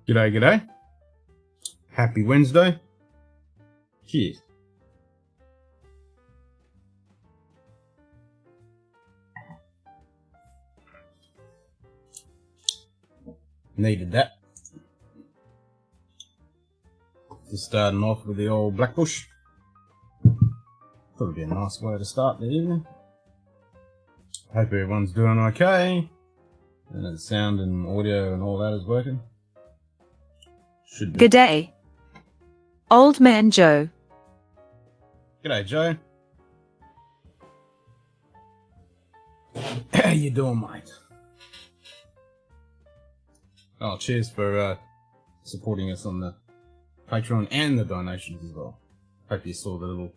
G'day, g'day. Happy Wednesday. Cheers. Needed that. Just starting off with the old Blackbush. Thought it'd be a nice way to start the evening. Hope everyone's doing okay. And the sound and audio and all that is working. Should be. Good day, Old Man Joe. G'day, Joe. How you doing, mate? Oh, cheers for supporting us on the Patreon and the donations as well. Hope you saw the little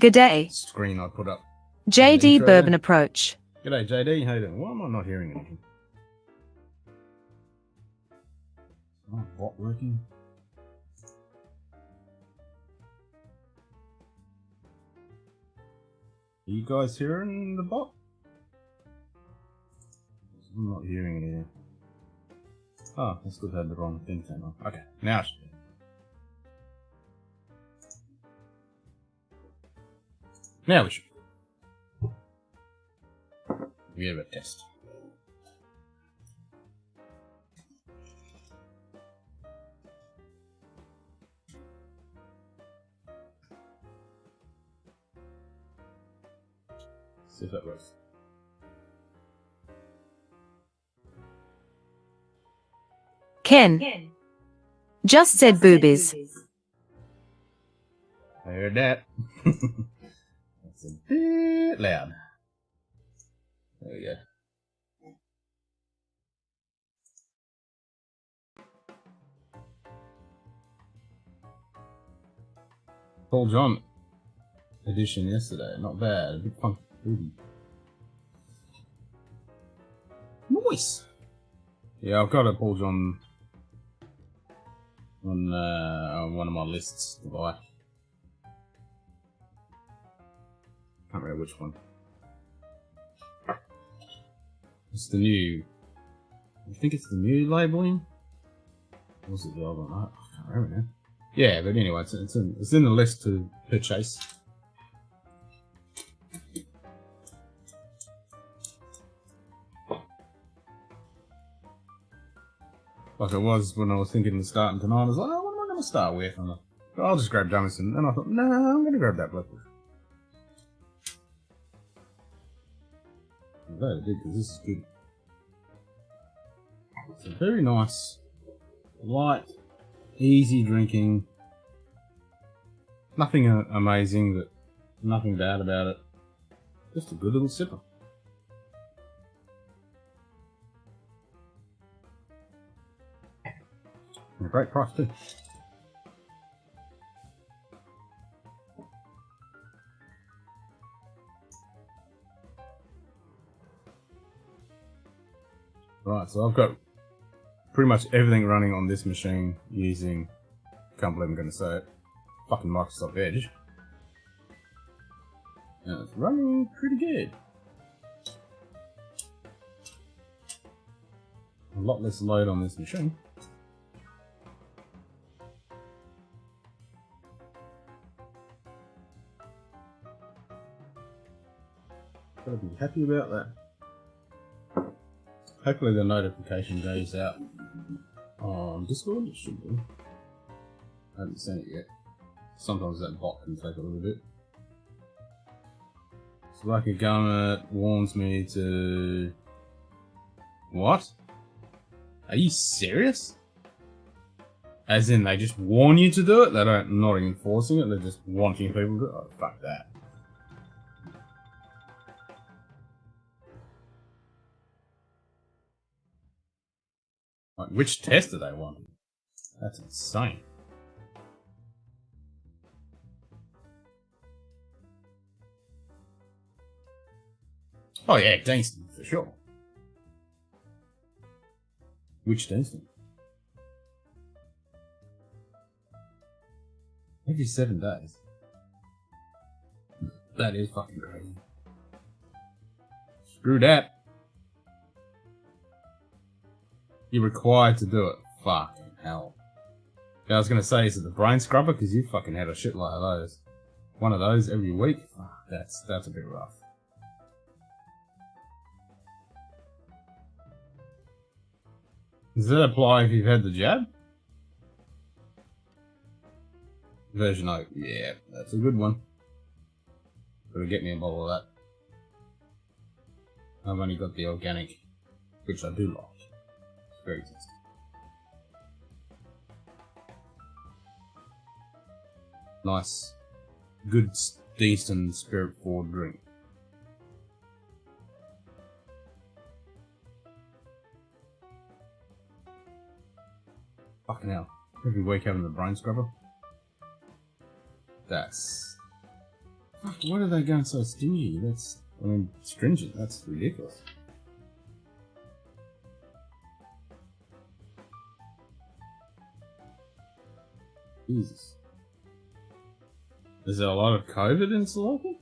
Good day, screen I put up. JD Bourbon there. Approach. G'day, JD. How you doing? Why am I not hearing anything? Oh, bot working? Are you guys hearing the bot? I'm not hearing anything. Oh, I still had the wrong thing turned on. Okay, now I should. Now we should. We have a test. See if that works. Ken just said boobies. I heard that. That's a bit loud. There we go. Paul John edition yesterday. Not bad. A bit funky. Booty. Nice. Yeah, I've got a Paul John on one of my lists to buy. Can't remember which one. It's the new. I think it's the new labeling. Or was it the old one? I can't remember now. Yeah, but anyway, it's in the list to purchase. Like it was when I was thinking of starting tonight. I was like, oh, what am I going to start with? And I'll just grab Jamison. And I thought, no, I'm going to grab that Blackbush. I'm glad I did, because this is good. It's a very nice, light, easy drinking. Nothing amazing, but nothing bad about it. Just a good little sipper. And a great price too. Right, so I've got pretty much everything running on this machine using, can't believe I'm going to say it, fucking Microsoft Edge. And it's running pretty good. A lot less load on this machine. Gotta be happy about that. Hopefully the notification goes out on Discord. It should be. I haven't seen it yet. Sometimes that bot can take a little bit. It's like a garment warns me to... What? Are you serious? As in they just warn you to do it? They don't, not enforcing it, they're just wanting people to do it? Oh, fuck that. Like, which test do they want? That's insane. Oh yeah, Deanston, for sure. Which Deanston? Every 7 days. That is fucking crazy. Screw that. You're required to do it. Fucking hell. Yeah, I was gonna say, is it the brain scrubber? Because you fucking had a shitload of those. One of those every week? Fuck, that's a bit rough. Does that apply if you've had the jab? Version 0. Yeah, that's a good one. Gotta get me a bottle of that. I've only got the organic, which I do like. It's very tasty. Nice, good, decent, spirit-forward drink. Fucking hell. Every week having the brain scrubber. That's... Fuck, why are they going so stingy? That's... I mean, stringent. That's ridiculous. Jesus. Is there a lot of COVID in Slovakia?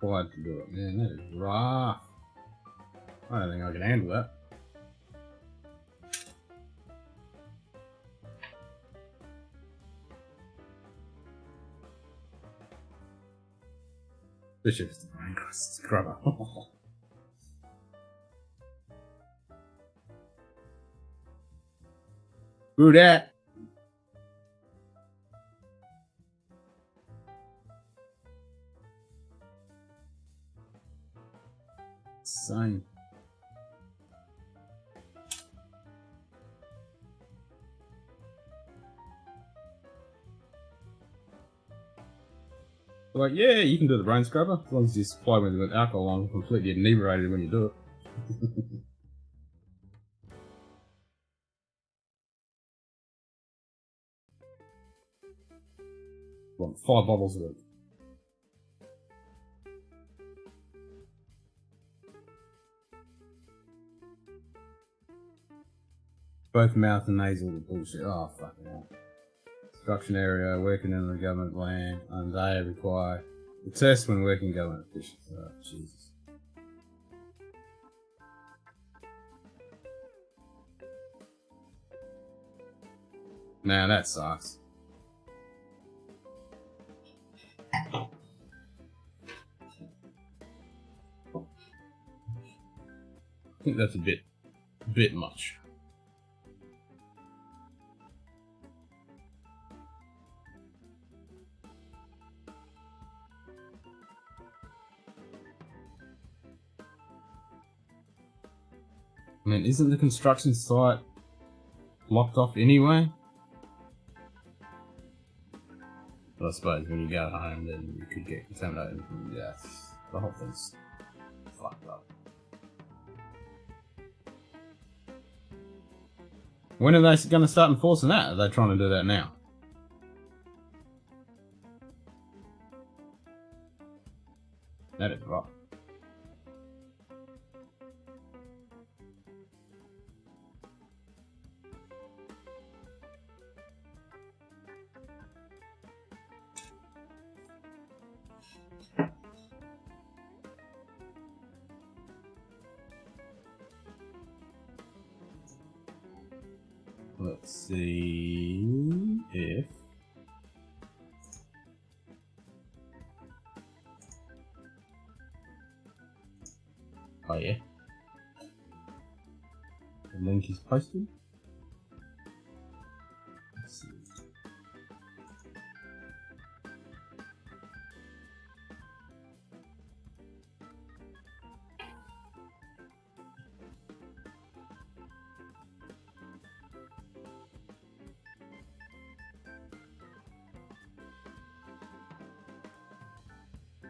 Why'd you do it? Man, that is rough. I don't think I can handle that. Especially if it's the brain scrubber. Who dat? Same. Like, yeah, you can do the brain scrubber as long as you supply me with alcohol. I'm completely inebriated when you do it. Want 5 bottles of it. Both mouth and nasal bullshit. Oh, fucking hell. Construction area, working in the government land, and they require the test when working government officials. Oh, Jesus. Now that sucks. I think that's a bit much. I mean, isn't the construction site blocked off anyway? But I suppose when you go home, then you could get contaminated. Yeah, the whole thing's fucked up. When are they going to start enforcing that? Are they trying to do that now? That is rough. Let's see if oh yeah, the link is posted. Let's see.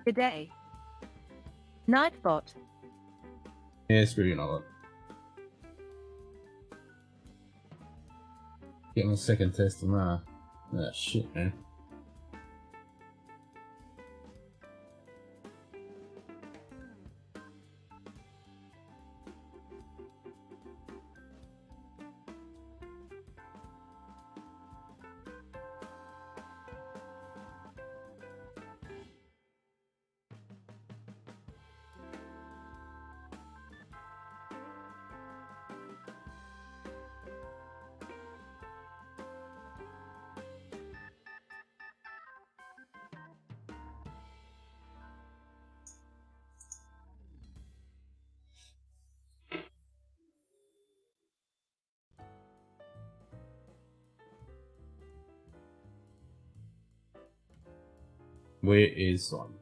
Good day. Nightbot. Yeah, screw you, not. Getting a second test tomorrow. Ah, shit, man. Where is Simon?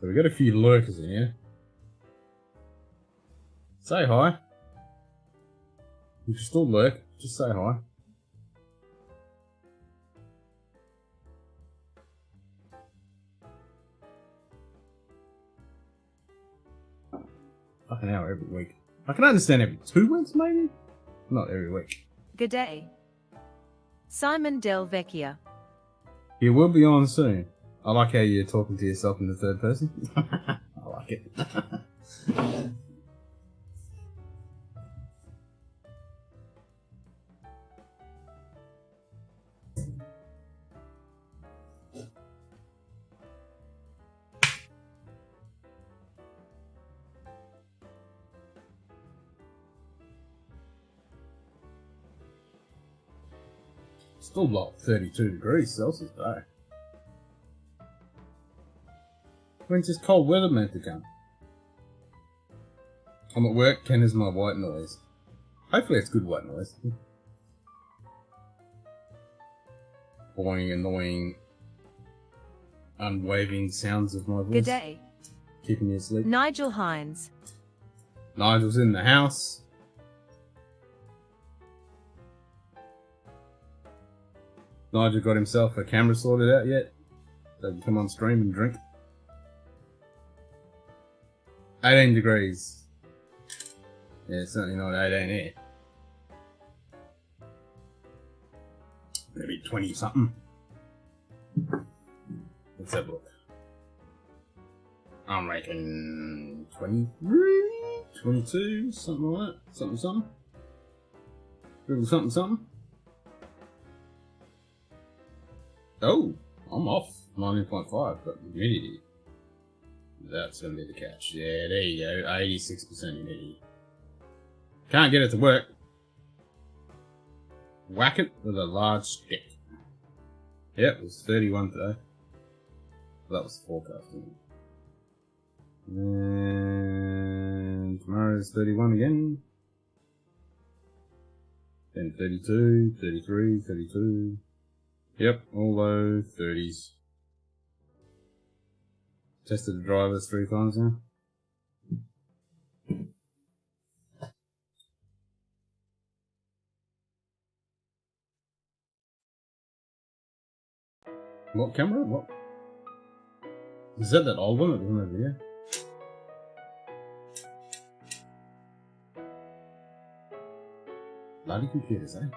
So we got a few lurkers in here. Say hi. If you still lurk, just say hi. Fucking hour every week. I can understand every 2 weeks, maybe? Not every week. Good day. Simon Del Vecchia. You will be on soon. I like how you're talking to yourself in the third person. I like it. Still like 32 degrees Celsius though. When's this cold weather meant to come? I'm at work, Ken is my white noise. Hopefully it's good white noise. Boing, annoying, unwaving sounds of my voice. Good day. Keeping you asleep. Nigel Hines. Nigel's in the house. Nigel got himself a camera sorted out yet? So he can come on stream and drink. 18 degrees. Yeah, it's certainly not 18 here. Maybe 20 something. Let's have a look. I'm reckon 23, 22, something like that. Something. Little something. Oh, I'm off 19.5, but humidity. That's going to be the catch. Yeah, there you go. 86% humidity. Can't get it to work. Whack it with a large stick. Yep, it was 31 today. That was the forecast, isn't it? And tomorrow's 31 again. Then 32, 33, 32. Yep, all low 30s. Tested the drivers 3 times now. What camera? What? Is that old one that was in the video? Bloody computers, eh?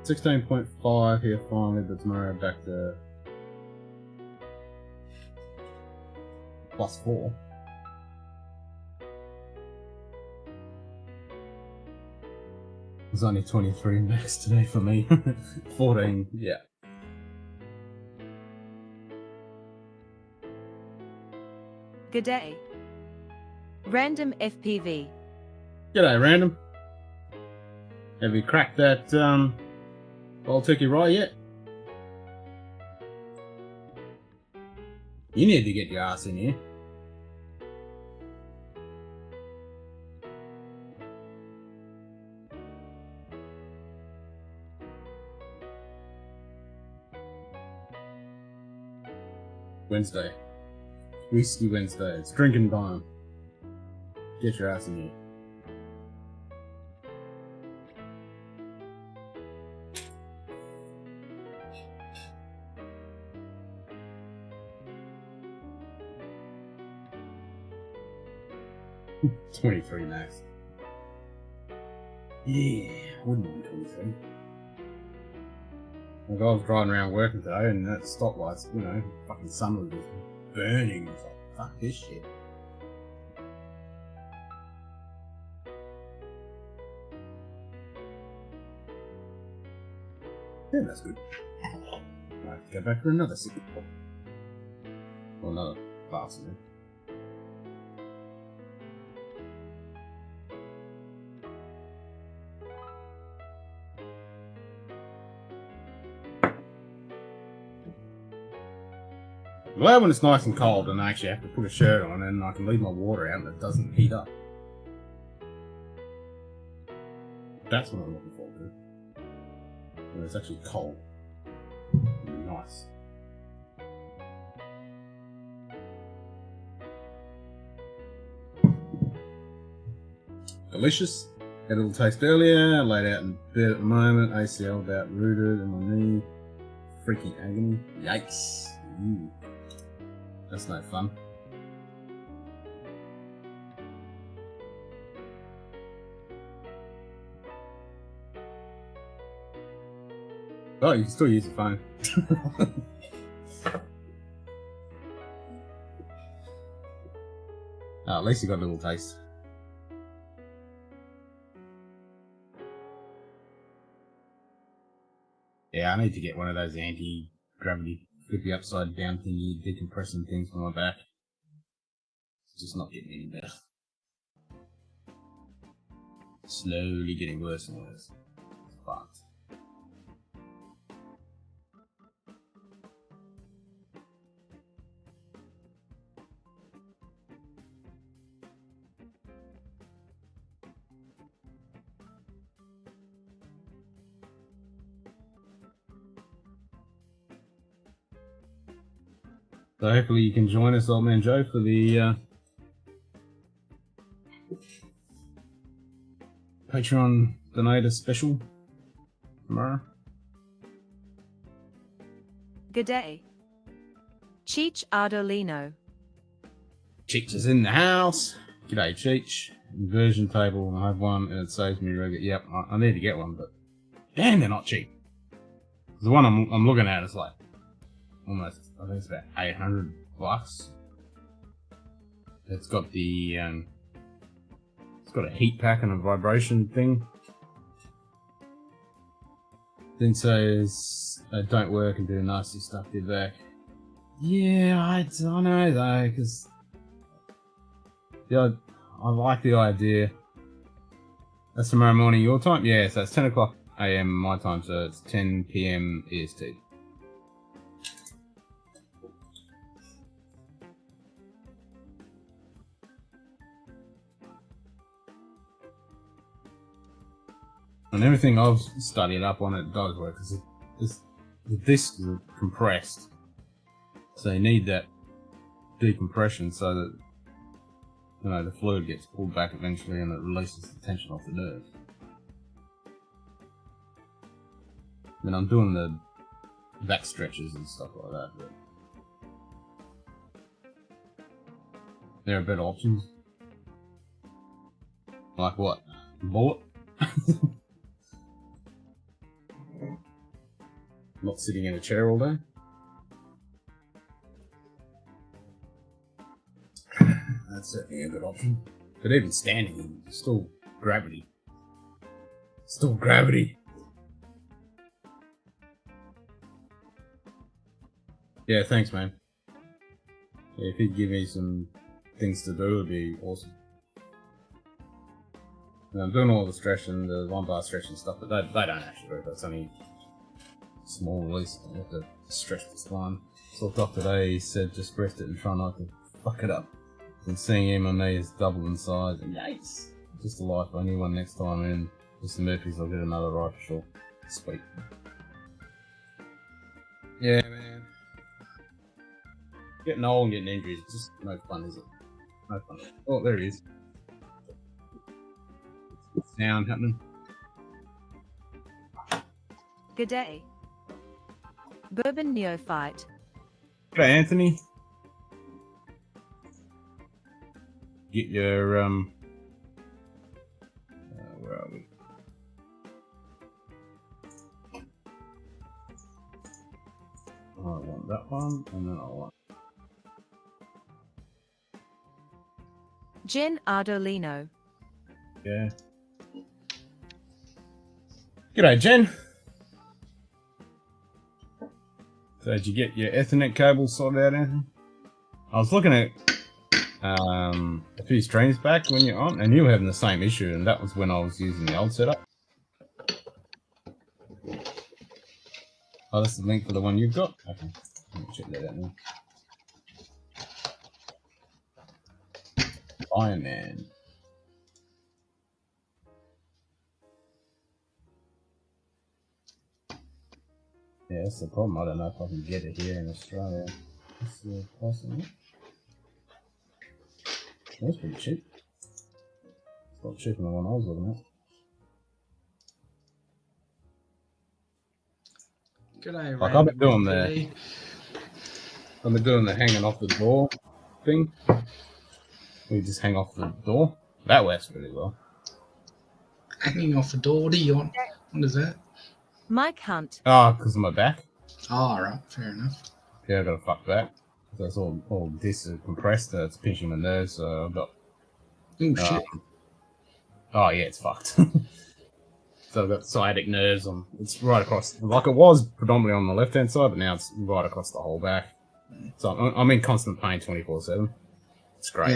$16.5 here finally, but tomorrow back to +4. It was only 23 max today for me. 14, yeah. Good day. Random FPV. G'day, random. Have you cracked that old turkey rye yet? You need to get your ass in here. Wednesday. Whiskey Wednesday. It's drinking time. Get your ass in here. $23 max. Yeah, I wouldn't mind 23. Like I was driving around working today and that stoplight's, you know, fucking sun was just burning. It's like, fuck this shit. Yeah, that's good. Right, go back for another sip. Or another glass of it. Glad when it's nice and cold and I actually have to put a shirt on and I can leave my water out and it doesn't heat up. That's what I'm looking forward to. When it's actually cold. It'll be nice. Delicious. Had a little taste earlier. Laid out in bed at the moment. ACL about rooted in my knee. Freaking agony. Yikes. Ooh. That's no fun. Oh, you can still use the phone. Oh, at least you got a little taste. Yeah, I need to get one of those anti-gravity flippy upside down thingy decompressing things for my back. It's just not getting any better. Slowly getting worse and worse. It's fucked. So hopefully you can join us, Old Man Joe, for the Patreon Donator special tomorrow. Good day. Cheech Ardolino. Cheech is in the house. G'day, Cheech. Inversion table, I have one and it saves me regular. Yep, I need to get one, but damn, they're not cheap. The one I'm looking at is like almost, I think it's about $800. It's got the it's got a heat pack and a vibration thing. Then says don't work and do nasty stuff to your back. Yeah, I know though, because I like the idea. That's tomorrow morning your time? Yeah, so it's 10 o'clock AM my time, so it's 10 PM EST. And everything I've studied up on it does work, because the discs are compressed. So you need that decompression so that, you know, the fluid gets pulled back eventually and it releases the tension off the nerve. I mean, I'm doing the back stretches and stuff like that, but there are better options. Like what? Bullet? Not sitting in a chair all day. That's certainly a good option. But even standing, still gravity. Still gravity. Yeah, thanks, man. Yeah, if you'd give me some things to do, it'd be awesome. And I'm doing all the stretching, the lumbar stretching stuff, but they don't actually work. That's only small release. I have to stretch the spine. So Dr. today said just rest it and try not to fuck it up. And seeing him on me is double in size, and yikes! Just a life. I knew one next time in. Just the Murphys, I'll get another rifle shot. Sweet. Yeah, man. Getting old and getting injuries, it's just no fun, is it? No fun. Oh, there he is. Sound happening. Good day. Bourbon Neophyte. G'day, Anthony. Get your, where are we? I want that one, and then I want... Jen Ardolino. Yeah. G'day, Jen. So did you get your Ethernet cable sorted out, Anthony? I was looking at a few streams back when you're on, and you were having the same issue, and that was when I was using the old setup. Oh, that's the link for the one you've got? Okay, let me check that out now. Fireman. Yeah, that's the problem. I don't know if I can get it here in Australia. That's the possible. That's pretty cheap. It's a lot cheaper than the one I was looking at. G'day, Like I've been doing the hanging off the door thing. We just hang off the door. That works really well. Hanging off the door. What do you want? What is that? Mike Hunt. Oh, because of my back. Oh, right. Fair enough. Yeah, I got a fuck back. That's all this is compressed. It's pinching my nerves. So I've got. Oh shit. Oh yeah, it's fucked. So I've got sciatic nerves on. It's right across. Like it was predominantly on the left hand side, but now it's right across the whole back. So I'm in constant pain 24/7. It's great.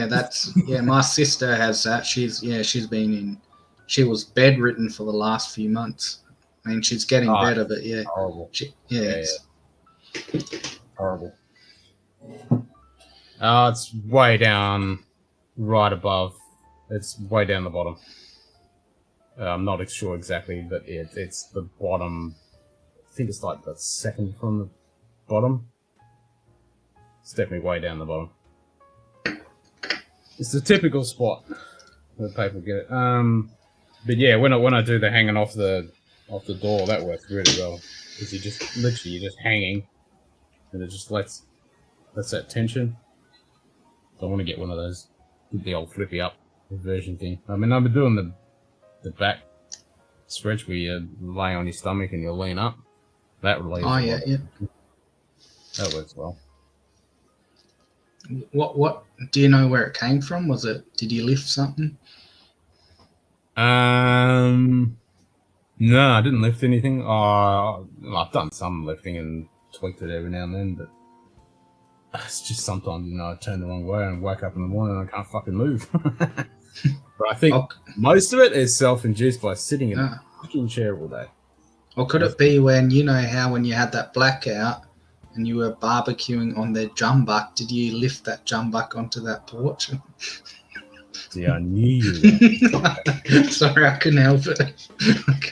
Yeah, my sister has that. She was bedridden for the last few months. I mean, she's getting better, but yeah. Horrible. Yeah. Horrible. It's way down, right above. It's way down the bottom. I'm not sure exactly, but it's the bottom. I think it's like the second from the bottom. It's definitely way down the bottom. It's the typical spot where people get it. But yeah, when I do the hanging off the door, that works really well because you're just hanging, and it just lets that tension. So I want to get one of those, the old flippy up version thing. I mean, I've been doing the back stretch where you lay on your stomach and you lean up. That relieves. Oh yeah. That works well. What do you know where it came from? Did you lift something? No, I didn't lift anything. I've done some lifting and tweaked it every now and then, but it's just sometimes, I turn the wrong way and wake up in the morning and I can't fucking move. But I think most of it is self-induced by sitting in a fucking chair all day. Or could it be when you had that blackout and you were barbecuing on their jumbuck, did you lift that jumbuck onto that porch? Yeah, I knew you were. Sorry, I couldn't help it.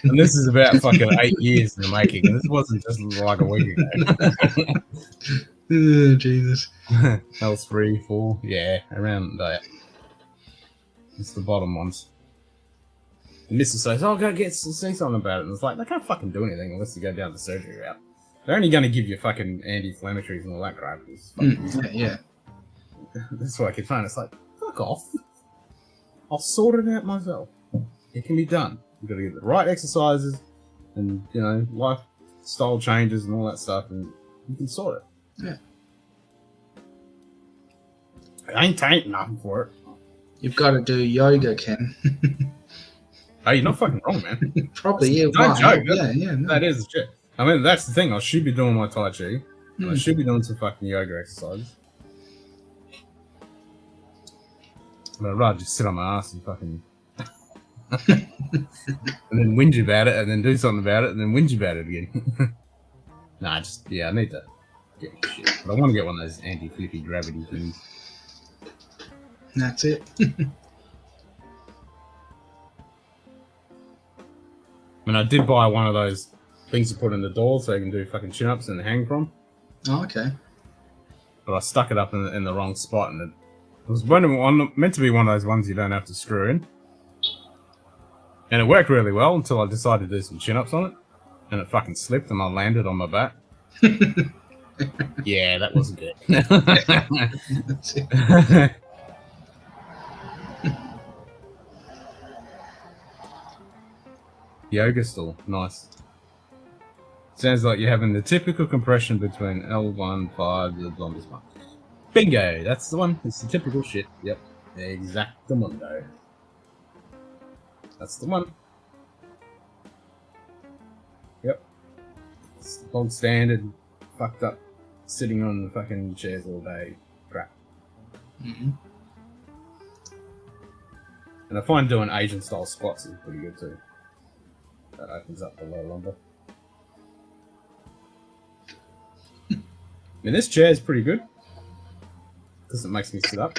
And this is about fucking 8 years in the making, and this wasn't just like a week ago. Oh, Jesus. That was 3, 4, yeah, around that. It's the bottom ones. And Mr. says, "Oh, go see something about it." And it's like, they can't fucking do anything unless you go down the surgery route. They're only going to give you fucking anti-inflammatories and all that crap. Yeah. That's why I keep saying, it's like, fuck off. I'll sort it out myself. It can be done. You've got to get the right exercises and, lifestyle changes and all that stuff, and you can sort it. Yeah. I ain't taking nothing for it. You've got to do yoga, Ken. Hey, you're not fucking wrong, man. Probably, yeah. Don't joke. No. That is the shit. I mean, that's the thing. I should be doing my Tai Chi. I should be doing some fucking yoga exercises. But I'd rather just sit on my ass and fucking... and then whinge about it, and then do something about it, and then whinge about it again. I need to get shit. But I want to get one of those anti-flippy gravity things. That's it. I did buy one of those things to put in the door so you can do fucking chin-ups and hang from. Oh, okay. But I stuck it up in the wrong spot, and it was meant to be one of those ones you don't have to screw in. And it worked really well until I decided to do some chin-ups on it. And it fucking slipped and I landed on my back. Yeah, that wasn't good. That's it. Yoga stool, nice. Sounds like you're having the typical compression between L1, 5, the longest one. Bingo, that's the one. It's the typical shit. Yep, exactamundo. That's the one. Yep. It's the bog standard, fucked up, sitting on the fucking chairs all day crap. Mm-hmm. And I find doing Asian style squats is pretty good too. That opens up the lower lumbar. I mean, this chair is pretty good because it makes me sit up.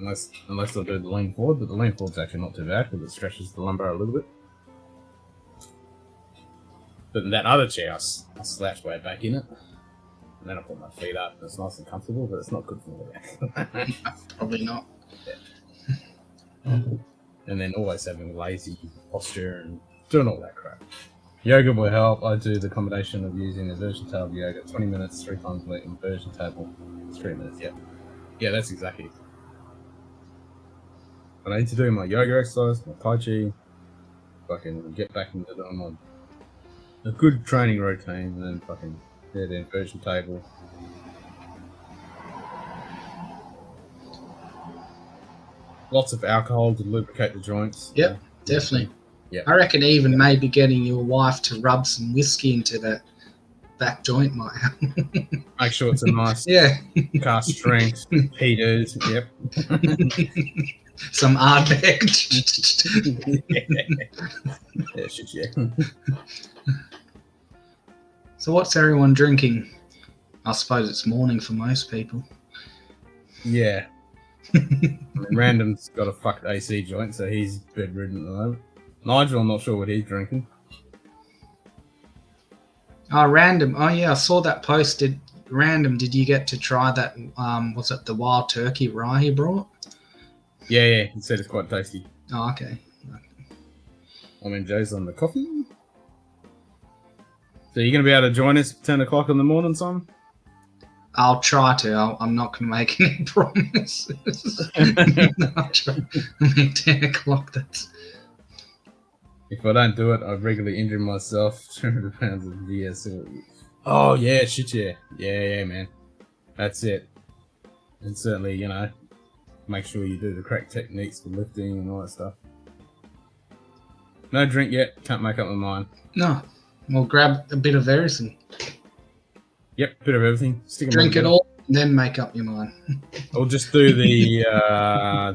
unless they'll do the lean forward, but the lean forward's actually not too bad because it stretches the lumbar a little bit. But in that other chair, I slouch way back in it, and then I put my feet up. And it's nice and comfortable, but it's not good for me. Probably not. Yeah. And then always having lazy posture and doing all that crap. Yoga will help. I do the combination of using inversion table yoga, 20 minutes, 3 times a week, inversion table, 3 minutes. Yeah. Yeah, that's exactly it. But I need to do my yoga exercise, my tai chi, fucking get back into doing a good training routine, and then fucking the inversion table. Lots of alcohol to lubricate the joints. Yep, definitely. Yeah. I reckon even maybe getting your wife to rub some whiskey into that back joint might help. Make sure it's a nice cast strength, heaters. Yep. Some Ardbeg. Yeah, shit, yeah. So what's everyone drinking? I suppose it's morning for most people. Yeah. I mean, Random's got a fucked AC joint, so he's bedridden at the moment. Nigel, I'm not sure what he's drinking. Oh, Random. Oh, yeah, I saw that post. Random, did you get to try that, was it the wild turkey rye he brought? Yeah, he said it's quite tasty. Oh, okay. I'm in Joe's on the coffee. So you're going to be able to join us at 10 o'clock in the morning, Simon? I'll try to. I'm not going to make any promises. I'll try. I mean, 10 o'clock, that's... If I don't do it, I regularly injure myself. 200 pounds of VS. Oh, yeah, shit, yeah. Yeah, man. That's it. And certainly, you know, make sure you do the correct techniques for lifting and all that stuff. No drink yet. Can't make up my mind. No. We'll grab a bit of everything. Yep, bit of everything. Drink it all, and then make up your mind. I'll just do the...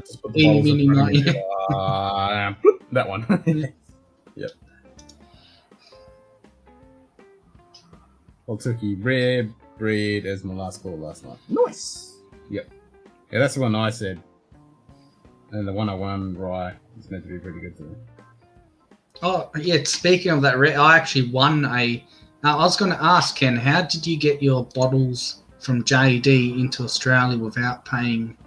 just put the bottles in front of me. That one. Yep. Old turkey rare bread as my last call last night. Nice. Yep. Yeah, that's the one I said. And the 101 rye is meant to be pretty good too. Oh, yeah, speaking of that, I actually won a... Now, I was going to ask, Ken, how did you get your bottles from JD into Australia without paying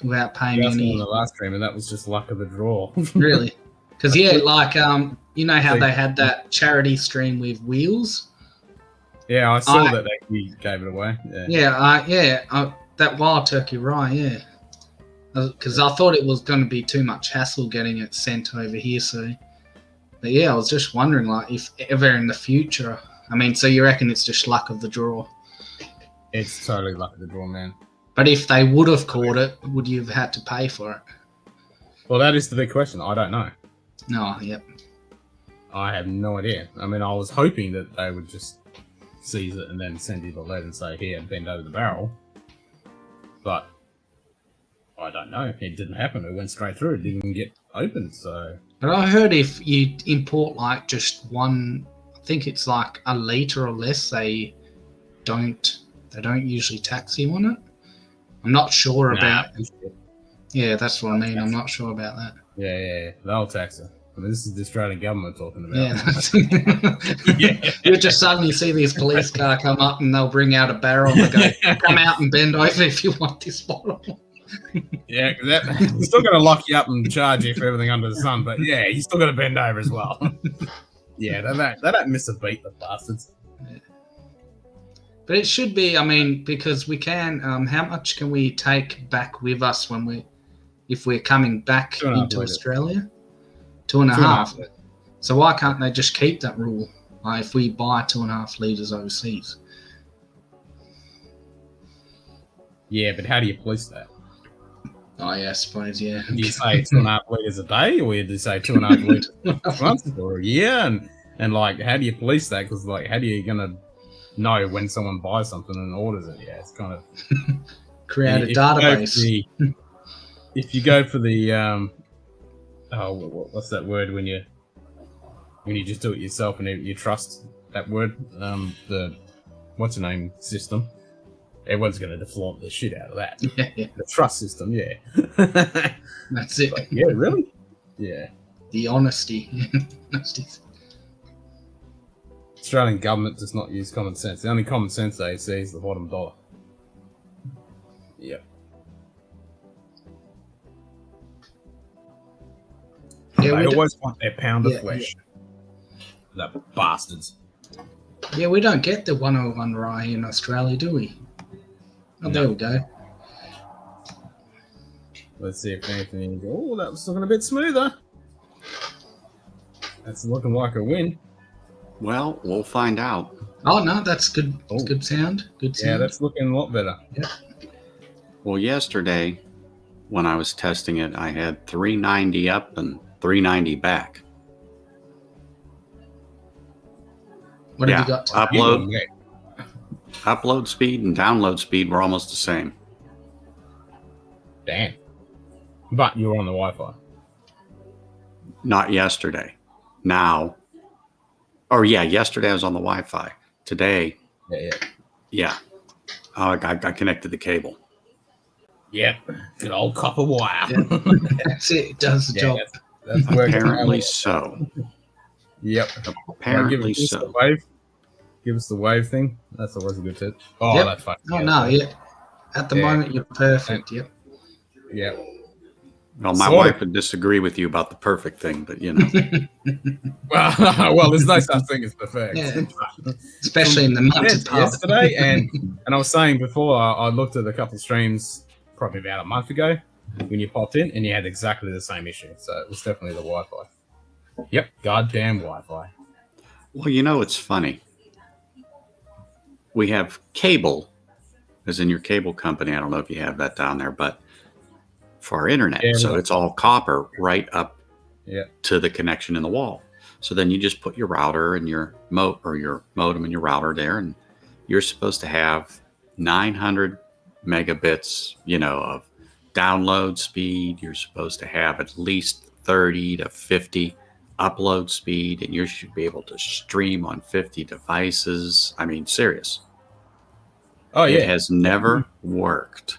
any... On the last stream, and that was just luck of the draw. Really? Because, yeah, like, you know how they had that charity stream with Wheels? Yeah, I saw that they gave it away. That wild turkey rye, yeah. Because I thought it was going to be too much hassle getting it sent over here, so... But yeah, I was just wondering, like, if ever in the future... I mean, so you reckon it's just luck of the draw? It's totally luck of the draw, man. But if they would have caught it, would you have had to pay for it? Well, that is the big question. I don't know. No, yep. I have no idea. I mean, I was hoping that they would just seize it and then send you the lead and say, here, bend over the barrel. But I don't know. It didn't happen. It went straight through. It didn't even get opened, so... But I heard if you import, like, just one... I think it's like a litre or less, they don't usually tax you on it. I'm not sure about... Yeah, that's what I mean. I'm not sure about that. Yeah. They'll tax it. I mean, this is the Australian government talking about. Yeah. You just suddenly see this police car come up and they'll bring out a barrel and they go, come out and bend over if you want this bottle. Yeah, because he's still going to lock you up and charge you for everything under the sun, but yeah, he's still got to bend over as well. Yeah, they don't miss a beat, the bastards. Yeah. But it should be, I mean, because we can, how much can we take back with us if we're coming back into Australia? 2.5. So why can't they just keep that rule? Like if we buy 2.5 litres overseas? Yeah, but how do you police that? Oh, yeah, I suppose, yeah. Do you say 2.5 litres a day, or do you say 2.5 litres a month or a year? And like, how do you police that? Because, like, how do you going to know when someone buys something and orders it? Yeah, it's kind of... Create a database. If you go for the... what's that word when you just do it yourself and you trust that word? The what's the name system. Everyone's going to deflaunt the shit out of that. Yeah. The trust system, yeah. That's it. Like, yeah, really? Yeah. The honesty. Australian government does not use common sense. The only common sense they see is the bottom dollar. Yep. Yeah, they always want their pound of flesh. Yeah. The bastards. Yeah, we don't get the 101 rye in Australia, do we? Oh, there we go. Let's see if anything. Oh, that was looking a bit smoother. That's looking like a win. Well, we'll find out. Oh no, that's good. Oh. Good sound. Good sound. Yeah, that's looking a lot better. Yeah. Well, yesterday when I was testing it, I had 390 up and 390 back. What have you got? Upload speed and download speed were almost the same. Damn. But you were on the Wi-Fi. Not yesterday. Now. Or yeah, yesterday I was on the Wi-Fi. Today. Yeah. I connected the cable. Yep. Good old copper wire. Yeah. That's it. It does the job. That's apparently so. Yep. Apparently so. Give us the wave thing. That's always a good tip. Oh, that's fine. Oh, no, yeah. At the moment, you're perfect. Yep. Yep. Well, my wife would disagree with you about the perfect thing, but you know. well, there's no such thing as perfect. Yeah. Especially in the Munted pub. Yesterday, and I was saying before, I looked at a couple of streams probably about a month ago when you popped in, and you had exactly the same issue. So it was definitely the Wi-Fi. Yep, goddamn Wi-Fi. Well, you know, it's funny. We have cable, as in your cable company. I don't know if you have that down there, but for our internet. Yeah, so it's all copper right up to the connection in the wall. So then you just put your router and your modem and your router there, and you're supposed to have 900 megabits, of download speed. You're supposed to have at least 30 to 50 upload speed, and you should be able to stream on 50 devices. I mean, serious. Oh yeah. It has never worked.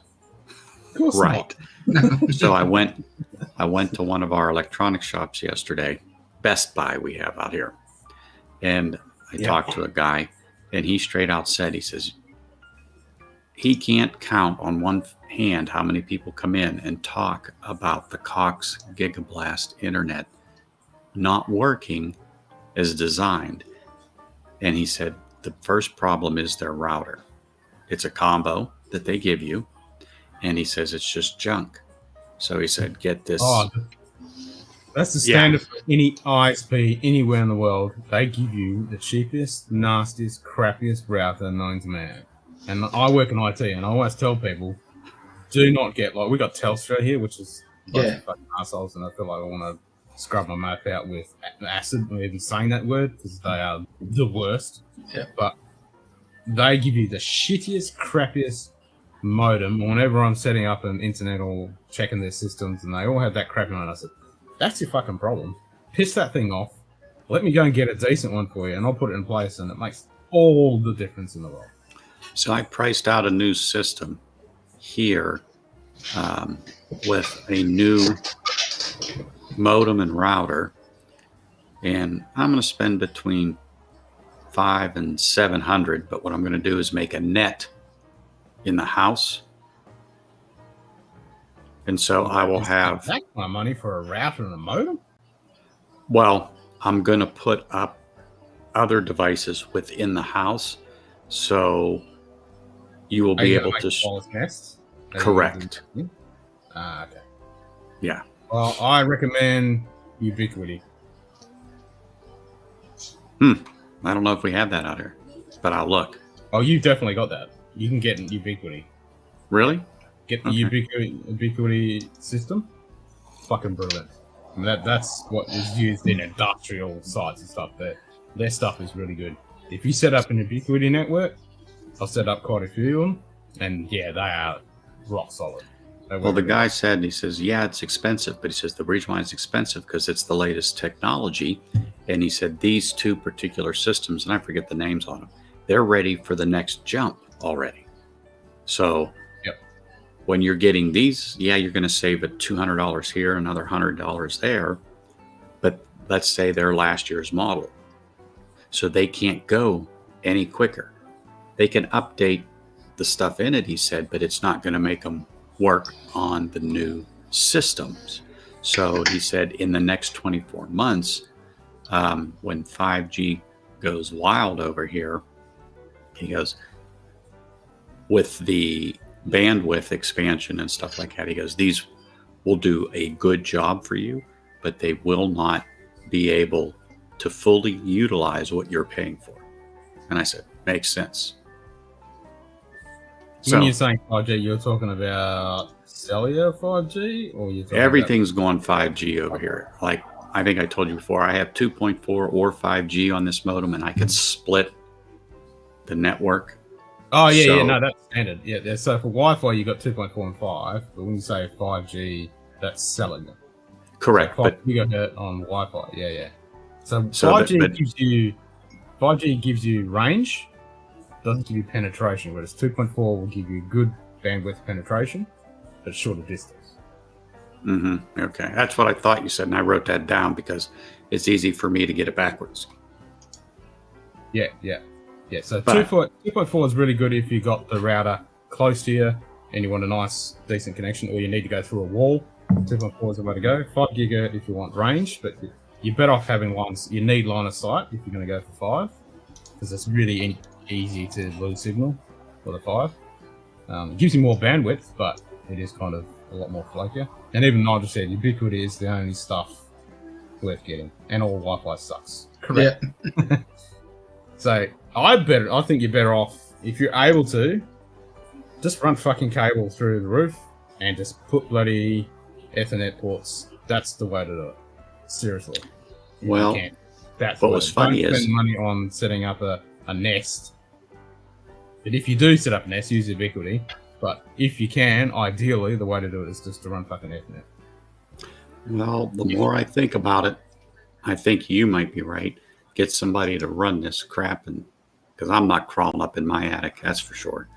Of course right. So I went to one of our electronic shops yesterday, Best Buy we have out here. And I talked to a guy, and he straight out said, he says, he can't count on one hand how many people come in and talk about the Cox Gigablast internet not working as designed. And he said, the first problem is their router. It's a combo that they give you. And he says, it's just junk. So he said, get this. Oh, that's the standard for any ISP anywhere in the world. They give you the cheapest, nastiest, crappiest router known to man. And I work in IT, and I always tell people, do not get, we got Telstra here, which is fucking assholes, and I feel like I want to scrub my mouth out with acid or even saying that word, because they are the worst. Yeah. But they give you the shittiest, crappiest modem whenever I'm setting up an internet or checking their systems, and they all have that crap on it. I said, that's your fucking problem. Piss that thing off. Let me go and get a decent one for you, and I'll put it in place, and it makes all the difference in the world. So I priced out a new system here with a new modem and router, and I'm going to spend between $500 and $700. But what I'm going to do is make a net in the house, and so I will have that kind of money for a router and a modem. Well, I'm going to put up other devices within the house, so you will be able to nests. Correct. Okay. Yeah. Well, I recommend Ubiquity. I don't know if we have that out here, but I'll look. Oh, you definitely got that. You can get Ubiquity. Really? Get the Ubiquity system. Fucking brilliant. I mean, that's what is used in industrial sites and stuff. Their stuff is really good. If you set up an Ubiquity network, I've set up quite a few of them, and they are rock solid. Well, the guy said, he says, it's expensive, but he says the reason why it's expensive because it's the latest technology. And he said these two particular systems, and I forget the names on them, they're ready for the next jump already. So when you're getting these, you're going to save a $200 here, another $100 there. But let's say they're last year's model. So they can't go any quicker. They can update the stuff in it, he said, but it's not going to make them work on the new systems. So he said in the next 24 months, when 5G goes wild over here, he goes, with the bandwidth expansion and stuff like that, he goes, these will do a good job for you, but they will not be able to fully utilize what you're paying for. And I said, makes sense. When you're saying 5G, you're talking about cellular 5G, or you're talking everything's going 5G over here. Like I think I told you before, I have 2.4 or 5G on this modem, and I can split the network. Oh yeah, no, that's standard. Yeah, so for Wi-Fi you got 2.4 and 5, but when you say 5G, that's cellular. Correct, so but you got it on Wi-Fi. Yeah. So 5G gives you range, doesn't give you penetration, whereas 2.4 will give you good bandwidth penetration, but shorter distance. Okay, that's what I thought you said, and I wrote that down because it's easy for me to get it backwards. Yeah. So 2.4 is really good if you got the router close to you and you want a nice, decent connection, or you need to go through a wall. 2.4 is the way to go. 5 giga if you want range, but you're better off having you need line of sight if you're going to go for 5, because it's really easy to lose signal for the 5. It gives you more bandwidth, but it is kind of a lot more flakier. And even Nigel said, ubiquity is the only stuff worth getting, and all Wi-Fi sucks. Correct. Yeah. So I think you're better off, if you're able to, just run fucking cable through the roof and just put bloody Ethernet ports. That's the way to do it. Seriously. Well, that's what was funny Don't is spend money on setting up a Nest. But if you do set up a Nest, use Ubiquity. But if you can, ideally, the way to do it is just to run fucking Ethernet. Well, the more I think about it, I think you might be right. Get somebody to run this crap, and because I'm not crawling up in my attic, that's for sure.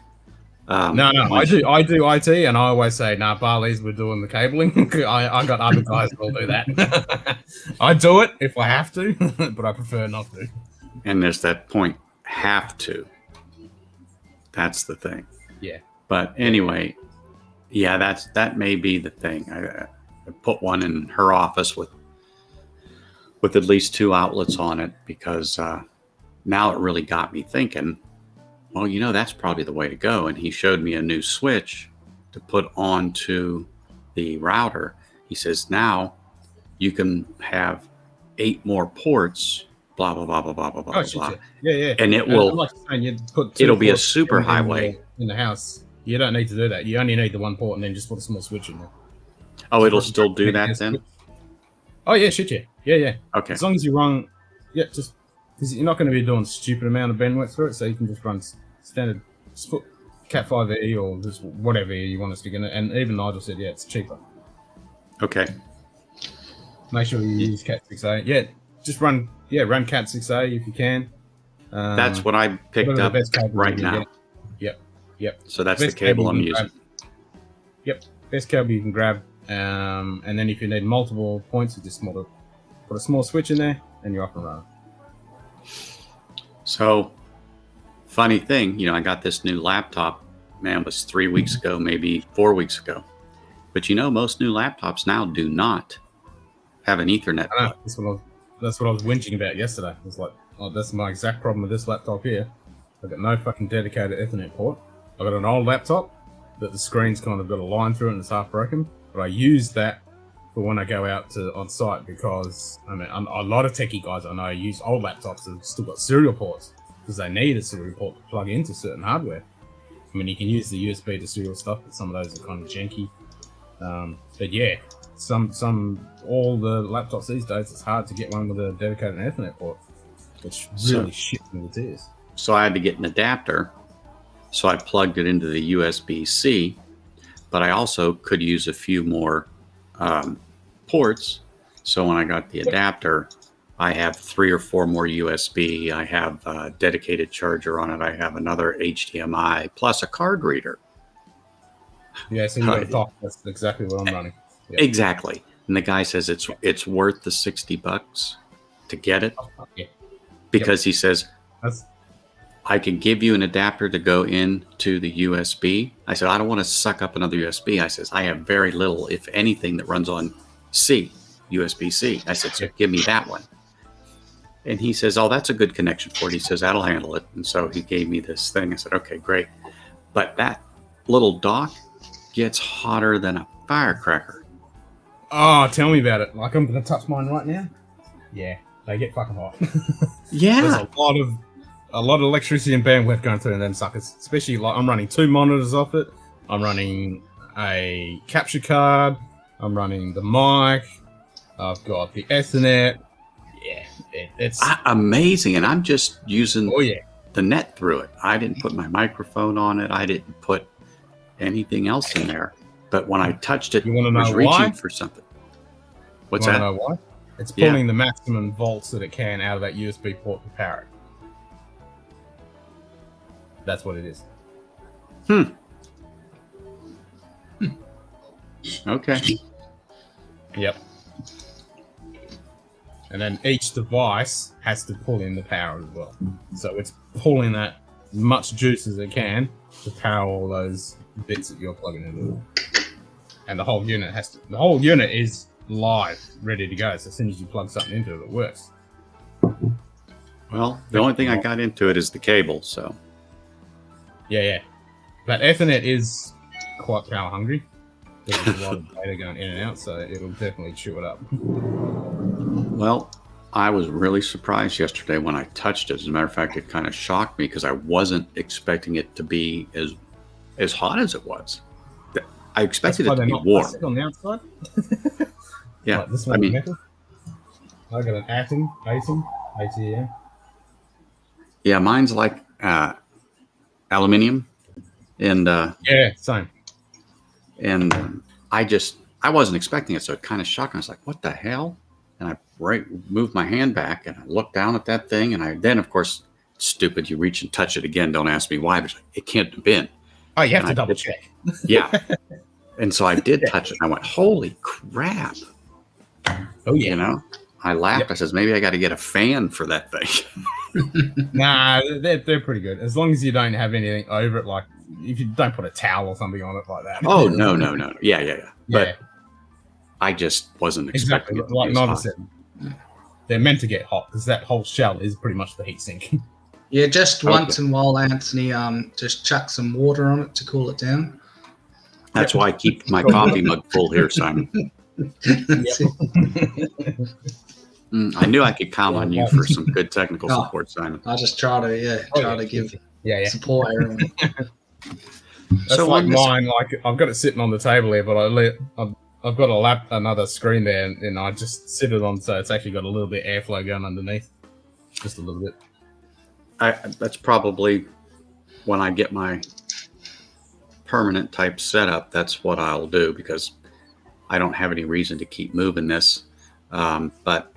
No, I do IT, and I always say, nah, Barley's, we're doing the cabling. I got other guys that'll do that. I do it if I have to, but I prefer not to. And there's that point, have to. That's the thing. Yeah. But anyway, that may be the thing. I put one in her office with at least 2 outlets on it, because now it really got me thinking, well, that's probably the way to go. And he showed me a new switch to put onto the router. He says, now you can have 8 more ports, blah, blah, blah, blah, blah, blah, blah, blah. Yeah. And it will, like saying, it'll be a super highway. In the house. You don't need to do that. You only need the 1 port and then just put a small switch in there. Oh, it'll still do that then? Oh, yeah, shit, yeah. Yeah. Okay. As long as you run, just because you're not going to be doing stupid amount of bandwidth through it, so you can just run standard Cat5e or just whatever you want to stick in it. And even Nigel said, it's cheaper. Okay. Make sure you use Cat6a. Yeah, just run Cat6a if you can. That's what I picked up right now. Yep. So that's the cable I'm using. Yep. Best cable you can grab. And then if you need multiple points, you just put a small switch in there and you're off and running. So, funny thing, I got this new laptop, man, it was 3 weeks ago, maybe 4 weeks ago. But most new laptops now do not have an Ethernet plug. That's what I was whinging about yesterday. I was like, that's my exact problem with this laptop here. I've got no fucking dedicated Ethernet port. I've got an old laptop that the screen's kind of got a line through it and it's half broken. But I use that for when I go out on site, because a lot of techie guys I know use old laptops that have still got serial ports because they need a serial port to plug into certain hardware. You can use the USB to serial stuff, but some of those are kind of janky. But yeah, all the laptops these days, it's hard to get one with a dedicated Ethernet port, which really shits me to tears. So I had to get an adapter. So I plugged it into the USB-C, but I also could use a few more ports. So when I got the adapter, I have 3 or 4 more USB. I have a dedicated charger on it. I have another HDMI plus a card reader. Yeah, so you got to talk. That's exactly what I'm running. Yeah. Exactly. And the guy says it's worth the $60 to get it Yeah. because he says, That's I can give you an adapter to go into the USB. I said, I don't want to suck up another USB. I says, I have very little, if anything, that runs on USB-C. I said, so give me that one. And he says, oh, that's a good connection for it. He says, that'll handle it. And so he gave me this thing. I said, okay, great. But that little dock gets hotter than a firecracker. Oh, tell me about it. Like, I'm going to touch mine right now. Yeah, they get fucking hot. Yeah. There's a lot of electricity and bandwidth going through them suckers. Especially, like, I'm running 2 monitors off it. I'm running a capture card. I'm running the mic. I've got the Ethernet. Yeah, it's amazing. And I'm just using oh yeah the net through it. I didn't put my microphone on it. I didn't put anything else in there. But when I touched it, you want to know was reaching why? for something. What's you that? Know why? It's pulling the maximum volts that it can out of that USB port to power it. That's what it is. Okay. Yep. And then each device has to pull in the power as well. So it's pulling that much juice as it can to power all those bits that you're plugging into. And the whole unit the whole unit is live, ready to go. So as soon as you plug something into it, it works. Well, the only thing I got into it is the cable, so. Yeah. But Ethernet is quite power hungry. There's a lot of data going in and out, so it'll definitely chew it up. Well, I was really surprised yesterday when I touched it. As a matter of fact, it kind of shocked me because I wasn't expecting it to be as hot as it was. I expected it to be warm. On the outside? Yeah, Like this one, metal. I got an ATM. Yeah, mine's like aluminium, and yeah, same. And I wasn't expecting it, so it kind of shocked me. I was like, "What the hell?" And I moved my hand back, and I looked down at that thing, and then, of course, stupid, you reach and touch it again. Don't ask me why, but it can't have been. Oh, you have to double check. Yeah. And so I did touch it, and I went, "Holy crap!" Oh yeah. You know, I laughed. Yep. I says, "Maybe I got to get a fan for that thing." Nah, they're pretty good as long as you don't have anything over it, like if you don't put a towel or something on it like that. Oh no. Yeah. But I just wasn't expecting exactly. Like Nova said, they're meant to get hot because that whole shell is pretty much the heat sink. Yeah, just once in a while, Anthony, just chuck some water on it to cool it down. That's why I keep my coffee mug full here, Simon. I knew I could count on you for some good technical support, Simon. I just try to give support everyone. That's so like mine. Like I've got it sitting on the table here, but I've got another screen there, and I just sit it on, so it's actually got a little bit of airflow going underneath, just a little bit. That's probably when I get my permanent type setup. That's what I'll do because I don't have any reason to keep moving this. But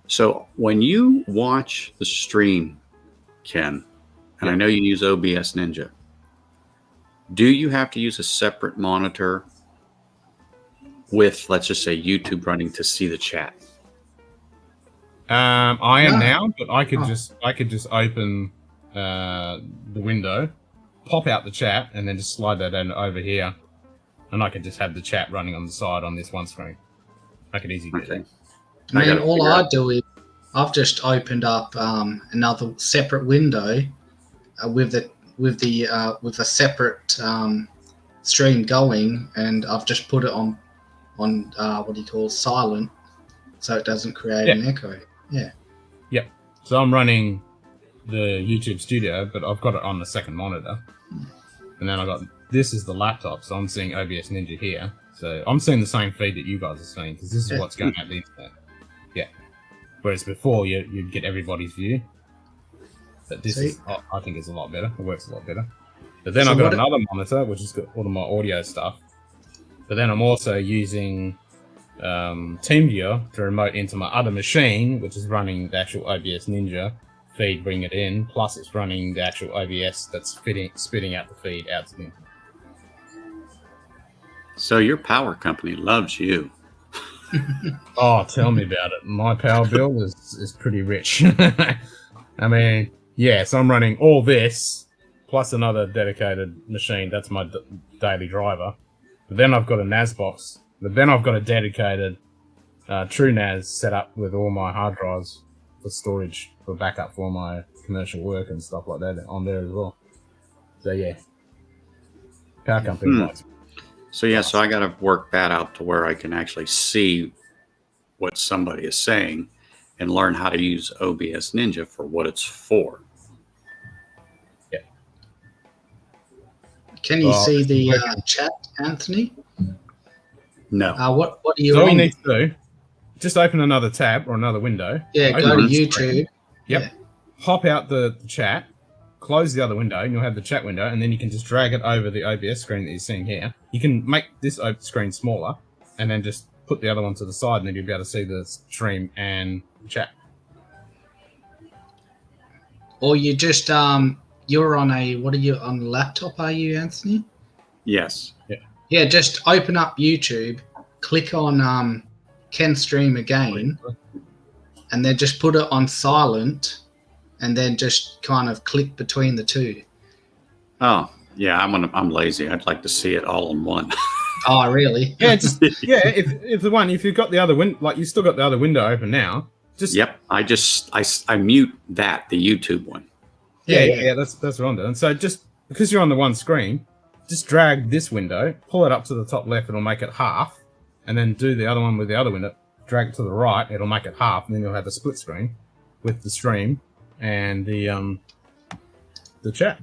so when you watch the stream, Ken, and I know you use OBS Ninja, do you have to use a separate monitor with, let's just say, YouTube running to see the chat? I am now, but I could just open the window, pop out the chat, and then just slide that over here, and I could just have the chat running on the side on this one screen. I could easily do that. I mean, all I do is I've just opened up another separate window with a separate stream going, and I've just put it on what do you call silent, so it doesn't create an echo. Yeah. Yep. So I'm running the YouTube studio, but I've got it on the second monitor, and then this is the laptop, so I'm seeing OBS Ninja here. So I'm seeing the same feed that you guys are seeing because this is what's going out the internet. Yeah. Whereas before you'd get everybody's view. But this I think it's a lot better. It works a lot better. But then I've got another monitor which has got all of my audio stuff. But then I'm also using TeamViewer to remote into my other machine, which is running the actual OBS Ninja feed, bring it in. Plus, it's running the actual OBS that's spitting out the feed out to the internet. So your power company loves you. Oh, tell me about it. My power bill is pretty rich. I mean, yes, I'm running all this plus another dedicated machine. That's my daily driver. But then I've got a NAS box. But then I've got a dedicated true NAS set up with all my hard drives for storage, for backup for my commercial work and stuff like that on there as well. So yeah, power company likes. So yeah, so I got to work that out to where I can actually see what somebody is saying and learn how to use OBS Ninja for what it's for. Yeah. Can you see the chat, Anthony? No. What are you So all you on? need to do, just open another tab or another window. Yeah, go to YouTube. Yep. Yeah. Hop out the chat, close the other window, and you'll have the chat window, and then you can just drag it over the OBS screen that you're seeing here. You can make this screen smaller, and then just put the other one to the side, and then you'll be able to see the stream and chat. Or you just you're on a on a laptop, are you, Anthony? Yes. Yeah, just open up YouTube, click on Can Stream Again, and then just put it on silent, and then just kind of click between the two. Oh, yeah, I'm lazy. I'd like to see it all in one. Oh, really? Yeah, just if you've got the other window, like you still got the other window open now. Just Yep. I mute the YouTube one. Yeah, that's what I'm doing. So just because you're on the one screen, just drag this window, pull it up to the top left, it'll make it half, and then do the other one with the other window, drag it to the right, it'll make it half, and then you'll have a split screen with the stream and the chat.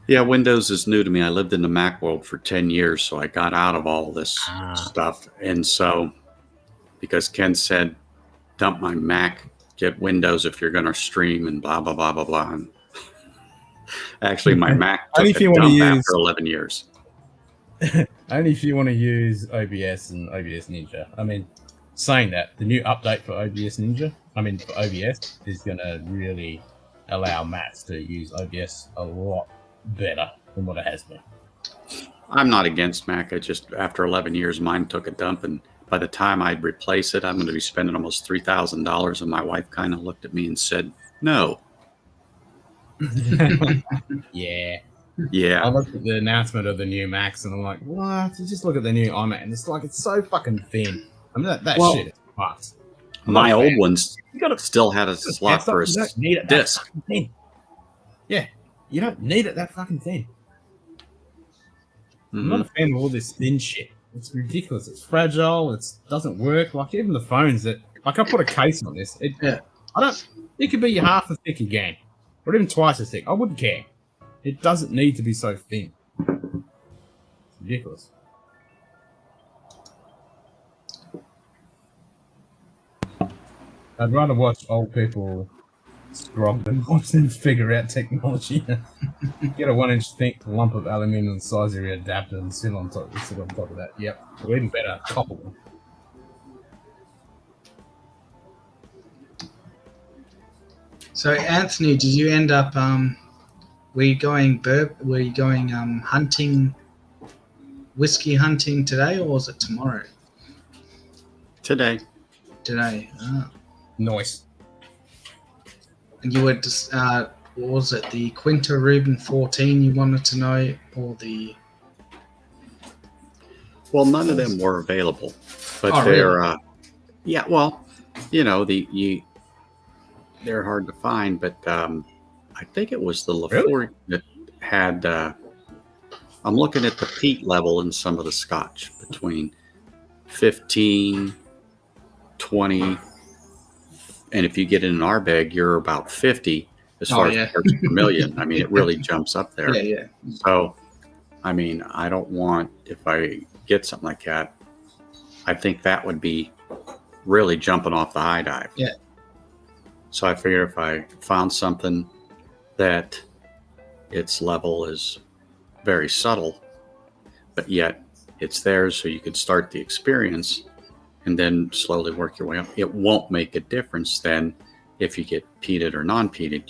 Yeah, Windows is new to me. I lived in the Mac world for 10 years, so I got out of all this stuff. And so, because Ken said, dump my Mac, get Windows if you're going to stream and blah, blah, blah, blah, blah. And actually, my Mac took a dump after 11 years. Only if you want to use OBS and OBS Ninja. I mean, saying that, the new update for OBS for OBS is going to really allow Matt to use OBS a lot better than what it has been. I'm not against Mac. I just, after 11 years, mine took a dump. And by the time I'd replace it, I'm going to be spending almost $3,000. And my wife kind of looked at me and said, no. Yeah. Yeah. I looked at the announcement of the new Macs and I'm like, what? You just look at the new iMac and it's like, it's so fucking thin. I mean, that shit is fucked. My old ones still had a slot for a disc. Yeah. You don't need it that fucking thin. I'm not a fan of all this thin shit. It's ridiculous. It's fragile. It doesn't work. Like even the phones that, like I put a case on this. It could be half as thick again, or even twice as thick. I wouldn't care. It doesn't need to be so thin. It's ridiculous. I'd rather watch old people scrub than watch them figure out technology. Get a 1-inch thick lump of aluminium the size of your adapter and sit on top of that. Yep. Or even better, couple them. So Anthony, did you end up were you going hunting, whiskey hunting today, or was it tomorrow? Today. Nice. And you were just, what was it, the Quinta Rubin 14 you wanted to know, or the... Well, none of them were available, but they're, yeah, well, you know, they're hard to find, but I think it was the LaForge that had, I'm looking at the peat level in some of the Scotch between 15, 20, and if you get in an Ardbeg, you're about 50 as far as parts per million. I mean, it really jumps up there. Yeah. So, I mean, I don't want, if I get something like that, I think that would be really jumping off the high dive. Yeah. So I figure if I found something that its level is very subtle, but yet it's there so you could start the experience and then slowly work your way up. It won't make a difference then if you get peated or non-peated.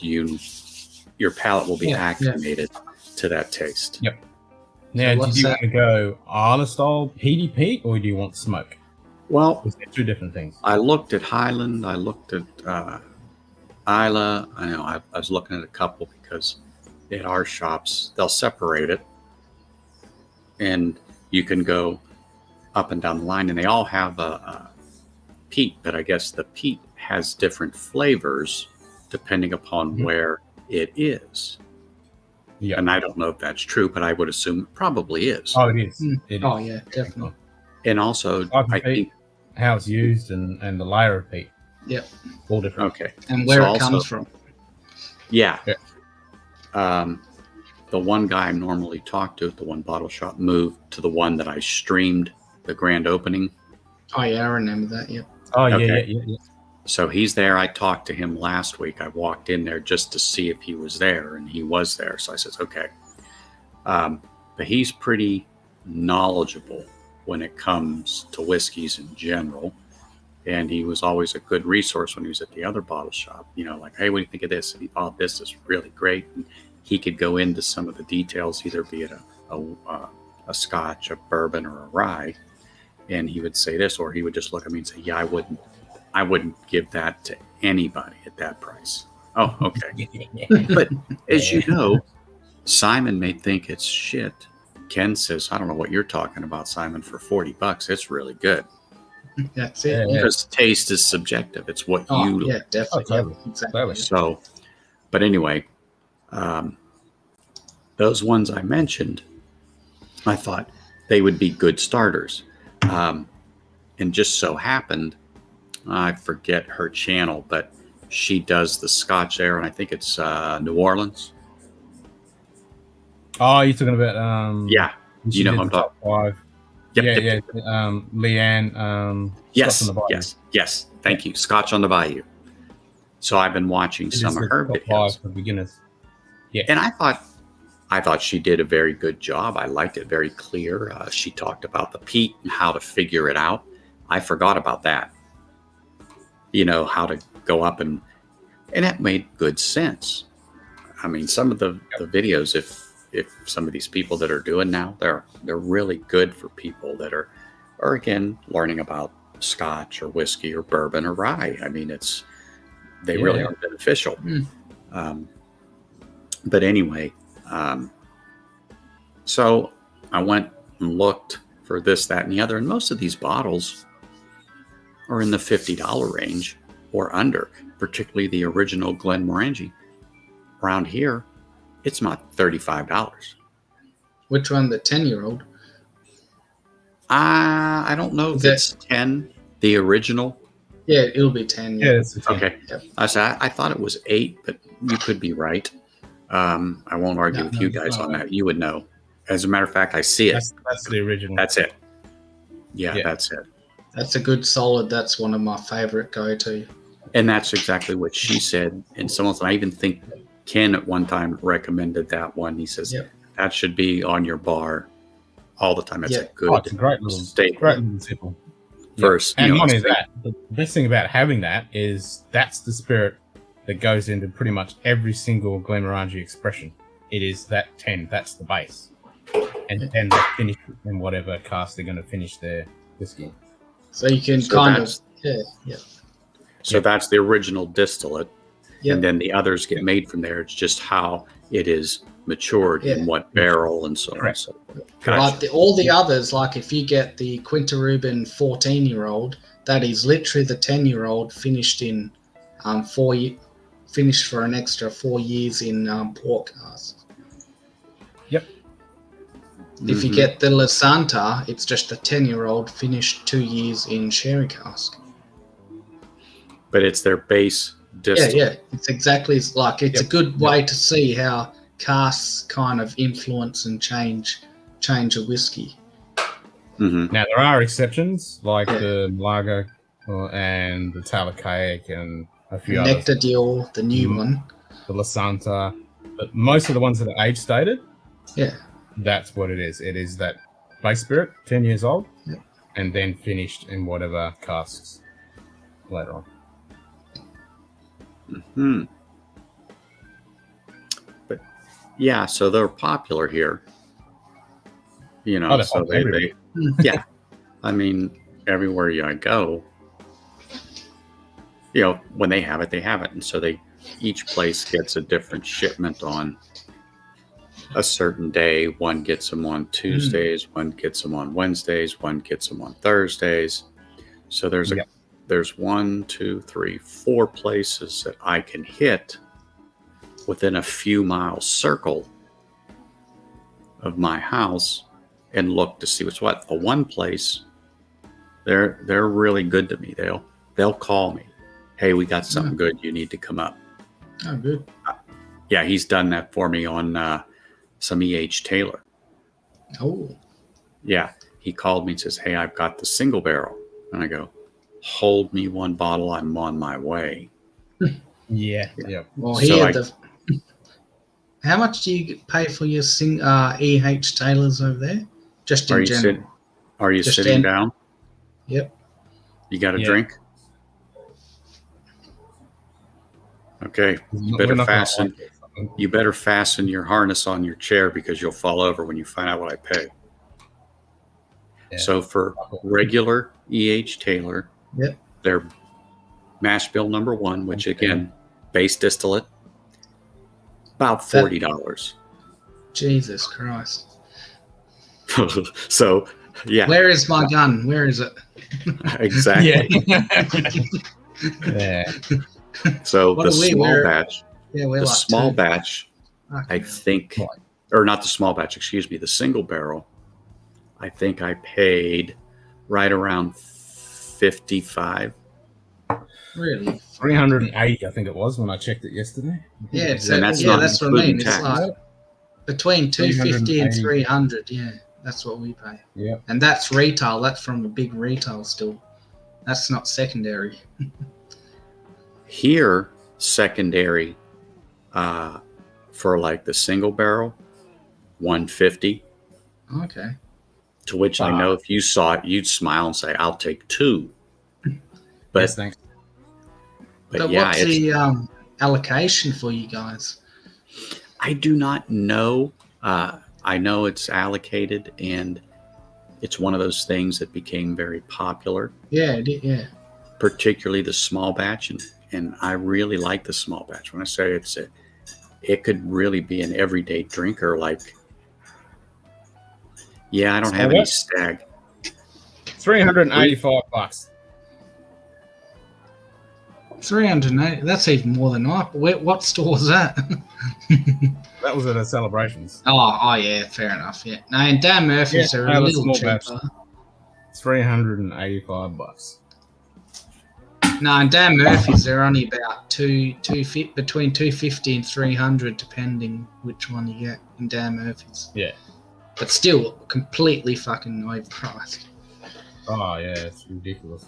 Your palate will be acclimated to that taste. Yep. Now, what's do you that? want to go Isla style peaty peat, or do you want smoke? Well, They're two different things. I looked at Highland. I looked at Isla. I know I was looking at a couple because at our shops they'll separate it, and you can go up and down the line, and they all have a peat, but I guess the peat has different flavors depending upon where it is. Yeah. And I don't know if that's true, but I would assume it probably is. Oh, it is. Mm. It Oh is. yeah, definitely. And also, Type of I peat, think, how it's used, and the layer of peat. Yep. All different. okay. And where So it comes also- from. Yeah. Yeah. The one guy I normally talk to at the one bottle shop moved to the one that I streamed the grand opening. Oh yeah, I remember that. Yep. Oh, yeah, Okay. yeah. So he's there. I talked to him last week. I walked in there just to see if he was there, and he was there. So I says, okay. But he's pretty knowledgeable when it comes to whiskeys in general. And he was always a good resource when he was at the other bottle shop. You know, like, hey, what do you think of this? And he thought this is really great. And he could go into some of the details, either be it a Scotch, a bourbon, or a rye. And he would say this, or he would just look at me and say, yeah, I wouldn't give that to anybody at that price. Oh, okay. But as you know, Simon may think it's shit. Ken says, I don't know what you're talking about, Simon, for $40. It's really good. That's it. Yeah, Yeah. Because taste is subjective. It's what Oh you yeah, definitely. Oh, totally. Yep, exactly. Totally. So, but anyway, those ones I mentioned, I thought they would be good starters. And just so happened, I forget her channel, but she does the Scotch there, and I think it's New Orleans. Oh, you're talking about Yeah, she you know did who I'm the top talking. 5. Yep, yeah, yep, yeah. Leanne. Yes, Scotch on the Bayou. yes. Thank you. Scotch on the Bayou. So I've been watching It is some the of her top videos, 5 for beginners. Yeah. and I thought she did a very good job. I liked it, very clear. She talked about the peat and how to figure it out. I forgot about that. You know, how to go up and that made good sense. I mean, some of the videos, if some of these people that are doing now, they're really good for people that are again learning about Scotch or whiskey or bourbon or rye. I mean, they really are beneficial. But anyway, so I went and looked for this, that, and the other, and most of these bottles are in the $50 range or under, particularly the original Glenmorangie. Around here, it's not $35. Which one? The 10-year-old? I don't know if it's 10, the original. Yeah, it'll be 10. Yeah, it's the 10. Okay. Yep. I thought it was 8, but you could be right. I won't argue with you guys on that. You would know. As a matter of fact, I see it. That's the original. That's it. Yeah, Yeah. that's it. That's a good solid. That's one of my favorite go-to. And that's exactly what she said. And I even think Ken at one time recommended that one. He says, that should be on your bar all the time. It's a good it's a great little staple. Great little tipple. First, And not only that, the best thing about having that is that's the spirit that goes into pretty much every single Glenmorangie expression. It is that 10. That's the base. And then they finish in whatever cask they're going to finish their whiskey. So you can So that's the original distillate. Yep. And then the others get made from there. It's just how it is matured in what barrel and so on. So, But all the others, like if you get the Quinta Rubin 14-year-old, that is literally the 10-year-old finished in finished for an extra 4 years in port cask. Yep. If you get the La Santa, it's just a 10-year-old finished 2 years in sherry cask. But it's their base distillate. Yeah. It's exactly like it's a good way to see how casks kind of influence and change a whiskey. Mm-hmm. Now, there are exceptions, like the Malaga and the Talakaic and a few others. Nectar Dior, the new one. The La Santa. But most of the ones that are age stated, that's what it is. It is that base spirit, 10 years old, and then finished in whatever casks later on. Mm-hmm. But Yeah, so they're popular here. You know, Oh, they're so popular they yeah. I mean, everywhere I go, you know, when they have it, they have it. And so each place gets a different shipment on a certain day. One gets them on Tuesdays, one gets them on Wednesdays, one gets them on Thursdays. So there's Yep. there's 1, 2, 3, 4 places that I can hit within a few miles circle of my house and look to see what's what. The one place, they're really good to me. They'll call me. Hey, we got something good. You need to come up. Oh, good. Yeah, he's done that for me on some E.H. Taylor. Oh, Yeah, he called me and says, hey, I've got the single barrel. And I go, hold me one bottle. I'm on my way. Yeah. well, So here how much do you pay for your E.H. Taylors over there? Just in general. Are you Just sitting down? Yep. You got a Yeah. drink? Okay. You We're better not gonna fasten. like it, something. You better fasten your harness on your chair because you'll fall over when you find out what I pay. Yeah. So for regular E.H. Taylor, Yep. their mash bill number 1, which again, base distillate, about $40. Jesus Christ. So, yeah, Where is my gun? Where is it? exactly. Yeah. So What the do we small wear? batch, Yeah, we're the like small two. batch, I Okay. think, or not the small batch, excuse me, the single barrel, I think I paid right around 55. Really? 380, I think it was when I checked it yesterday. Yeah, it's And that's yeah, not that's what I including mean. It's tax. like between 250 and 380. 300. Yeah, that's what we pay. Yeah. And that's retail. That's from a big retail still. That's not secondary. Here, secondary for like the single barrel, 150. Okay. To which I know if you saw it, you'd smile and say, "I'll take 2." But Yes, thanks. But yeah, what's the allocation for you guys? I do not know. I know it's allocated, and it's one of those things that became very popular, Yeah, yeah. particularly the small batch, and I really like the small batch. When I say it could really be an everyday drinker. Like, yeah, I don't have any stag. $385. 380. That's even more than I. What store was that? That was at a Celebrations. Oh, yeah. Fair enough. Yeah. No, and Dan Murphy's are a no, that's little small cheaper. batch. $385. No, and Dan Murphy's they're only about between 250 and 300, depending which one you get in Dan Murphy's. Yeah. But still, completely fucking overpriced. Oh yeah, it's ridiculous.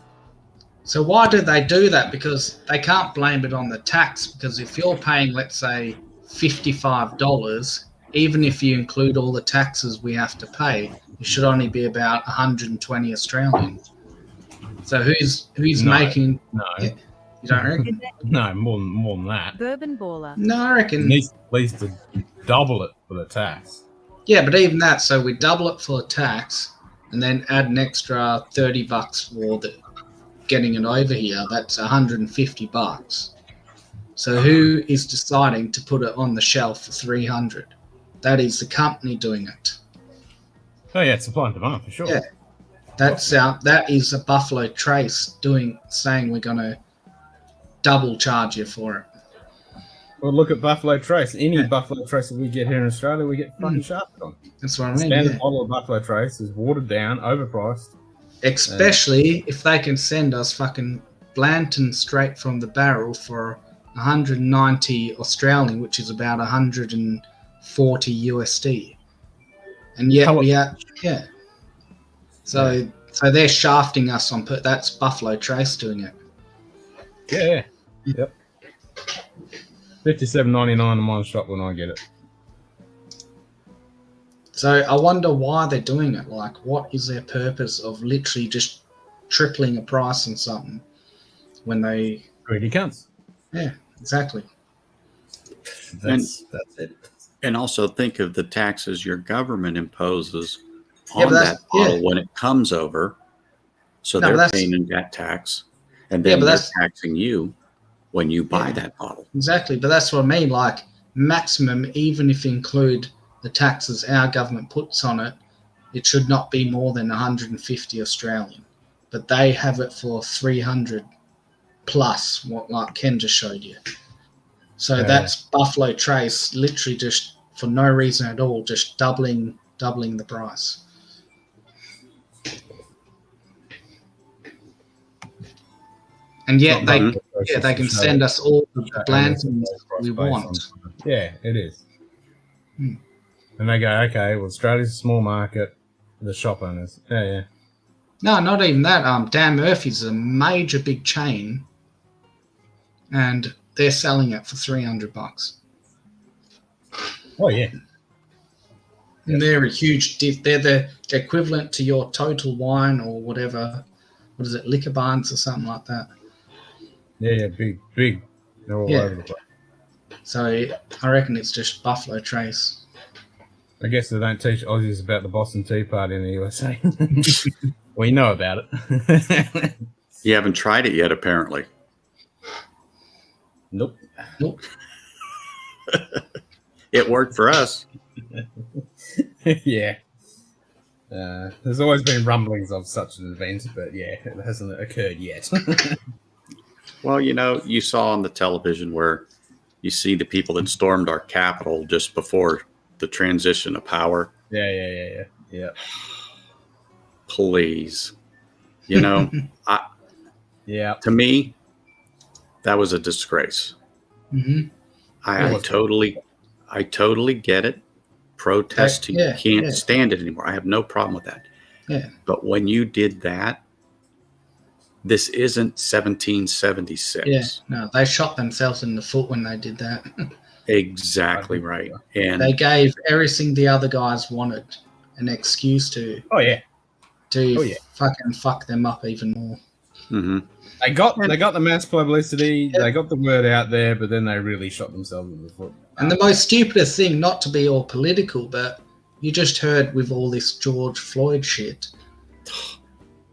So why do they do that? Because they can't blame it on the tax. Because if you're paying, let's say, $55, even if you include all the taxes we have to pay, it should only be about 120 Australian. So who's making? No. Yeah, you don't reckon? No, more than that. Bourbon baller. No, I It reckon. needs at least to double it for the tax. Yeah, but even that, so we double it for the tax, and then add an extra $30 for getting it over here. That's $150. So who is deciding to put it on the shelf for 300? That is the company doing it. Oh yeah, it's supply and demand for sure. Yeah. That is a Buffalo Trace saying we're gonna double charge you for it. Well, look at Buffalo Trace. Any Buffalo Trace that we get here in Australia, we get fucking shafted on. That's what I The mean. standard Yeah. bottle of Buffalo Trace is watered down, overpriced. Especially if they can send us fucking Blanton straight from the barrel for 190 Australian, which is about 140 USD. And yet yeah. So they're shafting us on that's Buffalo Trace doing it. Yeah. Yep. $57.99 in my shop when I get it. So I wonder why they're doing it. Like, what is their purpose of literally just tripling a price on something when they? Greedy cunts. Yeah, exactly. That's it. And also think of the taxes your government imposes Yeah, on but that bottle when it comes over. So No, but they're that's paying that tax, and yeah, then but they're that's taxing you when you buy yeah, that bottle. exactly. But that's what I mean. Like maximum, even if you include the taxes our government puts on it, it should not be more than 150 Australian. But they have it for 300 plus what like Ken just showed you. So that's Buffalo Trace literally just for no reason at all, just doubling the price. And yet they can send us all the Blantons we want. Yeah, it is. Hmm. And they go, okay, well, Australia's a small market. The shop owners. Yeah. No, not even that. Dan Murphy's a major big chain, and they're selling it for $300. Oh, yeah. And they're a huge they're the equivalent to your Total Wine or whatever. What is it, Liquor Barns or something like that? Yeah, big. They're all over the place. So I reckon it's just Buffalo Trace. I guess they don't teach Aussies about the Boston Tea Party in the USA. We know about it. You haven't tried it yet, apparently. Nope. It worked for us. Yeah. There's always been rumblings of such an event, but yeah, it hasn't occurred yet. Well, you saw on the television where you see the people that stormed our Capitol just before the transition of power. Yeah. Please. To me, that was a disgrace. Mm-hmm. I totally get it. Protesting, can't stand it anymore. I have no problem with that. Yeah. But when you did that, this isn't 1776. Yeah, no, they shot themselves in the foot when they did that. Exactly right. And they gave everything the other guys wanted an excuse to. Fucking fuck them up even more. Mm-hmm. They got the mass publicity. They got the word out there, but then they really shot themselves in the foot. And the most stupidest thing, not to be all political, but you just heard with all this George Floyd shit.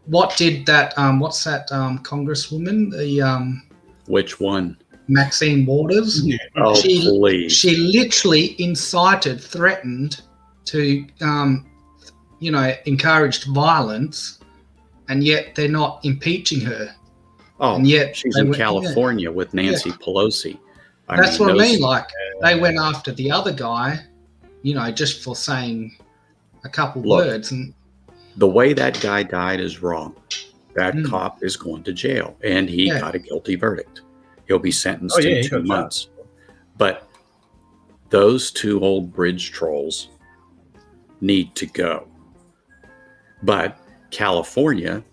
What did that? What's that congresswoman? The which one? Maxine Waters. Yeah. Oh, please! She literally incited, threatened to, encouraged violence, and yet they're not impeaching her. Oh, and yet she's in California with Nancy Pelosi. That's what I mean. Like they went after the other guy, just for saying a couple words. And the way that guy died is wrong. That cop is going to jail, and he got a guilty verdict. He'll be sentenced to 2 months. But those two old bridge trolls need to go. But California,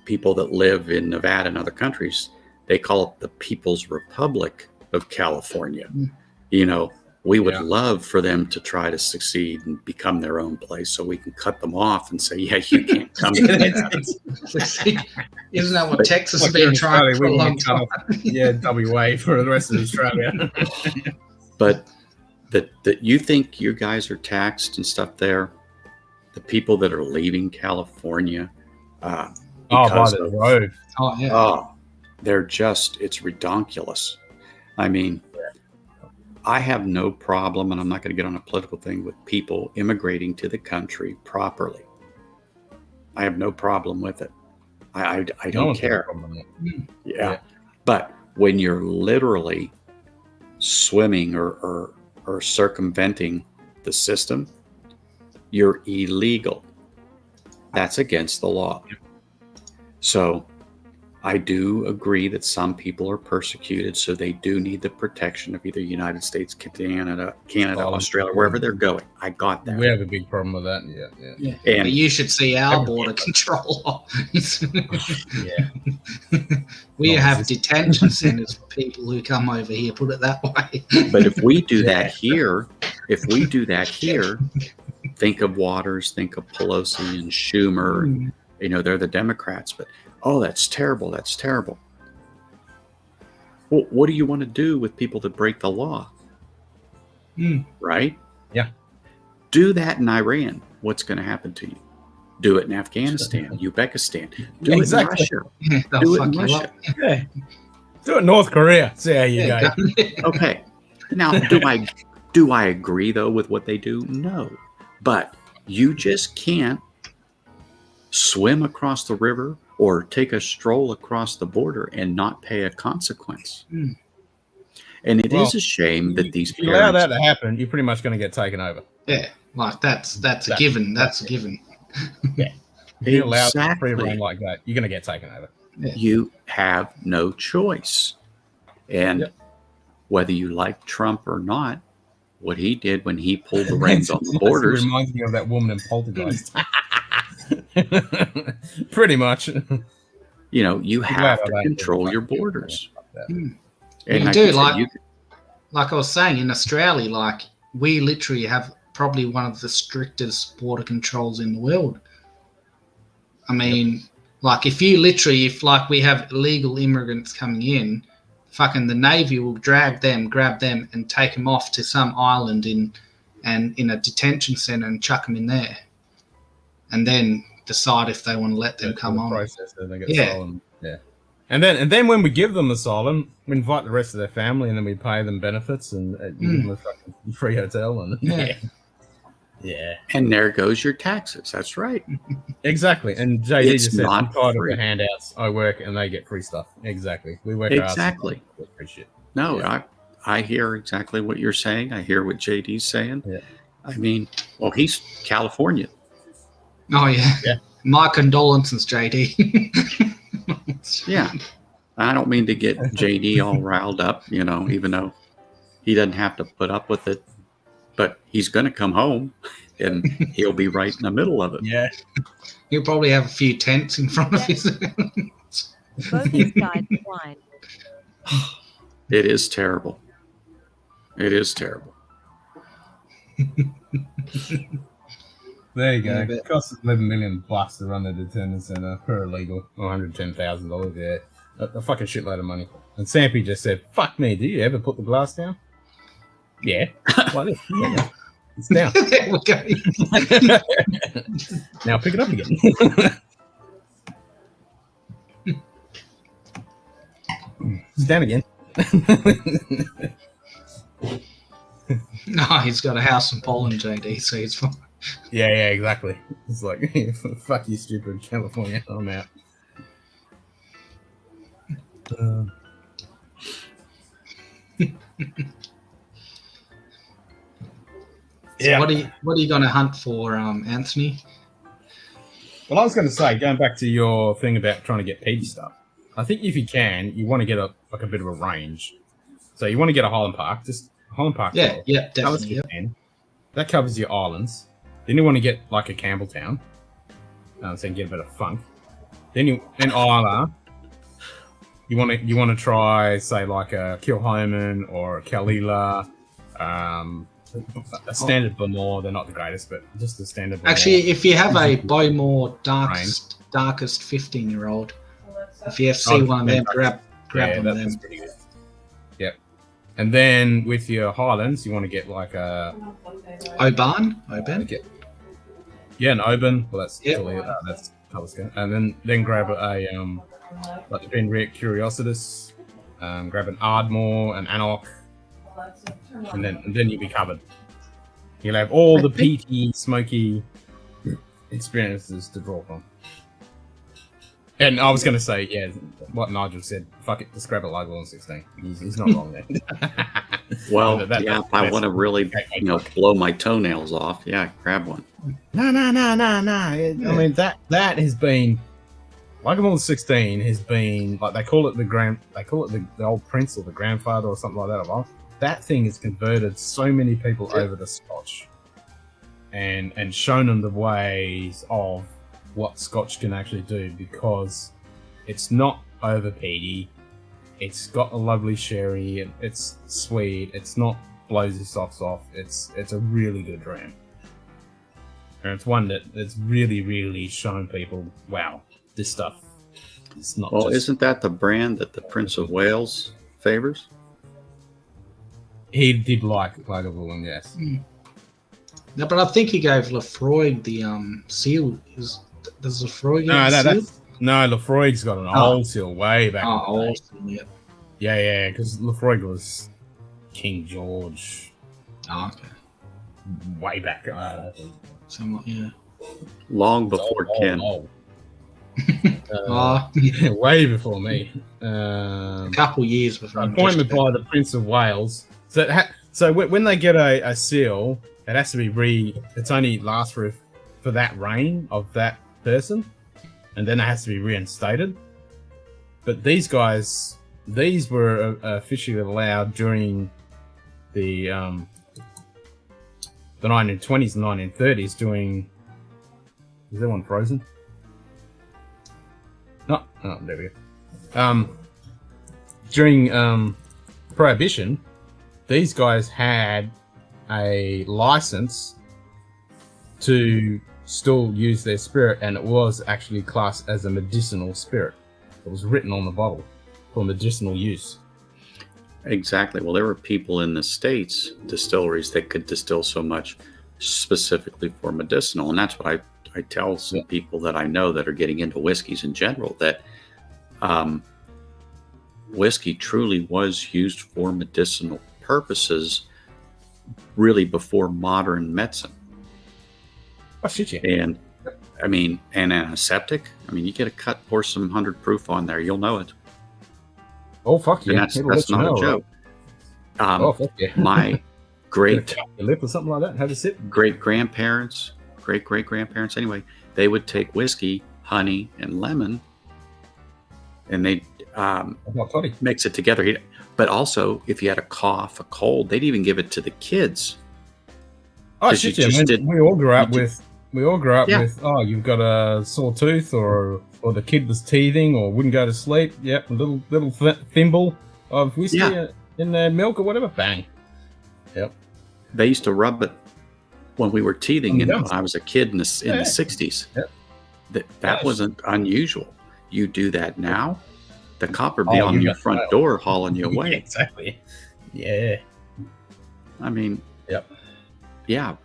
people that live in Nevada and other countries, they call it the People's Republic of California. We would love for them to try to succeed and become their own place so we can cut them off and say, yeah, you can't come to that. Isn't that what Texas has been trying for a long time? WA for the rest of Australia. But that you think you guys are taxed and stuff there, the people that are leaving California, by the road. They're just, it's redonkulous. I mean, I have no problem, and I'm not going to get on a political thing, with people immigrating to the country properly. I have no problem with it. I don't care. Yeah. But when you're literally swimming or circumventing the system, you're illegal. That's against the law. So I do agree that some people are persecuted, so they do need the protection of either United States, Canada, Australia, wherever they're going. I got that. We have a big problem with that. Yeah. And but you should see our border control. We have detention centers for people who come over here, put it that way. But if we do that here, think of Waters, think of Pelosi and Schumer. They're the Democrats, but that's terrible. That's terrible. Well, what do you want to do with people that break the law? right? Yeah. Do that in Iran. What's going to happen to you? Do it in Afghanistan, Uzbekistan. Do Exactly. it in Russia. Yeah, they'll Do it fuck in you Russia. up. Yeah. Do it in North Korea. See how you go. Okay. Now, do I agree though with what they do? No. But you just can't swim across the river or take a stroll across the border and not pay a consequence. Mm. And it is a shame that these if you allow parents, that to happen, you're pretty much going to get taken over. Yeah, like that's a given. That's a given. Yeah. If you allow Exactly. free reign like that, you're going to get taken over. Yeah. You have no choice. And whether you like Trump or not, what he did when he pulled the reins on the borders. It reminds me of that woman in Poltergeist. Pretty much. You know, you have to control your borders. Mm. And You like do, you said, like I was saying, in Australia, like we literally have probably one of the strictest border controls in the world. I mean, like if like we have illegal immigrants coming in, fucking the Navy will grab them, and take them off to some island in a detention center and chuck them in there, and then decide if they want to let them come on. Process, they get asylum. Yeah. And then when we give them asylum, we invite the rest of their family, and then we pay them benefits and give them a fucking free hotel and yeah. And there goes your taxes. That's right. Exactly. And JD It's just said, not I'm tired free. of the handouts. I work and they get free stuff. Exactly. We work Exactly. Our free shit. No, Yeah. I hear exactly what you're saying. I hear what JD's saying. Yeah. I mean, well, he's California. Oh yeah. Yeah. My condolences, JD. Yeah. I don't mean to get JD all riled up, you know, even though he doesn't have to put up with it, but he's going to come home and he'll be right in the middle of it. Yeah. He'll probably have a few tents in front of his. Bogus guide wine. It is terrible. It is terrible. There you go. Yeah, It costs $11 million to run the detention center per illegal. $110,000. Yeah. A fucking shitload of money. And Sampy just said, fuck me, do you ever put the glass down? Yeah. Like this. Yeah. It's down. There we go. Now pick it up again. It's down again. No, he's got a house in Poland, JD, so he's fine. Yeah, exactly. It's like, fuck you, stupid California. I'm out. So what are you going to hunt for, Anthony? Well, I was going to say, going back to your thing about trying to get peaty stuff, I think if you can, you want to get a bit of a range. So you want to get a Highland Park, just Highland Park. Yeah, definitely. Yep. That covers your islands. Then you want to get like a Campbelltown, so you can get a bit of funk. Then in Isla, you want to try, say, like a Kilhoman or a Kalila, a standard Bowmore. They're not the greatest, but just the standard Bowmore. Actually, if you have a Bowmore darkest 15-year-old, if you see one of them, grab one of them. That's pretty good. Yep. And then with your Highlands, you want to get like a Oban. Yeah, an Oban. Well, that's Yep. that's Talisker. And then grab a like the Benrick Curiositas. Grab an Ardmore, an Anok, and then you'll be covered. You'll have all the peaty, smoky experiences to draw from. And I was going to say, yeah, what Nigel said. Fuck it, just grab a logo on 16. He's not wrong there. Well, if I want to really, blow my toenails off, grab one. No. I mean, that has been, Lagavulin 16 has been, like, they call it the old prince or the grandfather or something like that. That thing has converted so many people over to Scotch and shown them the ways of what Scotch can actually do, because it's not over peaty. It's got a lovely sherry, and it's sweet. It's not blows your socks off. It's a really good dram, and it's one that's really, really shown people, wow, this stuff is not. Well, isn't that the brand that the Prince of Wales favors? he did like Lagavulin, yes. No, but I think he gave Lefroy the seal. Does Lefroy get No, the seal? Lefroy's got an old seal way back. Oh, old seal, yeah. Yeah, because Lefroy was King George. Oh, okay. Way back. Somewhat, yeah. Long before Ken. Yeah, way before me. A couple years before. Appointment by the Prince of Wales. So when they get a seal, it has to be it's only lasts for that reign of that person, and then it has to be reinstated. But these were officially allowed during the 1920s and 1930s doing... Is that one frozen? No. Oh, there we go. During Prohibition, these guys had a license to still use their spirit, and it was actually classed as a medicinal spirit. It was written on the bottle for medicinal use. Exactly. Well, there were people in the States, distilleries, that could distill so much specifically for medicinal. And that's what I tell some people that I know that are getting into whiskeys in general, that whiskey truly was used for medicinal purposes really before modern medicine. Oh, shit, yeah. And I mean, and antiseptic, I mean, you get a cut, pour some 100 proof on there, you'll know it. Oh, fuck yeah. And that's not a joke. Oh, fuck yeah. My great lip or something like that, have a sip. great grandparents anyway, they would take whiskey, honey, and lemon, and they'd mix it together. But also, if you had a cough, a cold, they'd even give it to the kids. Oh shit, yeah, we all grew up with oh, you've got a sore tooth, or the kid was teething or wouldn't go to sleep. Yep, a little thimble of whiskey in their milk or whatever. Bang. Yep. They used to rub it when we were teething, and I was a kid in the 60s. Yep. That wasn't unusual. You do that now, the cop would be on your front door hauling you away. Exactly. Yeah. I mean, yep. Yeah.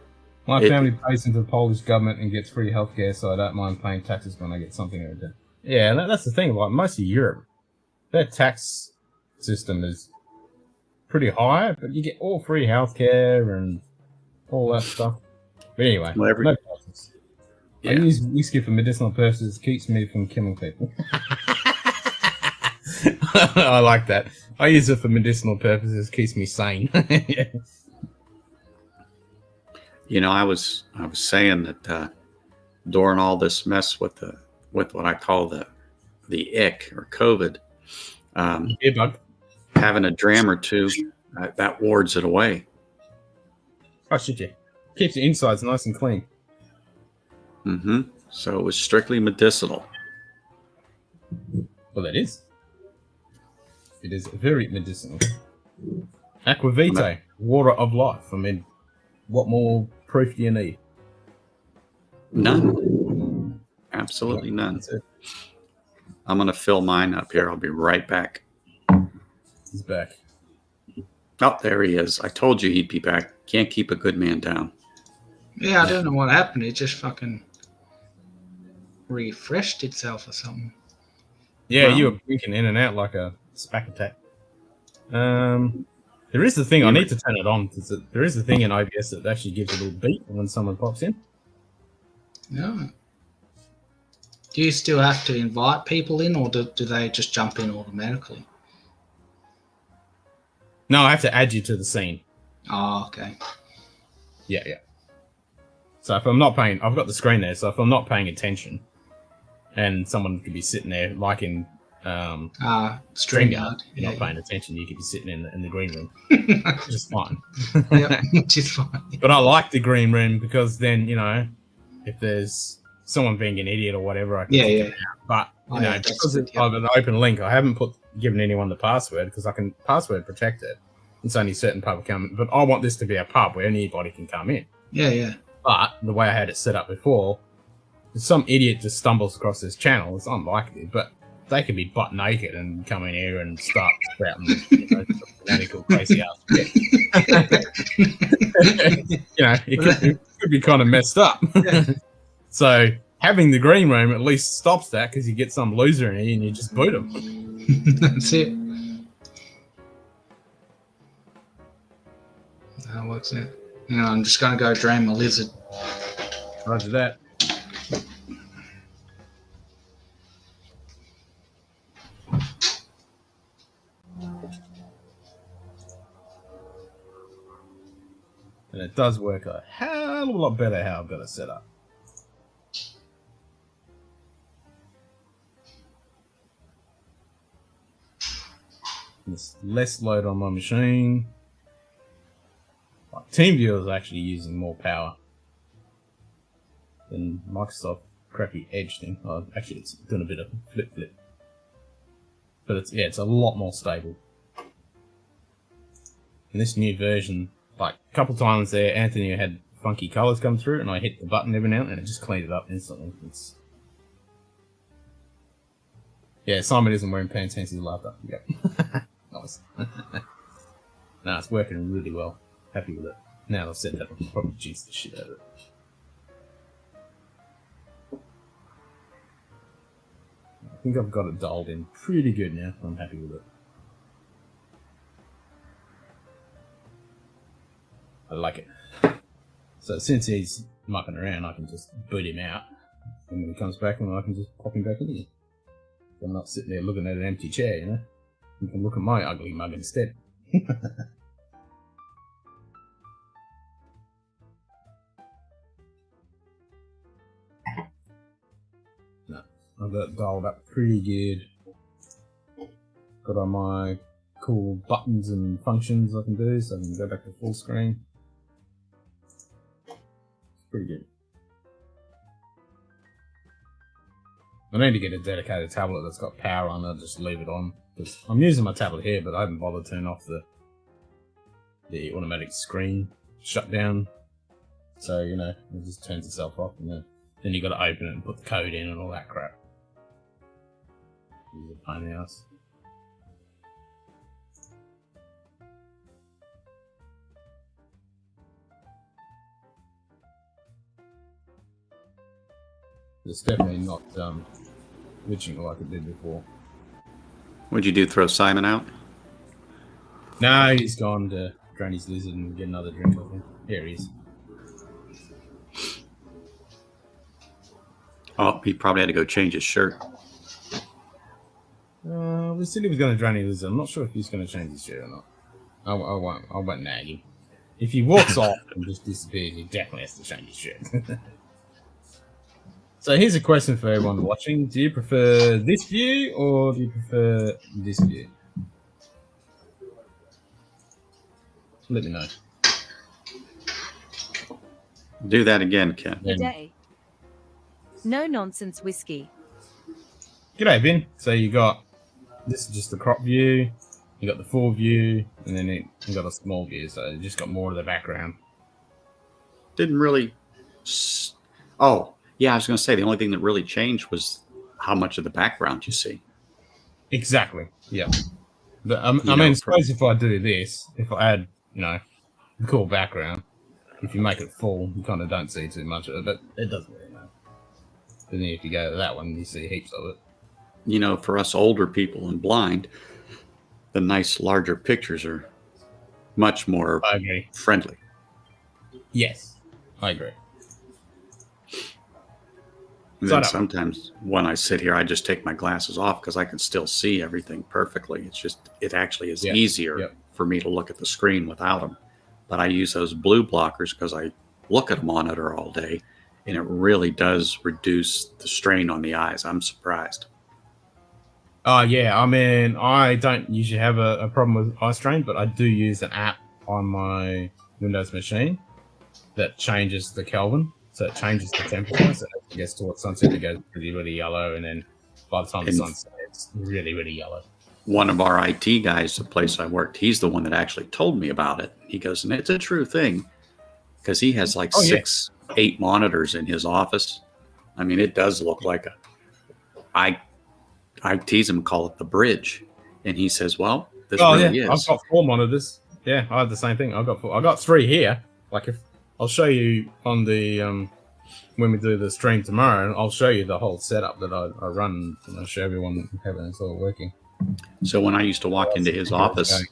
My family pays into the Polish government and gets free healthcare, so I don't mind paying taxes when I get something like that. Yeah, that's the thing. Like most of Europe, their tax system is pretty high, but you get all free healthcare and all that stuff. But anyway, no problems. I use whiskey for medicinal purposes. It keeps me from killing people. I like that. I use it for medicinal purposes. Keeps me sane. Yeah. You know, I was saying that during all this mess with what I call the ick or COVID, having a dram or two that wards it away. Oh shit, yeah. Keeps the insides nice and clean. Mm-hmm. So it was strictly medicinal. Well, it is. It is very medicinal. Aquavitae, water of life. I mean, what more proof do you need? None. Absolutely none. I'm going to fill mine up here. I'll be right back. He's back. Oh, there he is. I told you he'd be back. Can't keep a good man down. Yeah, I don't know what happened. It just fucking refreshed itself or something. Yeah, you were blinking in and out like a spack attack. There is the thing, I need to turn it on, because there is the thing in OBS that actually gives a little beep when someone pops in. No. Do you still have to invite people in, or do they just jump in automatically? No, I have to add you to the scene. Oh, okay. Yeah. So if I'm not paying, I've got the screen there, so if I'm not paying attention, and someone could be sitting there like in StreamYard, you're not paying attention, you could be sitting in the green room. Which is fine. Yeah, which is fine. But I like the green room because then, you know, if there's someone being an idiot or whatever, I can take it out. But, you know, because I've an open link, I haven't given anyone the password because I can password protect it. It's only certain pub come, but I want this to be a pub where anybody can come in. Yeah. But the way I had it set up before, if some idiot just stumbles across this channel, it's unlikely, but they could be butt naked and come in here and start spouting, fanatical, crazy ass shit. It could be kind of messed up. So having the green room at least stops that, because you get some loser in here and you just boot them. That's it. That works out. I'm just going to go drain my lizard. Roger that. And it does work a hell of a lot better how I've got it set up. There's less load on my machine. TeamViewer is actually using more power than Microsoft crappy Edge thing. Oh, actually, it's doing a bit of flip. But it's a lot more stable. In this new version, like a couple times there, Anthony had funky colors come through, and I hit the button every now and then, and it just cleaned it up instantly. Yeah, Simon isn't wearing pants, hence his laughter. Yep. Nice. No, it's working really well. Happy with it. Now I've said that, I'll probably juice the shit out of it. I think I've got it dialed in pretty good now. I'm happy with it. I like it. So since he's mucking around, I can just boot him out. And when he comes back, I can just pop him back in here. I'm not sitting there looking at an empty chair, You can look at my ugly mug instead. No, I've got it dialed up pretty good. Got on my cool buttons and functions I can do, so I can go back to full screen. Pretty good. I need to get a dedicated tablet that's got power on it. I'll just leave it on, because I'm using my tablet here, but I haven't bothered turning off the automatic screen shutdown. So it just turns itself off, and then you got to open it and put the code in and all that crap. It's a pain in the ass. It's definitely not glitching like it did before. What'd you do, throw Simon out? No, he's gone to drain his lizard and get another drink of him. Here he is. Oh, he probably had to go change his shirt. We said he was going to drain his lizard. I'm not sure if he's going to change his shirt or not. I won't nag him. If he walks off and just disappears, he definitely has to change his shirt. So here's a question for everyone watching. Do you prefer this view or do you prefer this view? Let me know. Do that again, Ken. Day. No nonsense whiskey. G'day, Vin. So this is just the crop view, you got the full view, and then you got a small view, so you just got more of the background. Didn't really... Oh, yeah, I was going to say the only thing that really changed was how much of the background you see. Exactly, yeah. But suppose if I do this, if I add, the cool background, if you make it full, you kind of don't see too much of it, but it doesn't really matter. But then if you go to that one, you see heaps of it. For us older people and blind, the nice larger pictures are much more friendly. Yes, I agree. And then sometimes when I sit here, I just take my glasses off because I can still see everything perfectly. It actually is easier for me to look at the screen without them. But I use those blue blockers because I look at a monitor all day, and it really does reduce the strain on the eyes. I'm surprised. Yeah. I don't usually have a problem with eye strain, but I do use an app on my Windows machine that changes the Kelvin. So it changes the temperature. So it gets towards sunset, it goes really, really yellow. And then by the time the sun sets, it's really, really yellow. One of our IT guys, the place I worked, he's the one that actually told me about it. He goes, and it's a true thing, because he has like 8 monitors in his office. It does look like I tease him, call it the bridge. And he says, well, this Oh really yeah, is. I've got 4 monitors. Yeah, I had the same thing. I got 3 here. Like if I'll show you on the when we do the stream tomorrow, I'll show you the whole setup that I run, and I'll show everyone how it's all working. So when I used to walk into his office,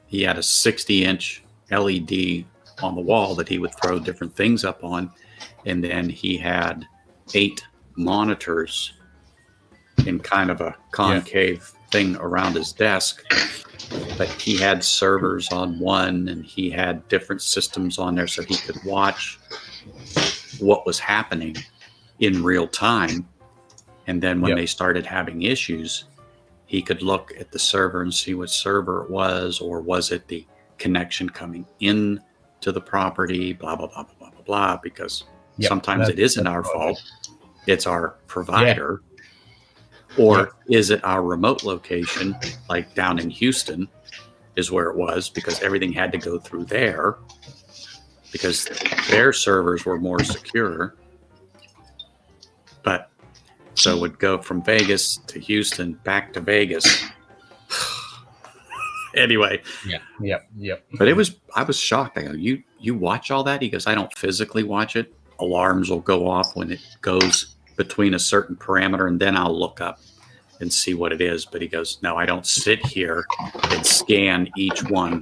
he had a 60-inch LED on the wall that he would throw different things up on, and then he had 8 monitors in kind of a concave thing around his desk. But he had servers on one, and he had different systems on there so he could watch what was happening in real time. And then when they started having issues, he could look at the server and see what server it was, or was it the connection coming in to the property, blah, blah, blah, blah, blah, blah, blah, because sometimes it isn't our fault. It's our provider. Or is it our remote location, like down in Houston is where it was, because everything had to go through there because their servers were more secure. But so it would go from Vegas to Houston, back to Vegas. Anyway. Yep. But I was shocked. I go, you watch all that? He goes, I don't physically watch it. Alarms will go off when it goes between a certain parameter, and then I'll look up and see what it is. But he goes, no, I don't sit here and scan each one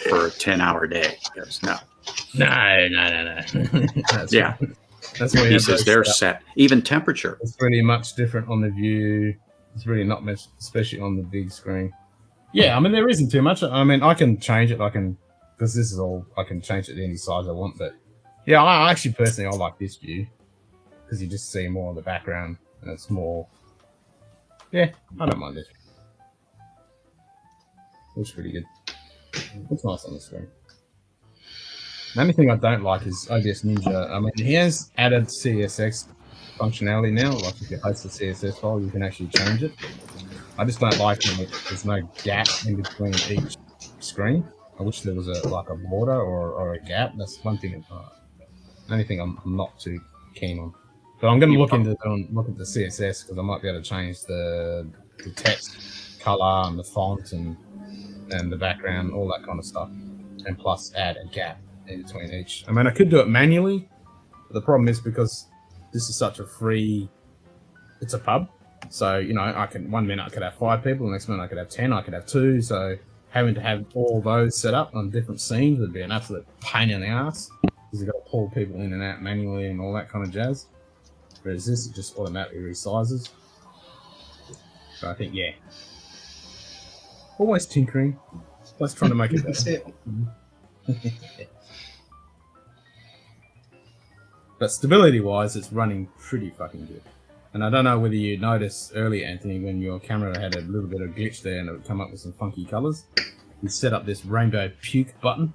for a 10-hour day. He goes, no. No. That's why he says they're set. Even temperature. It's really much different on the view. It's really not much, especially on the big screen. Yeah, I mean, there isn't too much. I mean, I can change it. Because this is all, I can change it to any size I want. But yeah, I actually personally, I like this view because you just see more of the background and it's more. Yeah, I don't mind this. Looks pretty good. Looks nice on the screen. The only thing I don't like is OBS Ninja. I mean, he has added CSS functionality now. Like if you host a CSS file, you can actually change it. I just don't like when there's no gap in between each screen. I wish there was a border or a gap. That's one thing. Only thing I'm not too keen on. But I'm going to look at the CSS because I might be able to change the text color and the font and the background, all that kind of stuff, and plus add a gap in between each. I mean, I could do it manually, but the problem is because this is such a free. It's a pub, so I can 1 minute I could have 5 people, the next minute I could have 10, I could have 2. So having to have all those set up on different scenes would be an absolute pain in the ass because you've got to pull people in and out manually and all that kind of jazz. Whereas this, it just automatically resizes. So I think, always tinkering. Always trying to make it better. But stability-wise, it's running pretty fucking good. And I don't know whether you noticed earlier, Anthony, when your camera had a little bit of glitch there and it would come up with some funky colors. You set up this rainbow puke button.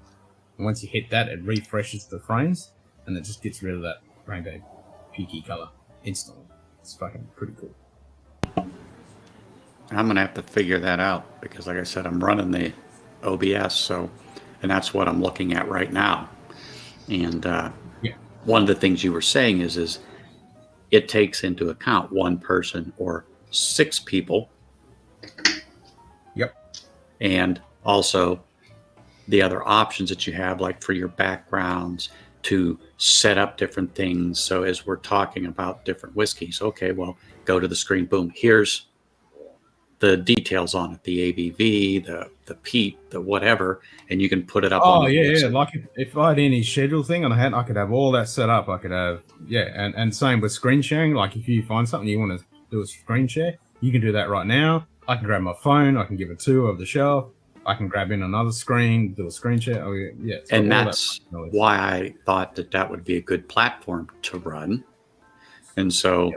And once you hit that, it refreshes the frames. And it just gets rid of that rainbow pukey color instantly. It's fucking pretty cool. I'm going to have to figure that out because, like I said, I'm running the OBS, and that's what I'm looking at right now. And one of the things you were saying is it takes into account one person or 6 people. Yep. And also the other options that you have, like for your backgrounds, to set up different things. So as we're talking about different whiskeys, okay, well, go to the screen, boom, here's the details on it, the ABV, the peat, the whatever, and you can put it up on the website. Like if I had any schedule thing on a hat, I could have all that set up. I could have, and same with screen sharing. Like if you find something you want to do a screen share, you can do that right now. I can grab my phone, I can give a tour of the shelf, I can grab in another screen, do a screen share. Oh yeah, so and that's why I thought that would be a good platform to run. And so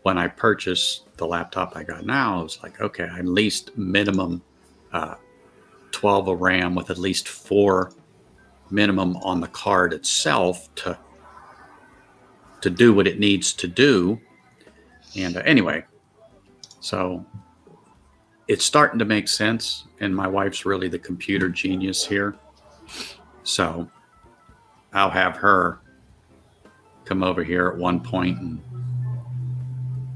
when I purchased the laptop I got now, I was like, okay, at least minimum 12 of RAM with at least 4 minimum on the card itself to do what it needs to do. And anyway, so it's starting to make sense. And my wife's really the computer genius here. So I'll have her come over here at one point and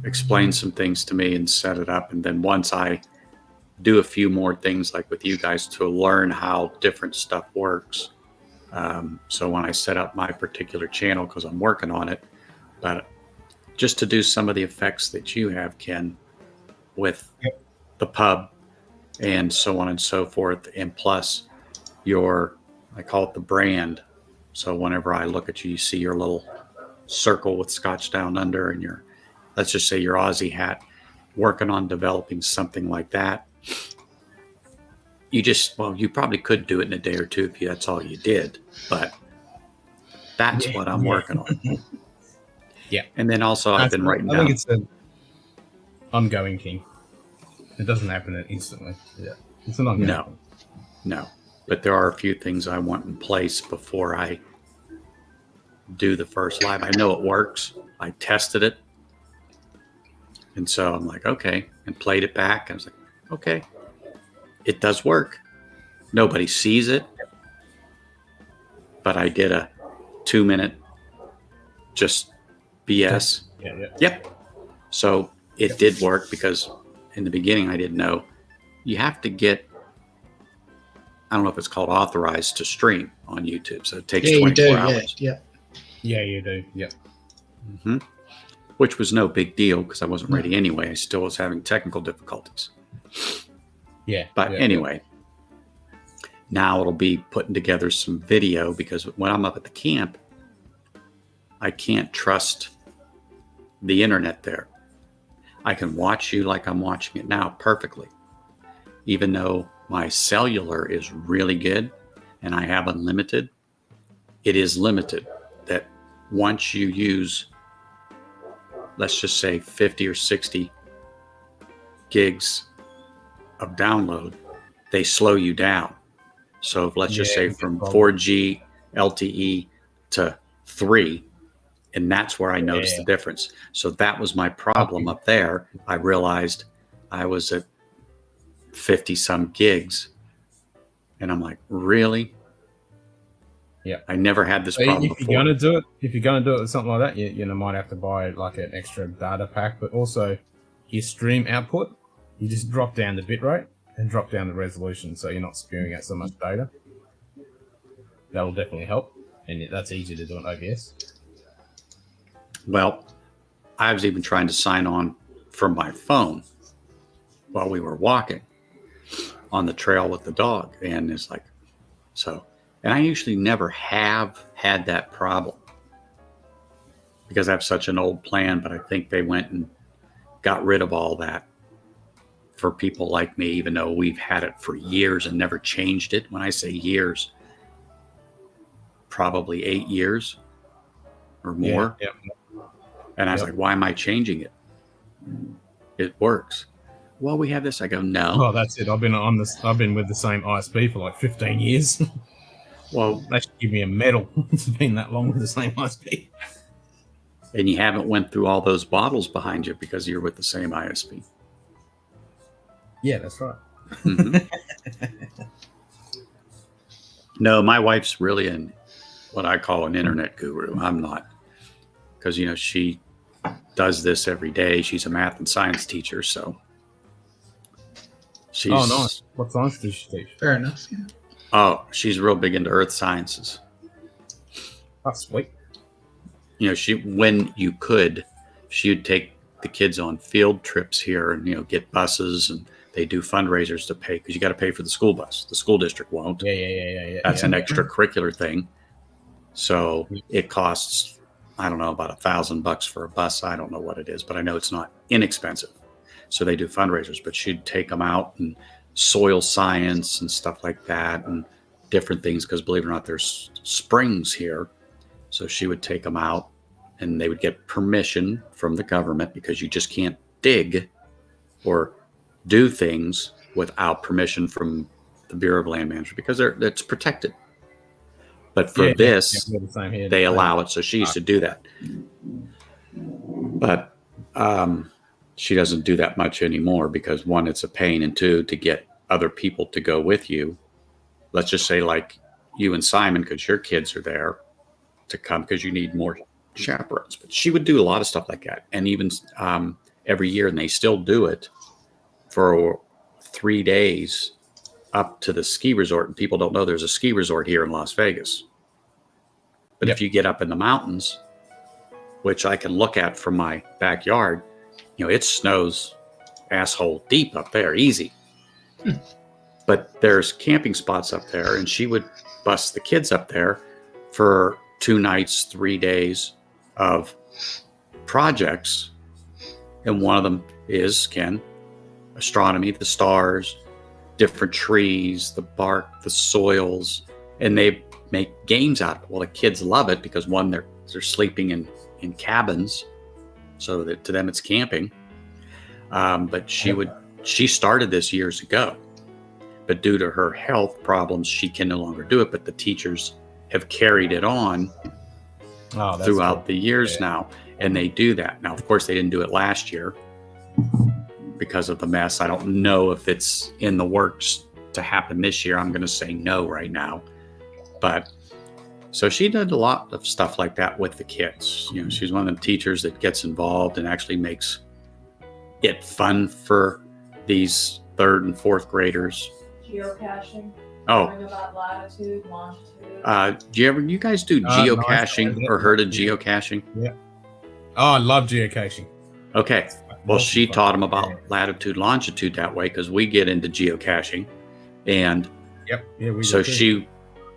explain some things to me and set it up. And then once I do a few more things like with you guys to learn how different stuff works. So when I set up my particular channel, because I'm working on it, but just to do some of the effects that you have, Ken, with the pub and so on and so forth. And plus I call it the brand. So whenever I look at you, you see your little circle with Scotch Down Under and let's just say your Aussie hat, working on developing something like that. You probably could do it in a day or two if that's all you did, but that's what I'm working on. Yeah. And then also I've been writing down. I think it's an ongoing thing. It doesn't happen instantly. Yeah. It's an ongoing thing. No. But there are a few things I want in place before I do the first live. I know it works. I tested it. And so I'm like, okay, and played it back. I was like, okay, it does work. Nobody sees it. But I did a 2-minute just BS. Yeah. Yep. So it did work because in the beginning I didn't know. You have to get, I don't know if it's called authorized to stream on YouTube. So it takes 24 hours. Yeah, you do. Yeah. Mm-hmm. Which was no big deal because I wasn't ready anyway. I still was having technical difficulties. Yeah. But anyway, now it'll be putting together some video because when I'm up at the camp, I can't trust the internet there. I can watch you like I'm watching it now perfectly. Even though my cellular is really good and I have unlimited, it is limited that once you use, let's just say 50 or 60 gigs of download, they slow you down. So if, let's just say from 4G LTE to 3, and that's where I noticed the difference. So that was my problem up there. I realized I was at 50 some gigs and I'm like, really? Yeah. I never had this problem if before. You're gonna do it with something like that, you might have to buy like an extra data pack, but also your stream output, you just drop down the bitrate and drop down the resolution so you're not spewing out so much data. That will definitely help, and that's easy to do on OBS. Well, I was even trying to sign on from my phone while we were walking on the trail with the dog, and it's like, so, and I usually never have had that problem because I have such an old plan, but I think they went and got rid of all that for people like me, even though we've had it for years and never changed it. When I say years, probably 8 years or more. Yeah. And I was like, why am I changing it? It works. Well, we have this. I go, no. Oh, that's it. I've been with the same ISP for like 15 years. Well, they should give me a medal. It's been that long with the same ISP. And you haven't went through all those bottles behind you because you're with the same ISP. Yeah, that's right. Mm-hmm. No, my wife's really what I call an internet guru. I'm not. Because, she does this every day. She's a math and science teacher, so. She's, oh, nice. What science does she teach? Fair enough, yeah. Oh, she's real big into earth sciences. Oh, sweet. When you could, she would take the kids on field trips here and, get buses, and they do fundraisers to pay because you got to pay for the school bus. The school district won't. Yeah. That's an extracurricular thing. So it costs, I don't know, about $1,000 for a bus. I don't know what it is, but I know it's not inexpensive. So they do fundraisers, but she'd take them out and soil science and stuff like that and different things because believe it or not, there's springs here. So she would take them out and they would get permission from the government because you just can't dig or do things without permission from the Bureau of Land Management because it's protected. But for this, they allow it. So she used to do that. But she doesn't do that much anymore because one, it's a pain, and two, to get other people to go with you. Let's just say like you and Simon, because your kids are there, to come because you need more chaperones. But she would do a lot of stuff like that. And even every year, and they still do it for 3 days up to the ski resort. And people don't know there's a ski resort here in Las Vegas. But if you get up in the mountains, which I can look at from my backyard, it snows asshole deep up there, easy. But there's camping spots up there, and she would bus the kids up there for 2 nights, 3 days of projects. And one of them is, Ken, astronomy, the stars, different trees, the bark, the soils, and they make games out of it. Well, the kids love it because, one, they're sleeping in cabins, so that to them it's camping. But she started this years ago, but due to her health problems, she can no longer do it. But the teachers have carried it on throughout the years now, and they do that. Now, of course, they didn't do it last year because of the mess. I don't know if it's in the works to happen this year. I'm going to say no right now. But so she did a lot of stuff like that with the kids. She's one of the teachers that gets involved and actually makes it fun for these 3rd and 4th graders. Geocaching. Oh. Learning about latitude, longitude. Do you guys do geocaching or heard of geocaching? Yeah. Oh, I love geocaching. Okay. Well, she taught them about latitude, longitude that way, because we get into geocaching. And so she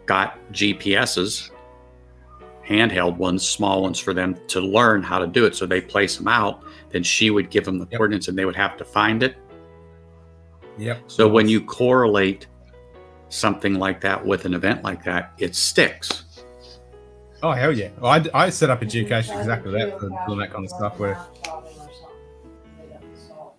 got GPSs, handheld ones, small ones for them to learn how to do it. So they place them out. Then she would give them the coordinates, and they would have to find it. Yep. So when you correlate something like that with an event like that, it sticks. Oh, hell yeah. Well, I set up a geocache exactly that, for doing that kind of stuff where...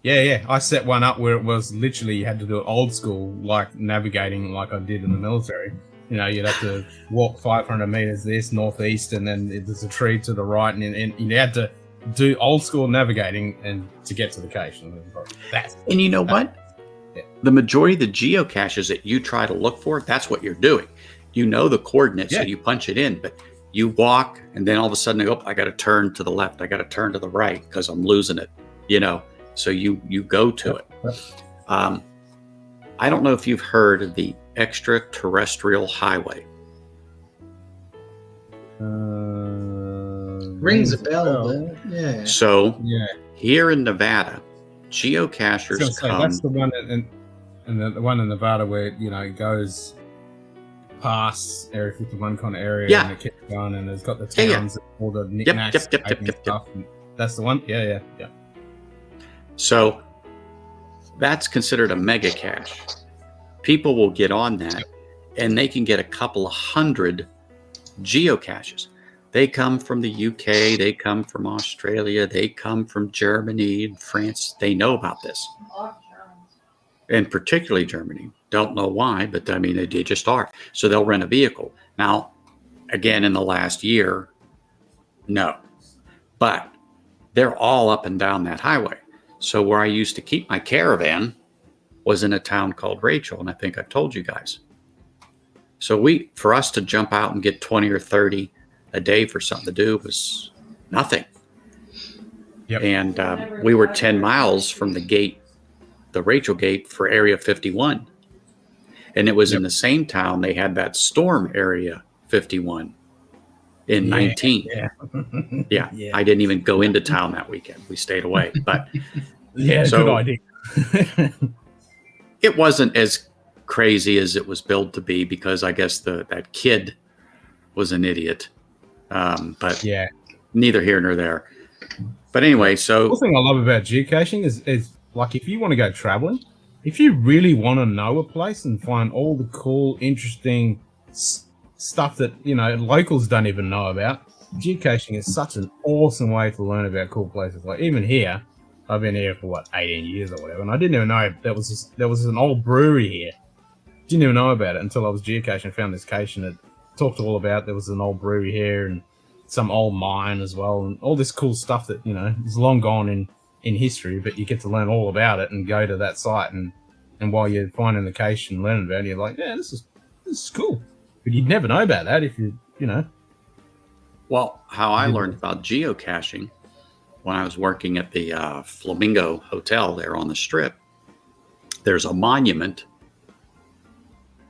Yeah. I set one up where it was literally you had to do it old school, like navigating like I did in the military. You'd have to walk 500 meters this northeast, and then there's a tree to the right, and you had to do old school navigating and to get to the cache. And you know what? Yeah. The majority of the geocaches that you try to look for, that's what you're doing. You know the coordinates, so you punch it in, but you walk, and then all of a sudden, I got to turn to the left. I got to turn to the right because I'm losing it, So you go to it. I don't know if you've heard of the extraterrestrial highway. Rings a bell. Yeah. So here in Nevada, geocachers come. That's the one the one in Nevada where it goes past Area 51 kind of area, and it keeps going, and it's got the towns, and all the knickknacks, stuff. That's the one. Yeah. So that's considered a mega cache. People will get on that, and they can get a couple of 100 geocaches. They come from the UK, they come from Australia, they come from Germany and France. They know about this. And particularly Germany. Don't know why, but they just are. So they'll rent a vehicle. Now, again, in the last year, no. But they're all up and down that highway. So where I used to keep my caravan was in a town called Rachel, and I think I've told you guys. So for us to jump out and get 20 or 30 a day for something to do was nothing. Yep. And we were 10 miles from the gate, the Rachel gate for Area 51. And it was in the same town they had that storm Area 51 in 19. Yeah. I didn't even go into town that weekend. We stayed away. But good idea. It wasn't as crazy as it was billed to be, because I guess that kid was an idiot. But neither here nor there. But anyway, so the thing I love about geocaching is like, if you want to go traveling, if you really want to know a place and find all the cool, interesting stuff that locals don't even know about, geocaching is such an awesome way to learn about cool places. Like, even here, I've been here for 18 years or whatever, and I didn't even know there was an old brewery here. Didn't even know about it until I was geocaching and found this cache, and it talked all about there was an old brewery here and some old mine as well, and all this cool stuff that is long gone in history, but you get to learn all about it and go to that site, and while you're finding the cache and learning about it, you're like, yeah, this is cool. But you'd never know about that if you know. Well, how I learned about geocaching when I was working at the Flamingo Hotel there on the Strip, there's a monument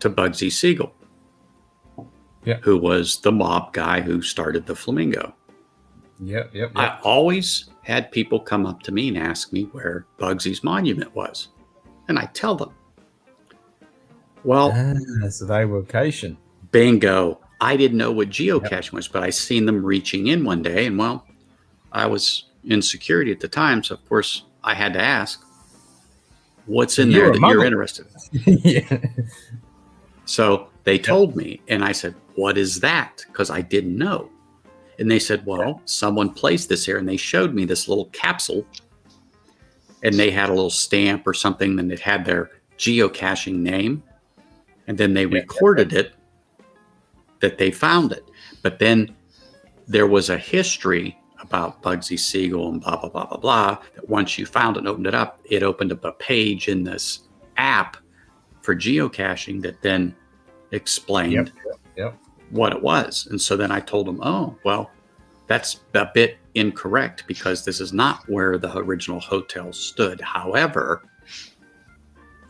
to Bugsy Siegel, who was the mob guy who started the Flamingo. Yep. I always had people come up to me and ask me where Bugsy's monument was. And I tell them. Well, that's the location. Bingo. I didn't know what geocaching was, but I seen them reaching in one day. And well, I was in security at the time. So, of course, I had to ask, what's in there that you're interested in? Yeah. So they told me, and I said, what is that? Because I didn't know. And they said, well, someone placed this here, and they showed me this little capsule, and they had a little stamp or something, and it had their geocaching name, and then they recorded it that they found it. But then there was a history about Bugsy Siegel and blah, blah, blah, blah, blah, that once you found it and opened it up a page in this app for geocaching that then explained what it was. And so then I told them, oh, well, that's a bit incorrect because this is not where the original hotel stood. However,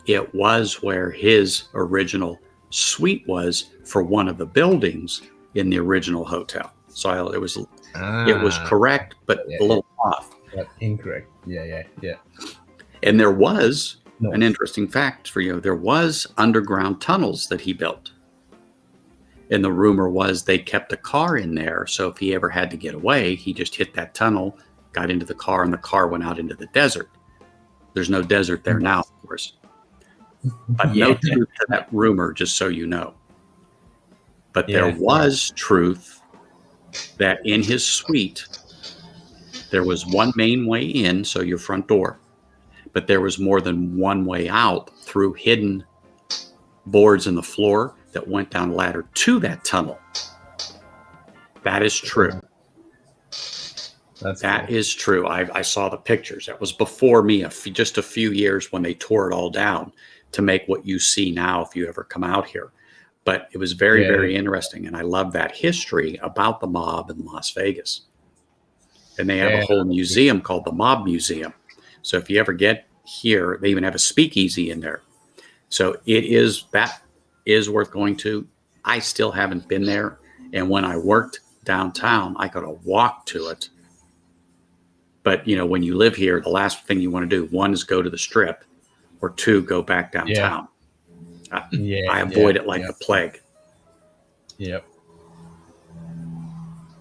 it was where his original suite was for one of the buildings in the original hotel. So it was correct, but a little off. Incorrect. Yeah. And there was an interesting fact for you. There was underground tunnels that he built. And the rumor was they kept a car in there. So if he ever had to get away, he just hit that tunnel, got into the car, and the car went out into the desert. There's no desert there now, of course. But no truth to that rumor, just so you know. But there was truth that in his suite, there was one main way in, so your front door. But there was more than one way out through hidden boards in the floor that went down a ladder to that tunnel. That is true. That is true. I saw the pictures. That was before me, just a few years when they tore it all down to make what you see now if you ever come out here. But it was very, very interesting. And I love that history about the mob in Las Vegas. And they have a whole museum called the Mob Museum. So if you ever get here, they even have a speakeasy in there. So that is worth going to. I still haven't been there. And when I worked downtown, I could have walked to it. But, when you live here, the last thing you want to do, one is go to the Strip, or two, go back downtown. I avoid it like the plague. Yep.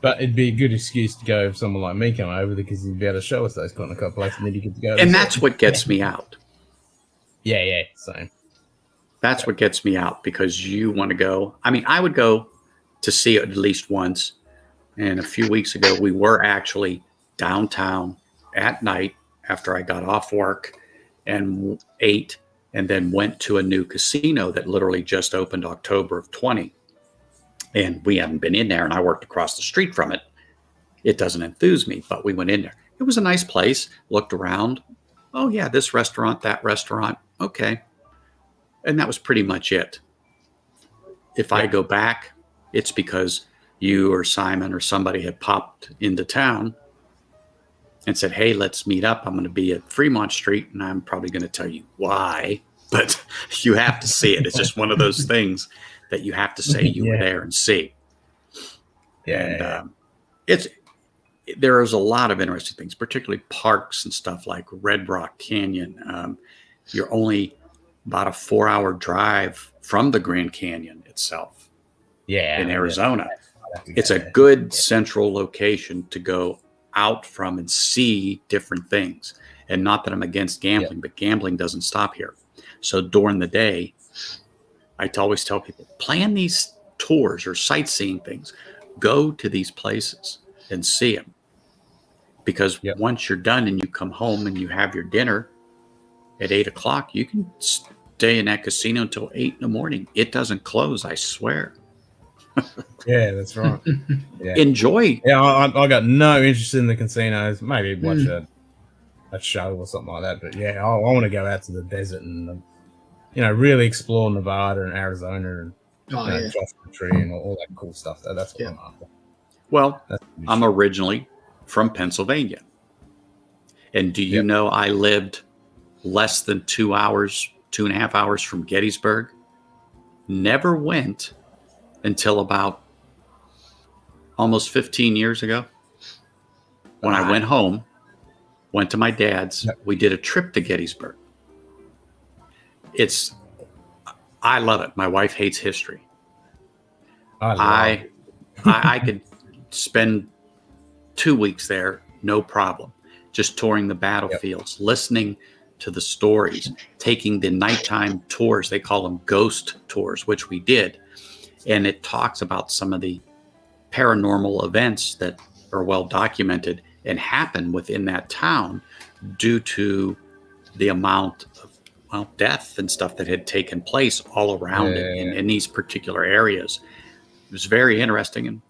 But it'd be a good excuse to go if someone like me come over, because you'd be able to show us those kind of places, and then you get to go. And that's what gets me out. Yeah, same. That's what gets me out, because you want to go. I mean, I would go to see it at least once. And a few weeks ago, we were actually downtown at night after I got off work and ate, and then went to a new casino that literally just opened October of 20. And we haven't been in there, and I worked across the street from it. It doesn't enthuse me, but we went in there. It was a nice place, looked around. Oh yeah, this restaurant, that restaurant. Okay. And that was pretty much it. If I go back, it's because you or Simon or somebody had popped into town and said, hey, let's meet up. I'm going to be at Fremont Street, and I'm probably going to tell you why, but you have to see it. It's just one of those things that you have to say you were there and see. There is a lot of interesting things, particularly parks and stuff like Red Rock Canyon. You're only about a 4-hour drive from the Grand Canyon itself. In Arizona. It's a good central location to go out from and see different things. And not that I'm against gambling, but gambling doesn't stop here. So during the day, I always tell people, plan these tours or sightseeing things. Go to these places and see them. Because once you're done and you come home and you have your dinner at 8 o'clock, you can stay in that casino until 8 in the morning. It doesn't close, I swear. That's right. Enjoy. I got no interest in the casinos. Maybe watch a show or something like that. But I want to go out to the desert and really explore Nevada and Arizona and Joshua Tree and all that cool stuff. That's what I'm after. Well, I'm originally from Pennsylvania, And do you know I lived less than 2 hours, 2.5 hours from Gettysburg? Never went until about almost 15 years ago. When I went home, went to my dad's, we did a trip to Gettysburg. I love it. My wife hates history. I could spend 2 weeks there, no problem. Just touring the battlefields, listening to the stories, taking the nighttime tours. They call them ghost tours, which we did. And it talks about some of the paranormal events that are well documented and happen within that town due to the amount of death and stuff that had taken place all around it in these particular areas. It was very interesting. And,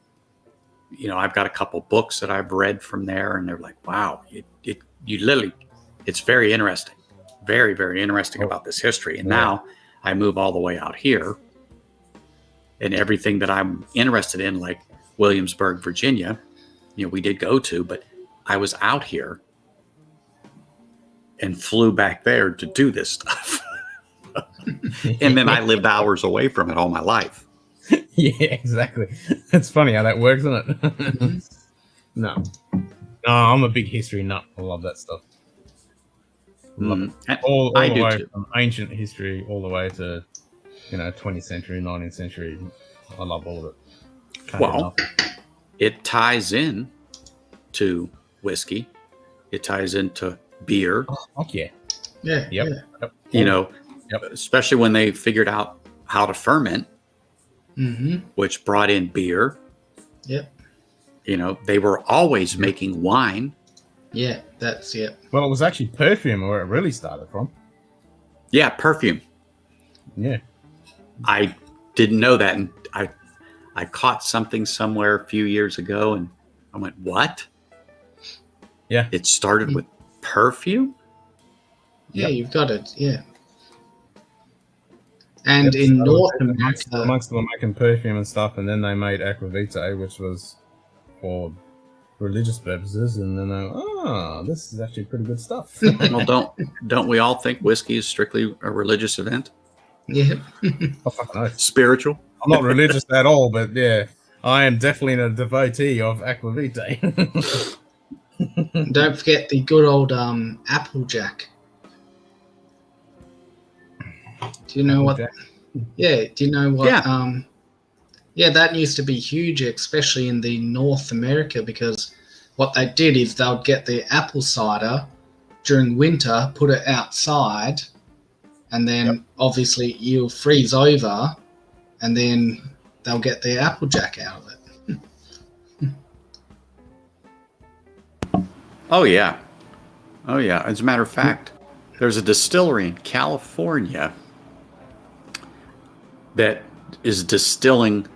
I've got a couple books that I've read from there, and they're like, wow, it's very interesting. Very, very interesting about this history. And now I move all the way out here, and everything that I'm interested in, like Williamsburg, Virginia, we did go to, but I was out here and flew back there to do this stuff. And then I lived hours away from it all my life. Yeah, exactly. It's funny how that works, isn't it? No, I'm a big history nut. I love that stuff. Love it. All the way too. From ancient history all the way to 20th century, 19th century. I love all of it. It ties in to whiskey. It ties into beer. Oh, yeah. Yeah. Yep. Especially when they figured out how to ferment, which brought in beer. Yep. They were always making wine. Yeah, that's it. Well, it was actually perfume where it really started from. Yeah, perfume. Yeah. I didn't know that. And I caught something somewhere a few years ago, and I went, what? Yeah. It started with perfume? Yeah, you've got it. Yeah. And in North America, amongst them making perfume and stuff, and then they made aquavitae, which was for religious purposes, and then this is actually pretty good stuff. Well, don't we all think whiskey is strictly a religious event? Yeah. Oh, fuck no. Spiritual? I'm not religious at all, but yeah, I am definitely a devotee of aquavitae. Don't forget the good old Applejack. Do you know what? Yeah. Do you know what? Yeah. That used to be huge, especially in the North America, because what they did is they would get the apple cider during winter, put it outside, and then obviously you'll freeze over, and then they'll get the Applejack out of it. Oh yeah. As a matter of fact, there's a distillery in California that is distilling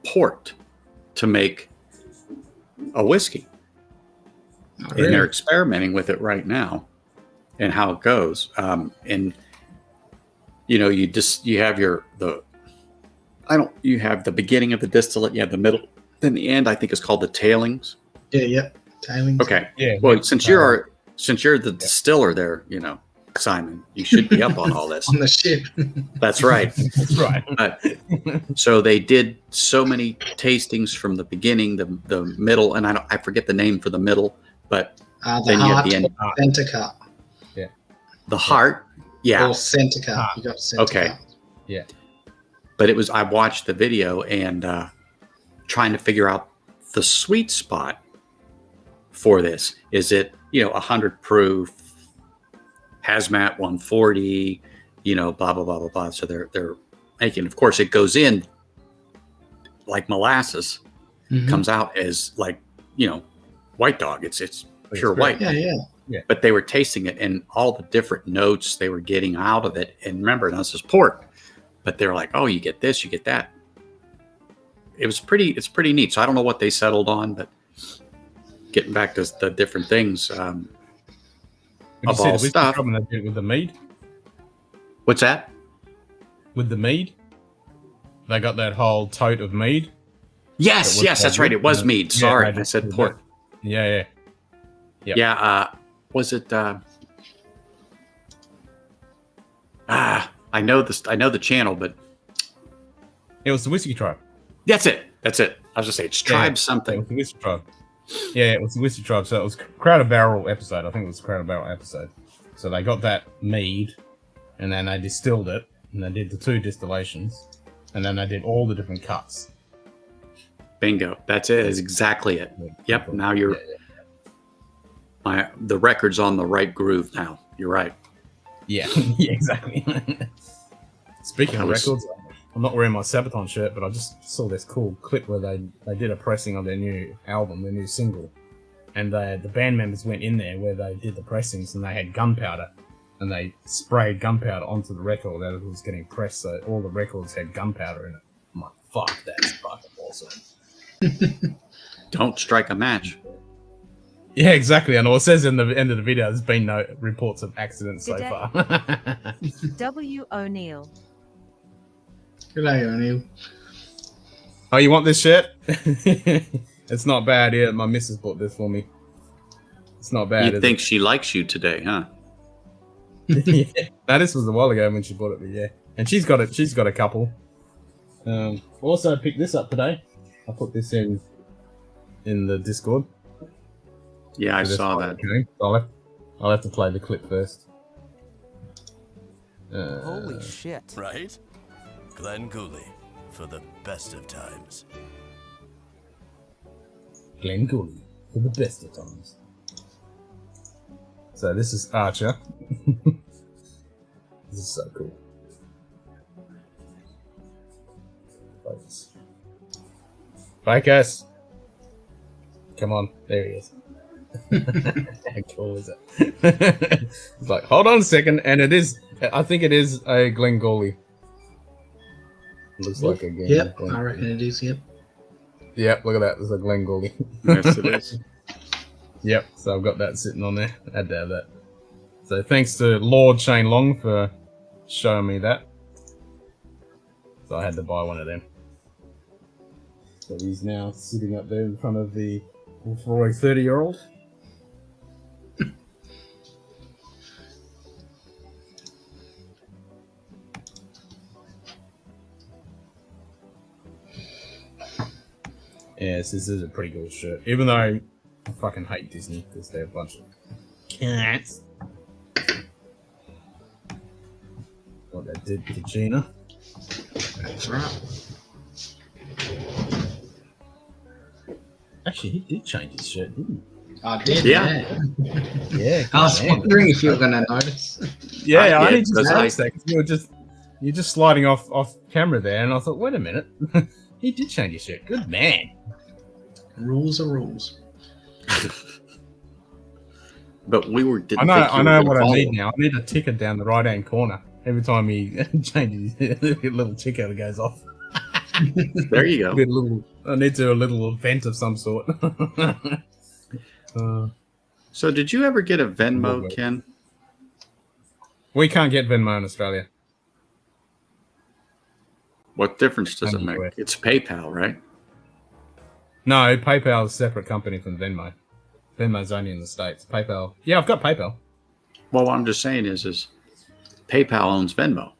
port to make a whiskey. Oh, really? And they're experimenting with it right now and how it goes. And you have you have the beginning of the distillate, you have the middle, then the end I think is called the tailings. Yeah, tailings. Okay. Yeah. Well, since you're the distiller there, Simon, you should be up on all this. On the ship. That's right. That's right. So they did so many tastings from the beginning, the middle, and I forget the name for the middle, but The heart, center cut. Yeah. The heart, yeah. Or center cut. You got center cut. Yeah. But I watched the video and trying to figure out the sweet spot for this. Is it 100 proof? Hazmat 140, blah blah blah blah blah. So they're making. Of course, it goes in like molasses, comes out as like white dog. It's pure white. Yeah. But they were tasting it and all the different notes they were getting out of it. And remember, this is port, but they're like, oh, you get this, you get that. It's pretty neat. So I don't know what they settled on, but getting back to the different things. Of all stuff. With the mead? What's that? With the mead? They got that whole tote of mead? Yes, that's right. It was mead. Sorry, I said port. Yeah. Yeah. was it? I know this. I know the channel, but It was the Whiskey Tribe. that's it. That's it. I was just saying, it's Tribe It was something. the Whiskey Tribe. Yeah, it was the Whiskey Tribe. So it was Crowder Barrel episode. I think it was Crowder Barrel episode. So they got that mead, and then they distilled it, and they did the 2 distillations, and then they did all the different cuts. Bingo. That's it. Is exactly it. Yep. Now you're the record's on the right groove now. You're right. Yeah, yeah, exactly. Speaking of records, I'm not wearing my Sabaton shirt, but I just saw this cool clip where they did a pressing of their new album, their new single, and the band members went in there where they did the pressings, and they had gunpowder, and they sprayed gunpowder onto the record as it was getting pressed, so all the records had gunpowder in it. I'm like, fuck, that's fucking awesome. Don't strike a match. Yeah, exactly. And it says in the end of the video, there's been no reports of accidents so Good day. far. W. O'Neill. Good day, O'Neill. Oh, you want this shirt? It's not bad. Yeah, my missus bought this for me. It's not bad. You think she likes you today, huh? Yeah. Now, this was a while ago when she bought it, but yeah. And she's got it. She's got a couple. Also picked this up today. I put this in the Discord. Yeah, I saw that. Okay. I'll have to play the clip first. Holy shit. Right? Glenn Gooley for the best of times. Glenn Gooley for the best of times. So this is Archer. This is so cool. Focus. Focus. Come on, there he is. How cool is it? It's like, hold on a second, and it is. I think it is a Glenn Gooley. Looks like a Glenn. Yep, Glenn I reckon it is. Yep. Yep, look at that. There's a Glenn Gooley. Yes, it is. Yep, so I've got that sitting on there. I had to have that. So thanks to Lord Shane Long for showing me that. So I had to buy one of them. So he's now sitting up there in front of the for a 30-year-old. Yes, this is a pretty cool shirt. Even though I fucking hate Disney because they're a bunch of cats. What that did to Gina. That's right. Actually, he did change his shirt, didn't I did. Yeah. he? Yeah. I was wondering if you were going to notice. Yeah, I I only did, just 'cause noticed that 'cause you're just sliding off camera there, and I thought, wait a minute, he did change his shirt. Good man. Rules are rules. But we were. I know what I need now. I need a ticker down the right hand corner every time he changes. A little ticker that goes off. There you go. I need to do a little event of some sort. So, did you ever get a Venmo, Ken? We can't get Venmo in Australia. What difference does it make? Anyway. It's PayPal, right? No, PayPal is a separate company from Venmo. Venmo's only in the States. PayPal. Yeah, I've got PayPal. Well, what I'm just saying is PayPal owns Venmo.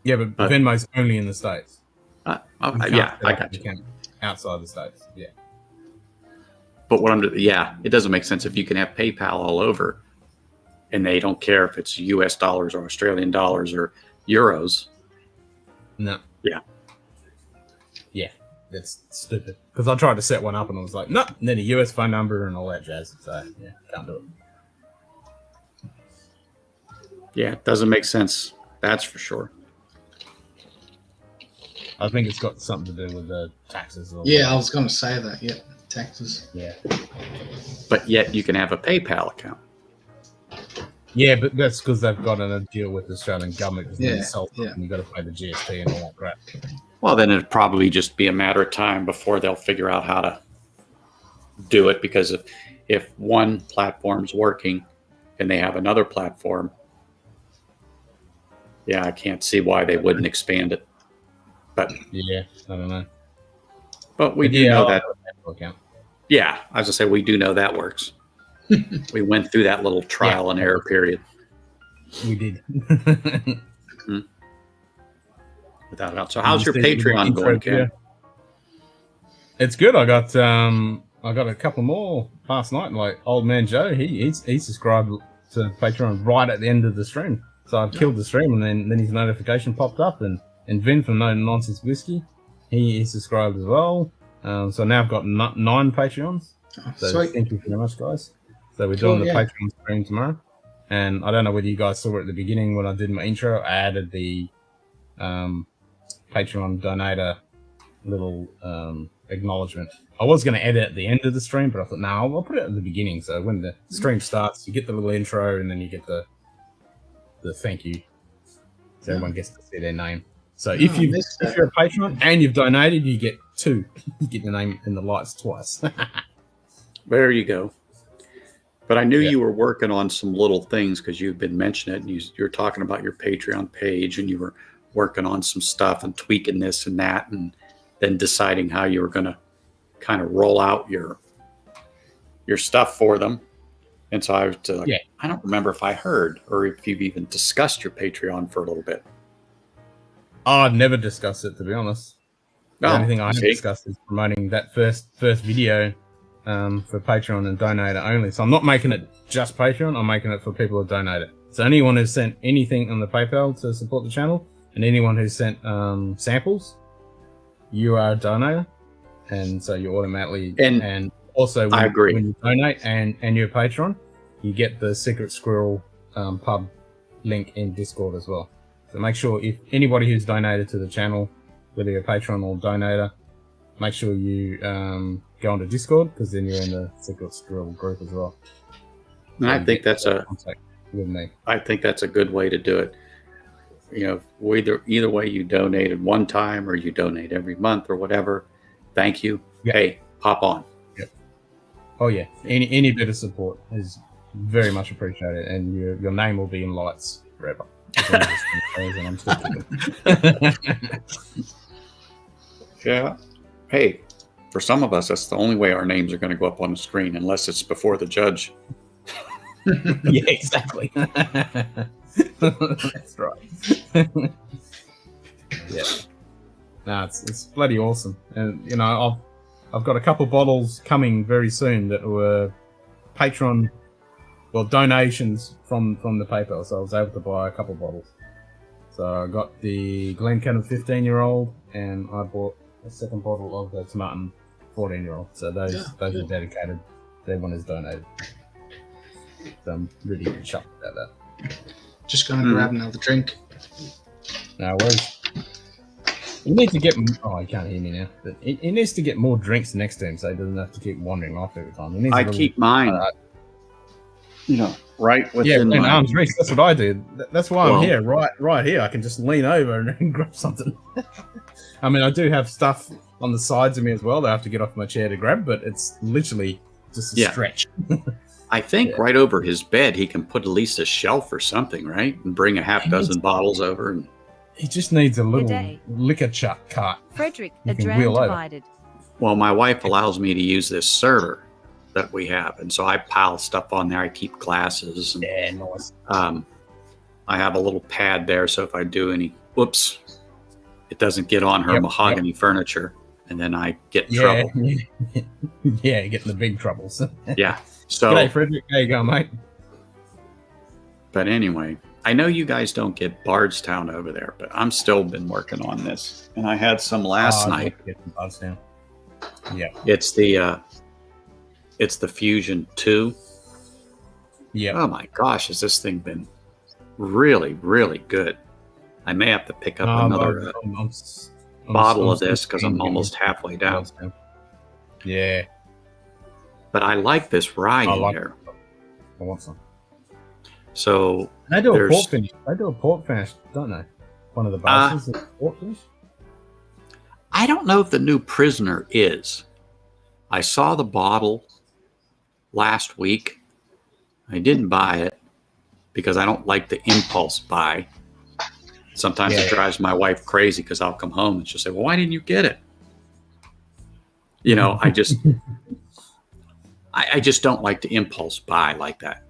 Yeah, but Venmo's only in the States. Yeah, Can't I got you. account outside the States. Yeah. But it doesn't make sense if you can have PayPal all over, and they don't care if it's U.S. dollars or Australian dollars or euros. No. Yeah. Yeah, that's stupid. Because I tried to set one up and I was like, no, and then a US phone number and all that jazz. So, yeah, can't do it. Yeah, it doesn't make sense. That's for sure. I think it's got something to do with the taxes. Or Yeah, I was going to say that. Yep, taxes. Yeah. But yet you can have a PayPal account. Yeah, but that's because they've got a deal with the Australian government. Because Yeah. and you've got to pay the GST and all that crap. Well, then it'd probably just be a matter of time before they'll figure out how to do it. Because if one platform's working and they have another platform, yeah, I can't see why they wouldn't expand it. But Yeah, I don't know. we But do yeah, know I'll that. have a PayPal account. Yeah, I was gonna say we do know that works. We went through that little trial and error period. We did. Without a doubt. So how's your Patreon going, Ken? It's good. I got a couple more last night. Like Old Man Joe, he subscribed to Patreon right at the end of the stream. So I killed the stream, and then his notification popped up, and Vin from No Nonsense Whiskey, he subscribed as well. So now I've got 9 Patreons. So Sweet. Thank you very much, guys. So we're doing the Patreon stream tomorrow, and I don't know whether you guys saw it at the beginning when I did my intro. I added the Patreon donator little acknowledgement. I was going to edit at the end of the stream, but I thought, no, I'll put it at the beginning. So when the stream starts, you get the little intro, and then you get the thank you. So everyone gets to see their name. So if you're a patron and you've donated, you get 2. You get your name in the lights twice. There you go. But I knew you were working on some little things because you've been mentioning it, and you're talking about your Patreon page, and you were working on some stuff and tweaking this and that, and then deciding how you were going to kind of roll out your stuff for them. And so I was like, I don't remember if I heard or if you've even discussed your Patreon for a little bit. I've never discussed it, to be honest. The only thing I have discussed is promoting that first video for Patreon and donator only. So I'm not making it just Patreon. I'm making it for people who donate it. So anyone who's sent anything on the PayPal to support the channel, and anyone who's sent samples, you are a donor, and so you automatically and also when you donate and you're a patron, you get the Secret Squirrel pub link in Discord as well. So make sure if anybody who's donated to the channel, whether you're a patron or donator, make sure you go onto Discord, because then you're in the Secret Squirrel group as well. And I think that's contact with me. I think that's a good way to do it. You know, either way, you donated one time or you donate every month or whatever. Thank you. Yep. Hey, pop on. Yep. Oh yeah, any bit of support is very much appreciated, and your name will be in lights forever. Yeah. Hey, for some of us, that's the only way our names are going to go up on the screen, unless it's before the judge. Yeah, exactly. That's right. Yeah. No, it's bloody awesome. And you know, I've got a couple bottles coming very soon that were donations from the PayPal. So I was able to buy a couple bottles. So I got the Glencairn 15-year-old, and I bought a second bottle of the Tomatin 14-year-old. So those are dedicated. Everyone is donated. So I'm really chuffed about that. Just going to grab another drink. No worries. You need to get... Oh, you can't hear me now. But he needs to get more drinks next to him so he doesn't have to keep wandering off every time. I keep mine, right within my arm's reach. That's what I do. That's why I'm here, right here. I can just lean over and grab something. I mean, I do have stuff on the sides of me as well that I have to get off my chair to grab, but it's literally just a stretch. I think right over his bed, he can put at least a shelf or something, right? And bring a half dozen bottles over. And he just needs a little liquor cart. Frederick, a dram divided. Well, my wife allows me to use this server that we have, and so I pile stuff on there. I keep glasses. And, nice. I have a little pad there, so if I do any, it doesn't get on her mahogany furniture, and then I get trouble. Yeah, you get in the big troubles. Yeah. So, g'day, Frederick. How you going, mate? But anyway, I know you guys don't get Bardstown over there, but I'm still been working on this, and I had some last night. Bardstown. Yeah. It's the Fusion 2. Yeah. Oh my gosh, has this thing been really, really good? I may have to pick up another bottle of this because I'm almost halfway down. Yeah. But I like this rye in here. I want some. So they do a port finish. They do a port finish, don't they? One of the bases is port finish. I don't know if the new Prisoner is. I saw the bottle last week. I didn't buy it because I don't like the impulse buy. Sometimes it drives my wife crazy because I'll come home and she'll say, "Well, why didn't you get it?" You know, I just don't like to impulse buy like that.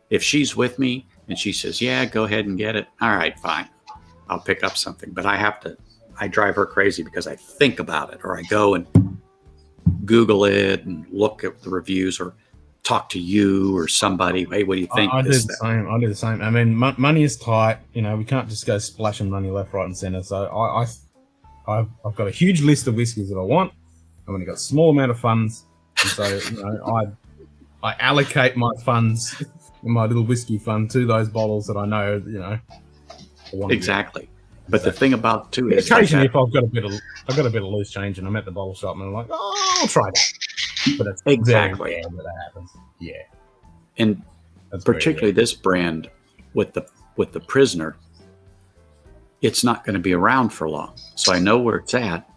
If she's with me and she says, yeah, go ahead and get it. All right, fine. I'll pick up something. But I drive her crazy because I think about it, or I go and Google it and look at the reviews, or talk to you or somebody. Hey, what do you think? I do the same. I mean, money is tight. We can't just go splashing money left, right, and center. So I've got a huge list of whiskeys that I want. I've only got a small amount of funds, and so I allocate my funds, my little whiskey fund, to those bottles that I know. I want exactly. But the thing about too is occasionally, if I've got a bit of loose change and I'm at the bottle shop and I'm like, oh, I'll try that. But it's exactly very rare that happens. Yeah. And that's particularly this brand with the Prisoner, it's not going to be around for long. So I know where it's at,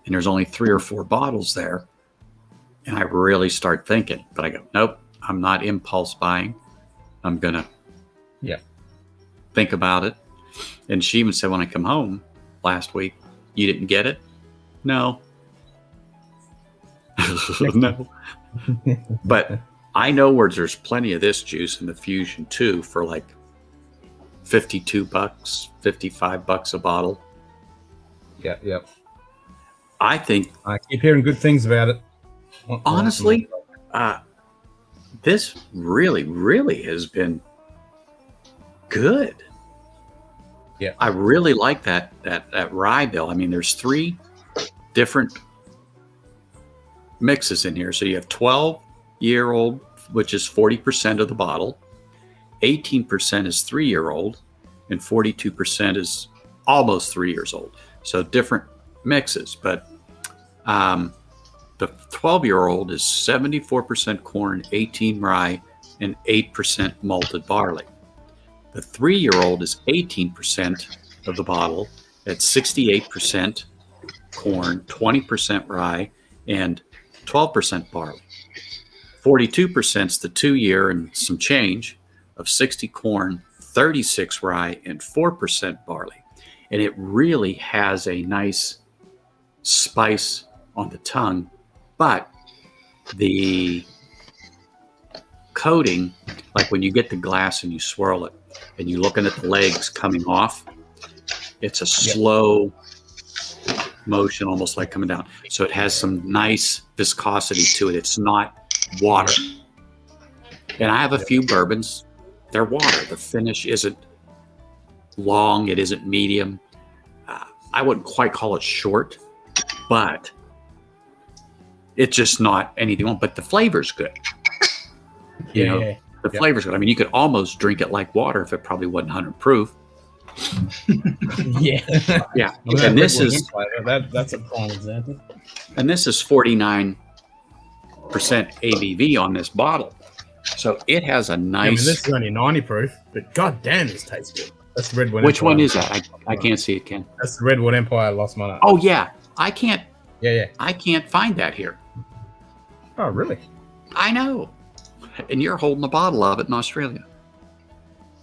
and there's only 3 or 4 bottles there. And I really start thinking, but I go, nope, I'm not impulse buying. I'm going to think about it. And she even said when I come home last week, you didn't get it? No. No. But I know where there's plenty of this juice in the Fusion too for like $52, $55 a bottle. Yeah. I think I keep hearing good things about it. Honestly, this really, really has been good. Yeah, I really like that rye bill. I mean, there's 3 different mixes in here. So you have 12-year-old, which is 40% of the bottle. 18% is 3-year-old, and 42% is almost 3 years old. So different mixes, but the 12-year-old is 74% corn, 18 rye, and 8% malted barley. The 3-year-old is 18% of the bottle at 68% corn, 20% rye, and 12% barley. 42% is the 2-year and some change of 60 corn, 36 rye, and 4% barley. And it really has a nice spice on the tongue, but the coating, like when you get the glass and you swirl it and you're looking at the legs coming off, it's a slow motion, almost like coming down. So it has some nice viscosity to it. It's not water. And I have a few bourbons. They're water. The finish isn't long. It isn't medium. I wouldn't quite call it short, but it's just not anything. But the flavor's good. The flavor's good. I mean, you could almost drink it like water if it probably wasn't 100 proof. Yeah. And this is that's a prime example. And this is 49% ABV on this bottle, so it has a nice. I mean, this is only 90 proof, but goddamn, this tastes good. That's the Redwood. Which Empire. one is that? I can't see it, Ken. That's the Redwood Empire Lost Monarch. Oh yeah, I can't. Yeah. I can't find that here. Oh really? I know. And you're holding a bottle of it in Australia.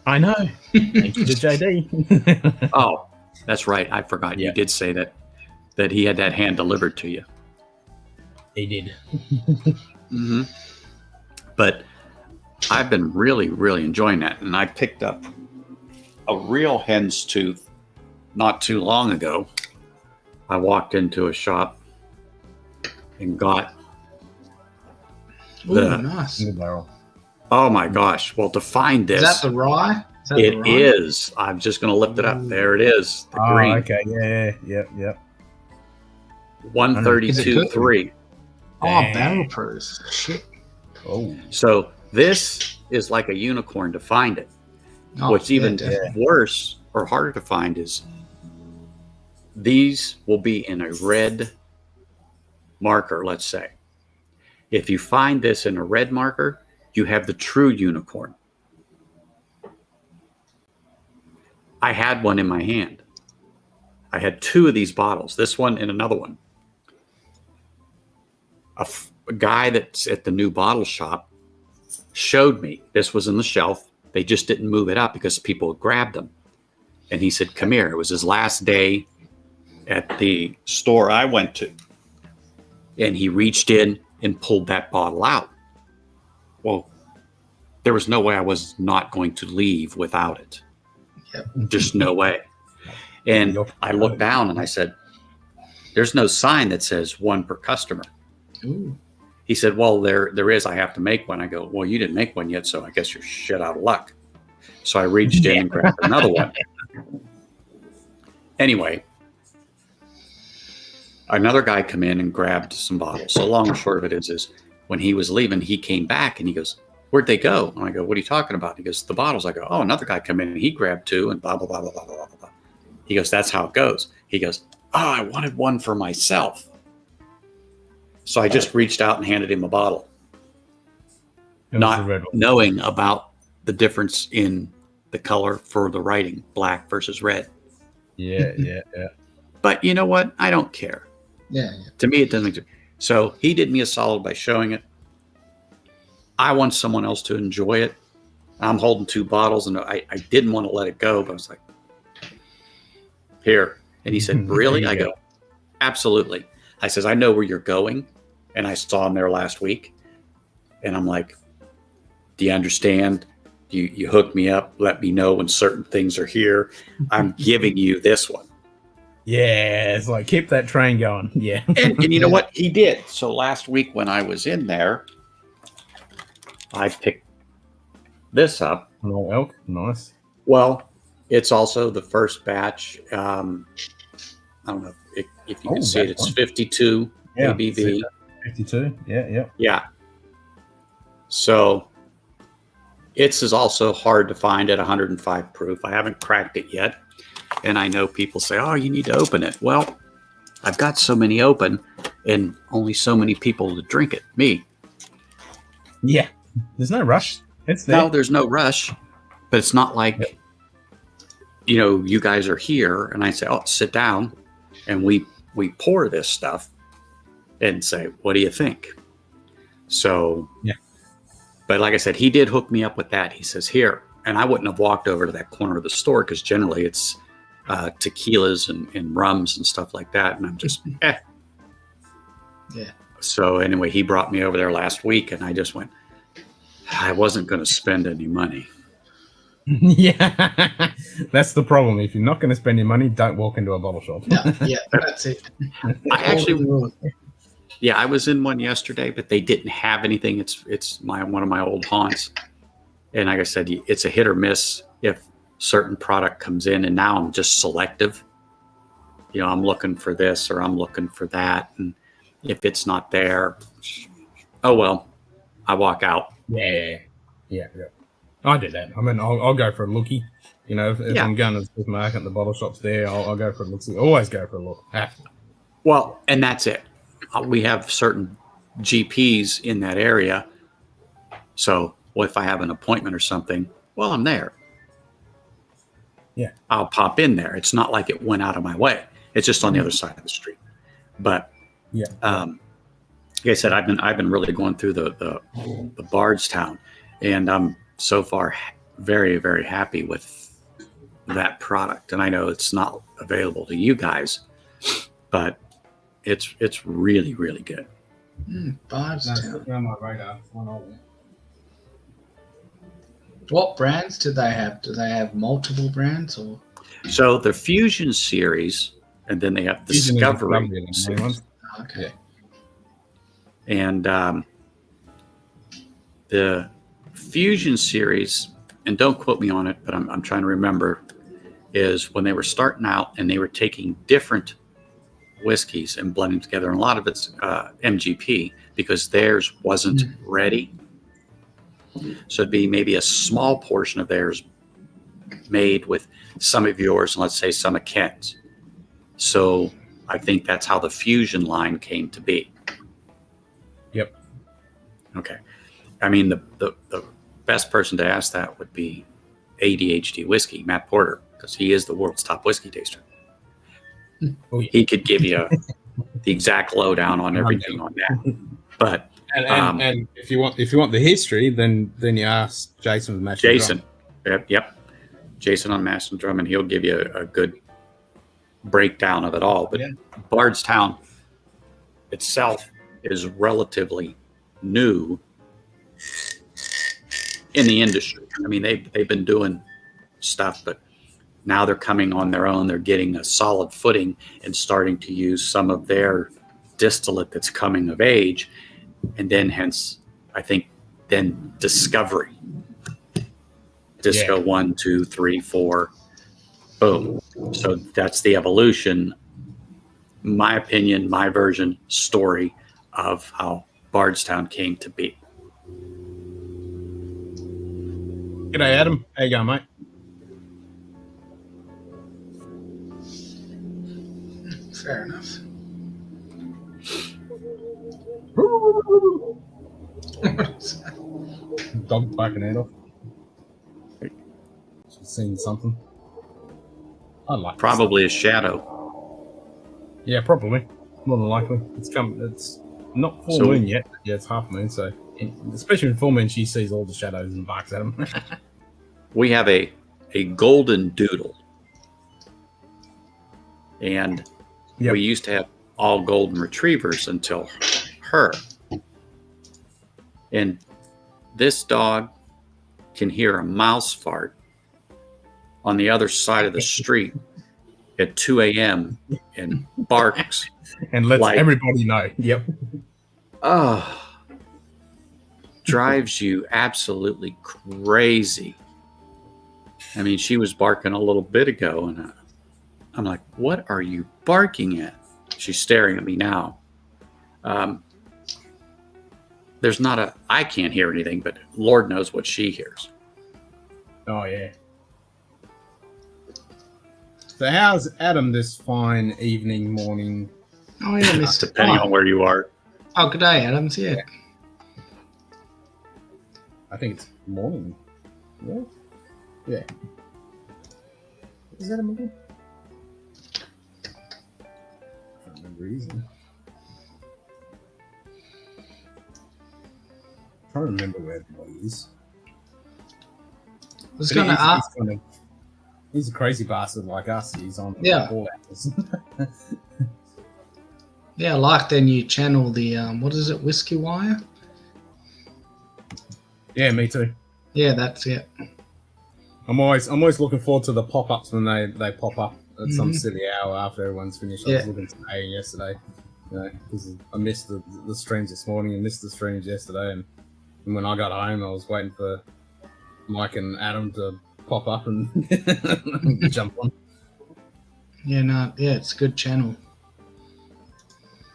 I know. Thank you to JD. Oh, that's right. I forgot. You did say that he had that hand delivered to you. He did. Mm-hmm. But I've been really, really enjoying that. And I picked up a real hen's tooth not too long ago. I walked into a shop and got nice. Oh my gosh. Well, to find this. Is that the rye? It is. I'm just going to lift it up. There it is. The green. Okay. Yeah. 132.3. Oh, barrel proof. Shit. Oh. So this is like a unicorn to find it. What's even worse or harder to find is these will be in a red marker, let's say. If you find this in a red marker, you have the true unicorn. I had one in my hand. I had 2 of these bottles, this one and another one. A guy that's at the new bottle shop showed me this was in the shelf. They just didn't move it up because people had grabbed them. And he said, come here. It was his last day at the store I went to. And he reached in and pulled that bottle out. Well, there was no way I was not going to leave without it. Yep. Just no way. And I looked down and I said, there's no sign that says one per customer. Ooh. He said, well, there is. I have to make one. I go, well, you didn't make one yet, so I guess you're shit out of luck. So I reached in and grabbed another one. Anyway, another guy come in and grabbed some bottles. So long and short of it is when he was leaving, he came back and he goes, where'd they go? And I go, what are you talking about? He goes, the bottles. I go, oh, another guy come in and he grabbed 2 and blah, blah, blah, blah, blah, blah, blah. He goes, that's how it goes. He goes, oh, I wanted one for myself. So I just reached out and handed him a bottle, not knowing about the difference in the color for the writing, black versus red. Yeah. But you know what? I don't care. Yeah. To me, it doesn't make sense. So he did me a solid by showing it. I want someone else to enjoy it. I'm holding 2 bottles, and I didn't want to let it go, but I was like, here. And he said, really? I go, absolutely. I says, I know where you're going. And I saw him there last week. And I'm like, do you understand? You hook me up, let me know when certain things are here. I'm giving you this one. Yeah, it's like, keep that train going. Yeah. And you know what? He did. So last week when I was in there, I picked this up. Oh, elk. Nice. Well, it's also the first batch. I don't know if you can see it. It's 52 ABV. 52. Yeah. Yeah. So it's is also hard to find at 105 proof. I haven't cracked it yet. And I know people say, oh, you need to open it. Well, I've got so many open and only so many people to drink it. Me. Yeah. There's no rush. It's there. No, there's no rush. But it's not like, you guys are here and I say, oh, sit down. And we pour this stuff and say, what do you think? So, yeah. But like I said, he did hook me up with that. He says, here. And I wouldn't have walked over to that corner of the store because generally it's tequilas and rums and stuff like that. And I'm just, Yeah. So anyway, he brought me over there last week and I just went, I wasn't going to spend any money. Yeah. That's the problem. If you're not going to spend your money, don't walk into a bottle shop. Yeah, that's it. I was in one yesterday, but they didn't have anything. It's one of my old haunts. And like I said, it's a hit or miss if certain product comes in, and now I'm just selective. I'm looking for this or I'm looking for that. And if it's not there, oh, well, I walk out. Yeah. I do that. I mean, I'll go for a lookie. If I'm going to the supermarket and the bottle shop's there, I'll go for a look. Always go for a look. Well, and that's it. We have certain GPs in that area. So if I have an appointment or something, well, I'm there. Yeah. I'll pop in there. It's not like it went out of my way. It's just on the other side of the street. But like I said, I've been really going through the Bardstown, and I'm so far very, very happy with that product. And I know it's not available to you guys, but it's really, really good. Bardstown. On my radar. What brands do they have? Do they have multiple brands or? So the Fusion series, and then they have Discovery series. Okay. And the Fusion series, and don't quote me on it, but I'm trying to remember, is when they were starting out and they were taking different whiskeys and blending together. And a lot of it's MGP because theirs wasn't ready. So it'd be maybe a small portion of theirs made with some of yours and let's say some of Ken's. So I think that's how the Fusion line came to be. Yep. Okay. I mean, the best person to ask that would be ADHD Whiskey, Matt Porter, because he is the world's top whiskey taster. Oh, yeah. He could give you the exact lowdown on everything on that. But and if you want the history, then you ask Jason with Mash and Jason. Yep. Jason on Mash and Drum, and he'll give you a good breakdown of it all. But Bardstown itself is relatively new in the industry. I mean, they've been doing stuff, but now they're coming on their own. They're getting a solid footing and starting to use some of their distillate that's coming of age. And then hence, I think, then discovery. Disco 1, 2, 3, 4, boom. So that's the evolution, my opinion, my version, story of how Bardstown came to be. G'day, Adam. How you going, mate? Fair enough. Dog barking head off. She's seen something. I like Probably a shadow. Yeah, probably. More than likely. It's not full moon yet. Yeah, it's half moon, so especially in full moon, she sees all the shadows and barks at them. We have a golden doodle. And we used to have all golden retrievers until her. And this dog can hear a mouse fart on the other side of the street at 2 a.m. and barks. And lets everybody know. Yep. Drives you absolutely crazy. I mean, she was barking a little bit ago, and I'm like, what are you barking at? She's staring at me now. I can't hear anything, but Lord knows what she hears. Oh, yeah. So how's Adam this fine evening, morning? Oh, yeah, Mr. Depending on where you are. Oh, good day, Adams. Yeah. I think it's morning. Yeah. Yeah. Is that a movie? I can't remember either. I'm trying to remember where everybody is. I was going to ask. He's a crazy bastard like us. He's on all hours. Yeah, I like their new channel, the what is it, Whiskey Wire? Yeah, me too. Yeah, that's it. I'm always looking forward to the pop-ups when they pop up at some silly hour after everyone's finished. I was looking today and yesterday, because I missed the streams this morning and missed the streams yesterday, and when I got home, I was waiting for Mike and Adam to pop up and jump on. Yeah, it's a good channel.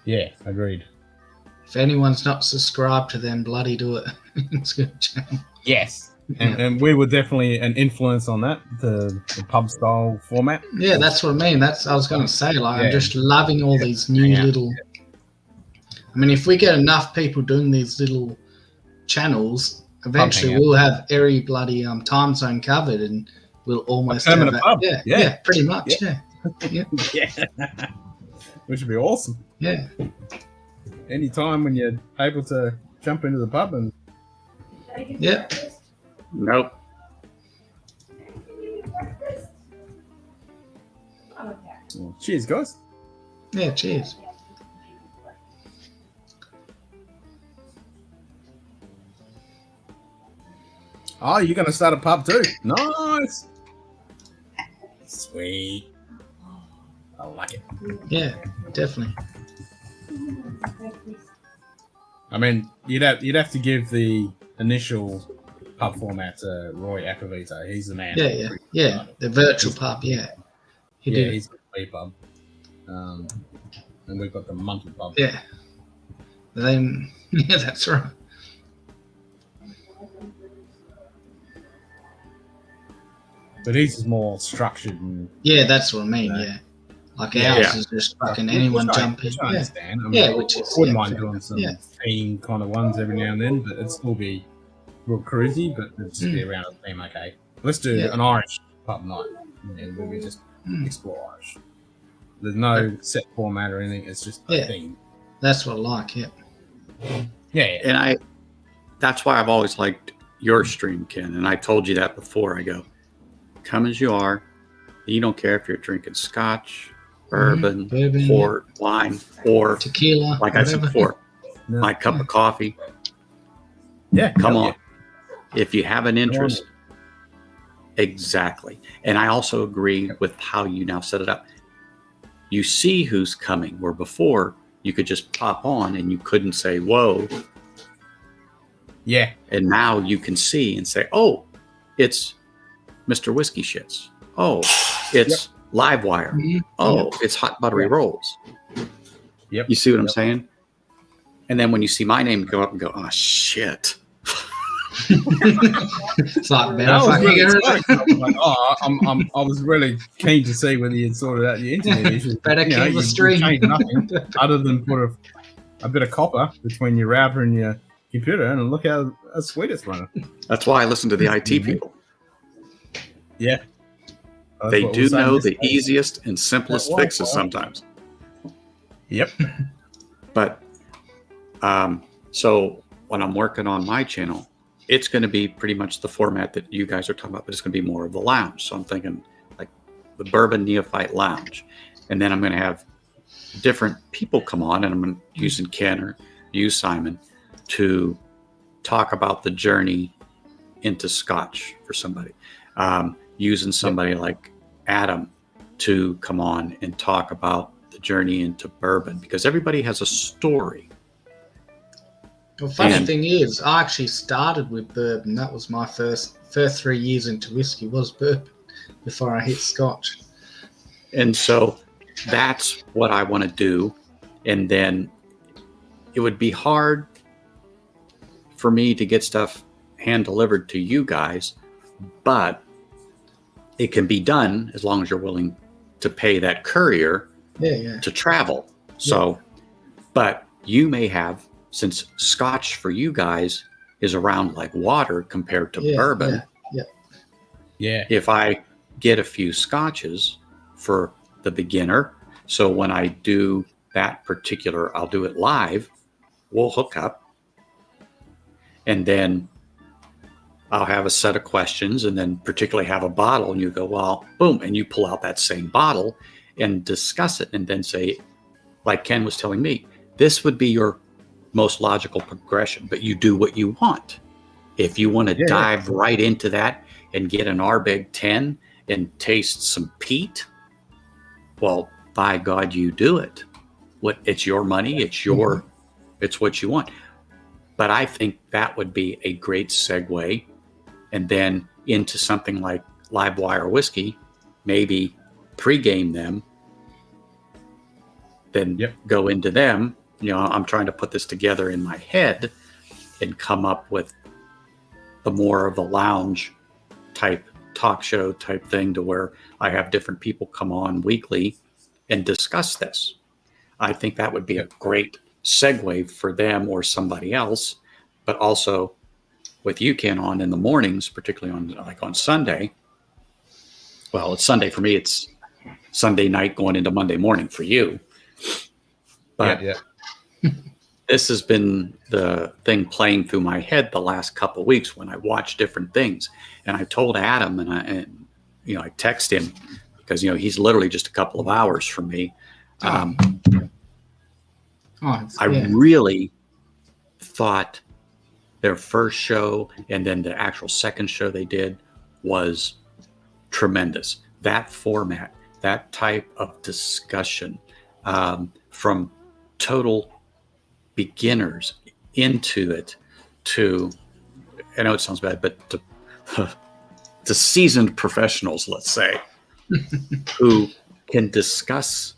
Yeah, agreed. If anyone's not subscribed to them, bloody do it. It's a good channel. Yes. And we were definitely an influence on that, the pub style format. Yeah, that's what I mean. I was going to say, I'm just loving all these new little. I mean, if we get enough people doing these little channels, eventually we'll have every bloody time zone covered, and we'll almost have a pub. Yeah, pretty much. Yeah. Which would be awesome. Yeah. Anytime when you're able to jump into the pub and. Yeah. Nope. Well, cheers, guys. Yeah, cheers. Oh, you're going to start a pub too? Nice. Sweet. I like it. Yeah, definitely. I mean, you'd have to give the initial pub format to Roy Acavito. He's the man. Yeah. The virtual pub. Yeah. He's got the pub. And we've got the Munted pub. Yeah. Then yeah, that's right. But his is more structured and that's what I mean. Yeah. Like ours is just fucking anyone jump in. I understand. I mean, which is wouldn't mind doing some theme kind of ones every now and then, but it'd still be real cruisy, but it'd just be around the theme. Okay, let's do an Irish pub night, and we just explore Irish. There's no set format or anything. It's just a theme. That's what I like. Yeah. And that's why I've always liked your stream, Ken. And I told you that before. I go, come as you are. You don't care if you're drinking Scotch, bourbon, port, wine, or tequila. Like I said before, my cup of coffee. Yeah, come on. If you have an interest, exactly. And I also agree with how you now set it up. You see who's coming, where before you could just pop on and you couldn't say, whoa. Yeah. And now you can see and say, oh, it's Mr. Whiskey Shits. Oh, it's Livewire. Mm-hmm. Oh, it's Hot Buttery Rolls. Yep. You see what I'm saying? And then when you see my name go up and go, oh, shit. It's like, man, I was really fucking excited. Like, I was really keen to see whether you'd sorted out the internet issues. Better chemistry. You changed nothing other than put a bit of copper between your router and your computer, and look how sweet it's running. That's why I listen to the IT people. Yeah. They do know the easiest and simplest fixes sometimes. Yep. But so when I'm working on my channel, it's going to be pretty much the format that you guys are talking about, but it's going to be more of the lounge. So I'm thinking like the Bourbon Neophyte Lounge. And then I'm going to have different people come on, and I'm using Ken or you, Simon, to talk about the journey into Scotch for somebody. Using somebody like Adam to come on and talk about the journey into bourbon, because everybody has a story. The funny thing is, I actually started with bourbon. That was my first 3 years into whiskey was bourbon before I hit Scotch. And so that's what I want to do. And then it would be hard for me to get stuff hand delivered to you guys, but it can be done as long as you're willing to pay that courier to travel. So, but you may have, since Scotch for you guys is around like water compared to bourbon. Yeah. If I get a few Scotches for the beginner, so when I do that particular, I'll do it live, we'll hook up, and then I'll have a set of questions, and then particularly have a bottle, and you go, well, boom, and you pull out that same bottle and discuss it, and then say, like Ken was telling me, this would be your most logical progression, but you do what you want. If you want to dive right into that and get an Arbeg 10 and taste some peat, well, by God, you do it. It's your money, it's what you want. But I think that would be a great segue, and then into something like Livewire Whiskey, maybe pregame them, then go into them. You know, I'm trying to put this together in my head and come up with the more of a lounge type talk show type thing, to where I have different people come on weekly and discuss this. I think that would be a great segue for them or somebody else, but also with you, Ken, on in the mornings, particularly on Sunday. Well, it's Sunday for me. It's Sunday night going into Monday morning for you. But this has been the thing playing through my head the last couple of weeks when I watch different things. And I told Adam, and I text him, because he's literally just a couple of hours from me. I really thought their first show and then the actual second show they did was tremendous. That format, that type of discussion, from total beginners into it to, I know it sounds bad, but to seasoned professionals, let's say, who can discuss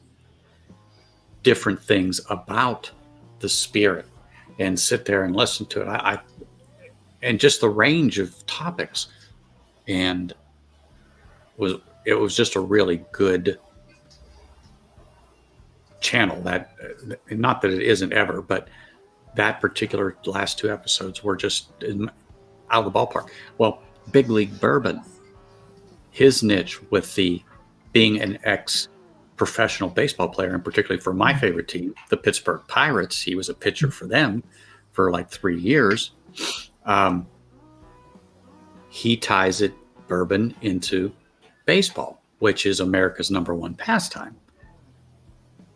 different things about the spirit and sit there and listen to it. And just the range of topics, and it was just a really good channel. That, not that it isn't ever, but that particular last two episodes were just out of the ballpark. Well, Big League Bourbon, his niche with the being an ex-professional baseball player, and particularly for my favorite team, the Pittsburgh Pirates, he was a pitcher for them for like 3 years. He ties bourbon into baseball, which is America's #1 pastime.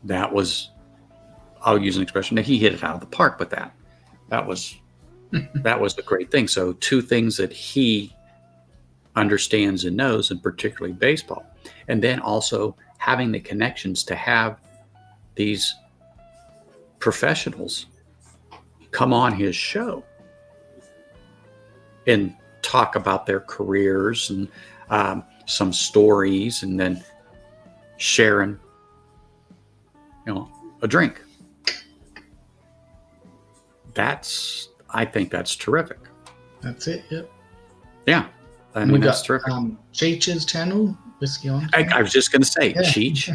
That was, I'll use an expression, that he hit it out of the park with that. That was that was the great thing. So 2 things that he understands and knows, and particularly baseball. And then also having the connections to have these professionals come on his show and talk about their careers and some stories, and then sharing, a drink. I think that's terrific. That's it. Yep. Yeah. I mean, that's terrific. Cheech's channel, Whiskey On. I was just going to say, Yeah. Cheech.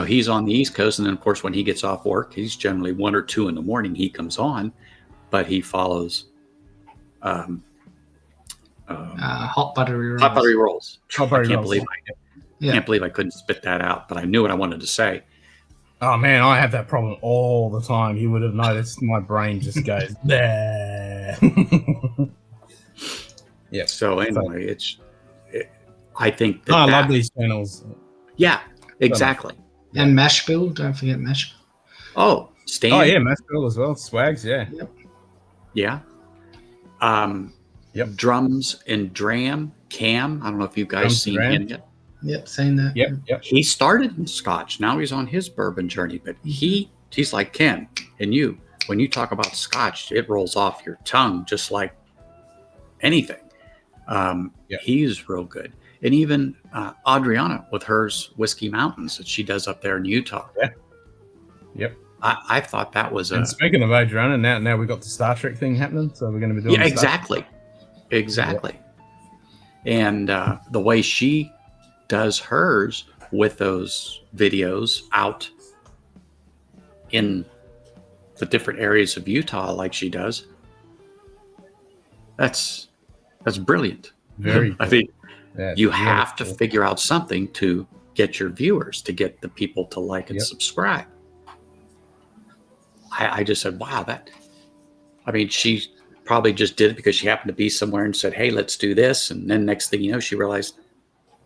He's on the East Coast, and then of course when he gets off work, he's generally 1 or 2 in the morning. He comes on, but he follows Hot buttery rolls. hot buttery rolls. Hot buttery Can't rolls. believe Yeah. can't believe I couldn't spit that out, but I knew what I wanted to say. Oh man, I have that problem all the time. You would have noticed my brain just goes there. Yeah. So anyway, I think that. I love these channels. Yeah, exactly. And Mashbill. Don't forget Mashbill. Oh, Stan. Oh yeah, Maskell as well. Swags, yeah. Yeah. Yep. Drums and Dram, Cam. I don't know if you guys Drums seen Dram. him yet. Yep, seen that. Yep. He started in Scotch. Now he's on his bourbon journey, but he's like Ken and you. When you talk about Scotch, it rolls off your tongue just like anything. He's real good. And even Adriana with hers Whiskey Mountains that she does up there in Utah. Yeah. Yep. I thought that was And speaking of Adriana, now we've got the Star Trek thing happening, so we're going to be doing exactly. And the way she does hers with those videos out in the different areas of Utah like she does, that's brilliant. Very I think Yeah, you it's have to really cool. figure out something to get your viewers, to get the people to like and Yep. subscribe. I just said, wow, she probably just did it because she happened to be somewhere and said, hey, let's do this. And then next thing you know, she realized,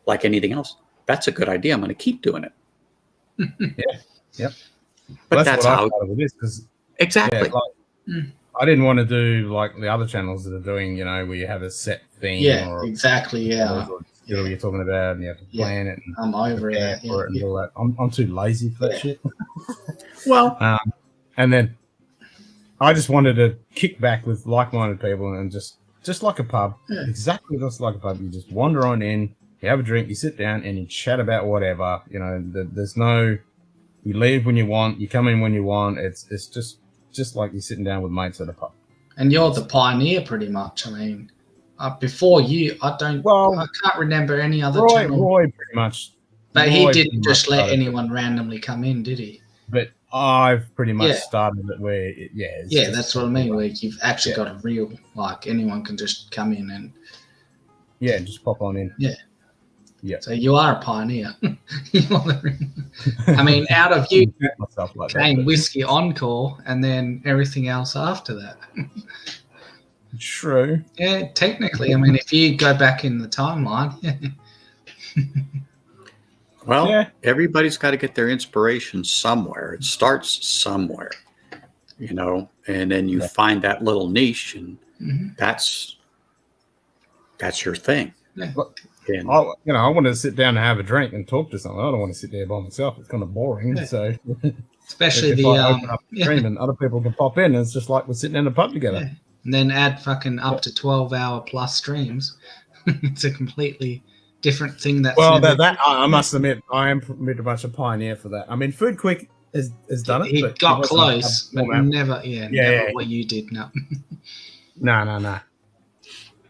like anything else, that's a good idea. I'm going to keep doing it. Yep. But that's that's what I how, started with this, because exactly. I didn't want to do like the other channels that are doing, where you have a set theme. Yeah, or exactly. Yeah. what you're talking about, and you have to plan it and I'm over prepare it. for it and all that. I'm too lazy for that shit. Well, And then I just wanted to kick back with like-minded people and just like a pub, exactly just like a pub. You just wander on in, you have a drink, you sit down, and you chat about whatever. There's no, you leave when you want, you come in when you want. It's just like you're sitting down with mates at a pub. And you're the pioneer, pretty much. I mean, before you, I can't remember any other channel. Roy pretty much. But Roy he pretty didn't much just let started it. anyone randomly come in, did he? But I've pretty much Yeah. started it where, it's Yeah, just- that's what I mean. Where you've actually got a real, like, anyone can just come in and. Yeah, just pop on in. Yeah. Yeah. So you are a pioneer. I mean, out of you Myself like came that. Whiskey Encore and then everything else after that. True. Yeah, technically. I mean, if you go back in the timeline, Well, Yeah. everybody's got to get their inspiration somewhere. It starts somewhere, and then you find that little niche, and that's your thing. Yeah. And I want to sit down and have a drink and talk to someone. I don't want to sit there by myself. It's kind of boring. Yeah. So especially if the I open up the stream and other people can pop in, it's just like we're sitting in a pub together. Yeah. And then add fucking up to 12-hour plus streams. It's a completely different thing. That's Well, never- that I must admit, I am pretty much a pioneer for that. I mean, Food Quick has done it. he but got wasn't close, a but format. never, never what you did. No. No.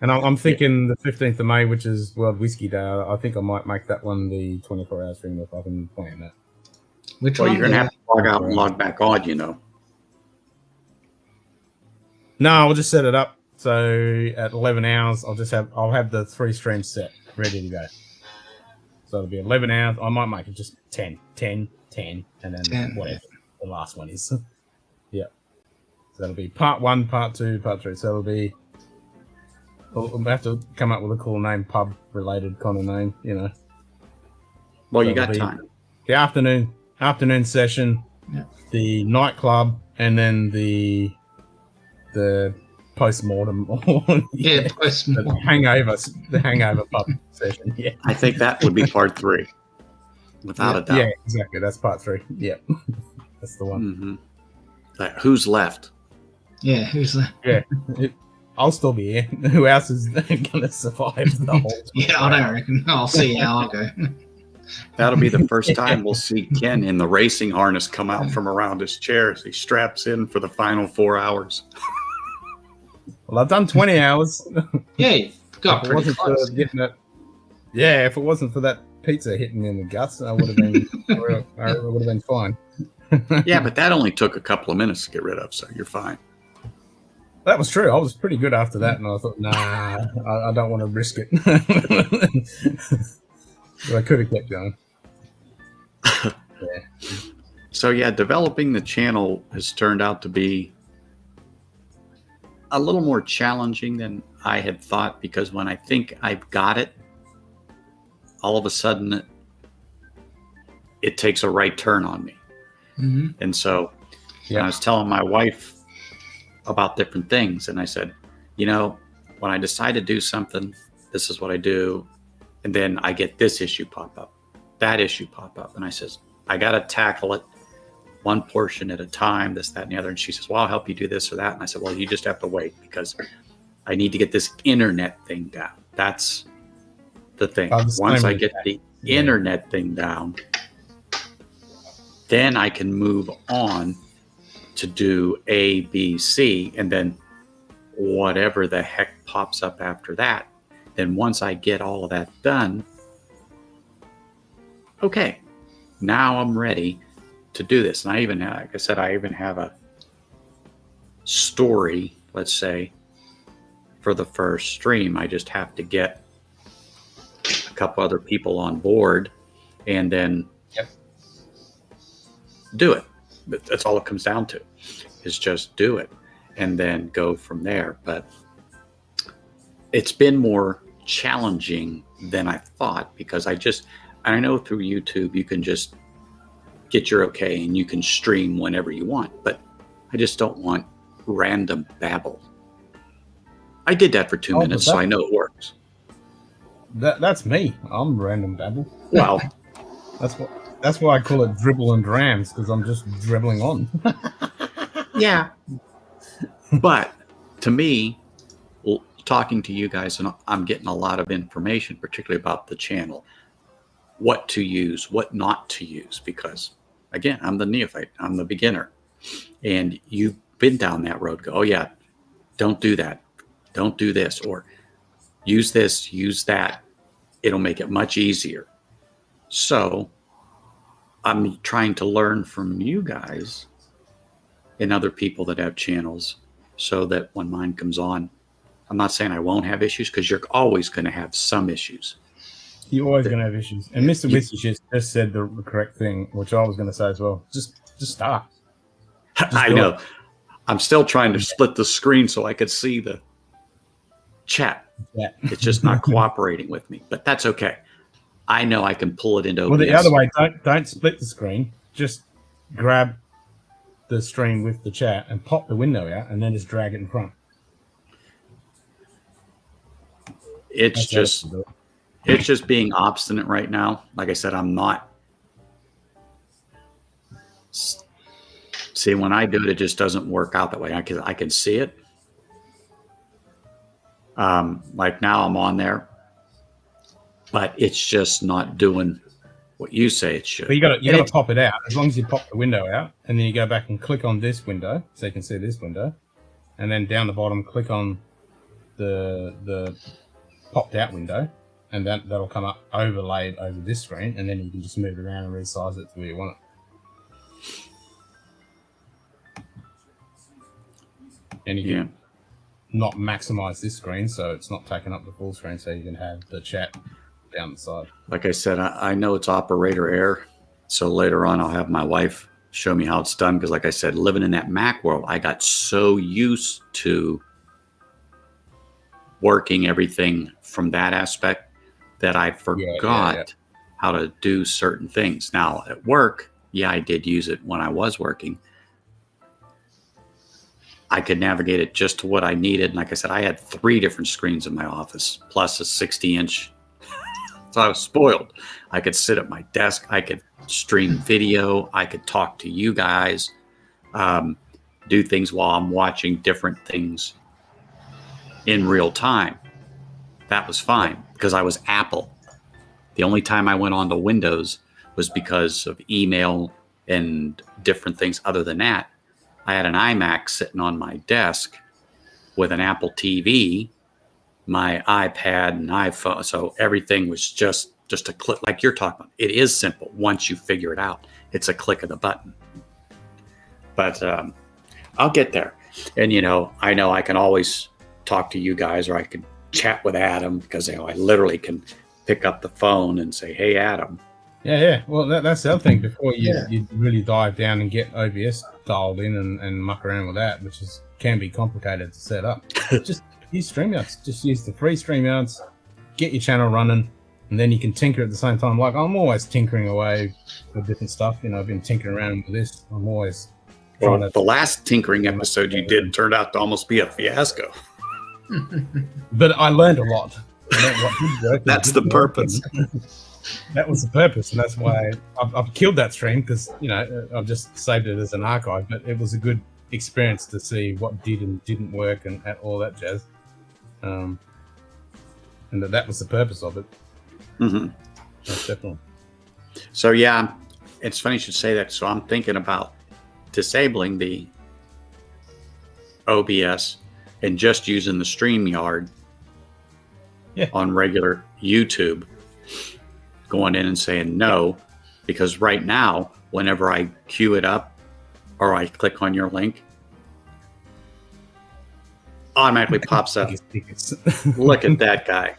And I'm thinking the 15th of May, which is World Whiskey Day. I think I might make that one the 24-hour stream if I can plan that. Which well, one? you're going to have to log out and log back on, No, I'll just set it up. So at 11 hours, I'll have the 3 streams set, ready to go. So it'll be 11 hours. I might make it just 10, and then 10, whatever the last one is. Yeah. So that'll be part 1, part 2, part 3. So it'll be, we'll have to come up with a cool name, pub related kind of name, Well, So you got it'll be time. The afternoon session, Yeah. the nightclub, and then the the post-mortem or Yeah, the post-mortem. hangover pub session. Yeah. I think that would be part 3, without a doubt. Yeah, exactly. That's part 3. Yeah, that's the one. Like, who's left? Yeah, who's that? Yeah, I'll still be here. Who else is gonna survive the whole? Yeah, I don't reckon. I'll see how I go. That'll be the first time we'll see Ken in the racing harness come out from around his chair as he straps in for the final 4 hours. Well, I've done 20 hours. Yeah, you got If it pretty wasn't close. for getting it, yeah, if it wasn't for that pizza hitting me in the guts, I would have been, I would have been fine. Yeah, but that only took a couple of minutes to get rid of, so you're fine. That was true. I was pretty good after that, and I thought, nah, I don't want to risk it. But I could have kept going. Yeah. So yeah, developing the channel has turned out to be a little more challenging than I had thought, because when I think I've got it, all of a sudden it takes a right turn on me. Mm-hmm. And so I was telling my wife about different things, and I said, you know, when I decide to do something, this is what I do. And then I get this issue pop up, that issue pop up. And I says, I got to tackle it one portion at a time, this, that, and the other. And she says, well, I'll help you do this or that. And I said, well, you just have to wait, because I need to get this internet thing down. That's the thing. Once I get the internet thing down, then I can move on to do A, B, C, and then whatever the heck pops up after that. Then once I get all of that done, okay, now I'm ready to do this. And I even have, like I said, I even have a story, let's say, for the first stream. I just have to get a couple other people on board and then do it. That's all it comes down to, is just do it and then go from there. But it's been more challenging than I thought, because I know through YouTube you can just get your okay and you can stream whenever you want, but I just don't want random babble. I did that for 2 minutes, so I know it works. That's me. I'm random babble. Well, that's why I call it dribble and drams, because I'm just dribbling on. yeah. But to me, talking to you guys, and I'm getting a lot of information, particularly about the channel, what to use, what not to use, because again, I'm the neophyte, I'm the beginner, and you've been down that road. Go, oh yeah, don't do that, don't do this, or use this, use that. It'll make it much easier. So I'm trying to learn from you guys and other people that have channels, so that when mine comes on, I'm not saying I won't have issues, because you're always going to have some issues. You're always going to have issues. And Mr. Whiskey just said the correct thing, which I was going to say as well. Just start. I know. I'm still trying to split the screen so I could see the chat. Yeah. It's just not cooperating with me, but that's okay. I know I can pull it into OBS. Well, the other way, don't split the screen. Just grab the stream with the chat and pop the window out, and then just drag it in front. It's just being obstinate right now. Like I said, I'm not. See, when I do it, it just doesn't work out that way. I can see it. Like now I'm on there, but it's just not doing what you say it should. But you got to pop it out. As long as you pop the window out, and then you go back and click on this window, so you can see this window, and then down the bottom, click on the popped out window, and that'll come up overlaid over this screen, and then you can just move it around and resize it to where you want it. And you can not maximize this screen, so it's not taking up the full screen, so you can have the chat down the side. Like I said, I know it's operator error, so later on I'll have my wife show me how it's done, because like I said, living in that Mac world, I got so used to working everything from that aspect that I forgot how to do certain things. Now at work, I did use it when I was working. I could navigate it just to what I needed. And like I said, I had 3 different screens in my office, plus a 60-inch. So I was spoiled. I could sit at my desk. I could stream video. I could talk to you guys, do things while I'm watching different things in real time. That was fine because I was Apple. The only time I went on to Windows was because of email and different things. Other than that, I had an iMac sitting on my desk with an Apple TV, my iPad and iPhone. So everything was just a click, like you're talking about. It is simple once you figure it out. It's a click of the button. But I'll get there. And, I know I can always talk to you guys, or I can chat with Adam because, I literally can pick up the phone and say, hey, Adam. Yeah. Well, that's the other thing. Before you really dive down and get OBS dialed in and muck around with that, which can be complicated to set up. Just use StreamYards. Just use the free StreamYards. Get your channel running, and then you can tinker at the same time. Like, I'm always tinkering away with different stuff. I've been tinkering around with this. I'm always trying to... The last tinkering episode you did turned out to almost be a fiasco. But I learned a lot. That's the purpose. That was the purpose, and that's why I've killed that stream, because I've just saved it as an archive. But it was a good experience to see what did and didn't work and all that jazz, and that was the purpose of it. Mm-hmm. That's definitely. So yeah, it's funny you should say that. So I'm thinking about disabling the OBS and just using the StreamYard on regular YouTube. Going in and saying no, because right now, whenever I queue it up or I click on your link, automatically pops up. Look at that guy.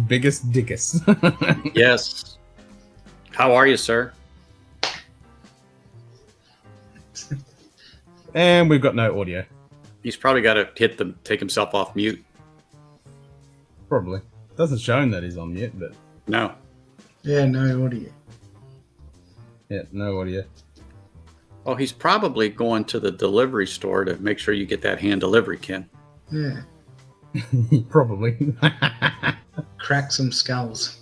Biggest dickus. Yes. How are you, sir? And we've got no audio. He's probably got to take himself off mute. Probably. Doesn't show him that he's on mute, but... No. Yeah, no audio. Yeah, no audio. Oh, he's probably going to the delivery store to make sure you get that hand delivery, Ken. Yeah. Probably. Crack some skulls.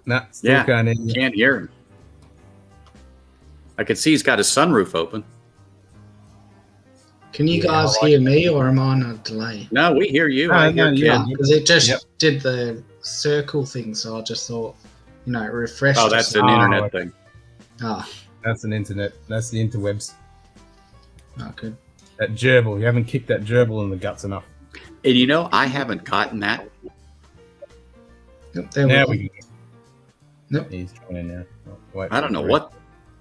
Nah, still can't hear you. Can't hear him. I can see he's got his sunroof open. Can you guys hear me, or am I on a delay? No, we hear you. I hear Ken. Because it just did the circle thing, so I just thought, refresh. Oh, that's an internet thing. Ah. That's an internet. That's the interwebs. Oh, good. That gerbil. You haven't kicked that gerbil in the guts enough. And I haven't gotten that. Yep, there now we we go. can. Nope. He's trying now. Wait, I don't know what.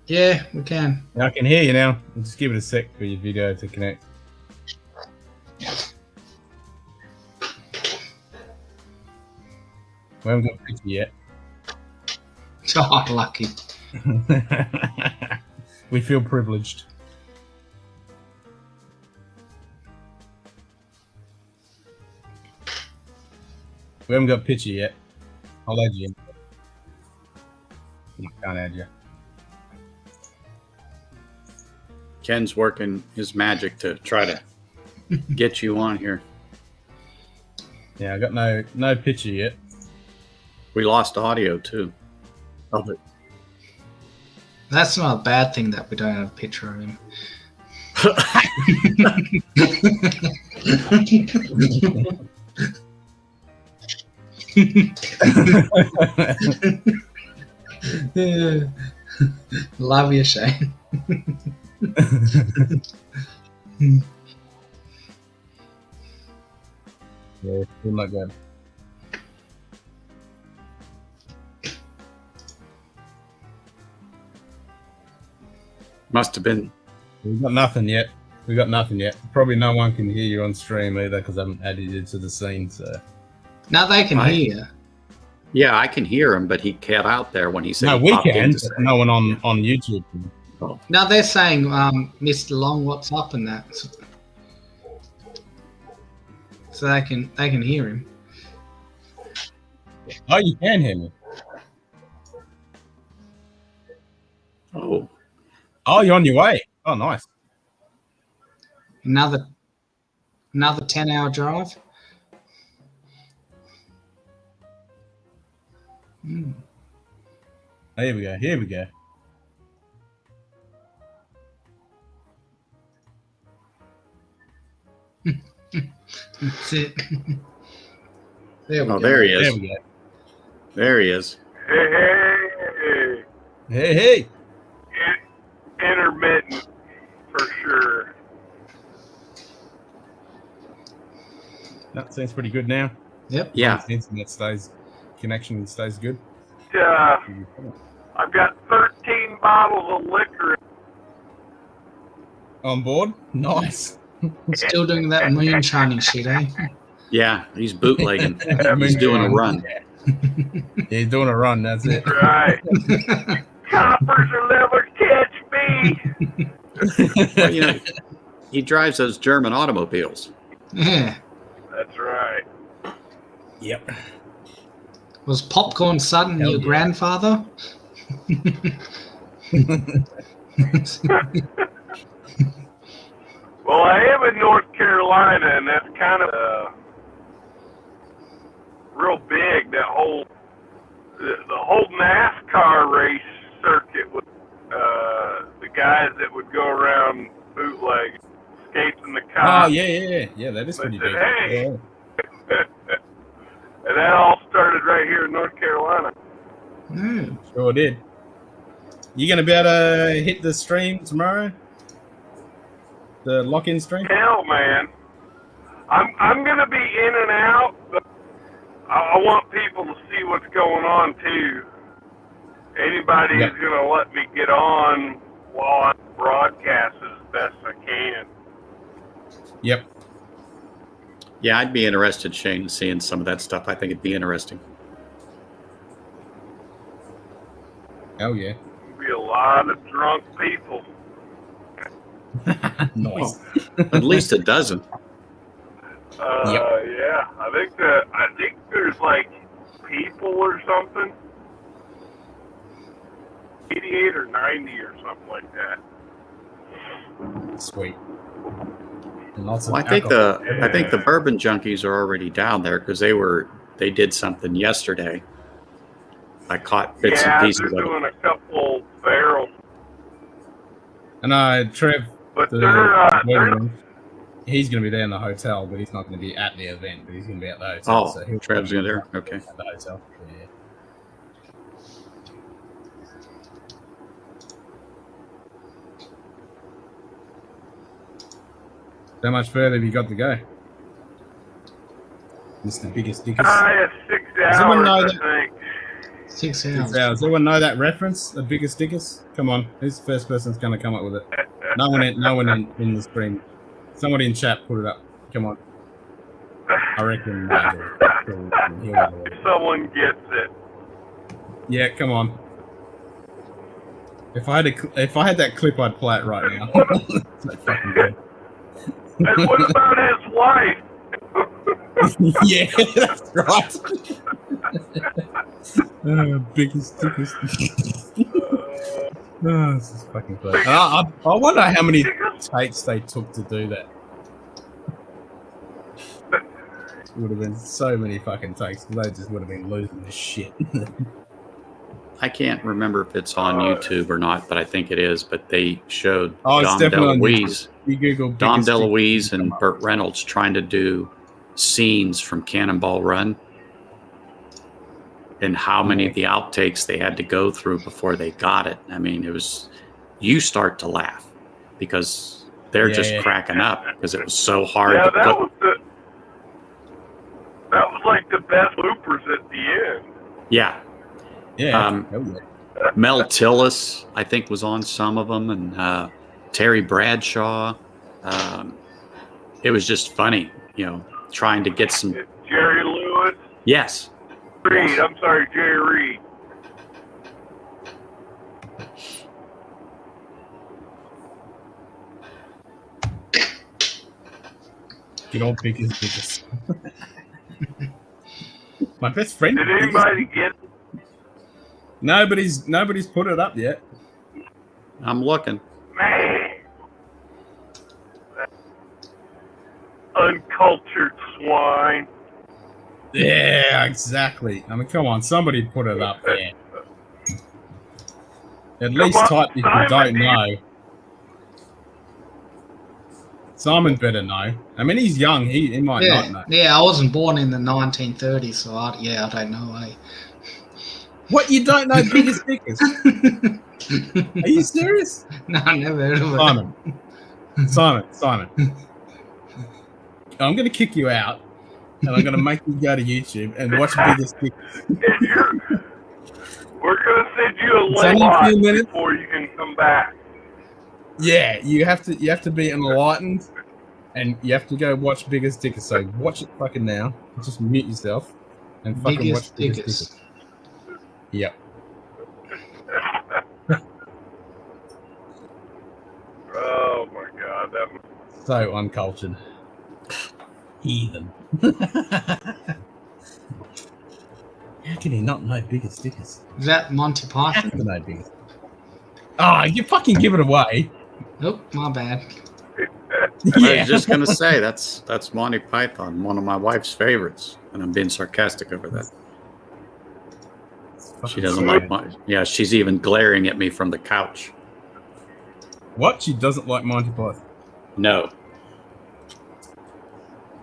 Yeah, we can. I can hear you now. Just give it a sec for your video to connect. We haven't got a picture yet. Oh, lucky. We feel privileged. We haven't got a picture yet. I'll add you in. I can't add you. Ken's working his magic to try to get you on here. Yeah, I got no picture yet. We lost audio too. Of it. That's not a bad thing that we don't have a picture of him. Love you, Shane. Yeah, still not good. Must have been. We got nothing yet. Probably no one can hear you on stream either, because I haven't added you to the scene. So Now they can hear you. Yeah, I can hear him, but he cut out there when he said. no, he we popped in can. to say- No one on YouTube can. Oh. Now they're saying, Mr. Long, what's up, and that. So they can hear him. Oh, you can hear me. Oh, Oh, you're on your way. Oh, nice. Another 10-hour drive. Here we go. Here we go. That's it. There we go. There he is. There we go. There he is. Hey, Hey, hey. intermittent for sure. That seems pretty good now. Yep. Yeah. Internet connection stays good. I've got 13 bottles of liquor. On board? Nice. Still doing that moonshining shit, eh? Yeah, he's bootlegging. He's doing a run. Yeah, he's doing a run, that's it. Right. Coppers will never catch me. Well, you know, he drives those German automobiles. Yeah. That's right. Yep. Was Popcorn Sudden Hell your yeah. grandfather? Well, I am in North Carolina, and that's kind of real big. That whole the whole NASCAR race circuit with the guys that would go around bootleg, escaping the Oh, cops. yeah. That is pretty big. Hey. Yeah. And that all started right here in North Carolina. Mm. Sure did. You gonna be able to hit the stream tomorrow? The lock-in stream? Hell, man, I'm gonna be in and out, but I want people to see what's going on too. Anybody Yep. who's gonna let me get on while I broadcast as best I can. Yep. Yeah, I'd be interested, Shane, in seeing some of that stuff. I think it'd be interesting. Oh, yeah. Be a lot of drunk people. Nice. At least a dozen. Yeah, I think there's like people or something. 88 or 90 or something like that. Sweet. And lots of Well, I think alcohol. the bourbon junkies are already down there because they did something yesterday. I caught bits and pieces they're of doing it. a couple barrels, And Trev, but the they're he's going to be there in the hotel, but he's not going to be at the event, but he's going to be at the hotel. Oh, so he'll Trev's probably in there? be Okay. At the hotel. Yeah. How much further have you got to go? Mr. Biggest Dickers. it's 6 Does anyone know hours, that? I think. 6 hours. 6 hours. Anyone know that reference? The Biggest Dickers? Come on, who's the first person's going to come up with it? No one in the screen. Somebody in chat put it up. Come on. I reckon Someone gets it. Yeah, come on. If I had that clip, I'd play it right now. It's not fucking good. And what about his wife? Yeah, that's right. Biggest Dickers. Oh, this is fucking crazy. I wonder how many takes they took to do that. It would have been so many fucking takes. They just would have been losing their shit. I can't remember if it's on YouTube or not, but I think it is. But they showed It's Dom definitely on DeLuise, YouTube. You Google Dom Biggest Dickers, DeLuise, and come up. Burt Reynolds trying to do scenes from Cannonball Run, and how many of the outtakes they had to go through before they got it. I mean, you start to laugh because they're just cracking up because it was so hard to put. That was like the best bloopers at the end. Yeah. Yeah. Mel Tillis, I think, was on some of them, and Terry Bradshaw. It was just funny, trying to get some. Jerry Lewis. Yes. Reed. Yes. I'm sorry, Jerry Reed. Good old Biggest. My best friend. Did anybody get it? Nobody's put it up yet. I'm looking. Man. That uncultured swine. Yeah, exactly. I mean, come on, somebody put it up there. At least on, type if you Simon, don't know. Simon better know. I mean, he's young. He might not know. Yeah, I wasn't born in the 1930s, so I don't know. What, you don't know biggest stickers? Are you serious? No, I never heard of it. Simon. I'm going to kick you out, and I'm going to make you go to YouTube and watch biggest stickers. We're going to send you a It's only a few minutes before you can come back. Yeah, you have to be enlightened, and you have to go watch biggest stickers. So watch it fucking now. Just mute yourself and fucking watch biggest stickers. Yep. Oh my god, that was So uncultured. Heathen. How can he not know biggest stickers? Is that Monty Python? Have to know biggest. Oh, you fucking give it away. Oh, my bad. I was just gonna say that's Monty Python, one of my wife's favorites, and I'm being sarcastic over that. She doesn't like Monty. Yeah, she's even glaring at me from the couch. What? She doesn't like Monty Python? No.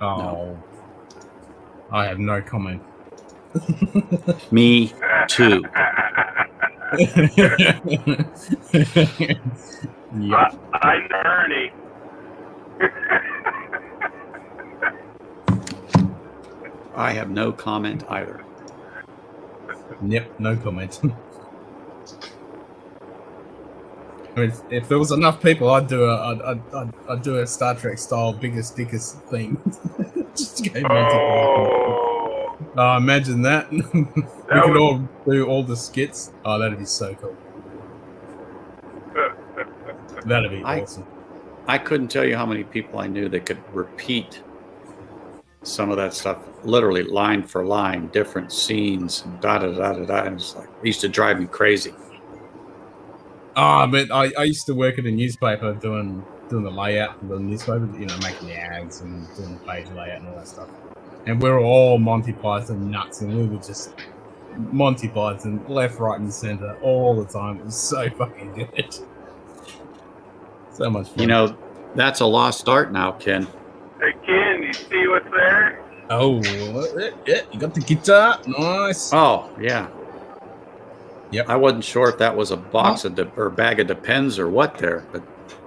Oh. No. I have no comment. Me too. Yep. I know Ernie. I have no comment either. Yep, no comment. I mean, if there was enough people, I'd do a Star Trek style biggest stickers thing. Just go Monty Python. Oh, imagine that. We could all do all the skits. Oh, that'd be so cool. That'd be awesome. I couldn't tell you how many people I knew that could repeat some of that stuff, literally line for line, different scenes, and da-da-da-da-da. And it's like, it used to drive me crazy. Ah, but I used to work at a newspaper doing the layout for the newspaper, you know, making the ads and doing the page layout and all that stuff. And we were all Monty Python nuts, and we were just Monty Python left, right, and center all the time. It was so fucking good. So much fun. You know, that's a lost art now, Ken. Hey Ken, you see what's there? Oh, yeah, you got the guitar. Nice. Oh, yeah. Yep. I wasn't sure if that was a box of or bag of Depends or what there, but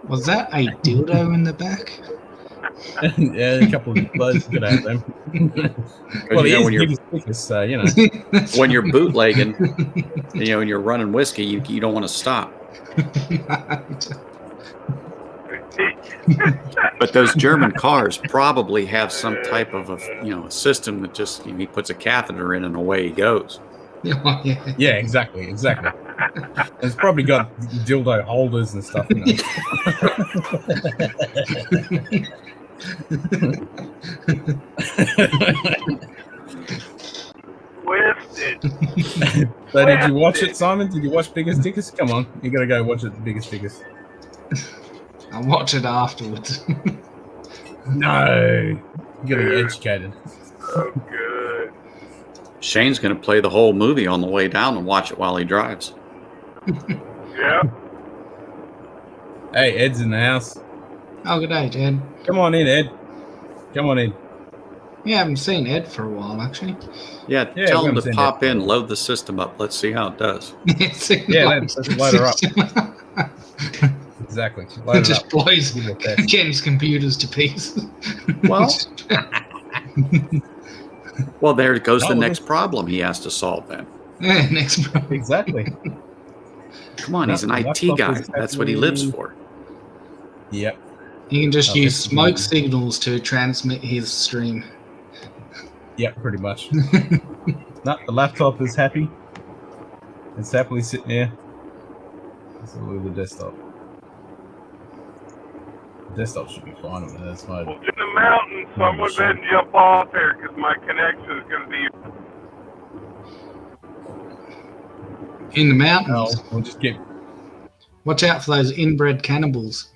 Was that a dildo in the back? Yeah, a couple of those could have them. Well, you know, when you're so you know, when you're bootlegging, you know, when you're running whiskey, you don't want to stop. But those German cars probably have some type of a system that just he puts a catheter in and away he goes. Yeah, exactly. It's probably got dildo holders and stuff. You know. So did you watch it, Simon? Did you watch Biggest Stickers? Come on, you gotta go watch it, Biggest Stickers. I'll watch it afterwards. No, you gotta get educated. Oh, good. Shane's going to play the whole movie on the way down and watch it while he drives. Yeah. Hey, Ed's in the house. Oh, good day, Ed. Come on in, Ed. Come on in. Yeah, I haven't seen Ed for a while, actually. Yeah, Yeah, tell we him haven't to seen pop in, load the system up. Let's see how it does. Yeah, let's load her up. Exactly. Load It just up. blows Give it a test. Ken's computers to pieces. Well, there goes the Oh, next problem he has to solve then. Yeah, next problem. Exactly. Come on, he's an IT guy. That's what he lives for. Yep. You can just Oh, use it's smoke good. signals to transmit his stream. Yep, pretty much. No, the laptop is happy. It's happily sitting there. Let's look at the desktop. The desktop should be fine with this mode. Well, in the mountains, so I'm going to go ahead and jump off here because my connection is going to be. In the mountains. Oh, we'll just get. Watch out for those inbred cannibals.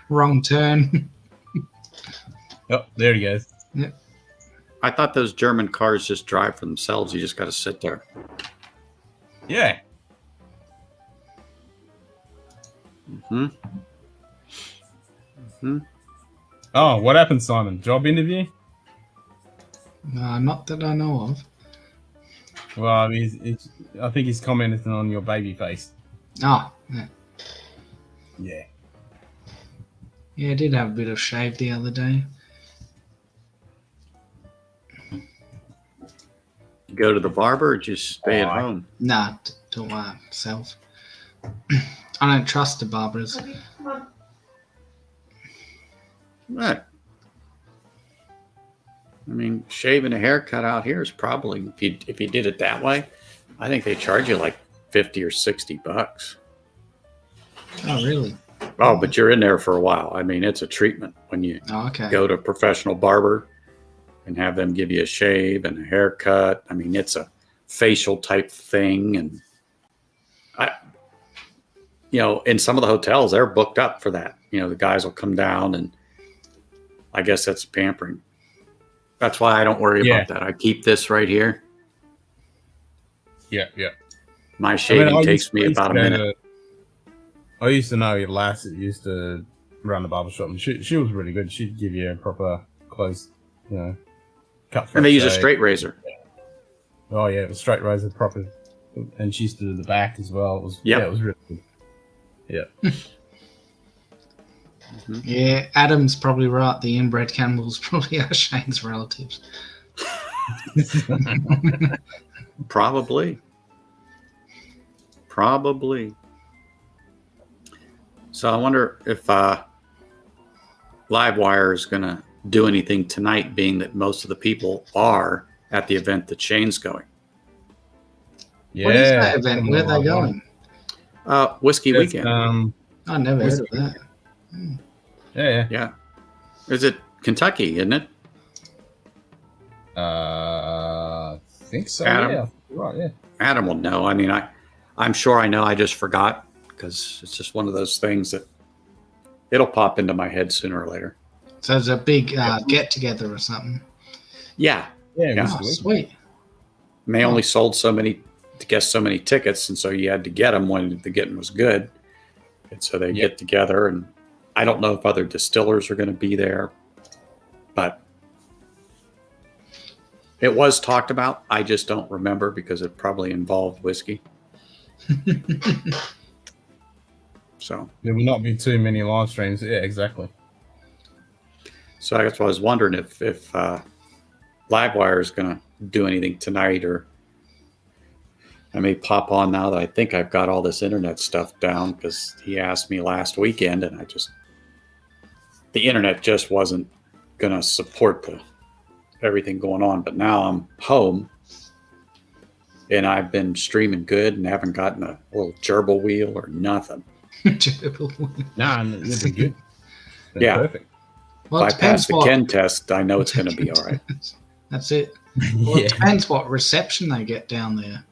Wrong turn. Oh, there he goes. Yep. I thought those German cars just drive for themselves. You just got to sit there. Yeah. Oh, what happened, Simon? Job interview? Not that I know of. Well, I think he's commented on your baby face. Oh, yeah. Yeah. Yeah, I did have a bit of shave the other day. Go to the barber or just stay at home? Nah, to myself. I don't trust the barbers. Right. I mean, shaving a haircut out here is probably, if you did it that way, I think they charge you like $50 or $60. Oh, really? Oh, but you're in there for a while. I mean, it's a treatment when you go to a professional barber and have them give you a shave and a haircut. I mean, it's a facial type thing. And in some of the hotels, they're booked up for that. The guys will come down, and I guess that's pampering. That's why I don't worry about that. I keep this right here. Yeah. My shaving takes me about a minute. I used to know your lass that used to run the barbershop, and she was really good. She'd give you a proper close, cut. And they use a straight razor. Oh yeah, it was straight razor, proper, and she used to do the back as well. It was it was really good. Yeah. Yeah, Adam's probably right. The inbred cannibals probably are Shane's relatives. Probably. So I wonder if Livewire is going to do anything tonight, being that most of the people are at the event that Shane's going. Yeah. What is that event? Where are they going? Whiskey Weekend. I never heard of that. Yeah. Is it Kentucky, isn't it? I think so. Adam? Yeah. Right, yeah. Adam will know. I mean, I'm sure I know. I just forgot because it's just one of those things that it'll pop into my head sooner or later. So it's a big get together or something. Yeah. Oh, sweet. And they only sold so many tickets, and so you had to get them when the getting was good. And so they get together, and I don't know if other distillers are going to be there, but it was talked about. I just don't remember because it probably involved whiskey. So there will not be too many live streams. Yeah, exactly. So that's why I was wondering if Livewire is going to do anything tonight, or I may pop on now that I think I've got all this internet stuff down, because he asked me last weekend, and the internet just wasn't going to support everything going on. But now I'm home, and I've been streaming good and haven't gotten a little gerbil wheel or nothing. Gerbil wheel. Nah, it'll be good. Yeah. Perfect. Well, if I pass the Ken test, I know it's going to be all right. That's it. Well, it depends what reception they get down there.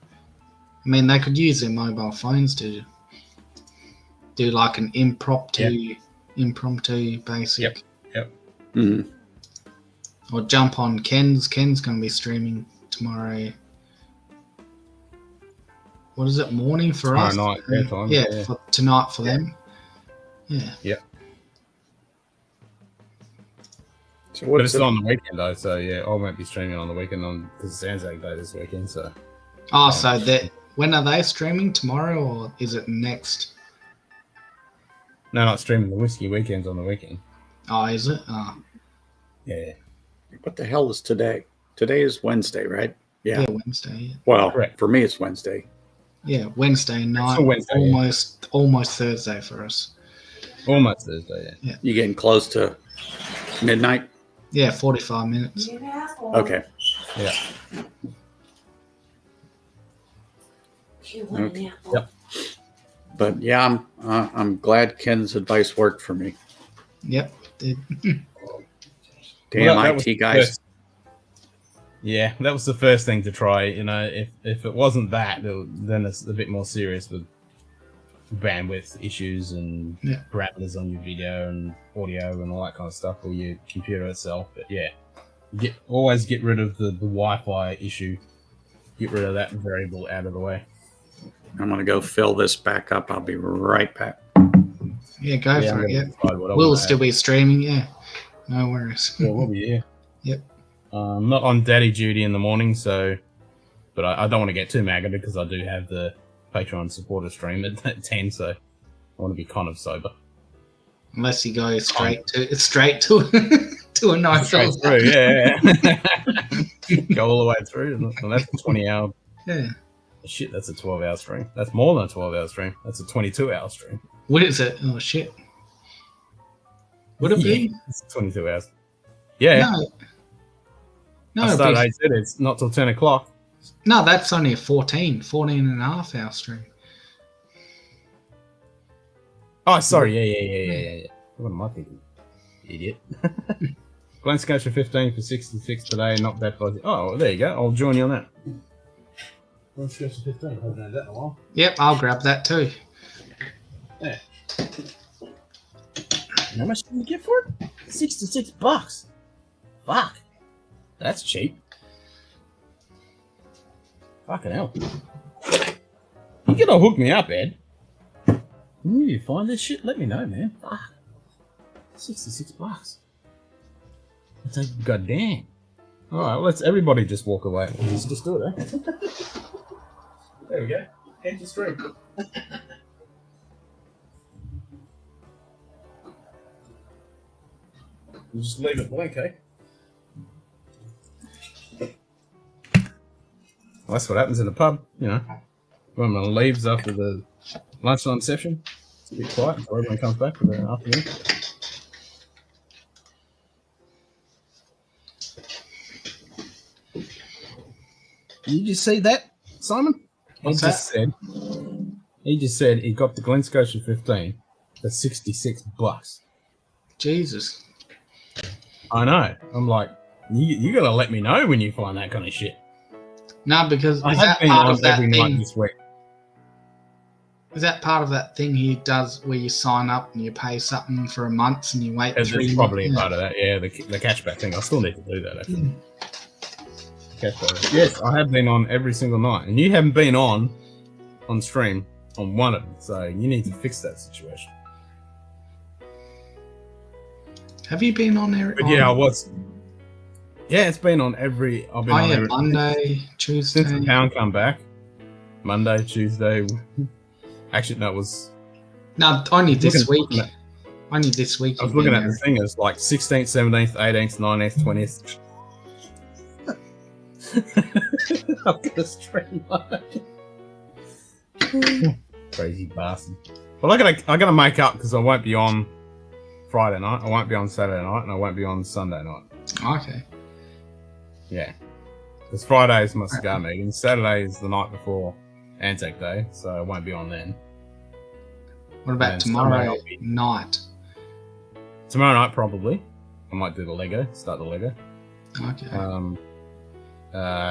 I mean, they could use their mobile phones to do like an impromptu basic. Yep. Mm-hmm. Or jump on Ken's. Ken's going to be streaming tomorrow. What is it? Morning for us? Tomorrow night, time. Yeah, for tonight for them. Yeah. Yep. So but it's on the weekend though, so yeah, I won't be streaming on the weekend because it's Anzac Day this weekend. So. Oh, so when are they streaming? Tomorrow, or is it next? No, not streaming. The whiskey weekend's on the weekend. Oh, is it? Oh. Yeah. What the hell is today? Today is Wednesday, right? Yeah. Yeah, Wednesday. Yeah. Well, correct. For me, it's Wednesday. Yeah, Wednesday night. Wednesday, almost Thursday for us. Almost Thursday. Yeah. You getting close to midnight? Yeah, 45 minutes. Okay. Yeah. Okay. Yep. But yeah, I'm glad Ken's advice worked for me. Yep. Damn IT guys. Yeah, that was the first thing to try. You know, if it wasn't that, then it's a bit more serious with bandwidth issues and parameters on your video and audio and all that kind of stuff, or your computer itself. But yeah, always get rid of the Wi-Fi issue. Get rid of that variable out of the way. I'm gonna go fill this back up. I'll be right back. Yeah, go for it. Yeah, we'll still be streaming. Yeah, no worries. Yeah, we'll be here. Yep. Not on daddy duty in the morning, so, but I don't want to get too maggoted because I do have the Patreon supporter stream at 10, so I want to be kind of sober. Unless you go straight to to a night straight through, yeah. Go all the way through, and that's a 20-hour. Yeah. Shit, that's a 12-hour stream. That's more than a 12-hour stream. That's a 22-hour stream. What is it? Oh shit. Would it be? It's 22 hours. Yeah. No, I started at 8, it's not till 10 o'clock. No, that's only a 14 and a half hour stream. Oh, sorry. Yeah. What am I thinking? Idiot. Glen Scotch for 15 for 66 today, not bad. Oh, well, there you go. I'll join you on that. Glen Scotch for 15. I haven't had that in a while. Yep, I'll grab that too. Yeah. How much did you get for it? $66. Fuck. That's cheap. Fucking hell. You gonna hook me up, Ed? When you find this shit, let me know, man. Fuck. $66. It's like, goddamn. Alright, let's everybody just walk away. Let's just do it, eh? There we go. Head to stream. You just leave it blank, eh? Well, that's what happens in a pub, you know. When everyone leaves after the lunchtime session, it's a bit quiet before everyone comes back for the afternoon. You just see that, Simon? What's that? He just said he got the Glen Scotia 15 for $66. Jesus. I know. I'm like, you gotta let me know when you find that kind of shit. No, because I is have that been part on of that every night thing? this week. Is that part of that thing he does where you sign up and you pay something for a month and you wait It's 3 months? probably a part of that. Yeah, the cashback thing. I still need to do that, actually. Cashback. Yes, I have been on every single night, and you haven't been on stream on one of them, so you need to fix that situation. Have you been on there? But yeah, I was. Yeah, it's been on every. I've been on every Monday, Tuesday. since the pound come back. Monday, Tuesday. Actually, that was. No, only this week. Only this week. I was looking at the thing. It's like 16th, 17th, 18th, 19th, 20th. I've got a stream line. Crazy bastard. Well, I gotta make up because I won't be on Friday night. I won't be on Saturday night, and I won't be on Sunday night. Okay. Yeah, because Friday is my cigar meeting. Saturday is the night before Anzac Day, so I won't be on then. What about tomorrow night? Tomorrow night, probably. I might do the Lego. Start the Lego. Okay.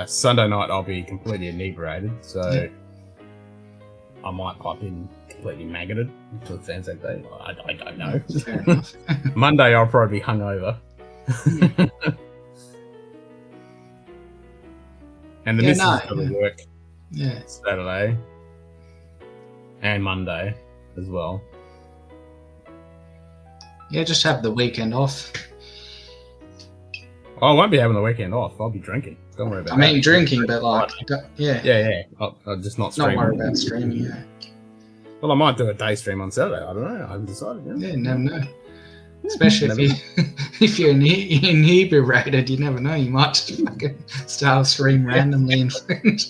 Sunday night, I'll be completely inebriated, so I might pop in completely maggoted until it's Anzac Day. I don't know. Fair enough. Monday, I'll probably be hungover. And the missus got to work Saturday and Monday as well. Yeah, just have the weekend off. Oh, I won't be having the weekend off. I'll be drinking. Don't worry about that. I mean, drinking, but like, yeah. Yeah. I'll just not stream. Not worry about streaming, yeah. Well, I might do a day stream on Saturday. I don't know. I haven't decided yet. Yeah, never know. Especially if you're inebriated, you never know. You might just fucking start a stream randomly in French.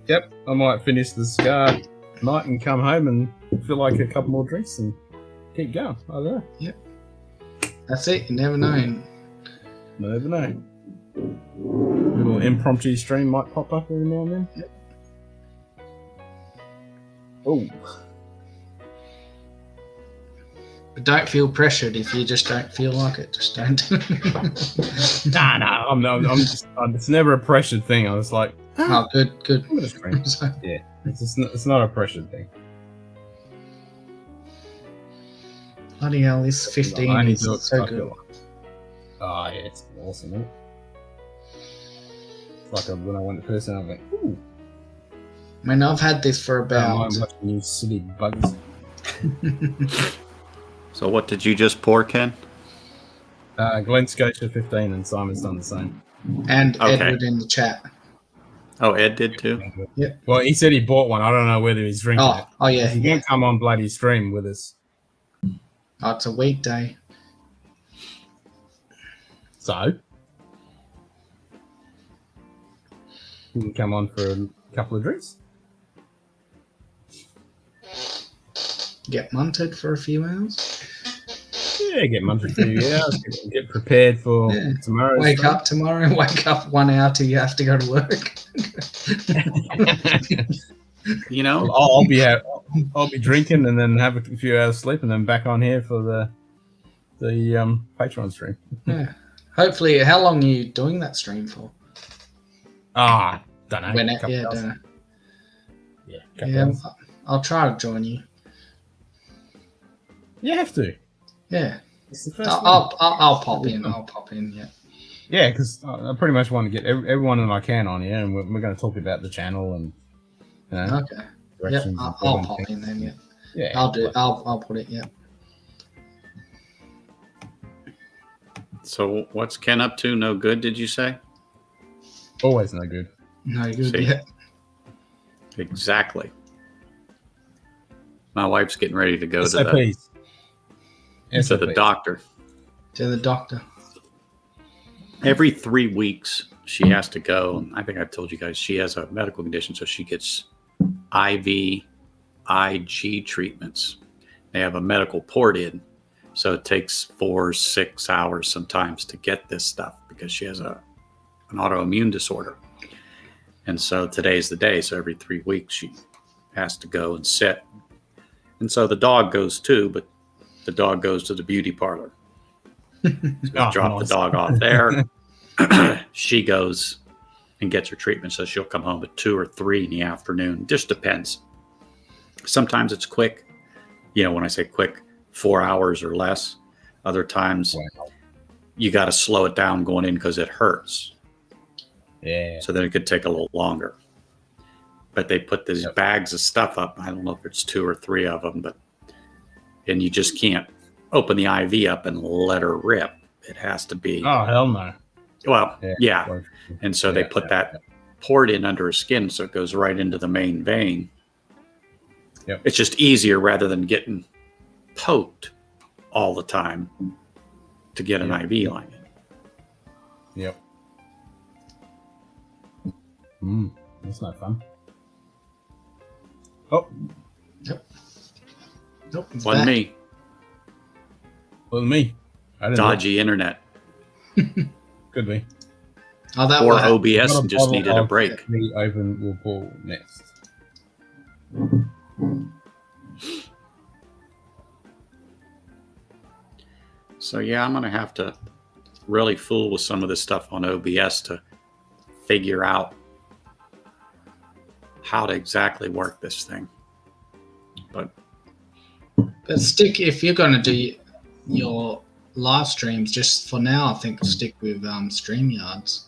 Yep, I might finish the cigar night and come home and feel like a couple more drinks and keep going. I don't know. Yep. That's it. You never know. Never know. A little impromptu stream might pop up every now and then. Yep. But don't feel pressured if you just don't feel like it. Just don't. I'm just. It's never a pressured thing. I was like, Oh, good. I'm gonna stream. Yeah, it's not a pressured thing. Bloody hell, this 15 I only is do it so 'cause I good. feel like it. Oh yeah, it's awesome. Isn't it? It's like when I went to person, I went, ooh. I mean, I've had this for Don't about. mind watching you silly buggers. So what did you just pour, Ken? Glenn Scotia 15 and Simon's done the same. And Okay. Edward in the chat. Oh, Ed did too? Yeah. Well, he said he bought one. I don't know whether he's drinking it. Oh yeah. He won't come on bloody stream with us. Oh, it's a weekday. So, you can come on for a couple of drinks. Get munted for a few hours. Yeah, get munted for you. Yeah, get prepared for tomorrow. Wake up tomorrow. Wake up 1 hour till you have to go to work. You know, I'll be drinking and then have a few hours sleep and then back on here for the Patreon stream. Yeah. Hopefully, how long are you doing that stream for? Don't know. When couple don't hours. know. Yeah, couple Yeah, hours. I'll try to join you. You have to. Yeah, It's the first I'll pop in. I'll pop in. Yeah. Yeah, because I pretty much want to get everyone that I can on here, and we're going to talk about the channel and Okay. Yep. directions. I'll pop in then. Yeah. Yeah, I'll do. I'll put it. Yeah. so what's Ken up to? No good, did you say? Always no good. No good. See. Yeah. Exactly. My wife's getting ready to go to SOPs. the doctor. To the doctor. Every 3 weeks, she has to go. I think I've told you guys she has a medical condition, so she gets IV, IG treatments. They have a medical port in, so it takes 4 or 6 hours sometimes to get this stuff because she has an autoimmune disorder. And so today's the day. So every 3 weeks, she has to go and sit. And so the dog goes too, but the dog goes to the beauty parlor. So we drop the dog off there. She goes and gets her treatment. So she'll come home at 2 or 3 in the afternoon. Just depends. Sometimes it's quick. You know, when I say quick, 4 hours or less. Other times you got to slow it down going in because it hurts. Yeah. So then it could take a little longer. But they put these bags of stuff up. I don't know if it's 2 or 3 of them, and you just can't open the IV up and let her rip. It has to be. Oh, hell no. Well, yeah. And so they put that port in under her skin so it goes right into the main vein. Yep. It's just easier rather than getting poked all the time to get an IV line in. Yep. That's not fun. Oh, Nope. it's Wasn't back. me. wasn't me. I didn't Dodgy internet. Could be. Oh, that Or was. OBS Got and just bottle needed a of break. The open will pull next. So yeah, I'm going to have to really fool with some of this stuff on OBS to figure out how to exactly work this thing. But stick if you're going to do your live streams. Just for now, I think stick with StreamYards.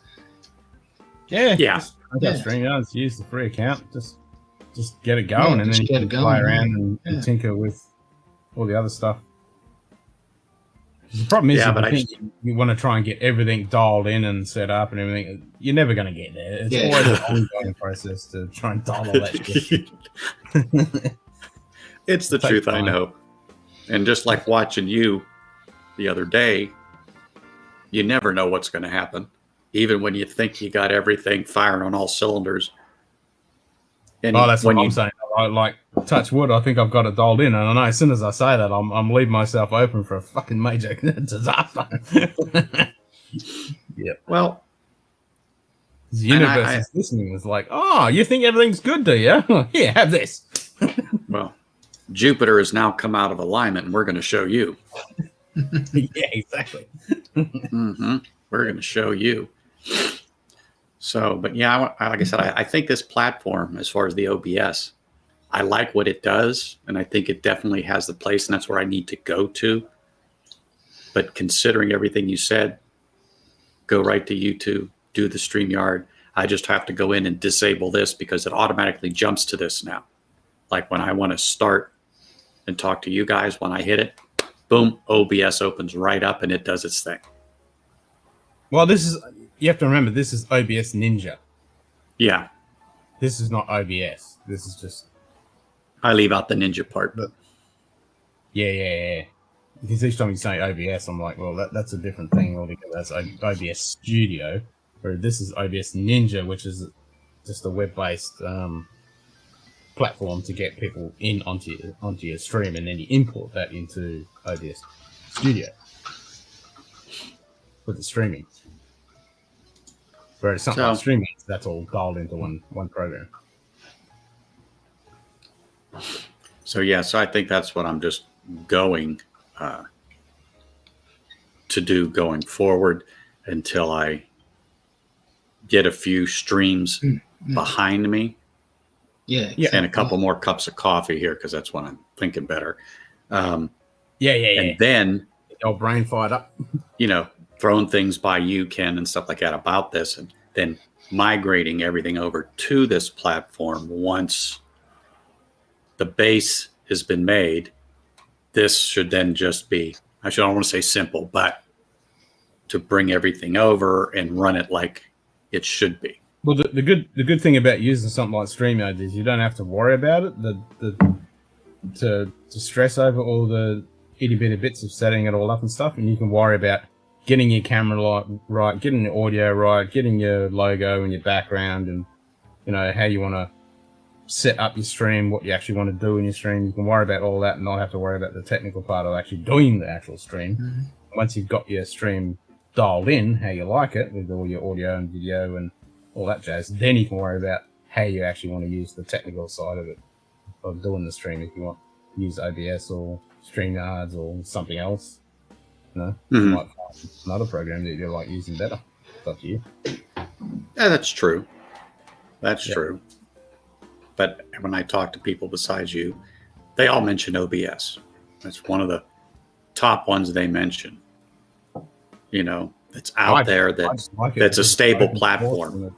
Yeah. Yeah. I got StreamYards. Use the free account. Just get it going, and then you can play around and tinker with all the other stuff. The problem is, if you think you want to try and get everything dialed in and set up and everything, you're never going to get there. It's always an ongoing process to try and dial all that shit. It's the truth, I know. And just like watching you the other day, you never know what's going to happen. Even when you think you got everything firing on all cylinders. And that's what I'm saying. Like, touch wood, I think I've got it dialed in. And I know as soon as I say that, I'm leaving myself open for a fucking major disaster. Yep. Well, the universe is listening. It's like, oh, you think everything's good, do you? Here, have this. Well, Jupiter has now come out of alignment, and we're going to show you. Yeah, exactly. We're going to show you. So, but yeah, like I said, I think this platform, as far as the OBS, I like what it does, and I think it definitely has the place, and that's where I need to go to. But considering everything you said, go right to YouTube, do the StreamYard. I just have to go in and disable this because it automatically jumps to this now. Like when I want to start and talk to you guys, when I hit it, boom, OBS opens right up and it does its thing. Well, you have to remember, this is OBS Ninja. Yeah. This is not OBS. This is just... I leave out the Ninja part. But Yeah. Because each time you say OBS, I'm like, well, that's a different thing altogether. That's OBS Studio, where this is OBS Ninja, which is just a web-based platform to get people in onto your stream, and then you import that into OBS Studio with the streaming. Whereas something like streaming, that's all dialed into one program. So I think that's what I'm just going to do going forward until I get a few streams behind me. Yeah. And a couple more cups of coffee here, because that's when I'm thinking better. And then your brain fired up. Throwing things by you, Ken, and stuff like that about this, and then migrating everything over to this platform once the base has been made. This should then just be, I don't want to say simple, but to bring everything over and run it like it should be. Well, the good thing about using something like StreamYard is you don't have to worry about it. To stress over all the itty bitty bits of setting it all up and stuff, and you can worry about getting your camera right, getting the audio right, getting your logo and your background, and how you want to set up your stream, what you actually want to do in your stream. You can worry about all that and not have to worry about the technical part of actually doing the actual stream. Once you've got your stream dialed in, how you like it, with all your audio and video and all that jazz, then you can worry about how you actually want to use the technical side of it, of doing the stream. If you want to use OBS or StreamYards or something else, you might find another program that you like using better. It's up to you. Yeah, that's true. That's true. But when I talk to people besides you, they all mention OBS. That's one of the top ones they mention. That's out there, that's a stable platform.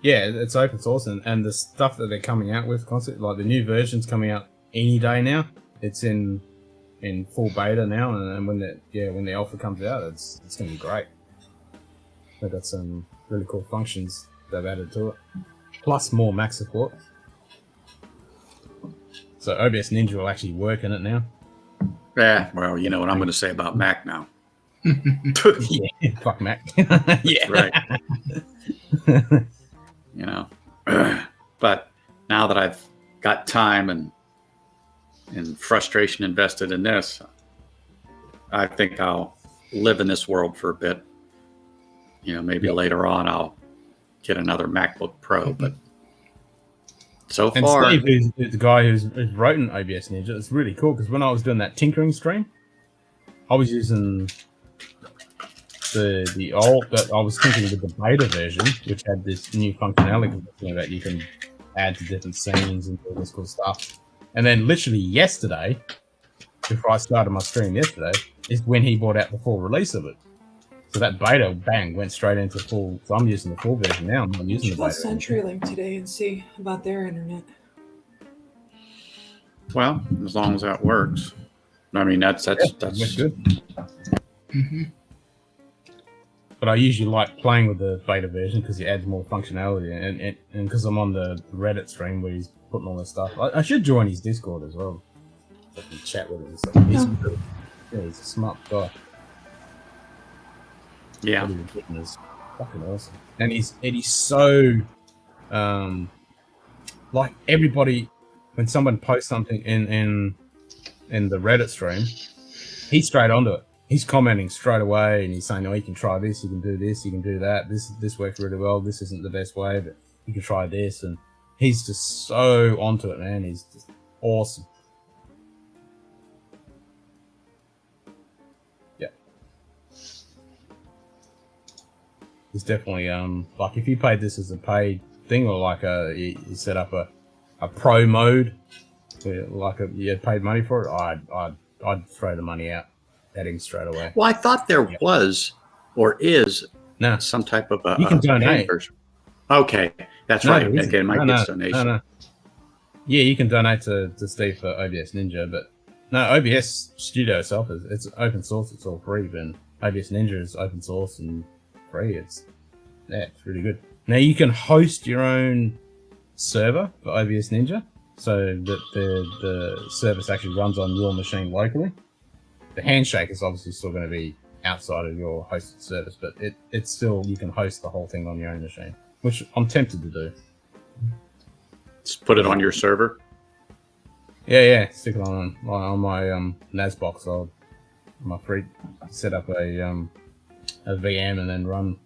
It's open source, and the stuff that they're coming out with constantly, like the new version's coming out any day now. It's in full beta now, and when the alpha comes out, it's going to be great. They've got some really cool functions they've added to it, plus more Mac support. So OBS Ninja will actually work in it now. Yeah, well, you know what I'm going to say about Mac now. Yeah, fuck Mac. Yeah, right. But now that I've got time and frustration invested in this, I think I'll live in this world for a bit. Maybe later on I'll get another MacBook Pro, but so far. And Steve is the guy who's written OBS Ninja. It's really cool because when I was doing that tinkering stream, I was using the old, but I was thinking with the beta version, which had this new functionality that you can add to different scenes and all this cool stuff. And then literally yesterday, before I started my stream yesterday, is when he brought out the full release of it. So that beta, bang, went straight into full. So I'm using the full version now. I'm not using the beta. CenturyLink today and see about their internet. Well, as long as that works. I mean, that's good. Mm-hmm. But I usually like playing with the beta version because it adds more functionality, and because I'm on the Reddit stream where he's putting all this stuff. I should join his Discord as well. So I can chat with him and stuff. He's a smart guy. Yeah, is fucking awesome, and he's so like everybody. When someone posts something in the Reddit stream, he's straight onto it. He's commenting straight away, and he's saying, "Oh, you can try this. You can do this. You can do that. This works really well. This isn't the best way, but you can try this." And he's just so onto it, man. He's just awesome. It's definitely like if you paid this as a paid thing, or like you set up a pro mode, like you had paid money for it, I'd throw the money out at him straight away. Well, I thought there was or is No, some type of a you can donate. version. Okay, that's right. Again, my donation. No. Yeah, you can donate to Steve for OBS Ninja, but no, OBS Studio itself it's open source. It's all free, but OBS Ninja is open source and free. It's really good. Now you can host your own server for OBS Ninja, so that the service actually runs on your machine locally. The handshake is obviously still going to be outside of your hosted service, but it's still, you can host the whole thing on your own machine, which I'm tempted to do. Just put it on your server. Yeah, stick it on my NAS box. I'm free set up a VM and then run.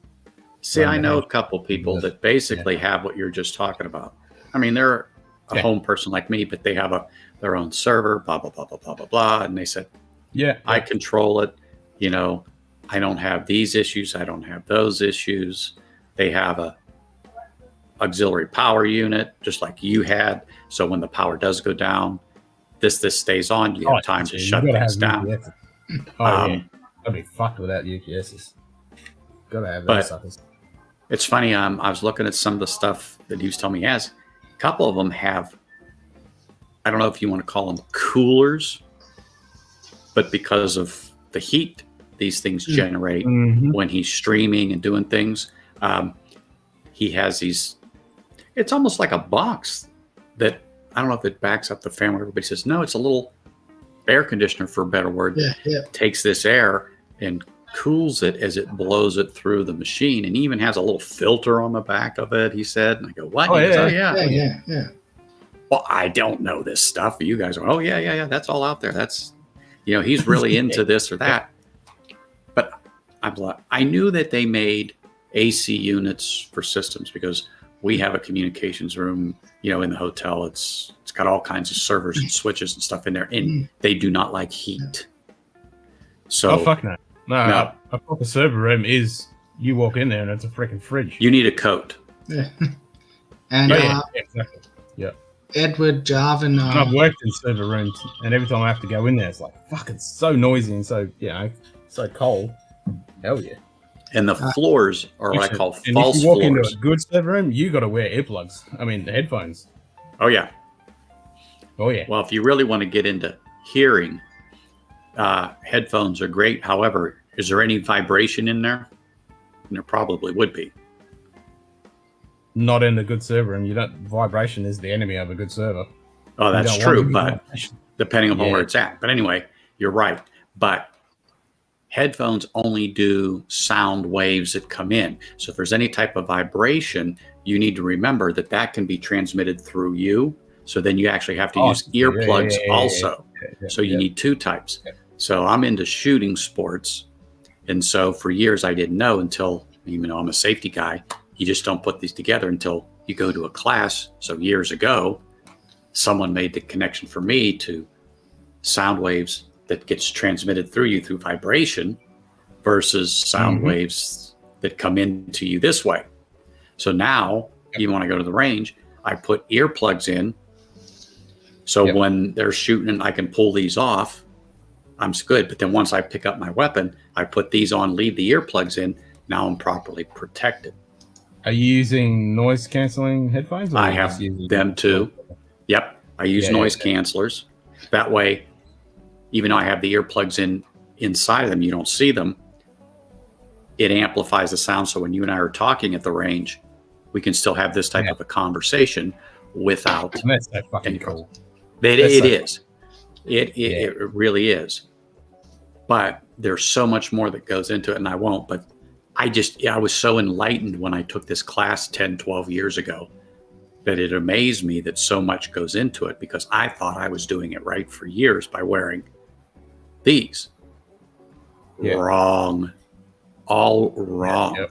See, I know a couple people that basically have what you're just talking about. I mean, they're a home person like me, but they have their own server, blah, blah, blah, blah, blah, blah, blah. And they said, I control it. You know, I don't have these issues. I don't have those issues. They have a auxiliary power unit, just like you had. So when the power does go down, this stays on. You have time to shut things down. I'd be fucked without UPSs. Gotta have those suckers. It's funny. I was looking at some of the stuff that he was telling me he has. A couple of them have, I don't know if you want to call them coolers, but because of the heat these things generate when he's streaming and doing things, he has these, it's almost like a box that, I don't know if it backs up the fan. Everybody says, no, it's a little air conditioner, for a better word. Takes this air and cools it as it blows it through the machine, and even has a little filter on the back of it, he said. And I go, what? Yeah. Well, I don't know this stuff. You guys are, yeah, that's all out there. That's, you know, he's really into this or that. But I knew that they made AC units for systems, because we have a communications room, you know, in the hotel. It's got all kinds of servers and switches and stuff in there, and they do not like heat. So fuck no. No. A proper server room is, you walk in there and it's a freaking fridge. You need a coat. And exactly. Yeah. Edward Jarvin. I've worked in server rooms, and every time I have to go in there, it's like fucking so noisy and so, you know, so cold. Hell yeah. And the floors are what I call false floors. If you walk into a good server room, you got to wear earplugs. I mean, headphones. Oh yeah. Well, if you really want to get into hearing, headphones are great. However, is there any vibration in there? And there probably would be. Not in a good server room. Vibration is the enemy of a good server. Oh, that's true, but depending on where it's at. But anyway, you're right. But headphones only do sound waves that come in. So if there's any type of vibration, you need to remember that can be transmitted through you. So then you actually have to use earplugs also. So you need two types. So I'm into shooting sports. And so for years I didn't know, until, even though I'm a safety guy, you just don't put these together until you go to a class. So years ago, someone made the connection for me to sound waves that gets transmitted through you through vibration versus sound waves that come into you this way. So now, even when I go to the range, I put earplugs in. So when they're shooting, I can pull these off. I'm good. But then once I pick up my weapon, I put these on, leave the earplugs in. Now I'm properly protected. Are you using noise canceling headphones? I have them too. Yep. I use noise cancelers. That way, even though I have the earplugs inside of them, you don't see them. It amplifies the sound. So when you and I are talking at the range, we can still have this type of a conversation without. And that's so fucking cool. It is. It really is. But there's so much more that goes into it, and I won't. But I was so enlightened when I took this class 10, 12 years ago that it amazed me that so much goes into it, because I thought I was doing it right for years by wearing these. Wrong. All wrong.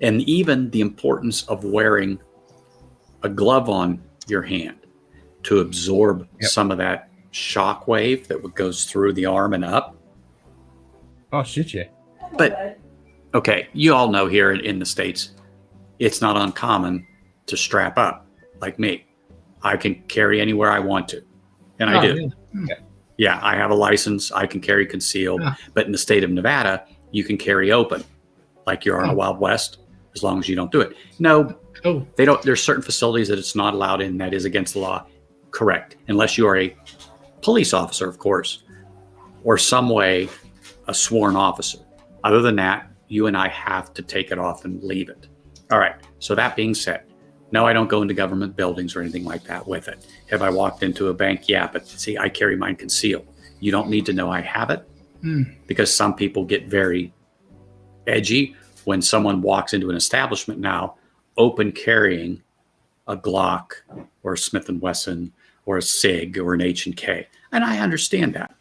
And even the importance of wearing a glove on your hand to absorb some of that shock wave that goes through the arm and up. Oh, shit, yeah. But Okay, you all know here in the States, it's not uncommon to strap up like me. I can carry anywhere I want to, and I do. Yeah, I have a license. I can carry concealed, but in the state of Nevada, you can carry open, like you're in the Wild West, as long as you don't do it. No, they don't. There's certain facilities that it's not allowed in. That is against the law. Correct, unless you are a police officer, of course, or some way a sworn officer. Other than that, you and I have to take it off and leave it. All right. So that being said, no, I don't go into government buildings or anything like that with it. Have I walked into a bank? Yeah, but see, I carry mine concealed. You don't need to know I have it because some people get very edgy when someone walks into an establishment now, open carrying a Glock or a Smith & Wesson or a SIG or an H&K. And I understand that.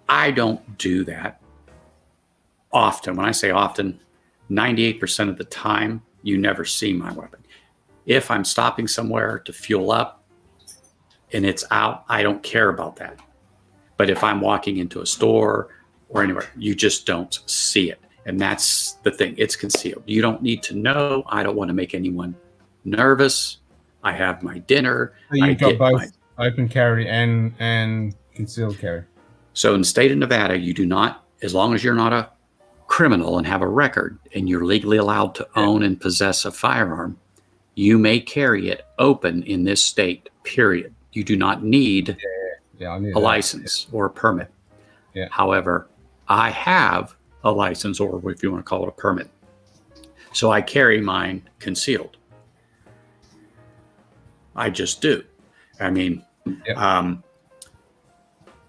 I don't do that often. When I say often, 98% of the time, you never see my weapon. If I'm stopping somewhere to fuel up and it's out, I don't care about that. But if I'm walking into a store or anywhere, you just don't see it. And that's the thing. It's concealed. You don't need to know. I don't want to make anyone nervous. I have my dinner. So you've got both open carry and concealed carry. So in the state of Nevada, you do not, as long as you're not a criminal and have a record and you're legally allowed to own and possess a firearm, you may carry it open in this state, period. You do not need a license or a permit. However, I have a license, or if you want to call it a permit. So I carry mine concealed. I just do. I mean,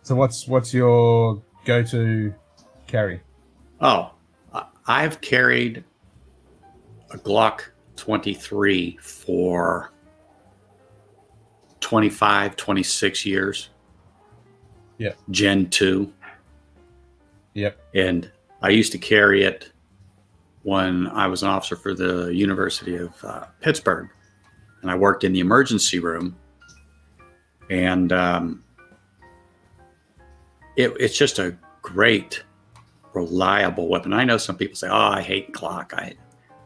so what's your go-to carry? Oh, I've carried a Glock 23 for 25, 26 years. Yeah. Gen 2. Yep. And I used to carry it when I was an officer for the University of Pittsburgh. And I worked in the emergency room. And it's just a great, reliable weapon. I know some people say, "Oh, I hate Glock."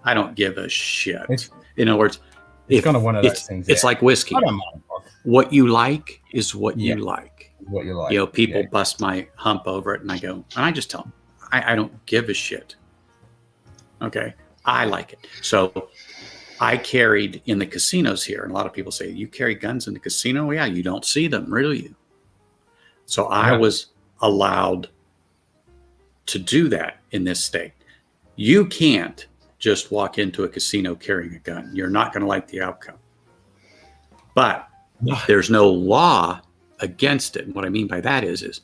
I don't give a shit. In other words, it's kind of one of those things. It's like whiskey. I don't mind. What you like is what you like. What you like. You know, people bust my hump over it, and I go, and I just tell them, I don't give a shit. Okay, I like it. So I carried in the casinos here, and a lot of people say, "You carry guns in the casino?" Yeah, you don't see them, really. So I was allowed to do that in this state. You can't just walk into a casino carrying a gun. You're not going to like the outcome. But there's no law against it. And what I mean by that is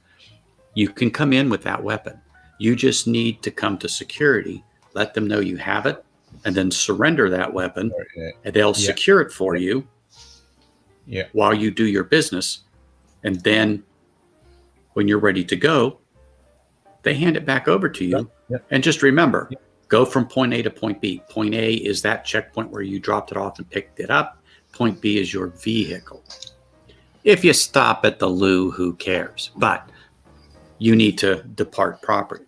you can come in with that weapon. You just need to come to security, let them know you have it, and then surrender that weapon, and they'll secure it for you while you do your business. And then when you're ready to go, they hand it back over to you. And just remember, go from point A to point B. Point A is that checkpoint where you dropped it off and picked it up. Point B is your vehicle. If you stop at the loo, who cares? But you need to depart property.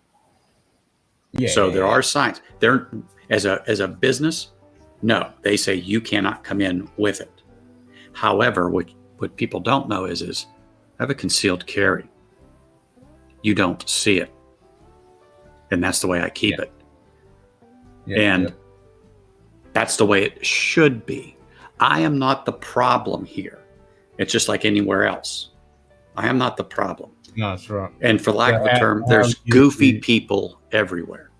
So there are signs. There, as a business, no, they say you cannot come in with it. However, what people don't know is I have a concealed carry. You don't see it. And that's the way I keep it. And that's the way it should be. I am not the problem here. It's just like anywhere else. I am not the problem. No, that's right. And for lack of a term, there's goofy people everywhere.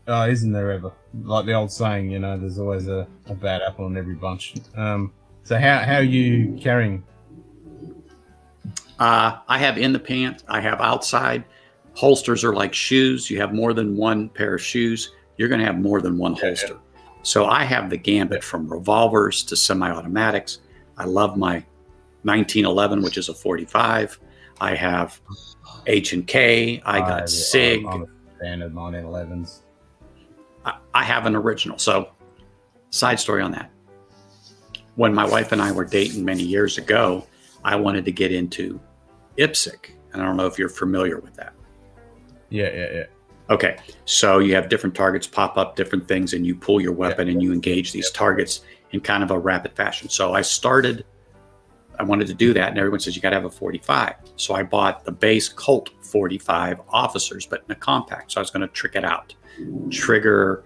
Oh, isn't there ever? Like the old saying, you know, there's always a bad apple in every bunch. So how are you carrying? I have in the pants. I have outside. Holsters are like shoes. You have more than one pair of shoes, you're going to have more than one holster. So I have the gambit from revolvers to semi-automatics. I love my 1911, which is a 45. I have H&K. I got SIG. I'm a fan of 1911s. I have an original. So side story on that. When my wife and I were dating many years ago, I wanted to get into IPSC. And I don't know if you're familiar with that. Yeah. Okay, so you have different targets pop up, different things, and you pull your weapon and you engage these targets in kind of a rapid fashion. So I wanted to do that, and everyone says you got to have a 45. So I bought the base Colt 45 officers, but in a compact. So I was going to trick it out. Trigger,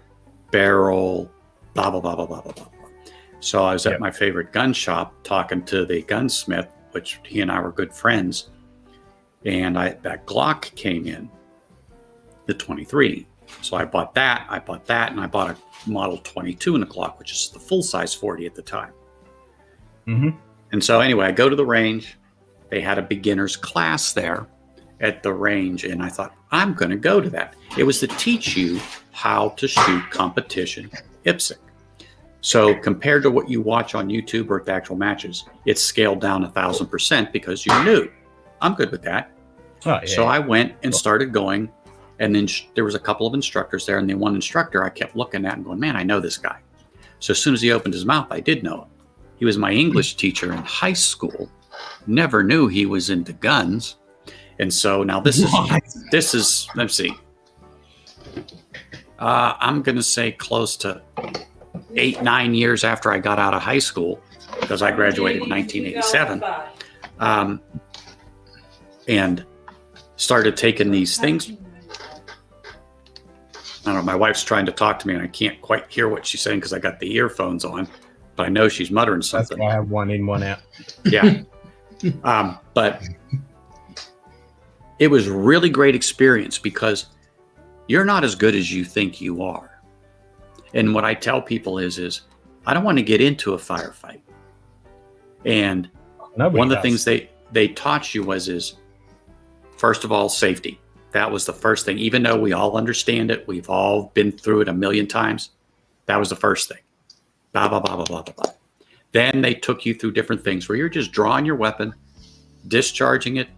barrel, blah, blah, blah, blah, blah, blah, blah. So I was at my favorite gun shop talking to the gunsmith, which he and I were good friends. And that Glock came in, the 23. So I bought that, and I bought a Model 22 in the Glock, which is the full-size 40 at the time. Mm-hmm. And so anyway, I go to the range. They had a beginner's class there at the range, and I thought, I'm going to go to that. It was to teach you how to shoot competition IPSC. So compared to what you watch on YouTube or at the actual matches, it's scaled down 1,000% because you're new. I'm good with that. So I went and started going, and then there was a couple of instructors there, and the one instructor I kept looking at and going, man, I know this guy. So as soon as he opened his mouth, I did know him. He was my English teacher in high school. Never knew he was into guns. And so now this is, let's see. I'm going to say close to 8-9 years after I got out of high school, because I graduated in 1987. And started taking these things. I don't know, my wife's trying to talk to me and I can't quite hear what she's saying because I got the earphones on, but I know she's muttering something. That's why I have one in, one out. Yeah. But it was really great experience because you're not as good as you think you are. And what I tell people is I don't want to get into a firefight. And one of the things they taught you is first of all, safety. That was the first thing. Even though we all understand it, we've all been through it a million times. That was the first thing. Blah, blah, blah, blah, blah, blah, blah. Then they took you through different things where you're just drawing your weapon, discharging it,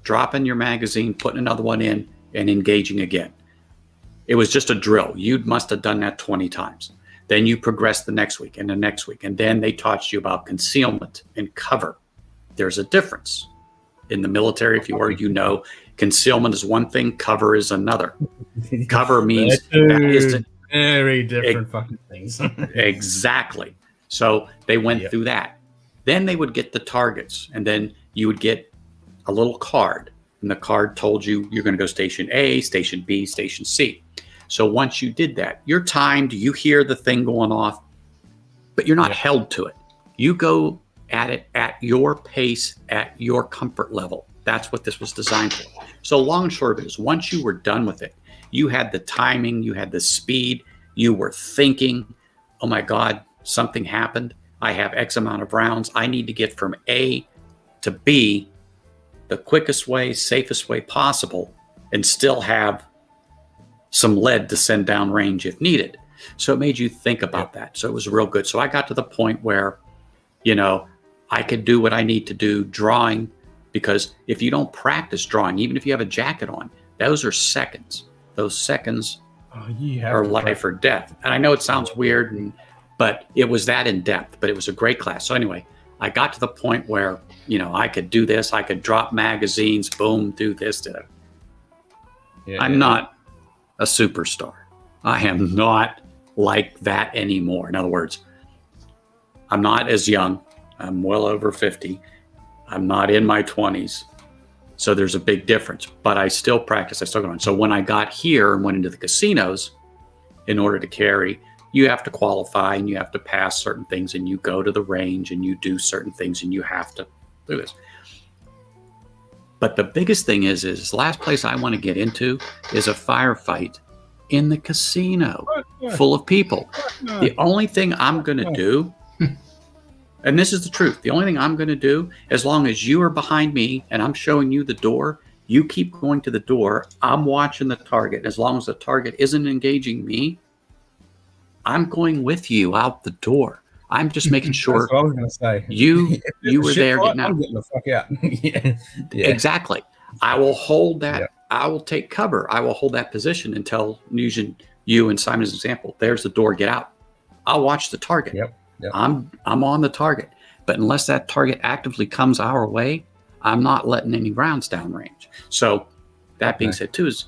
dropping your magazine, putting another one in, and engaging again. It was just a drill. You must have done that 20 times. Then you progressed the next week and the next week. And then they taught you about concealment and cover. There's a difference. In the military, if you were, concealment is one thing, cover is another. Cover means that is very different fucking things. Exactly. So they went through that. Then they would get the targets, and then you would get a little card, and the card told you you're going to go station A, station B, station C. So once you did that, you're timed, you hear the thing going off, but you're not held to it. You go at it at your pace, at your comfort level. That's what this was designed for. So long and short of it is once you were done with it, you had the timing, you had the speed, you were thinking, oh my God, something happened. I have X amount of rounds. I need to get from A to B the quickest way, safest way possible, and still have some lead to send down range if needed. So it made you think about that. So it was real good. So I got to the point where, I could do what I need to do drawing, because if you don't practice drawing, even if you have a jacket on, those are seconds. Those seconds are life or death. And I know it sounds weird, but it was that in depth, but it was a great class. So anyway, I got to the point where, I could do this. I could drop magazines, boom, do this. I'm not a superstar. I am not like that anymore. In other words, I'm not as young. I'm well over 50. I'm not in my 20s. So there's a big difference, but I still practice. I still go on. So when I got here and went into the casinos, in order to carry, you have to qualify and you have to pass certain things, and you go to the range and you do certain things, and you have to do this. But the biggest thing is the last place I want to get into is a firefight in the casino full of people. The only thing I'm going to do, and this is the truth, the only thing I'm going to do, as long as you are behind me and I'm showing you the door, you keep going to the door. I'm watching the target. As long as the target isn't engaging me, I'm going with you out the door. I'm just making sure. That's what I was going to say. You were there getting out. I'm getting the fuck out. Exactly. I will hold that. Yeah. I will take cover. I will hold that position until, using you and Simon as an example, there's the door, get out. I'll watch the target. Yep. I'm on the target. But unless that target actively comes our way, I'm not letting any rounds downrange. So that being said too, is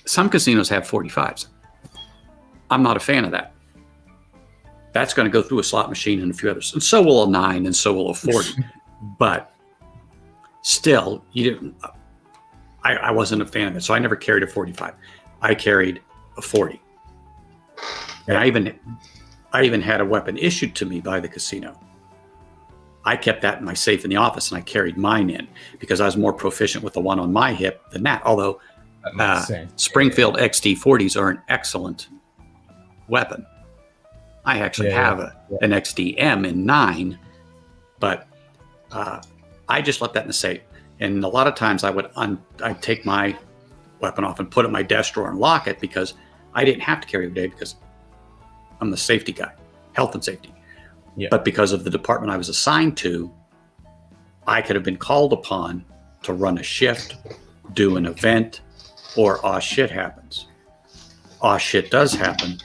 some casinos have 45s. I'm not a fan of that. That's going to go through a slot machine and a few others. And so will a 9 and so will a 40. But still, I wasn't a fan of it. So I never carried a 45. I carried a 40. And I even had a weapon issued to me by the casino. I kept that in my safe in the office, and I carried mine in because I was more proficient with the one on my hip than that. Although Springfield XD40s are an excellent weapon. I actually have an XDM in 9, but I just left that in the safe. And a lot of times I'd take my weapon off and put it in my desk drawer and lock it because I didn't have to carry it every day because I'm the safety guy, health and safety. Yeah. But because of the department I was assigned to, I could have been called upon to run a shift, do an event, or shit happens. Shit does happen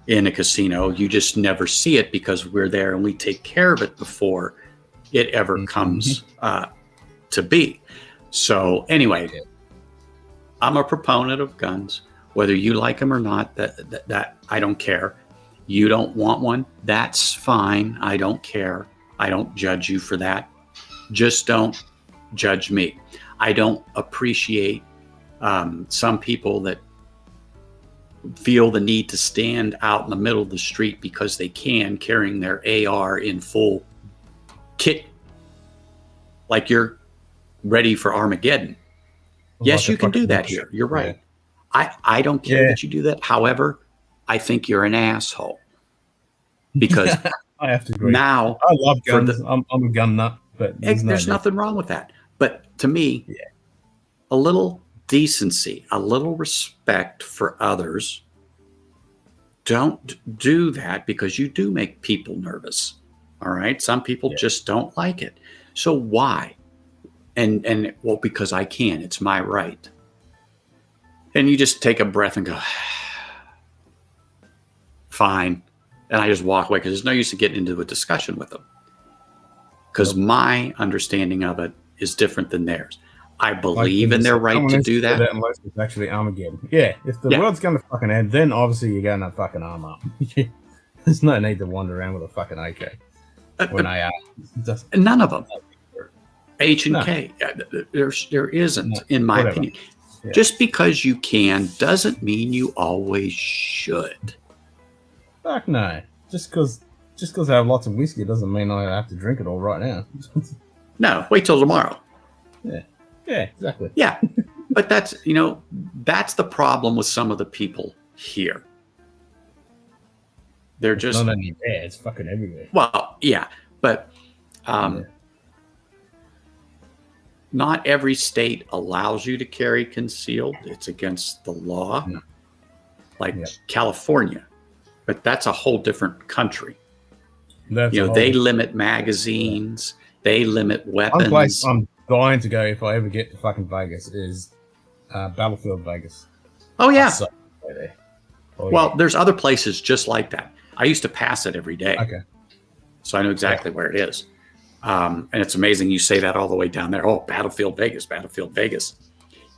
in a casino. You just never see it because we're there and we take care of it before it ever comes to be. So anyway, I'm a proponent of guns. Whether you like them or not, that I don't care. You don't want one, that's fine. I don't care. I don't judge you for that. Just don't judge me. I don't appreciate some people that feel the need to stand out in the middle of the street because they can, carrying their AR in full kit, like you're ready for Armageddon. Yes, you can do that here. You're right. Yeah. I don't care that you do that. However, I think you're an asshole because I have to agree. Now I love guns. I'm a gun nut, but there's nothing wrong with that. But to me, a little decency, a little respect for others. Don't do that because you do make people nervous. All right. Some people just don't like it. So why? And well, because I can. It's my right. And you just take a breath and go, fine. And I just walk away because there's no use to getting into a discussion with them. Because my understanding of it is different than theirs. I believe in their right to do that. Unless it's actually Armageddon. Yeah, if the world's going to fucking end, then obviously you're going to fucking arm up. There's no need to wander around with a fucking AK. When none of them. H and K. There isn't, in my opinion. Yeah. Just because you can doesn't mean you always should. Fuck no. Just because I have lots of whiskey doesn't mean I have to drink it all right now. No, wait till tomorrow. Yeah, exactly. Yeah, but that's the problem with some of the people here. They're just not only there; it's fucking everywhere. Well, yeah, but not every state allows you to carry concealed. It's against the law, like California. But that's a whole different country. They limit magazines. They limit weapons. One place I'm dying to go if I ever get to fucking Vegas is Battlefield Vegas. Oh, yeah. There's other places just like that. I used to pass it every day. Okay. So I know exactly where it is. And it's amazing you say that all the way down there. Oh, Battlefield Vegas, Battlefield Vegas.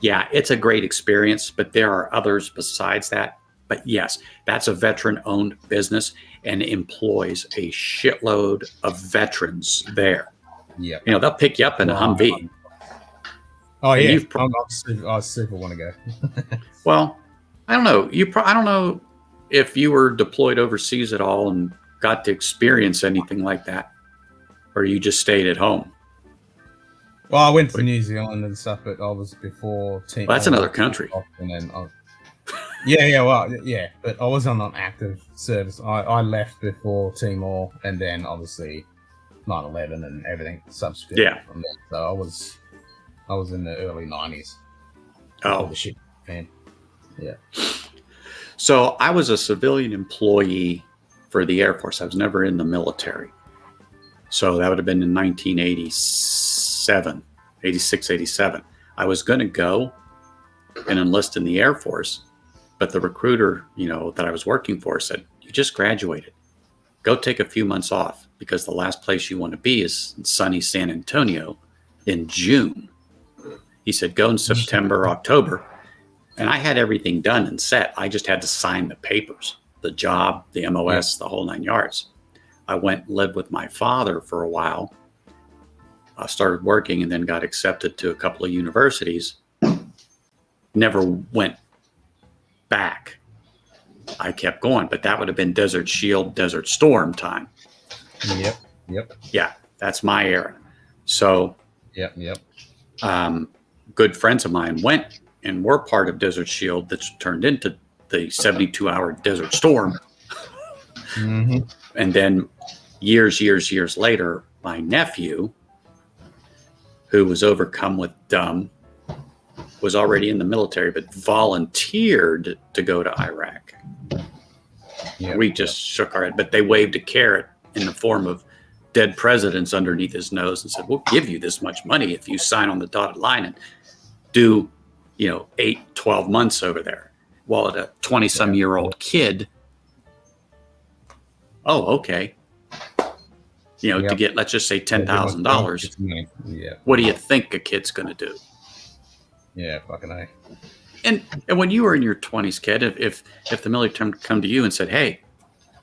Yeah, it's a great experience, but there are others besides that. But yes, that's a veteran-owned business and employs a shitload of veterans there. Yeah, they'll pick you up in a Humvee. Oh yeah, I super want to go. Well, I don't know. I don't know if you were deployed overseas at all and got to experience anything like that, or you just stayed at home. Well, I went to New Zealand and stuff, but I was before team. Well, that's another country. And then but I was on an active service. I left before Timor, and then obviously 9/11 and everything subsequent. Yeah. From there. So I was in the early 90s. Oh, the shit, man. Yeah. So I was a civilian employee for the Air Force. I was never in the military. So that would have been in 1987, 86, 87. I was going to go and enlist in the Air Force, but the recruiter, that I was working for said, "You just graduated. Go take a few months off because the last place you want to be is in sunny San Antonio in June." He said, "Go in September, October, and I had everything done and set. I just had to sign the papers, the job, the MOS, the whole 9 yards. I went and lived with my father for a while. I started working and then got accepted to a couple of universities. Never went back. I kept going, but that would have been Desert Shield, Desert Storm time. Yep. Yeah, that's my era. So, Yep. Good friends of mine went and were part of Desert Shield that's turned into the 72-hour Desert Storm. Mm-hmm. And then years later, my nephew, who was overcome with dumb, was already in the military, but volunteered to go to Iraq. We just shook our head, but they waved a carrot in the form of dead presidents underneath his nose and said, we'll give you this much money if you sign on the dotted line and do, 8, 12 months over there. While at a 20-some-year-old kid, oh, okay. To get, let's just say $10,000. What do you think a kid's going to do? Yeah, fucking A. And when you were in your 20s, kid, if the military come to you and said, hey,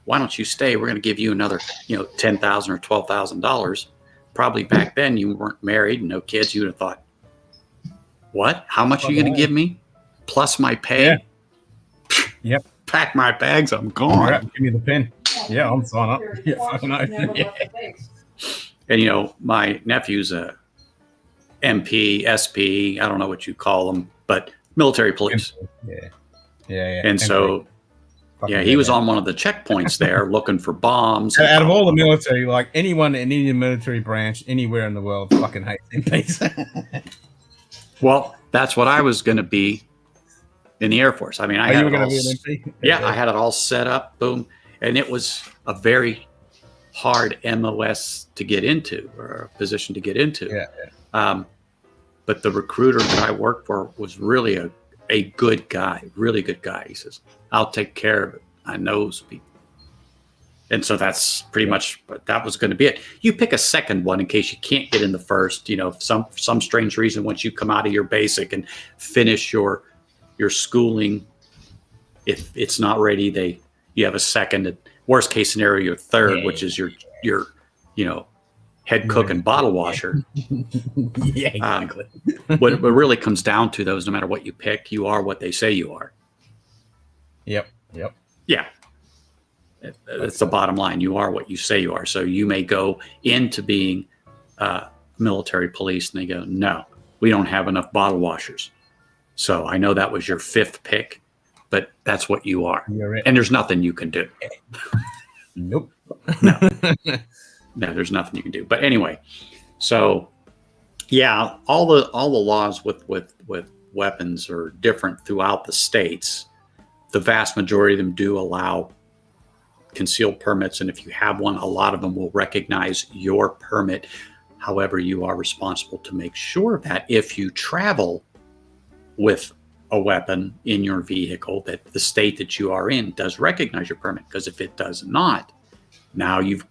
why don't you stay? We're going to give you another, $10,000 or $12,000. Probably back then you weren't married, no kids. You would have thought, what? How much are you going to give me? Plus my pay? Yeah. Yep. Pack my bags. I'm gone. Right, give me the pen. Yeah, I'm signing up. Yeah, fucking A. And my nephew's a MP, SP. I don't know what you call them, but military police. Yeah. And so, he was on one of the checkpoints there looking for bombs. Out of all the military, like anyone in any military branch anywhere in the world fucking hates MPs. Well, that's what I was going to be in the Air Force. I mean, I had it all, be an MP? Yeah, I had it all set up, boom. And it was a very hard MOS to get into, or a position to get into. Yeah. But the recruiter that I worked for was really a good guy, really good guy. He says, I'll take care of it. I knows people. And so that's pretty much, that was going to be it. You pick a second one in case you can't get in the first, some strange reason, once you come out of your basic and finish your schooling, if it's not ready, you have a second. Worst case scenario, your third, which is your head cook and bottle washer. Yeah, exactly. What really comes down to, though, is no matter what you pick, you are what they say you are. Yep. Yeah. That's the bottom line. You are what you say you are. So you may go into being military police and they go, no, we don't have enough bottle washers. So I know that was your 5th pick, but that's what you are. And there's nothing you can do. Nope. No, there's nothing you can do. But anyway, so yeah, all the laws with weapons are different throughout the states. The vast majority of them do allow concealed permits, and if you have one, a lot of them will recognize your permit. However, you are responsible to make sure that if you travel with a weapon in your vehicle, that the state that you are in does recognize your permit, because if it does not, now you've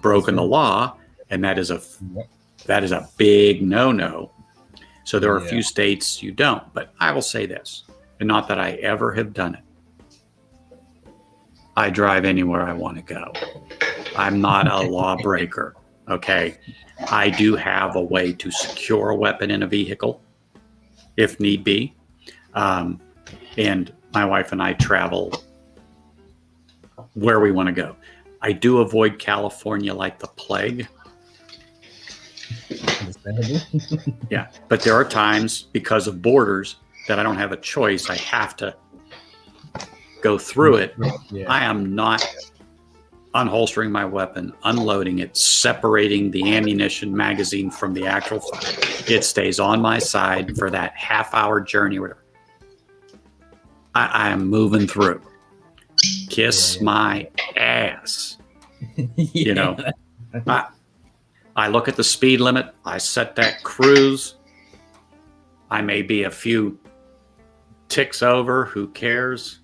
broken the law, and that is a big no-no. So there are a few states you don't, but I will say this, and not that I ever have done it. I drive anywhere I want to go. I'm not a lawbreaker, okay? I do have a way to secure a weapon in a vehicle, if need be. And my wife and I travel where we want to go. I do avoid California like the plague. Yeah, but there are times, because of borders, that I don't have a choice. I have to go through it. I am not unholstering my weapon, unloading it, separating the ammunition magazine from the actual fire. It stays on my side for that half-hour journey or whatever. I am moving through. Kiss my ass. I look at the speed limit. I set that cruise. I may be a few ticks over. Who cares?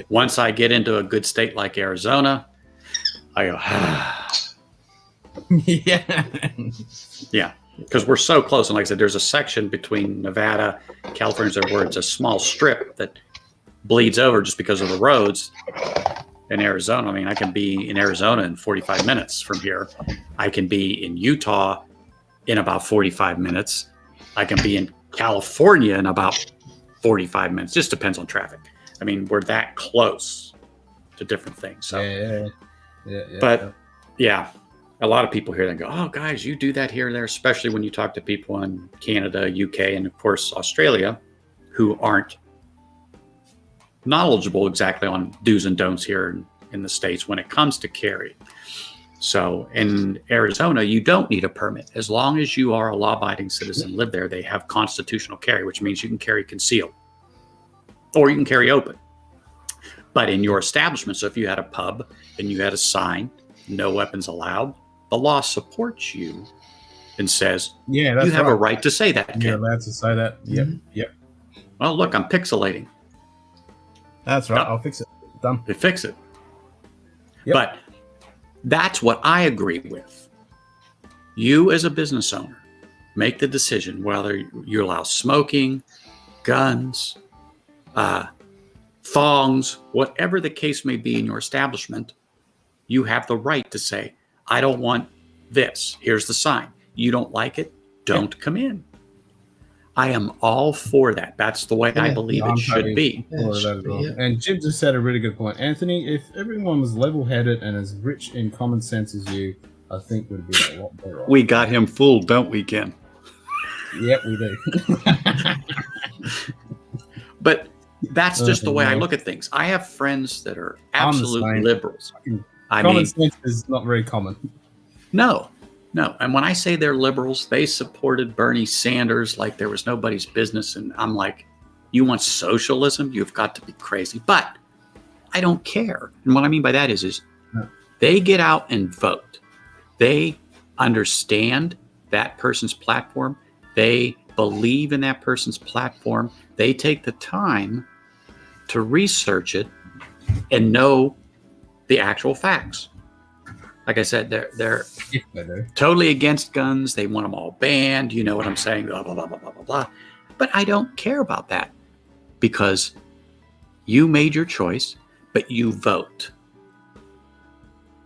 Once I get into a good state like Arizona, I go, Yeah. Yeah. because we're so close. And like I said, there's a section between Nevada, California, where it's a small strip that bleeds over just because of the roads. In Arizona, I mean, I can be in Arizona in 45 minutes from here. I can be in Utah in about 45 minutes. I can be in California in about 45 minutes. Just depends on traffic. I mean, we're that close to different things. So, but yeah, a lot of people here that go, oh, guys, you do that here and there, especially when you talk to people in Canada, UK, and of course, Australia, who aren't knowledgeable exactly on do's and don'ts here in the States when it comes to carry. So in Arizona, you don't need a permit. As long as you are a law-abiding citizen, live there, they have constitutional carry, which means you can carry concealed or you can carry open. But in your establishment, so if you had a pub and you had a sign, no weapons allowed, the law supports you and says, you have a right to say that. You're allowed to say that. Yep. Yep. Well, look, I'm pixelating. That's right. I'll fix it. Done. Fix it. Yep. But that's what I agree with. You as a business owner, make the decision whether you allow smoking, guns, thongs, whatever the case may be in your establishment. You have the right to say, I don't want this. Here's the sign. You don't like it? Don't come in. I am all for that. That's the way I believe it should be. And Jim just said a really good point. Anthony, if everyone was level-headed and as rich in common sense as you, I think we'd be a lot better off. We got him fooled, don't we, Ken? Yep, we do. But that's just the way I look at things. I have friends that are absolute liberals. Common sense is not very common. No. And when I say they're liberals, they supported Bernie Sanders like there was nobody's business. And I'm like, you want socialism? You've got to be crazy. But I don't care. And what I mean by that is they get out and vote. They understand that person's platform. They believe in that person's platform. They take the time to research it and know the actual facts. Like I said, they're totally against guns. They want them all banned. You know what I'm saying? Blah, blah, blah, blah, blah, blah, blah. But I don't care about that because you made your choice, but you vote.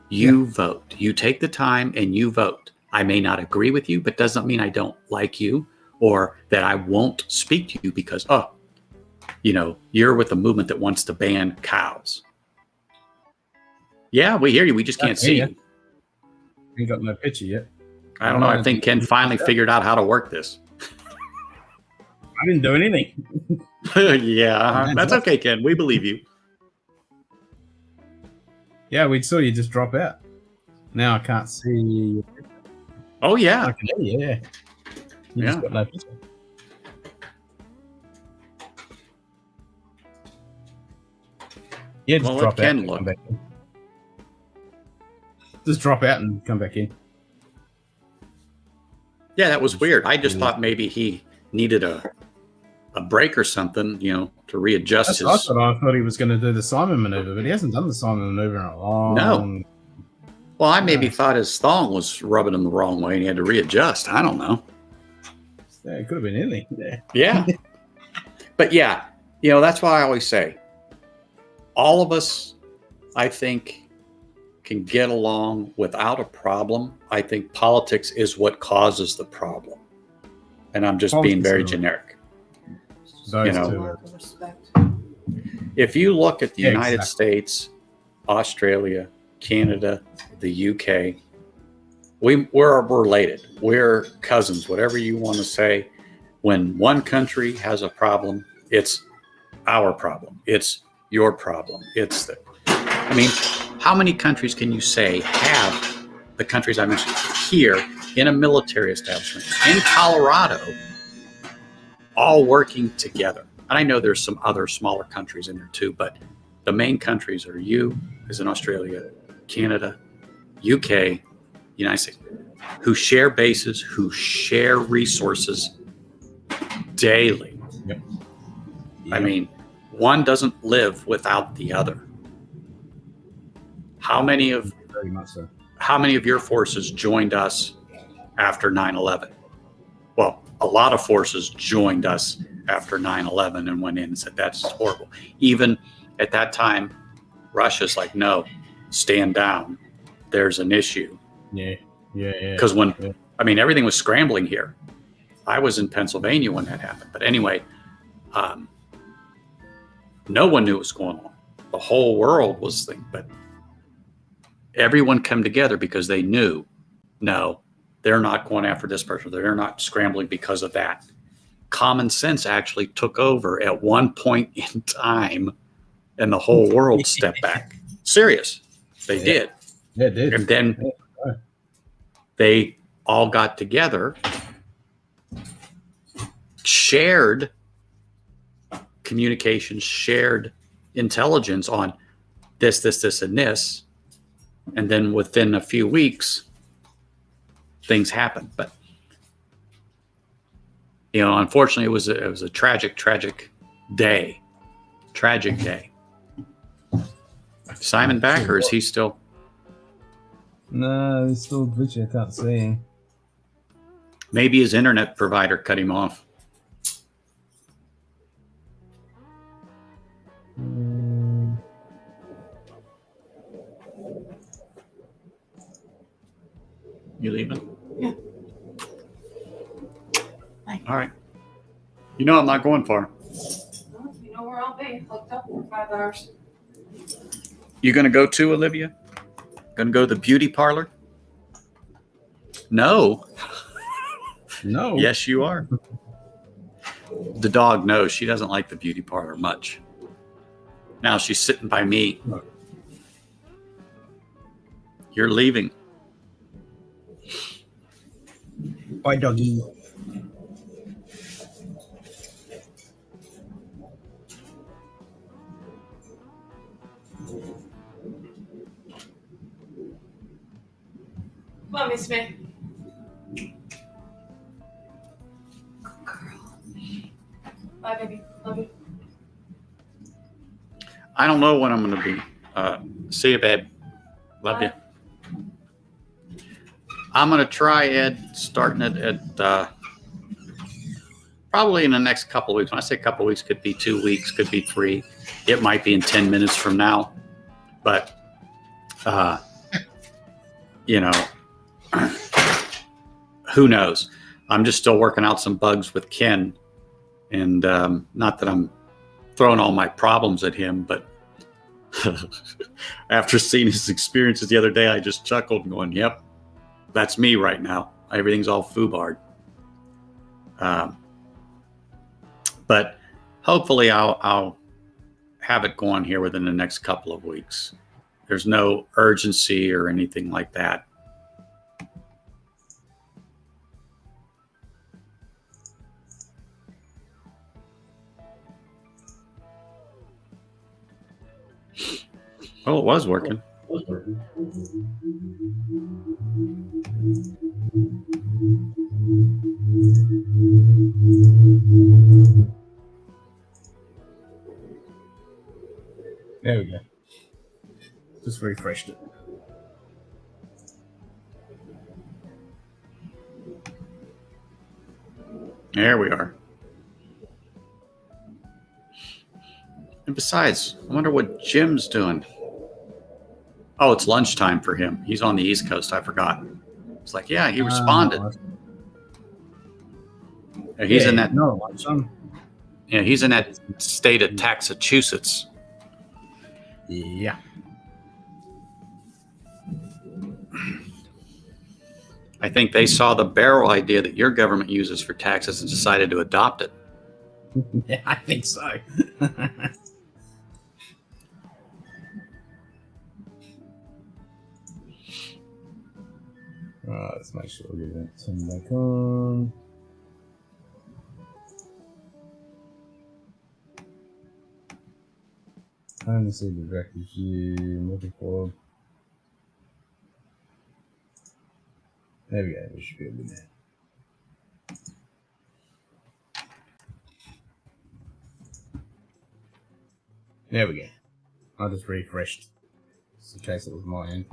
You vote. You take the time and you vote. I may not agree with you, but doesn't mean I don't like you or that I won't speak to you because, you're with a movement that wants to ban cows. Yeah, we hear you. We just can't see you. Ain't got no picture yet. I don't know. I think Ken finally figured out how to work this. I didn't do anything. Yeah, that's okay, Ken. We believe you. Yeah, we saw you just drop out. Now I can't see. Oh, yeah. I can hear you, yeah. You just got no picture. Yeah, just drop out and come back in. Just drop out and come back in. Yeah, that was weird. I just thought maybe he needed a break or something, to readjust his. I thought he was going to do the Simon maneuver, but he hasn't done the Simon maneuver in a long. No. Well, I maybe thought his thong was rubbing him the wrong way, and he had to readjust. I don't know. Yeah, it could have been anything. Yeah. But yeah, that's why I always say, all of us, I think, can get along without a problem. I think politics is what causes the problem. And I'm just being very generic. If you look at the United States, Australia, Canada, the UK, we're related. We're cousins, whatever you want to say. When one country has a problem, it's our problem. It's your problem. How many countries can you say have the countries I mentioned here in a military establishment in Colorado all working together? And I know there's some other smaller countries in there too, but the main countries are you as in Australia, Canada, UK, United States, who share bases, who share resources daily. Yep. One doesn't live without the other. How many of your forces joined us after 9/11? well, a lot of forces joined us after 9/11 and went in and said, that's horrible. Even at that time, Russia's like, no, stand down. There's an issue. Yeah. Because everything was scrambling here. I was in Pennsylvania when that happened. But anyway, no one knew what was going on. The whole world was thinking, but everyone came together because they knew, no, they're not going after this person. They're not scrambling because of that. Common sense actually took over at one point in time, and the whole world stepped back. Serious. They did. Yeah, it did. And then they all got together, shared communications, shared intelligence on this, and this. And then within a few weeks, things happened. But, unfortunately, it was a tragic day. Tragic day. Simon back, or is he still? No, he's still glitchy. I can't see him. Maybe his internet provider cut him off. You leaving? Yeah. Bye. All right. I'm not going far. Well, you know where I'll be, hooked up for 5 hours. You going to go too, Olivia? Going to go to the beauty parlor? No. No. Yes, you are. The dog knows she doesn't like the beauty parlor much. Now she's sitting by me. You're leaving. Bye, doggy. Come on, Miss May. Bye, baby. Love you. I don't know when I'm going to be. See you, babe. Love you. I'm going to try, Ed, starting at probably in the next couple of weeks. When I say a couple of weeks, could be 2 weeks, could be 3. It might be in 10 minutes from now. But, who knows? I'm just still working out some bugs with Ken. And not that I'm throwing all my problems at him, but after seeing his experiences the other day, I just chuckled and going, yep, that's me right now. Everything's all foobarred. But hopefully I'll have it going here within the next couple of weeks. There's no urgency or anything like that. Oh, it was working. There we go. Just refreshed it. There we are. And besides, I wonder what Jim's doing. Oh, it's lunchtime for him. He's on the East Coast. I forgot. It's like, yeah, he responded. He's in that. No, lunchtime. Yeah, he's in that state of Massachusetts. Yeah. I think they saw the barrel idea that your government uses for taxes and decided to adopt it. Yeah, I think so. Let's make sure we get that turn back on. Time to see the directive view. Moving forward. There we go. We should be able to do that. There we go. I just refreshed just in case it was my end.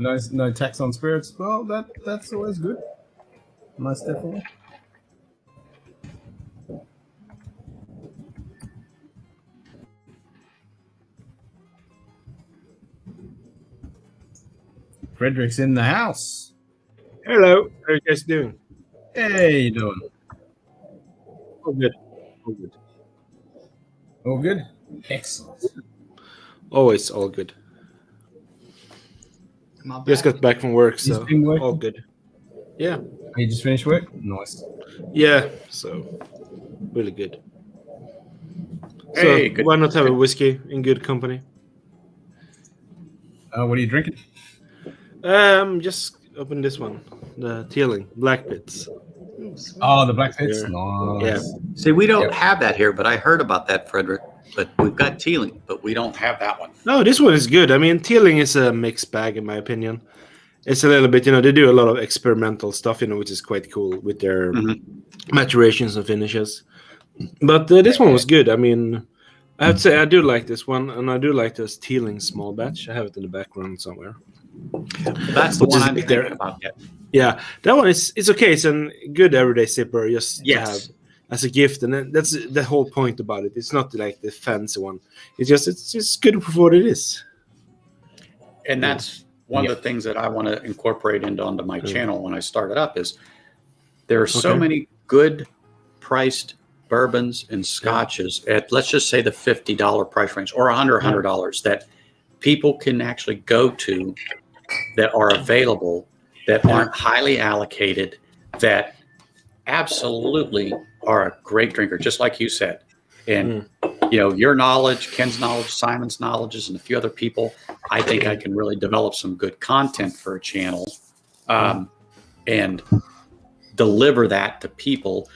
no tax on spirits. Well, that's always good. Most definitely. Frederick's in the house. Hello, how are you guys doing? Hey, you doing? All good. All good. All good? Excellent. Always all good. Am I Just back? got back from work, You so been working? all good. Yeah. You just finished work? Nice. Yeah, so really good. Hey, So good. why not have a whiskey in good company? What are you drinking? Just open this one, the Teeling Black Pits. Oh, the Black Pits? Yeah. Nice. See, we don't Yep. have that here, but I heard about that, Frederick. But we've got Teeling, but we don't have that one. No, this one is good. I mean, Teeling is a mixed bag in my opinion. It's a little bit, they do a lot of experimental stuff, which is quite cool with their maturations and finishes. But this one was good. I mean, I have to say I do like this one, and I do like this Teeling small batch. I have it in the background somewhere. That's the Which one is I'm there. thinking about yet. Yeah, that one it's okay. It's a good everyday sipper, just to have Yes. as a gift, and that's the whole point about it. It's not like the fancy one. It's just good for what it is. And that's one of the things that I want to incorporate onto my channel when I start it up is there are so Okay. many good priced bourbons and scotches at, let's just say, the $50 price range or $100 that people can actually go to that are available, that aren't highly allocated, that absolutely are a great drinker, just like you said. And your knowledge, Ken's knowledge, Simon's knowledge, and a few other people, I think I can really develop some good content for a channel and deliver that to people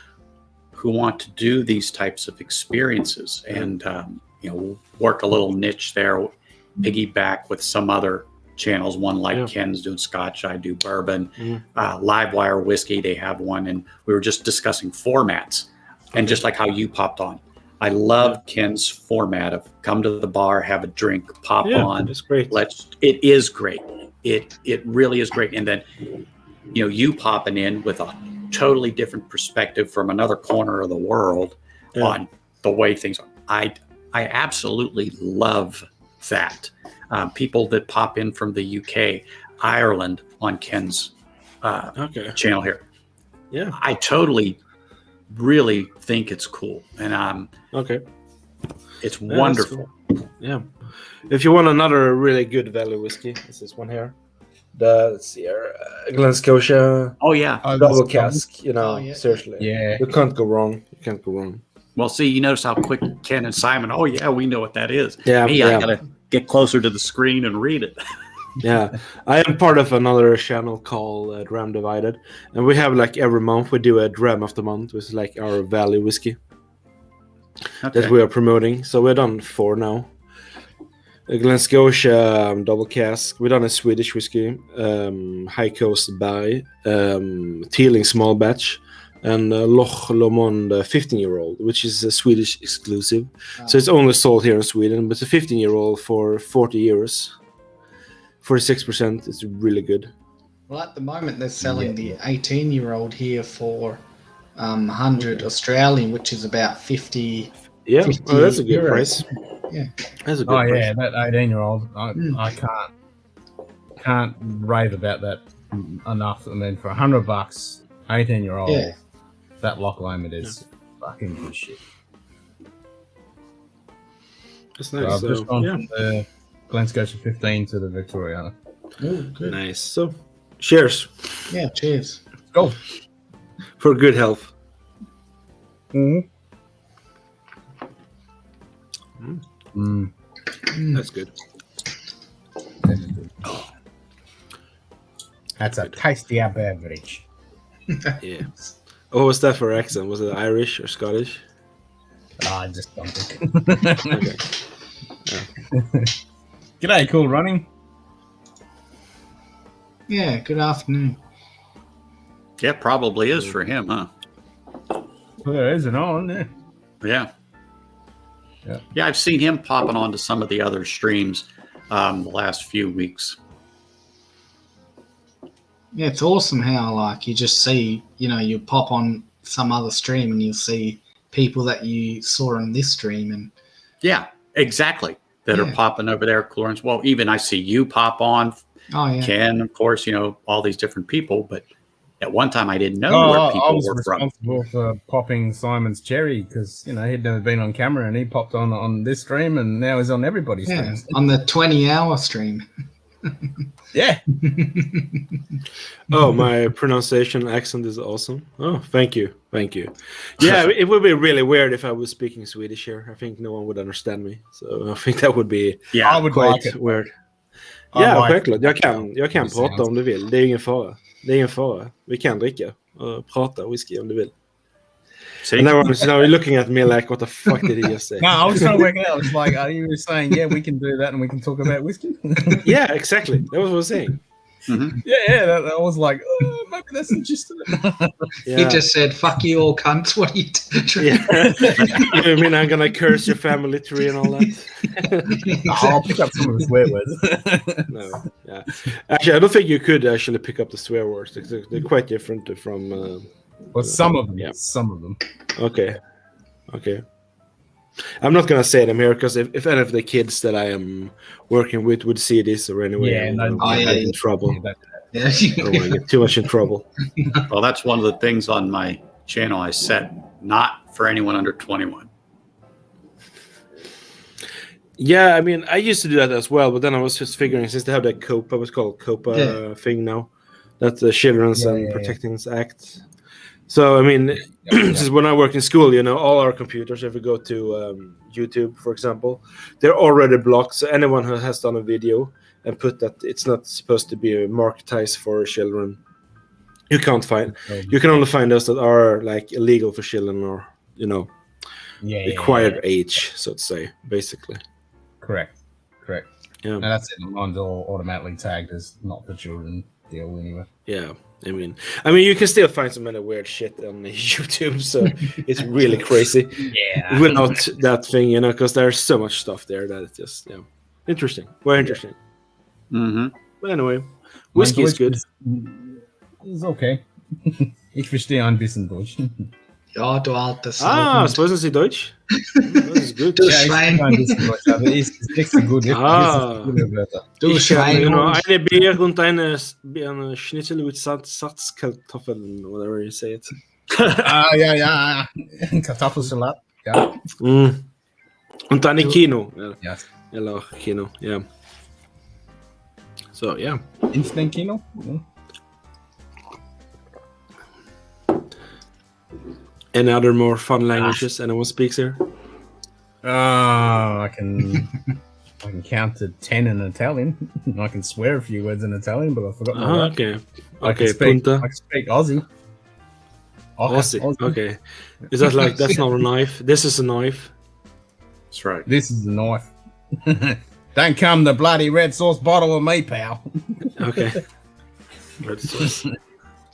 who want to do these types of experiences and work a little niche there, piggyback with some other channels, one like Ken's doing Scotch, I do bourbon, Livewire whiskey, they have one, and we were just discussing formats. And just like how you popped on, I love Ken's format of come to the bar, have a drink, pop on. It's great. It is great. It really is great. And then you popping in with a totally different perspective from another corner of the world on the way things are. I absolutely love that. People that pop in from the UK, Ireland on Ken's channel here. Yeah. I totally really think it's cool. And it's wonderful. Cool. Yeah. If you want another really good value whiskey, this is one here. Let's see here, Glen Scotia. Oh yeah, double cask. Seriously. Yeah, you can't go wrong. You can't go wrong. Well, see, you notice how quick Ken and Simon. Oh yeah, we know what that is. Yeah, I gotta get closer to the screen and read it. Yeah, I am part of another channel called Dram Divided, and we have every month we do a dram of the month, which is our value whiskey that we are promoting. So we're done 4 now. Glen Scotia double cask. We've done a Swedish whiskey, High Coast by Teeling small batch, and Loch Lomond 15-year-old, which is a Swedish exclusive. So it's only sold here in Sweden, but it's a 15-year-old for 40 euros. 46%. It's really good. Well, at the moment they're selling the 18-year-old here for 100 Australian, which is about 50. Yeah, 50 that's a good euros. price. Yeah, that's a good price. Yeah, that 18-year-old. I can't rave about that enough. I mean, for $100, 18-year-old, that Loch Lomond is fucking good shit. That's So nice. I've just gone from the Glen Scotia 15 to the Victoria. Oh, good. Nice. So, cheers. Yeah, cheers. Let's go. For good health. That's good. That's a tasty beverage. Yeah. What was that for accent? Was it Irish or Scottish? I just don't think. Okay. G'day, Cool Running. Yeah, good afternoon. Yeah, probably is for him, huh? Well, there is an on there. Yeah. Yeah, I've seen him popping onto some of the other streams the last few weeks. Yeah, it's awesome how like you just see, you pop on some other stream and you'll see people that you saw on this stream and Yeah, exactly. That are popping over there, Clarence. Well, even I see you pop on. Oh yeah. Ken, of course, all these different people, but at one time I didn't know where people I was were from. responsible for popping Simon's cherry because he'd never been on camera, and he popped on this stream, and now he's on everybody's streams. On the 20-hour stream. Yeah. Oh, my pronunciation accent is awesome. Oh, thank you. Yeah, it would be really weird if I was speaking Swedish here. I think no one would understand me, so I think that would be quite weird. Ja, självklart. Jag kan prata om du vill. Det är ingen fara. Vi kan dricka och prata whisky om du vill. And everyone's looking at me like, what the fuck did he just say? No, I was trying to work it out. It's like, are you saying, yeah, we can do that and we can talk about whiskey? Yeah, exactly. That was what I was saying. Mm-hmm. Yeah, I was like, oh, maybe that's interesting. He just said, fuck you all cunts. What are you doing? You mean I'm going to curse your family tree and all that? I'll pick up some of the swear words. No, yeah. Actually, I don't think you could actually pick up the swear words. They're quite different from... well, some of them. Yeah. Some of them. Okay. I'm not going to say them here because if any of the kids that I am working with would see this or anyway, I'm in trouble. I don't want to get too much in trouble. Well, that's one of the things on my channel I set not for anyone under 21. Yeah, I mean, I used to do that as well, but then I was just figuring since they have that COPA, what's called COPA thing now, that's the Children's and Protecting Act. So, I mean, since when I work in school, all our computers, if we go to YouTube, for example, they're already blocked. So anyone who has done a video and put that it's not supposed to be marketized for children, you can't find. You can only find those that are like illegal for children or, required age, so to say, basically. Correct. Yeah. And that's it. Mine's all automatically tagged as not for children deal anyway. Yeah. I mean, you can still find some other weird shit on YouTube, so it's really crazy. Yeah. Without that thing, because there's so much stuff there that it's just, interesting. Very interesting. Mm-hmm. But anyway, whiskey is good. It's okay. Ich verstehe ein bisschen Deutsch. Ja, du altes. Sprechen Sie Deutsch? Das ist gut. Du Schwein. Ist nicht so gut. Du Schwein. Eine Bier und eine Schnitzel mit Salzkartoffeln, whatever you say it. Ja. Kartoffelsalat. Ja. Und eine Kino. Ja. Eller Kino, yeah. So, yeah. Instant Kino? Yeah. Any other more fun languages anyone speaks here? I can count to 10 in Italian. I can swear a few words in Italian, but I forgot my words. Okay. I can speak Aussie. Aussie. Okay. Is that like that's not a knife? This is a knife. That's right. This is a knife. Don't come the bloody red sauce bottle with me, pal. Okay. Red sauce.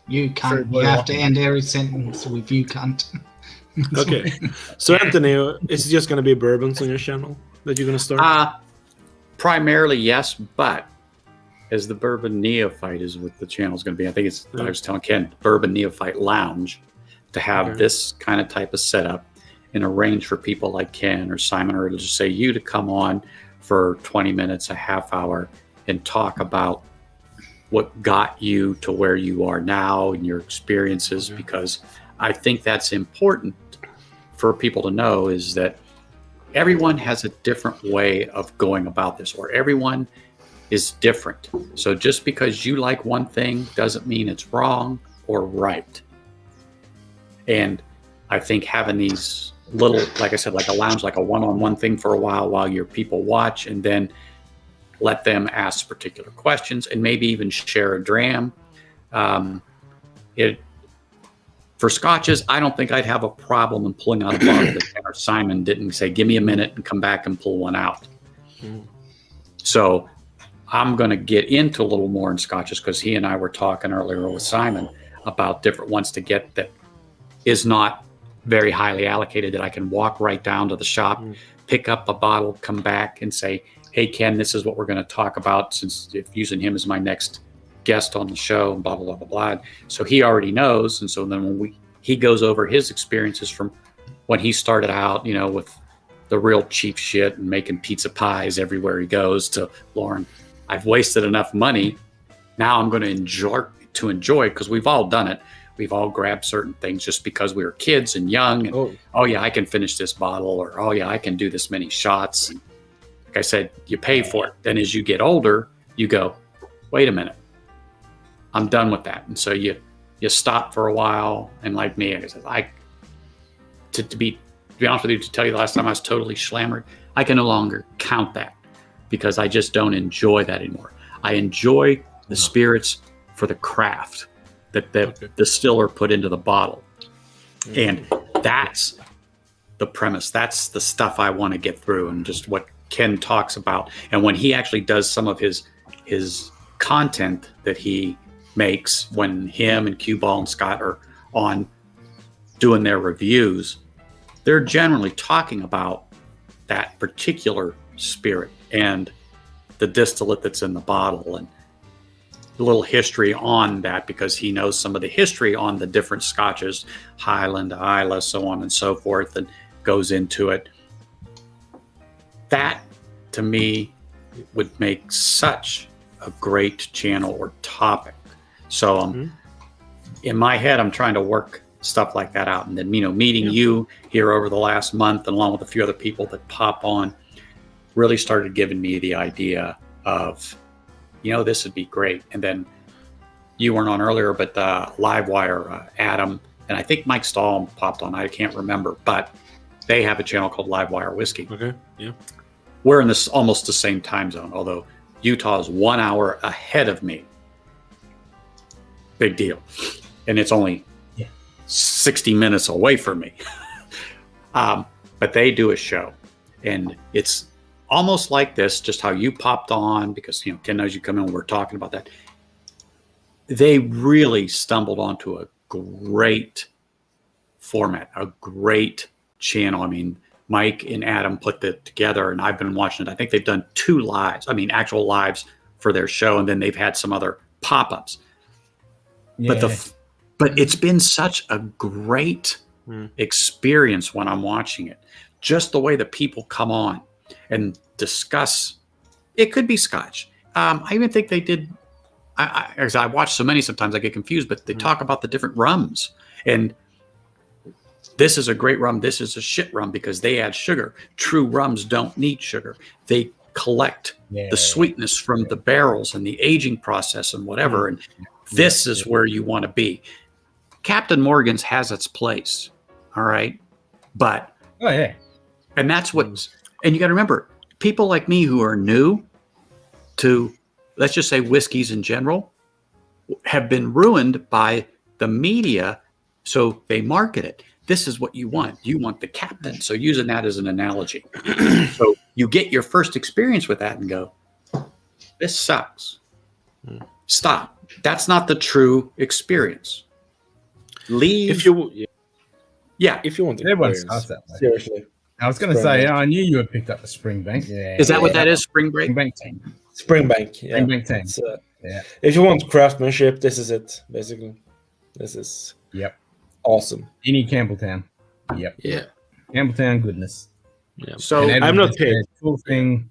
You cunt. You have to end every sentence with you cunt. Okay. So Anthony, is it just going to be bourbons on your channel that you're going to start? Primarily, yes, but as the Bourbon Neophyte is what the channel is going to be. I think it's, I was telling Ken, Bourbon Neophyte Lounge, to have this kind of type of setup and arrange for people like Ken or Simon or just say you to come on for 20 minutes, a half hour, and talk about what got you to where you are now and your experiences, because I think that's important for people to know is that everyone has a different way of going about this, or everyone is different. So just because you like one thing doesn't mean it's wrong or right. And I think having these little, like I said, like a lounge, like a one-on-one thing for a while your people watch, and then let them ask particular questions and maybe even share a dram. For scotches, I don't think I'd have a problem in pulling out a bottle that Ken or Simon didn't say, give me a minute and come back and pull one out. So I'm going to get into a little more in scotches because he and I were talking earlier with Simon about different ones to get that is not very highly allocated, that I can walk right down to the shop, pick up a bottle, come back and say, hey, Ken, this is what we're going to talk about, since if using him as my next guest on the show and blah, blah, blah, blah, blah. So he already knows. And so then when he goes over his experiences from when he started out, you know, with the real cheap shit and making pizza pies everywhere he goes, to Lauren, I've wasted enough money. Now I'm going to enjoy, because we've all done it. We've all grabbed certain things just because we were kids and young. And, oh yeah, I can finish this bottle, or, oh yeah, I can do this many shots. And like I said, you pay for it. Then as you get older, you go, wait a minute, I'm done with that. And so you stop for a while. And like me, I said, to be honest with you, to tell you the last time I was totally slammered, I can no longer count that, because I just don't enjoy that anymore. I enjoy the spirits for the craft that the distiller put into the bottle. And that's the premise. That's the stuff I want to get through, and just what Ken talks about. And when he actually does some of his content that he makes, when him and Q Ball and Scott are on doing their reviews, they're generally talking about that particular spirit and the distillate that's in the bottle, and a little history on that, because he knows some of the history on the different scotches, Highland, Islay, so on and so forth, and goes into it. That, to me, would make such a great channel or topic. So in my head, I'm trying to work stuff like that out. And then, you know, meeting you here over the last month, and along with a few other people that pop on, really started giving me the idea of, you know, this would be great. And then you weren't on earlier, but Livewire, Adam, and I think Mike Stahl popped on. I can't remember, but they have a channel called Livewire Whiskey. Okay, yeah. We're in this almost the same time zone, although Utah is 1 hour ahead of me. Big deal. And it's only 60 minutes away from me. But they do a show, and it's almost like this, just how you popped on, because, you know, Ken knows you come in, we're talking about that. They really stumbled onto a great format, a great channel. I mean, Mike and Adam put that together, and I've been watching it. I think they've done 2 lives, actual lives for their show, and then they've had some other pop-ups. Yeah. But it's been such a great experience when I'm watching it. Just the way that people come on and discuss, it could be Scotch. I even think they did, as I watch so many, sometimes I get confused, but they talk about the different rums. And this is a great rum, this is a shit rum, because they add sugar. True rums don't need sugar. They collect the sweetness from the barrels and the aging process and whatever. And this is where you want to be. Captain Morgan's has its place, all right? But, and that's what, and you got to remember, people like me who are new to, let's just say, whiskeys in general, have been ruined by the media, so they market it. This is what you want. You want the captain. So using that as an analogy. So you get your first experience with that and go, this sucks. Stop. That's not the true experience. Leave. If you, if you want to, everyone starts that way. Seriously. I was going to say, I knew you had picked up the Springbank. Yeah. Is that what that is? Springbank? Springbank team. Springbank. Yeah. Springbank team. If you want craftsmanship, this is it. Basically, this is awesome. Any Campbelltown. Yeah. Campbelltown goodness. Yeah. So I'm not paid. Cool thing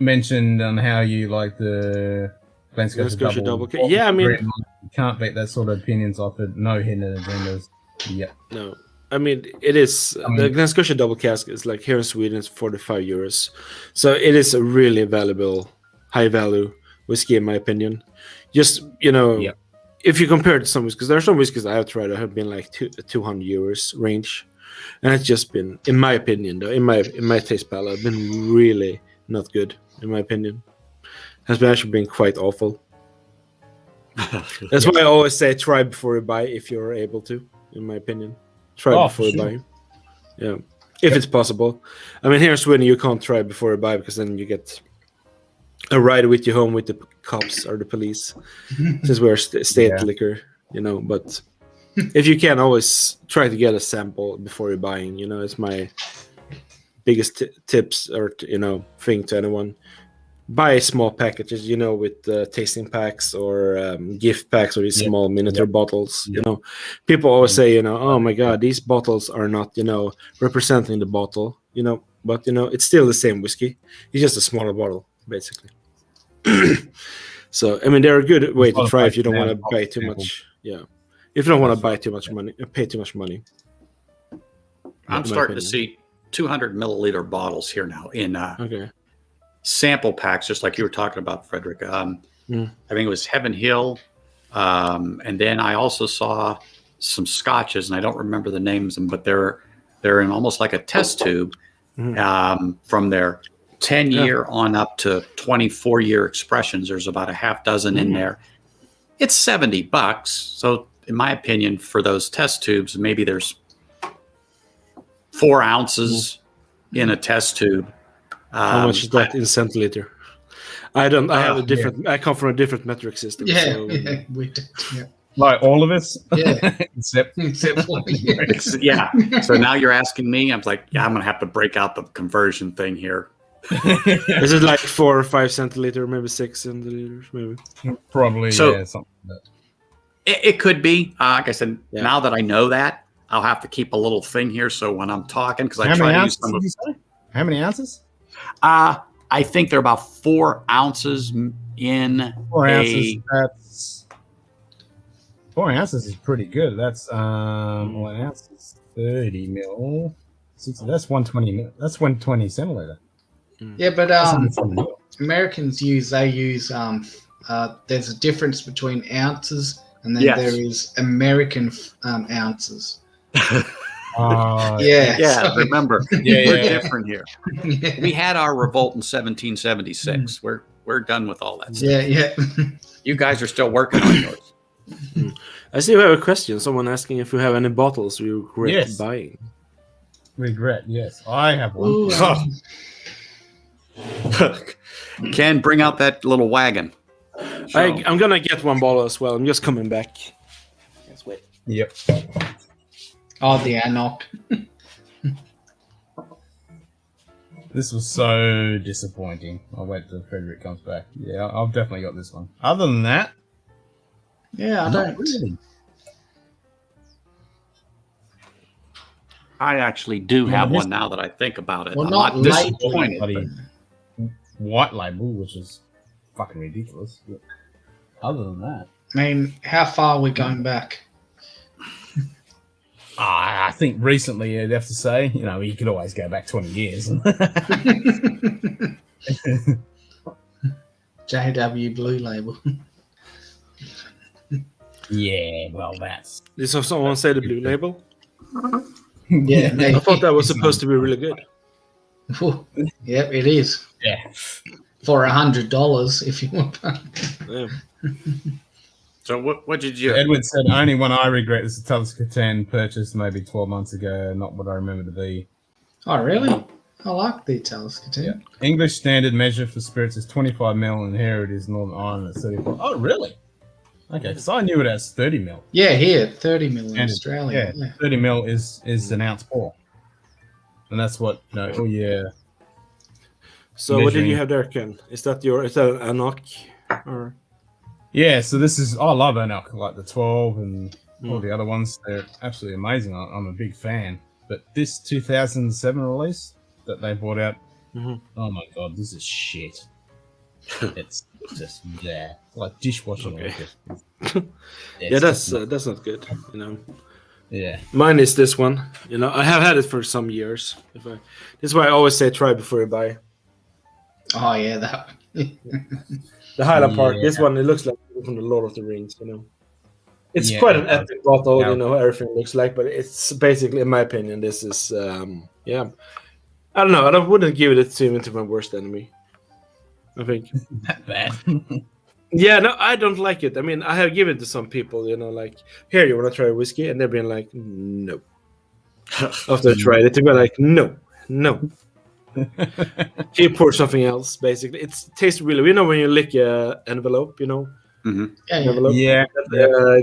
mentioned on how you like the Glen Scotia double. Yeah, I mean, you can't beat that sort of opinions offered. No hidden agendas. Yeah. No. I mean, it is the Glen Scotia double cask is like here in Sweden, it's 45 euros. So it is a really valuable, high value whiskey, in my opinion. Just, you know, if you compare it to some whiskeys, there are some whiskeys I have tried that have been like 200 euros range. And it's just been, in my opinion, though, in my taste palette, been really not good, in my opinion. Has been actually been quite awful. That's why I always say try before you buy, if you're able to, in my opinion. Try before you buy. Yeah. If it's possible. I mean, here in Sweden, you can't try before you buy, because then you get a ride with you home with the cops or the police. Since we're state liquor, you know. But if you can, always try to get a sample before you're buying. You know, it's my biggest tips or, you know, thing to anyone. buy small packages, with tasting packs or gift packs or these small miniature bottles. People always say, oh my God, these bottles are not, representing the bottle, but it's still the same whiskey. It's just a smaller bottle, basically. So, I mean, they're a good way to try if you don't want to buy too much. Yeah. If you don't want to buy too much money, pay too much money. I'm starting to see 200 milliliter bottles here now in sample packs, just like you were talking about, Frederick. I think it was Heaven Hill. And then I also saw some scotches, and I don't remember the names of them, but they're in almost like a test tube from their 10-year on up to 24-year expressions. There's about a half dozen in there. It's $70. So in my opinion, for those test tubes, maybe there's 4 ounces in a test tube. How much is that in centiliter? I have a different. I come from a different metric system. Yeah, so, we did. Yeah. Like all of us? Yeah. Except for yeah. So now you're asking me. I'm like, I'm gonna have to break out the conversion thing here. Is it like 4 or 5 centiliter, maybe 6 centiliters, maybe? Probably. So, something like that. It could be. Like I said, now that I know that, I'll have to keep a little thing here. So when I'm talking, because I try to use some of. How many ounces? I think they're about 4 ounces in 4 ounces. That's 4 ounces is pretty good. That's 1 ounce is 30 mil. That's 120 mil. That's 120 centiliter. Yeah, but Americans use there's a difference between ounces and then there is American ounces. Yeah. Remember, we're Yeah. different here. We had our revolt in 1776. We're done with all that stuff. Yeah. You guys are still working on yours. I see we have a question. Someone asking if we have any bottles we regret buying. Regret, yes. I have one. Ooh, Ken, bring out that little wagon. I'm gonna get one bottle as well. I'm just coming back. Let's wait. Yep. Oh, the Anok. This was so disappointing. I'll wait till Frederick comes back. Yeah, I've definitely got this one. Other than that, yeah, I don't. Really. I actually do have one now that I think about it. Well, I'm not disappointed. Bloody white label, which is fucking ridiculous. But other than that, I mean, how far are we going back? I think recently you'd have to say, you could always go back 20 years. JW Blue Label. Yeah, well, that's. Did someone say the blue label? Yeah, I thought that was supposed to be really good. Yep, it is. Yeah. For $100 if you want. Yeah. So what did you? Edward said, only one I regret is the Talisker 10 purchased maybe 12 months ago, not what I remember to be. Oh, really? I like the Talisker 10. Yeah. English standard measure for spirits is 25 mil, and here it is Northern Ireland at 34. Oh, really? Okay, because I knew it as 30 mil. Yeah, here, 30 mil in Australia. Yeah, 30 mil is an ounce pour. And that's what, So what did you have there, Ken? Is that an Anok? Or? Yeah, so this is, I love Anok, like the 12 and all the other ones. They're absolutely amazing. I'm a big fan. But this 2007 release that they brought out, oh my God, this is shit. It's just, like dishwashing. Okay. Yeah, that's not good, Yeah. Mine is this one. I have had it for some years. This is why I always say try before you buy. Oh, yeah, that one. The Highland Park. This one, it looks like from the Lord of the Rings. It's quite an epic bottle. Everything looks like, but it's basically, in my opinion, this is I don't know. I wouldn't give it even to my worst enemy. I think That bad. Yeah, no, I don't like it. I mean, I have given it to some people. Like, here, you want to try whiskey, and they've been like, no. After I tried it, they've been like, no. He poured something else. Basically, it tastes really. When you lick a envelope, envelope,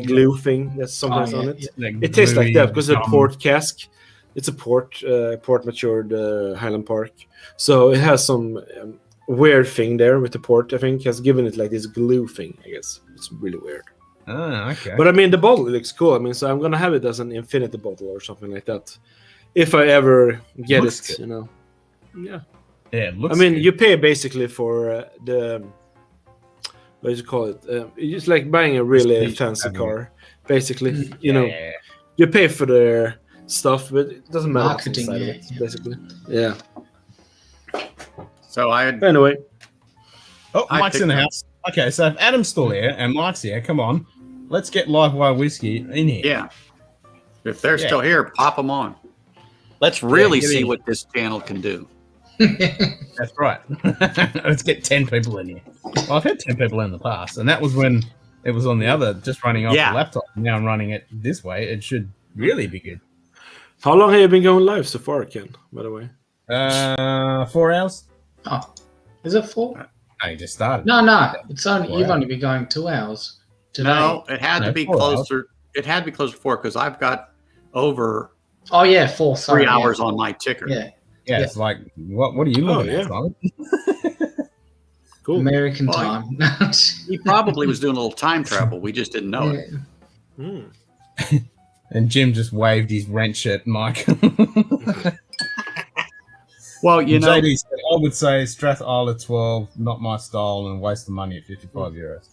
glue thing that's sometimes on it. Like it tastes like that because it's a port cask. It's a port matured Highland Park, so it has some weird thing there with the port. I think has given it like this glue thing. I guess it's really weird. Oh, okay. But I mean, the bottle looks cool. I mean, so I'm gonna have it as an infinity bottle or something like that, if I ever get Looks it. good. You know. Yeah. Yeah, it looks I mean, good. you pay basically for the what do you call it? It's like buying a really Prestige fancy having car. Basically, Mm. you know, Yeah. you pay for their stuff, but it doesn't matter what's Marketing, inside of yeah, it. yeah. Basically, yeah. So I had Anyway, Oh, I Mike's in the picked up- house. Okay, so if Adam's still here and Mike's here, come on. Let's get Live Wire Whiskey in here. yeah. If they're Yeah. still here, pop them on. Let's really get see in. what this channel can do. That's right. Let's get 10 people in here. Well, I've had 10 people in the past, and that was when it was on the other, just running off Yeah. the laptop. Now I'm running it this way. It should really be good. how long have you been going live so far, Ken? By the way. 4 hours? Oh, is it 4? I just started. No. It's only Wow. you've only been going 2 hours today. No, it had No, to be 4 hours. closer. It had to be closer to 4 because I've got over Oh yeah, 4. 3 Sorry, hours yeah. on my ticker. Yeah, Yeah, it's like, what are you looking Oh, at, Simon? Cool. American Well, time. He probably was doing a little time travel. We just didn't know it. Yeah. Hmm. And Jim just waved his wrench at Mike. Well, you know, JD said, I would say Strath Isle 12, not my style, and waste the money at 55 euros.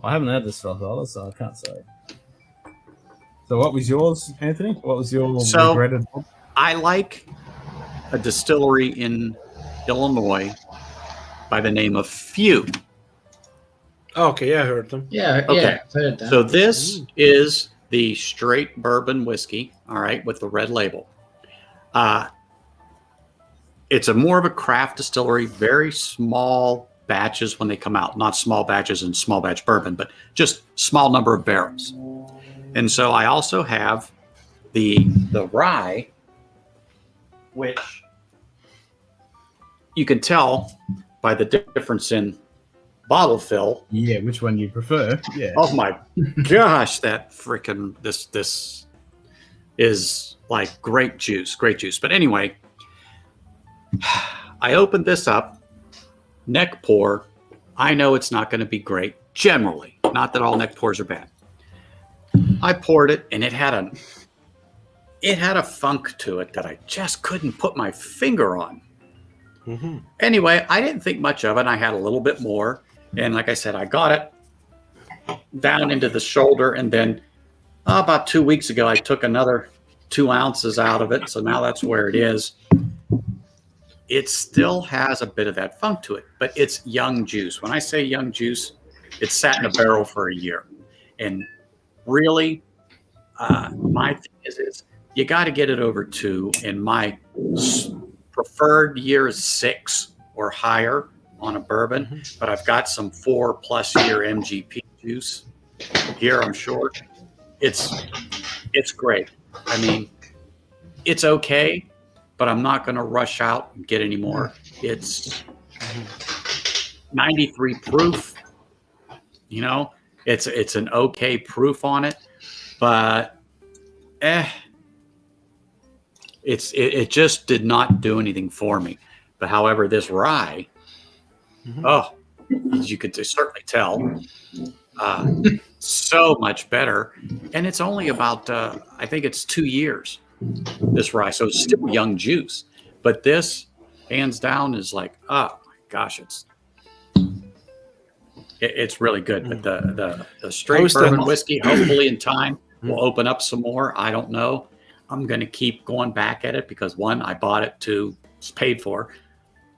I haven't had the Strath Isle, so I can't say. So what was yours, Anthony? What was your So- regretted? I like a distillery in Illinois by the name of Few. Okay, yeah, I heard them. Yeah, Okay. yeah, I've heard that. So this is the straight bourbon whiskey, all right, with the red label. It's a more of a craft distillery, very small batches when they come out, not small batches and small batch bourbon, but just small number of barrels. And so I also have the rye, which you can tell by the difference in bottle fill. Yeah, which one you prefer? Yeah. Oh my gosh, that freaking this is like grape juice. But anyway, I opened this up, neck pour. I know it's not going to be great generally. Not that all neck pours are bad. I poured it, and it had a funk to it that I just couldn't put my finger on. Mm-hmm. Anyway, I didn't think much of it. I had a little bit more. And like I said, I got it down into the shoulder. And then about 2 weeks ago, I took another 2 ounces out of it. So now that's where it is. It still has a bit of that funk to it, but it's young juice. When I say young juice, it's sat in a barrel for a year. And really, my thing is you got to get it over 2. And my preferred year is 6 or higher on a bourbon, but I've got some 4+ year MGP juice here. I'm sure it's great. I mean, it's okay, but I'm not going to rush out and get any more. It's 93 proof. You know, it's an okay proof on it, but it just did not do anything for me. But however, this rye, as you could certainly tell, so much better. And it's only about, I think it's 2 years, this rye. So it's still young juice. But this, hands down, is like, oh my gosh, it's really good. But the straight bourbon whiskey, hopefully in time, will open up some more. I don't know. I'm going to keep going back at it because 1, I bought it, 2, it's paid for.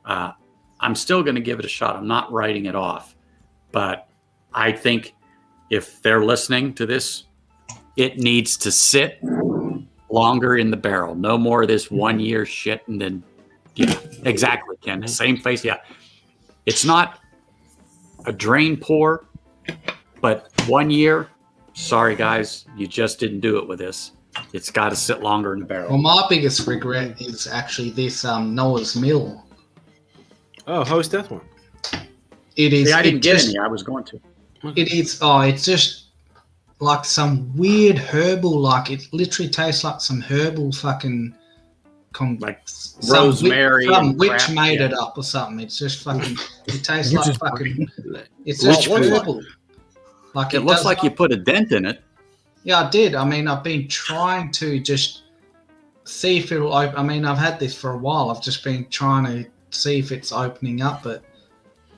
I'm still going to give it a shot. I'm not writing it off. But I think if they're listening to this, it needs to sit longer in the barrel. No more of this 1 year shit. And then, yeah, exactly, Ken. Same face. Yeah. It's not a drain pour, but 1 year, sorry, guys, you just didn't do it with this. It's got to sit longer in the barrel. Well, my biggest regret is actually this Noah's Mill. Oh, how is that one? It is. See, I didn't get any. I was going to. It is. Oh, it's just like some weird herbal. Like it literally tastes like some herbal fucking rosemary, some witch crap, made yeah. it up or something. It's just fucking. It tastes like fucking. It's Witch just food. horrible. Like It looks does like not- you put a dent in it. Yeah, I did. I mean, I've been trying to just see if it'll open. I mean, I've had this for a while. I've just been trying to see if it's opening up, but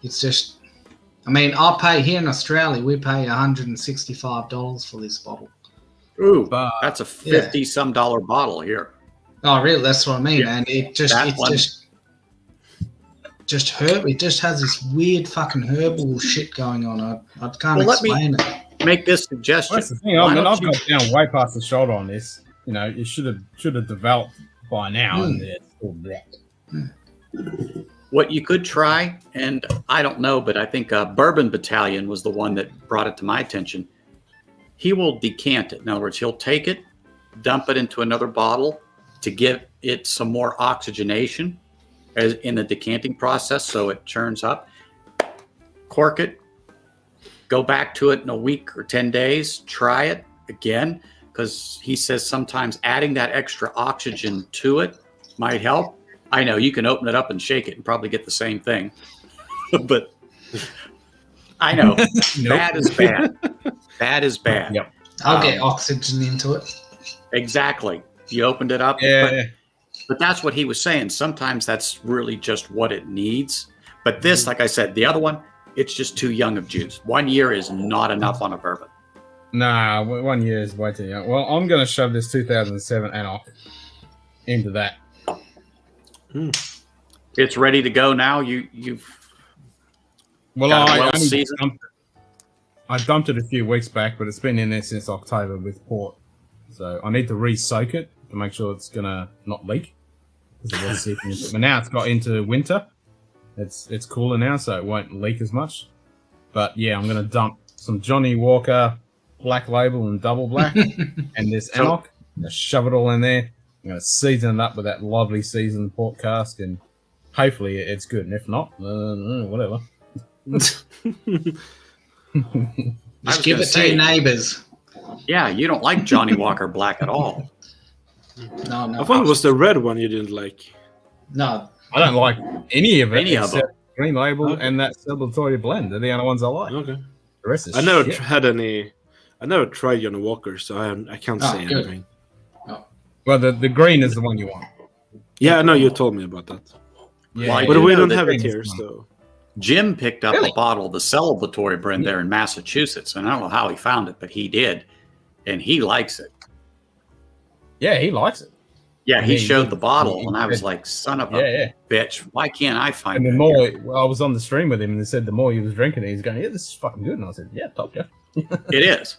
it's just. I mean, I pay here in Australia. We pay $165 for this bottle. Ooh, that's a $50-some bottle here. Oh, really? That's what I mean. Yeah. And it just herb. It just has this weird fucking herbal shit going on. I can't explain it. Make this suggestion. Well, that's the thing. I mean, I've got down way past the shoulder on this. You know, it should have developed by now, and it's still black. What you could try, and I don't know, but I think Bourbon Battalion was the one that brought it to my attention. He will decant it. In other words, he'll take it, dump it into another bottle to give it some more oxygenation as in the decanting process, so it churns up. Cork it, go back to it in a week or 10 days, try it again, because he says sometimes adding that extra oxygen to it might help. I know you can open it up and shake it and probably get the same thing, but I know bad is bad. Bad is bad. Yep. I'll get oxygen into it. Exactly. You opened it up. Yeah. But that's what he was saying. Sometimes that's really just what it needs. But this, like I said, the other one, it's just too young of juice. 1 year is not enough on a bourbon. Nah, 1 year is way too young. Well, I'm going to shove this 2007 Anoc into that. It's ready to go now. You've Well, got a I well only seasoned. dumped it a few weeks back, but it's been in there since October with port. So I need to re-soak it to make sure it's going to not leak. But now it's got into winter. It's cooler now, so it won't leak as much. But yeah, I'm going to dump some Johnny Walker Black Label and Double Black and this Anoc. I'm going to shove it all in there. I'm going to season it up with that lovely seasoned port cask, and hopefully it's good. And if not, whatever. Just give it to your neighbors. Yeah, you don't like Johnny Walker Black at all. No. I thought it was the red one you didn't like. No. I don't like any of it. Any of them. Green Label and that celebratory blend. They're the only ones I like. Okay. The rest is I never shit. had any. I never tried Johnny Walker, so I can't say good. anything. Well, the green is the one you want. Yeah, I know you told me about that. Yeah, But we know don't that have it green here, is the one. so. Jim picked up Really? a bottle of the celebratory brand there in Massachusetts, and I don't know how he found it, but he did, and he likes it. Yeah, he likes it. Yeah, he Yeah, showed he- the bottle, he- and I was like, son of a Yeah. bitch, why can't I find And the it? more I was on the stream with him, and they said the more he was drinking it, he's going, "Yeah, this is fucking good." And I said, "Yeah, top, yeah." It is.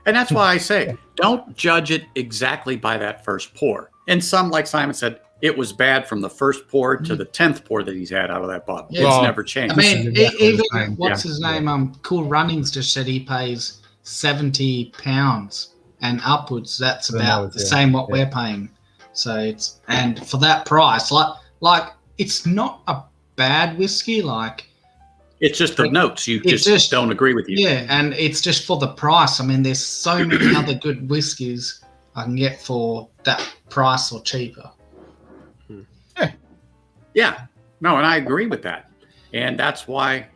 And that's why I say, don't judge it exactly by that first pour. And some, like Simon said, it was bad from the first pour to the 10th pour that he's had out of that bottle. Yeah. It's Well, never changed. I mean, This is exactly even the same. what's Yeah. his name? Cool Runnings just said he pays £70 and upwards. That's Then about that was the it. same what Yeah. we're paying. So it's and for that price, like it's not a bad whiskey. Like It's just the notes. You It's just don't agree with you. yeah, and it's just for the price. I mean, there's so many other good whiskies I can get for that price or cheaper. Yeah. No, and I agree with that. And that's why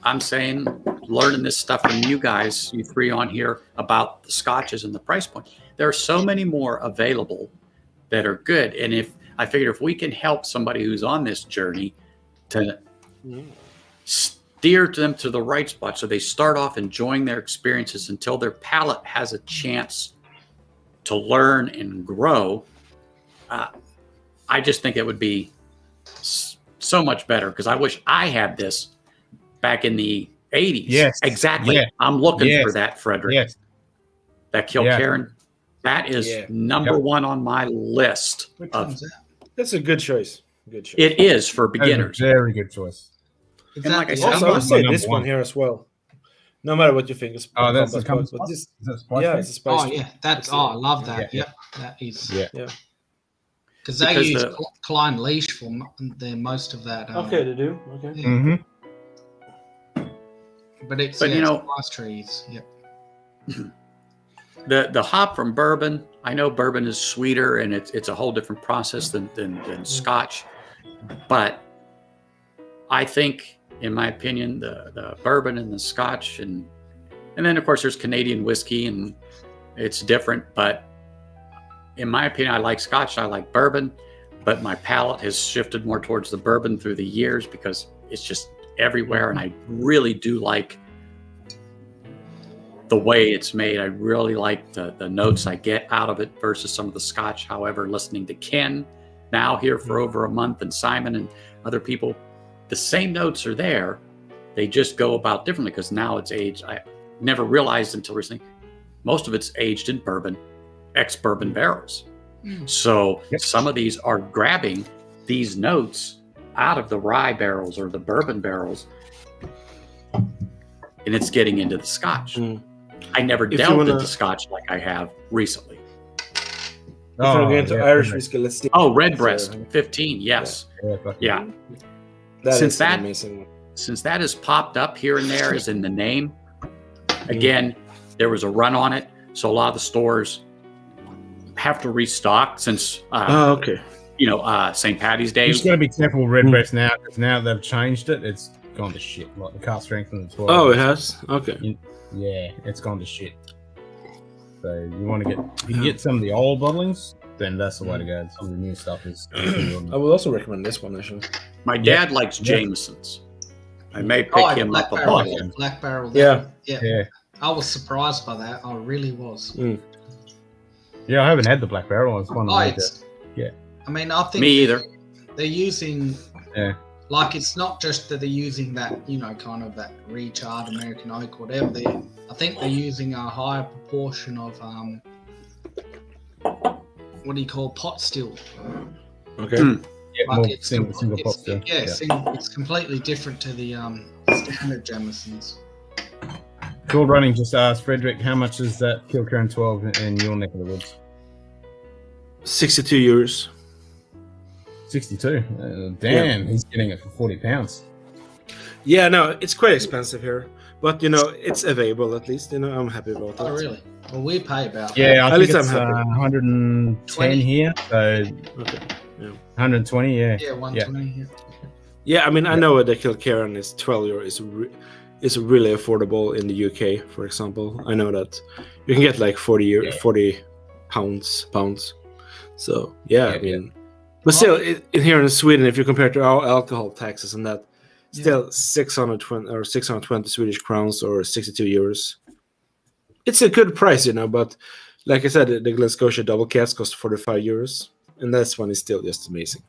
I'm saying learning this stuff from you guys, you three on here, about the scotches and the price point. There are so many more available that are good. And if I figure if we can help somebody who's on this journey to steer them to the right spot so they start off enjoying their experiences until their palate has a chance to learn and grow, I just think it would be so much better, because I wish I had this back in the 80s. Yes. Exactly. Yeah. I'm looking Yes. for that, Frederick. Yes. That Kilkerran. That is number one on my list. Which Of, one's that? That's a good choice. Good choice. it is for That is a beginners. very good choice. Is And that like I the said, Also, I would That's say my this number one one. here as well. No matter what you think, it's Oh, that's the compass compass. but this, Is that spice yeah, tree? it's a spice. Oh tree. yeah, that's I love that. Yeah. Yep, that is. Yeah. Yeah. Because they Because use the- Klein Leash for their most of that. Okay, they do. Okay. Yeah. Mm-hmm. But it's But, you it's know- spice trees. Yep. The hop from bourbon, I know bourbon is sweeter and it's a whole different process than Scotch, but I think, in my opinion, the bourbon and the Scotch and then of course there's Canadian whiskey and it's different, but in my opinion, I like Scotch, I like bourbon, but my palate has shifted more towards the bourbon through the years because it's just everywhere, and I really do like the way it's made. I really like the notes I get out of it versus some of the Scotch. However, listening to Ken now here for over a month and Simon and other people, the same notes are there. They just go about differently because now it's aged. I never realized until recently, most of it's aged in bourbon, ex-bourbon barrels. So some of these are grabbing these notes out of the rye barrels or the bourbon barrels, and it's getting into the Scotch. I never delved into Scotch like I have recently. If we're going to Irish whiskey, let's see. Oh, Redbreast, 15, yes. Yeah. Since that has popped up here and there as in the name, again, there was a run on it. So a lot of the stores have to restock since St. Patty's Day. You just got to be careful with Redbreast now, because now they've changed it. It's gone to shit. Like the cart strength and the 12. Oh, it has? Okay. Yeah, it's gone to shit. So you want to if you can get some of the old bottlings, then that's the way to go. Some of the new stuff is. I would also recommend this one, actually. My dad likes Jameson's. I may pick him up a bottle. Black Barrel. Yeah. I was surprised by that. I really was. Yeah, I haven't had the Black Barrel. It's one. I mean, I think me either. They're using. Yeah. Like, it's not just that they're using that, kind of that recharred American oak, whatever. I think they're using a higher proportion of what do you call pot still? Okay. Like it's single pot still. It's completely different to the standard Jamesons. Cool Running just asked Frederick, how much is that Kilkerran 12 in your neck of the woods? 62 euros. 62. Damn, he's getting it for £40. Yeah, no, it's quite expensive here, but it's available at least. I'm happy about that. Oh, really? Well, we pay about. Yeah, I think least it's I'm happy. 110 here. So okay. 120. Yeah. Yeah, 120 here. Yeah, I mean, I know the Kilkerran is 12 euros. Is really affordable in the UK, for example. I know that you can get like 40 pounds. So I mean. But still, here in Sweden, if you compare to our alcohol taxes and that, still 620 Swedish crowns or 62 euros. It's a good price, but like I said, the Glen Scotia Double Cats cost 45 euros, and this one is still just amazing.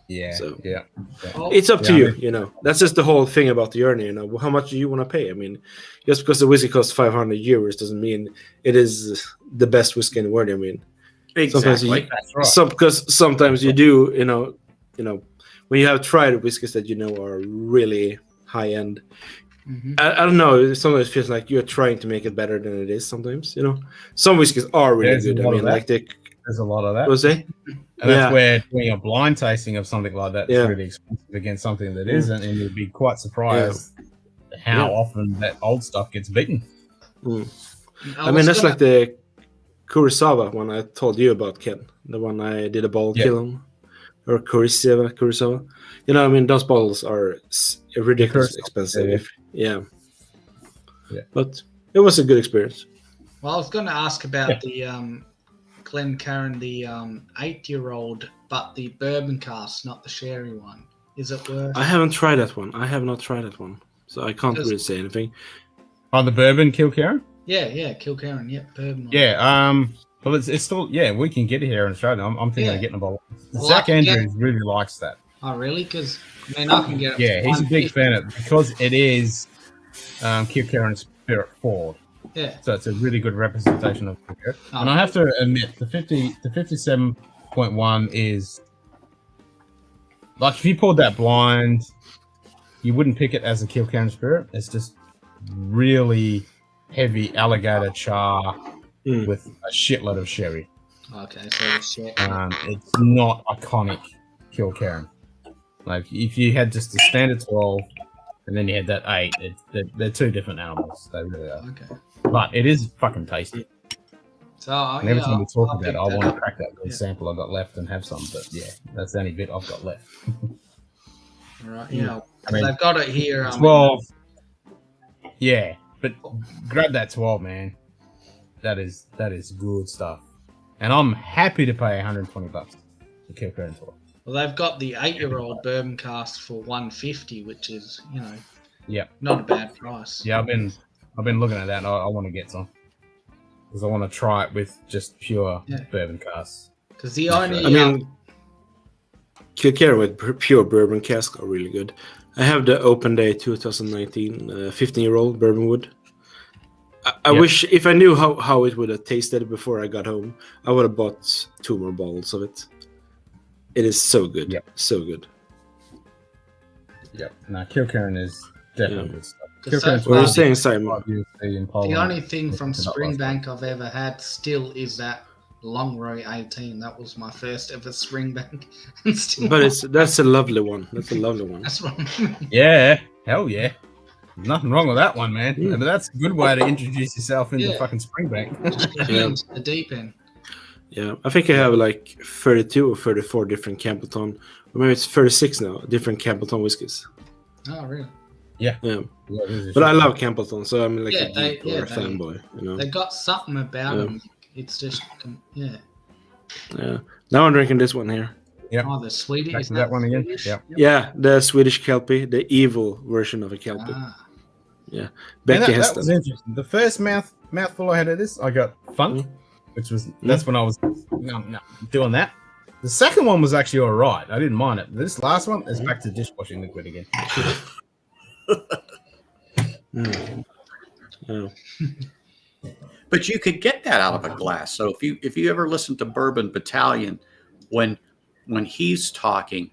Yeah. So it's up to you. That's just the whole thing about the journey. How much do you want to pay? I mean, just because the whiskey costs 500 euros doesn't mean it is the best whiskey in the world. I mean. Exactly. Because sometimes you do, when you have tried whiskeys that are really high end. I don't know. Sometimes it feels like you're trying to make it better than it is. Sometimes, some whiskeys are really good. I mean, there's a lot of that. Was it? And that's where doing a blind tasting of something like that is really expensive against something that isn't, and you'd be quite surprised how often that old stuff gets beaten. I mean, that's like the Kurosawa one I told you about, Ken. The one I did a bottle kill on. Or Kurosawa. I mean, those bottles are ridiculously expensive. Yeah. But it was a good experience. Well, I was going to ask about the Glencairn, the 8-year-old, but the bourbon cask, not the sherry one. Is it worth? I haven't tried that one. I have not tried that one. So I can't really say anything. On the bourbon Kilkerran? Yeah, Kilkerran, bourbon. Yeah, well, it's still, we can get it here in Australia. I'm thinking of getting a bottle. Zach Andrews really likes that. Oh, really? Because, I mean, I can get it. Yeah, he's a big fan of it because it is Kilkerran Spirit Forward. Yeah. So it's a really good representation of Kilkerran. And I have to admit, the 57.1 is, like, if you poured that blind, you wouldn't pick it as a Kilkerran Spirit. It's just really heavy alligator char with a shitload of sherry. Okay, so it's not iconic Kilkerran. Like, if you had just the standard 12 and then you had that 8, they're two different animals. They really are. Okay. But it is fucking tasty. So And every time we talk I'll about it, pick I that want up. to crack that little Yeah. sample I got left and have some. But yeah, that's the only bit I've got left. Right, I mean, they've got it here. 12. Yeah, but grab that 12, man. That is good stuff. And I'm happy to pay $120 for Kilkerran 12. Well, they've got the 8-year-old bourbon cask for $150, which is, Yep. not a bad price. Yeah, I've been looking at that. And I want to get some because I want to try it with just pure bourbon casks. Because the only, I mean, Kilkerran with pure bourbon cask are really good. I have the Open Day 2019 15-year-old bourbon wood. I wish if I knew how it would have tasted before I got home, I would have bought 2 more bottles of it. It is so good. Yep. So good. Yep. Now, Kilkerran is definitely good stuff. Kilkerran's What are you saying, Simon? The only thing from Springbank I've ever had still is that Longroy 18. That was my first ever Springbank. But that's a lovely one. That's a lovely one. That's what I mean. Yeah. Hell yeah. Nothing wrong with that one, man. But that's a good way to introduce yourself into fucking Springbank. Into the deep end. Yeah, I think I have like 32 or 34 different Campbellton, or maybe it's 36 now, different Campbellton whiskies. Oh, really? Yeah. But I love Campbellton, so I'm like a geek or a they- fanboy. They got something about them. It's just, Yeah. Now I'm drinking this one here. Yep. Oh, the Swedish. Back Is to that one again. Swedish? Yep. Yeah, the Swedish Kelpie, the evil version of a Kelpie. Ah, Yeah, And Becky that has was them. interesting. The first mouthful I had of this, I got funk, which was that's when I was doing that. The second one was actually all right. I didn't mind it. This last one is back to dishwashing liquid again. Yeah. But you could get that out of a glass. So if you ever listen to Bourbon Battalion, when he's talking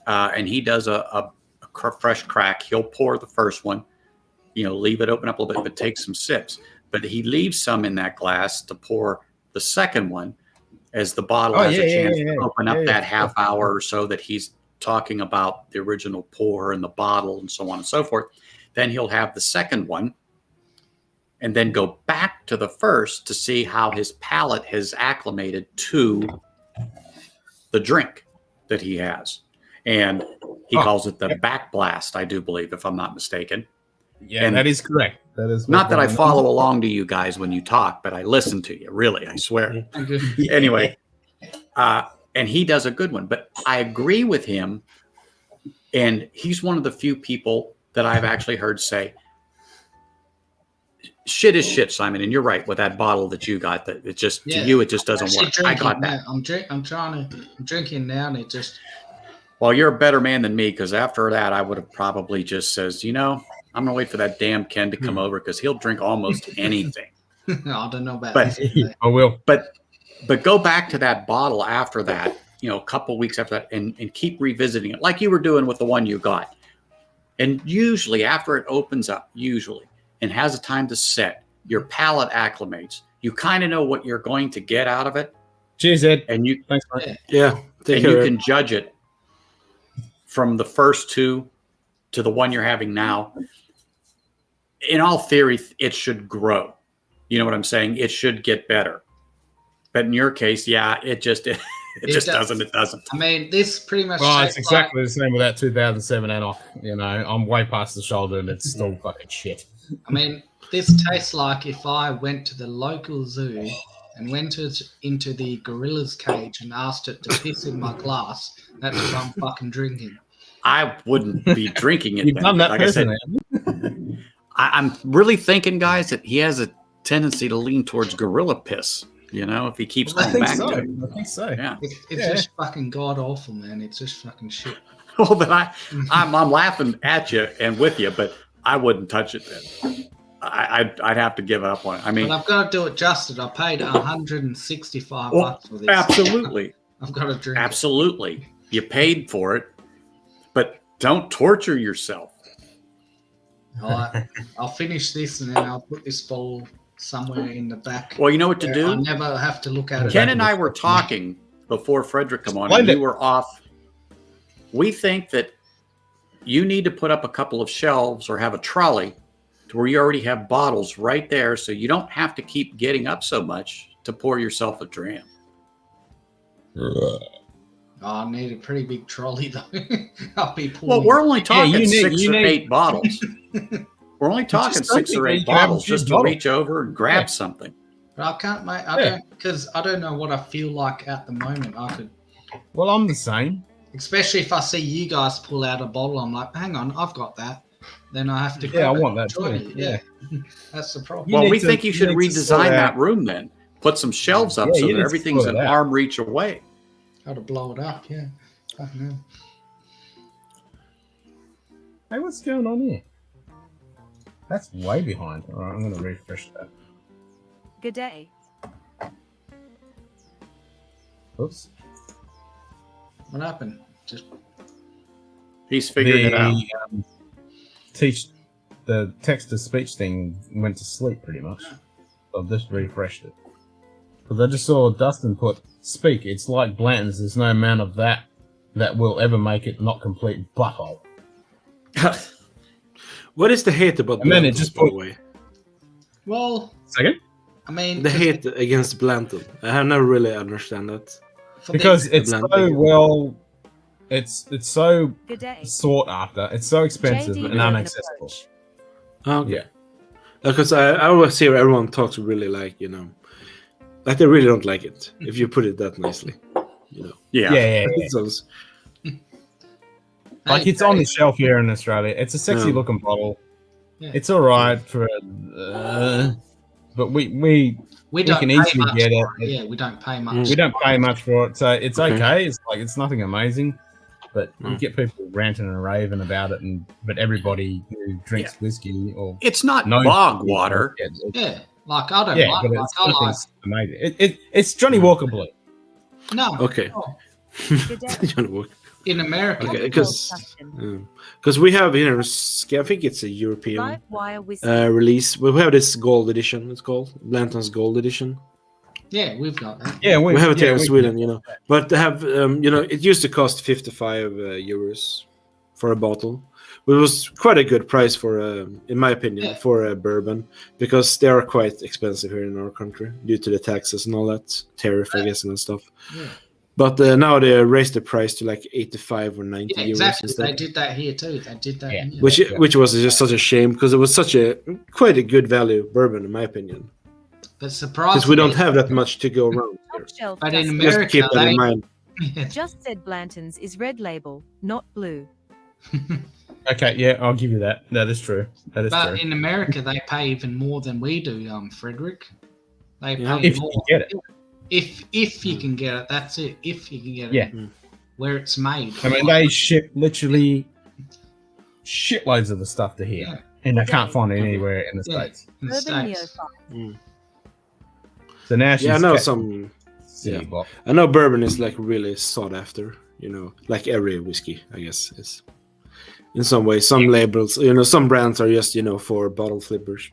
and he does a fresh crack, he'll pour the first one, leave it open up a little bit, but take some sips. But he leaves some in that glass to pour the second one as the bottle has a chance to open up that half hour or so that he's talking about the original pour and the bottle and so on and so forth. Then he'll have the second one and then go back to the first to see how his palate has acclimated to the drink that he has. And he calls it the back blast, I do believe, if I'm not mistaken. Yeah, And that is correct. That is not that I follow along to you guys when you talk, but I listen to you, really, I swear. Anyway, and he does a good one. But I agree with him, and he's one of the few people that I've actually heard say, shit is shit, Simon, and you're right with that bottle that you got. That it just to you, it just doesn't work. I got that. I'm drinking now, and it just. Well, you're a better man than me, because after that, I would have probably just says, I'm gonna wait for that damn Ken to come over because he'll drink almost anything. I don't know about But I will. But go back to that bottle after that, a couple weeks after that, and keep revisiting it like you were doing with the one you got. And usually, after it opens up, and has a time to set, your palate acclimates. You kind of know what you're going to get out of it. Cheers, Ed. And you, Thanks, man. Yeah. and you can judge it from the first two to the one you're having now. In all theory, it should grow. You know what I'm saying? It should get better. But in your case, it just doesn't. It doesn't. I mean, this pretty much. Well, it's exactly the same with that 2007 off. I'm way past the shoulder and it's still fucking shit. I mean, this tastes like if I went to the local zoo and went into the gorilla's cage and asked it to piss in my glass. That's what I'm fucking drinking. I wouldn't be drinking it. You've done that personally. I'm really thinking, guys, that he has a tendency to lean towards gorilla piss. If he keeps going back to it. I think so. Yeah. It's just fucking god awful, man. It's just fucking shit. Well, then I'm laughing at you and with you, but I wouldn't touch it then. I'd have to give up on it. I mean, but I've got to do it justice. I paid $165 for this. Absolutely. I've got to drink. Absolutely. You paid for it, but don't torture yourself. I'll finish this and then I'll put this bowl somewhere in the back. Well, you know what to do? I'll never have to look at it. Ken and I were talking before Frederick come on, and you were off. We think that you need to put up a couple of shelves or have a trolley to where you already have bottles right there, so you don't have to keep getting up so much to pour yourself a dram? Oh, I need a pretty big trolley though. I'll be pulling. Well, we're only talking you need- 6 you or need- 8 bottles. We're only talking Just don't 6 or think 8 you have a bottles few just to bottles. reach over and grab something. But I can't, mate. Because I don't know what I feel like at the moment. I could, Well, I'm the same. especially if I see you guys pull out a bottle. I'm like, hang on, I've got that. Then I have to. Yeah, I grab it want and that enjoy too. it. Yeah. That's the problem. Well, need we to- think you should you need to sort redesign that out- room then. Put some shelves up Yeah, so you that need to everything's sort an it out. arm reach away. Got to blow it up. Yeah. Fucking hell. Hey, what's going on here? That's way behind. All right, I'm going to refresh that. Good day. Oops. What happened? Just He's figuring it out. The text-to-speech thing went to sleep pretty much. I've just refreshed it. Because I just saw Dustin put, speak, it's like Blanton's, there's no amount of that will ever make it not complete butthole. What is the hate about And then it Blanton, just by the put- way? well. Second? I mean, The hate against Blanton. I have never really understand that. Because it's so Blanton. well... It's so Good day. sought after. It's so expensive JD and with an inaccessible. approach. Oh, okay. Yeah. Because I always hear everyone talks really like, like they really don't like it, if you put it that nicely. Yeah. It sounds- Like it's on the shelf here in Australia. It's a sexy looking bottle. Yeah. It's all right for, but we don't can pay easily much get it. for Yeah, we don't pay much. We don't pay much for it, so it's Okay. okay. It's like it's nothing amazing, but you Mm. get people ranting and raving about it, but everybody who drinks whiskey or It's not knows bog whiskey, water. Yeah, like I don't yeah, like. but Like, it's I like. nothing's amazing. It's Johnny Walker Blue. No. Okay. Oh, Good day. Johnny Walker. in America. Okay, Well, because Dustin. we have here, I think it's a European Live wire whiskey. release. We have this gold edition. It's called Blanton's Gold Edition. Yeah, we've got that. Yeah, We have it here in we- Sweden, But they have, it used to cost 55 euros for a bottle. It was quite a good price for, in my opinion, for a bourbon, because they are quite expensive here in our country due to the taxes and all that tariff, I guess, and stuff. Yeah. But now they raised the price to like 85 or 90 Yeah, euros exactly. instead. They did that here too. They did that. Yeah. Here. Which was just such a shame, because it was quite a good value bourbon, in my opinion. But surprisingly, Because we don't have that much to go around here. Top shelf But in Dustin. Just America, keep that in they- mind. Just said Blanton's is red label, not blue. Okay, yeah, I'll give you that. That is true. That is But true. in America, they pay even more than we do, Frederick. They pay Yeah. If you more. can get it. If you can get it, that's it. If you can get it, Yeah. where it's made. I mean, they ship literally shitloads of the stuff to here, Yeah. and I can't find it anywhere in the Yeah. States. in the Urban States. Neophyte. So now she's Yeah, I know catching some. city yeah. block. I know bourbon is like really sought after. Like every whiskey, I guess is. In some way, some labels, some brands are just for bottle flippers.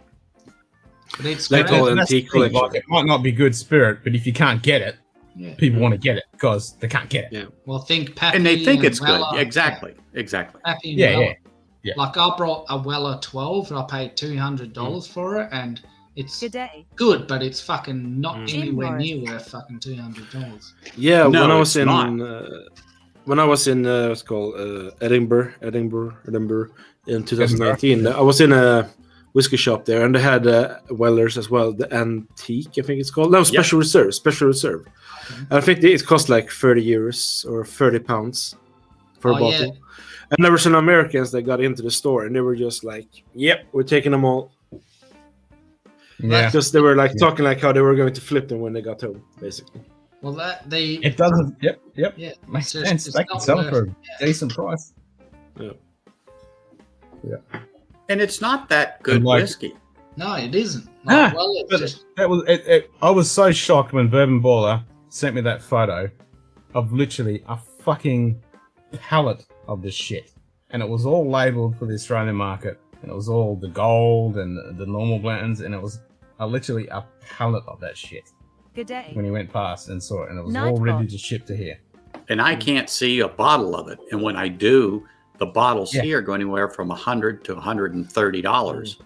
But it's Like great. all And that's the antique thing, like, collection. it might not be good spirit, but if you can't get it, Yeah. people want to get it because they can't get it. Yeah. Well, think Pappy And they think it's good. Weller. Exactly. Pappy and Yeah, Weller. yeah. Like I brought a Weller 12 and I paid $200 for it, and it's Good day. good, but it's fucking not Jim anywhere Morris. near worth fucking $200. Yeah, No, when I was it's in not. what's it called Edinburgh in 2019, I was in a whiskey shop there, and they had Wellers as well, the antique, I think it's called. No, special reserve. And I think it cost like 30 euros or 30 pounds for a Oh, bottle. yeah. And there were some Americans that got into the store, and they were just like, "Yep, we're taking them all." Yeah, Because they were like talking like how they were going to flip them when they got home, basically. Well, it doesn't. Yep. Yeah, Makes it's just- sense. it's They can not sell it for worth- a decent price. And it's not that good And like- whiskey. No, it isn't. Nah, Like, well, it's but just that was it. I was so shocked when Bourbon Baller sent me that photo of literally a fucking pallet of this shit, and it was all labeled for the Australian market, and it was all the gold and the normal Blantons, and it was literally a pallet of that shit. Good day. When he went past and saw it, and it was Night all ready Ball. to ship to here. And I can't see a bottle of it. And when I do, the bottles Yeah. here go anywhere from $100 to $130.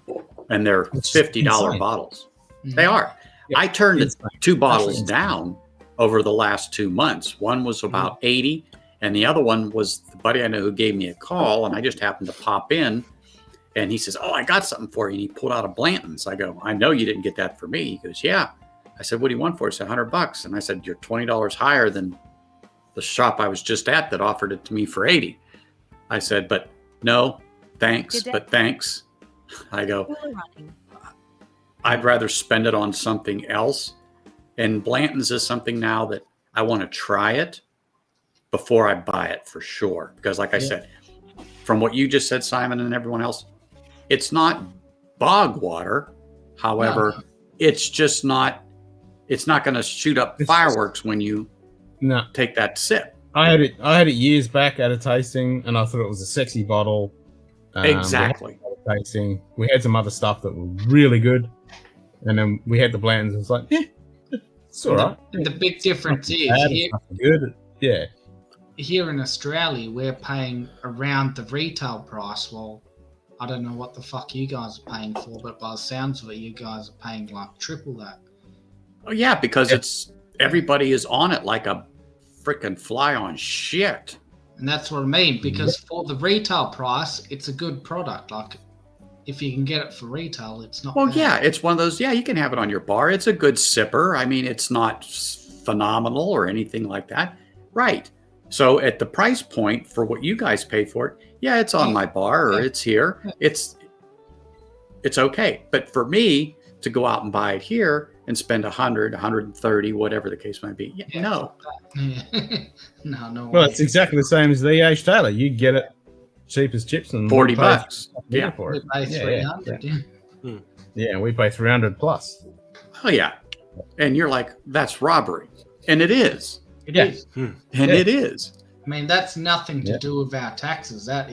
And they're Which is $50 insane. bottles. Mhm. They are. I turned Insane. 2 bottles Insane. down over the last 2 months. One was about 80, and the other one was the buddy I know who gave me a call, and I just happened to pop in, and he says, "Oh, I got something for you." And he pulled out a Blanton's. I go, "I know you didn't get that for me." He goes, "Yeah." I said, "What do you want for it?" He said, $100. And I said, "You're $20 higher than the shop I was just at that offered it to me for 80. I said, "But no, thanks, but thanks." I go, "I'd rather spend it on something else." And Blanton's is something now that I want to try it before I buy it for sure. Because like I said, from what you just said, Simon, and everyone else, it's not bog water. However, it's just not, it's not going to shoot up fireworks when you take that sip. I had it years back at a tasting, and I thought it was a sexy bottle. Exactly. Tasting. We had some other stuff that was really good, and then we had the Blanton's. It was like, yeah, it's all right. The big difference is good. Yeah. Here in Australia, we're paying around the retail price. Well, I don't know what the fuck you guys are paying for, but by the sounds of it, you guys are paying like triple that. Oh yeah, because it's everybody is on it like a freaking fly on shit. And that's what I mean, because for the retail price, it's a good product. Like, if you can get it for retail, it's not bad. Yeah, it's one of those, you can have it on your bar. It's a good sipper. I mean, it's not phenomenal or anything like that. Right. So at the price point for what you guys pay for it, it's on my bar or it's here. It's okay. But for me to go out and buy it here and spend 100, 130, whatever the case might be, no. No. Well, it's exactly the same as the E.H. Taylor. You get it cheap as chips and $40. For it. We pay 300. Yeah, we pay 300 plus. Oh yeah, and you're like, that's robbery, and it is. It is. It is. I mean, that's nothing to do with our taxes. That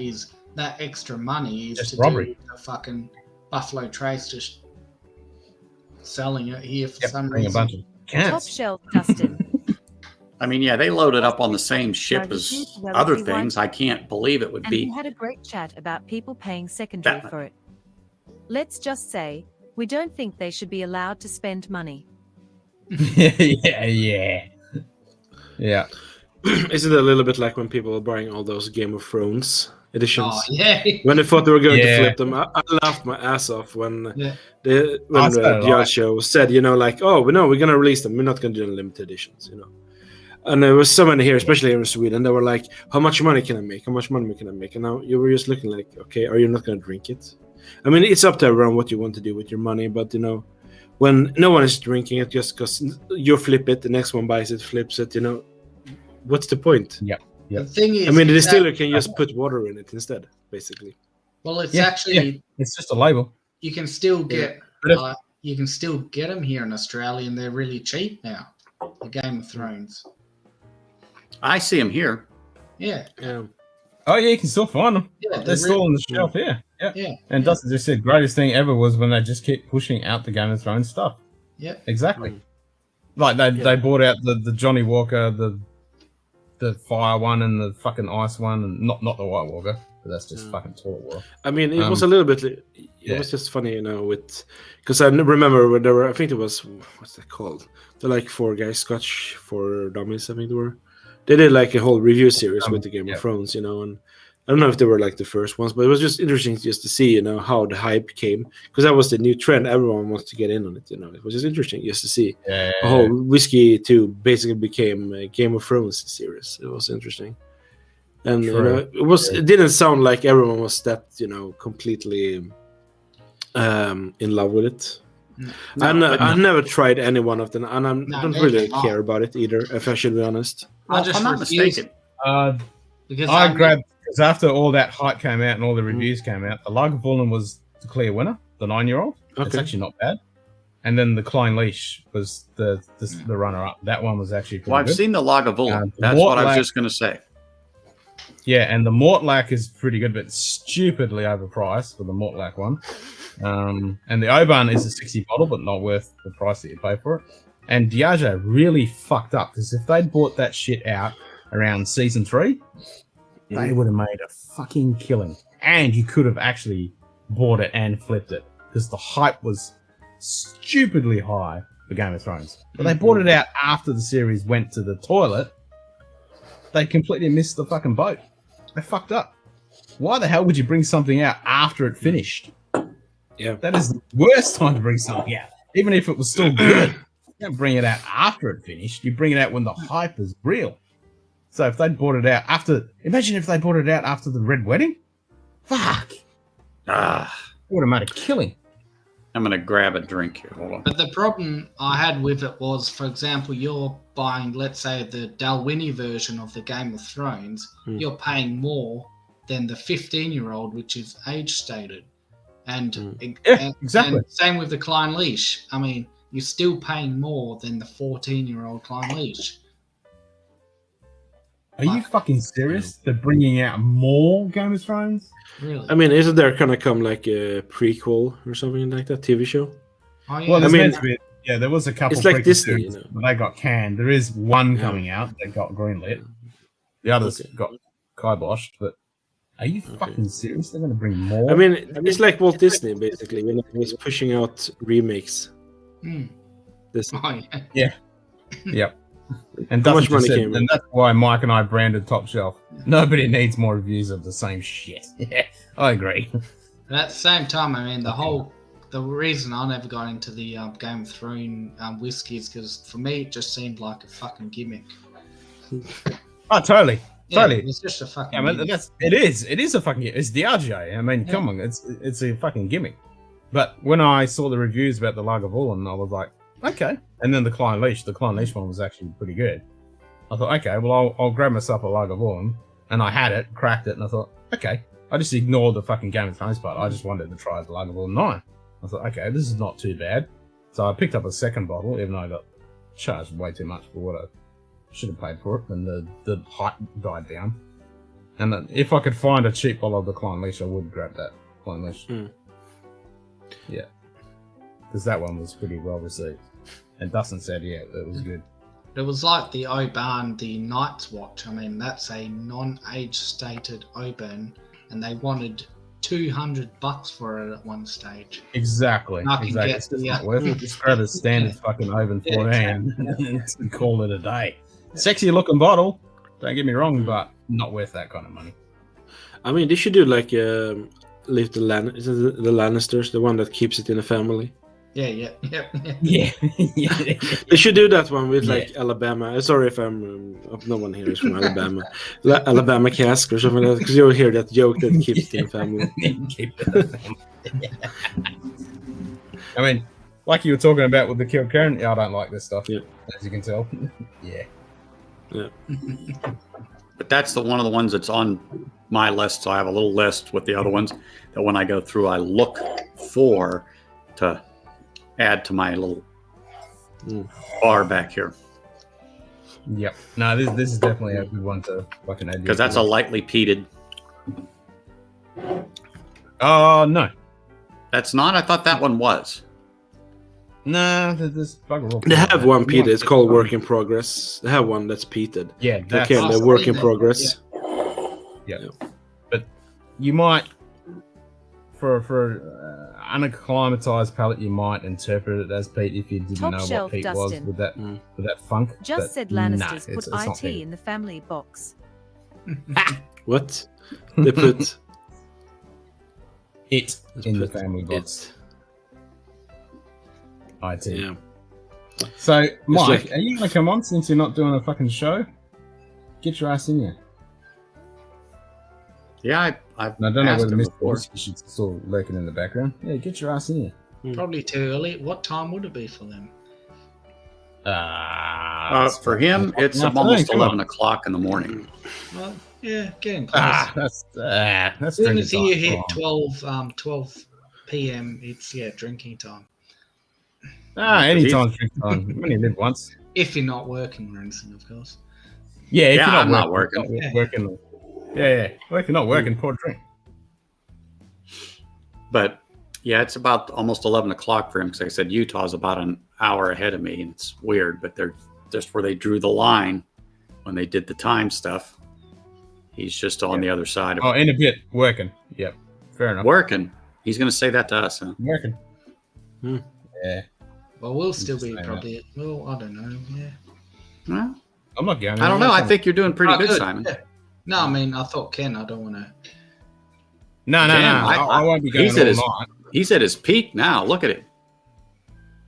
extra money is just to robbery. do with the fucking Buffalo Trace just selling it here for some A reason. bunch of Top cans. shelf, Dustin. I mean, they load it up on the same ship as other things. I can't believe it would And be. we had a great chat about people paying secondary for it. Let's just say, we don't think they should be allowed to spend money. Yeah. Is it a little bit like when people are buying all those Game of Thrones editions? Oh, yeah. When they thought they were going to flip them, I laughed my ass off when the judge show said, like, "Oh, we're going to release them. We're not going to do limited editions, And there was so many here, especially here in Sweden. They were like, "How much money can I make? How much money can I make?" And now you were just looking like, "Okay, are you not going to drink it?" I mean, it's up to everyone what you want to do with your money, but when no one is drinking it, just because you flip it, the next one buys it, flips it, what's the point? Yeah. The thing is, I mean, the distiller can just put water in it instead, basically. Well, it's actually it's just a label. You can still get them here in Australia, and they're really cheap now. The Game of Thrones. I see them here. Yeah. Oh yeah, you can still find them. Yeah, they're still on the shelf here. Yeah. And Dustin just said, greatest thing ever was when they just keep pushing out the Game of Thrones stuff. Yeah. Exactly. Like they bought out the Johnny Walker, the fire one and the fucking ice one, and not the White Walker, but that's just fucking toilet water. I mean, it was a little bit. It was just funny, because I remember when there were. I think it was what's that called? They're like 4 guys, Scotch for Dummies. I think they were. They did like a whole review series with the Game of Thrones, and I don't know if they were like the first ones, but it was just interesting just to see, how the hype came, because that was the new trend. Everyone wants to get in on it, It was just interesting just to see a whole whiskey too basically became a Game of Thrones series. It was interesting, and it didn't sound like everyone was that completely in love with it. I never tried any one of them, and I don't really care about it either, if I should be honest. If I'm not mistaken. Because I grabbed, because after all that hype came out and all the reviews came out, the Lagavulin was the clear winner, the 9-year-old. It's actually not bad. And then the Klein Leash was the runner-up. That one was actually pretty good. I've seen the Lagavulin. That's what I was just going to say. Yeah, and the Mortlach is pretty good, but stupidly overpriced for the Mortlach one. And the Oban is a 60 bottle, but not worth the price that you pay for it. And Diageo really fucked up, because if they'd bought that shit out around season 3, they would have made a fucking killing. And you could have actually bought it and flipped it, because the hype was stupidly high for Game of Thrones. But they brought it out after the series went to the toilet. They completely missed the fucking boat. They fucked up. Why the hell would you bring something out after it finished? Yeah. That is the worst time to bring something out. Even if it was still good. You don't bring it out after it finished. You bring it out when the hype is real. So if they'd brought it out after... Imagine if they brought it out after the Red Wedding. Fuck. It would have made a killing. I'm going to grab a drink here. Hold on. But the problem I had with it was, for example, you're buying, let's say, the Dalwhinnie version of the Game of Thrones. You're paying more than the 15-year-old, which is age stated. And, exactly. And same with the Klein Leash. I mean, you're still paying more than the 14-year-old Klein Leash. Are you fucking serious? They're bringing out more Game of Thrones? Really? I mean, isn't there gonna come like a prequel or something like that, TV show? Oh, yeah. Well, I mean, there was a couple. it's like prequel Disney, series, you know. but they got canned. There is one coming out that got greenlit. The others got kiboshed. But are you fucking serious? They're going to bring more? I mean, it's like Walt Disney basically. You know, he's pushing out remakes. This. Oh, yeah. Yep. And How that's much money came in? and that's why Mike and I branded Top Shelf. Nobody needs more reviews of the same shit. Yeah, I agree. But at the same time, I mean, the reason I never got into the Game of Thrones whiskey is because for me it just seemed like a fucking gimmick. Oh, totally. Yeah, Totally. it's just a fucking. Yeah, gimmick. it is a fucking. It's Diageo. I mean, come on, it's a fucking gimmick. But when I saw the reviews about the Lagavulin, I was like, okay. And then the Klein Leash one was actually pretty good. I thought, okay, well, I'll grab myself a Lagavulin, and I had it, cracked it, and I thought, okay. I just ignored the fucking Game of Thrones part. I just wanted to try the Lagavulin 9. I thought, okay, this is not too bad. So I picked up a second bottle, even though I got charged way too much for what I should have paid for it, and the hype died down. And then if I could find a cheap bottle of the Klein Leash, I would grab that Klein Leash. Yeah. Because that one was pretty well received. And Dustin said, yeah, it was good. It was like the Oban, the Night's Watch. I mean, that's a non-age stated Oban, and they wanted $200 for it at one stage. Exactly. I can Exactly. get It's just the, not worth it. Just grab a standard fucking Oban 14 and call it a day. Sexy looking bottle, don't get me wrong, but not worth that kind of money. I mean, they should do like leave the Lannisters, the one that keeps it in the family. Yeah. Yeah. They should do that one with like Alabama. Sorry if I'm no one here is from Alabama. Alabama cask or something like that, because you'll hear that joke that keeps it in the family. Keep it in the family. I mean, like you were talking about with the Kilkerran, I don't like this stuff. Yeah. As you can tell. Yeah. But that's one of the ones that's on my list. So I have a little list with the other ones that when I go through, I look for to add to my little bar back here. Yep. No, this is definitely a good one to fucking add. Because that's a lightly peated. Oh, no. That's not? I thought that one was. Nah, this bugger all. They have one peated. It's called Work in Progress. They have one that's peated. Yeah, that's okay. The Work in Progress. Yeah. But you might, for unacclimatized palate, you might interpret it as peat if you didn't Top know shelf, what peat Dustin. was with that funk. Just said Lannisters put IT in the family box. What? They put it in the family box. IT. Yeah. So, Mike, like, are you going to come on since you're not doing a fucking show? Get your ass in here. Yeah, I've I don't know asked whether him Mr. before. Whiskey should still lurking in the background. Yeah, get your ass in here. Probably too early. What time would it be for them? For him, it's almost 11 o'clock in the morning. Well, yeah, getting close. That's as soon as you drinking hit time. 12 p.m., it's drinking time. Anytime drinking time. You only live once. If you're not working or anything, of course. Yeah, if you're I'm not not working. working. Yeah. Well, if you're not working, pour a drink. But yeah, it's about almost 11 o'clock for him because like I said Utah's about an hour ahead of me, and it's weird, but they're just where they drew the line when they did the time stuff. He's just on the other side of it. In a bit, working. Yep, fair enough. Working. He's going to say that to us, huh? Working. Yeah. Well, we'll still be Just saying probably. Well, I don't know. Yeah. Well, I'm not going. I don't know. I think you're doing pretty good, Simon. Yeah. No, I mean, I thought Ken. I don't want to. No. Ken, I won't be going he's at all his, night. he's at his peak now. Look at it.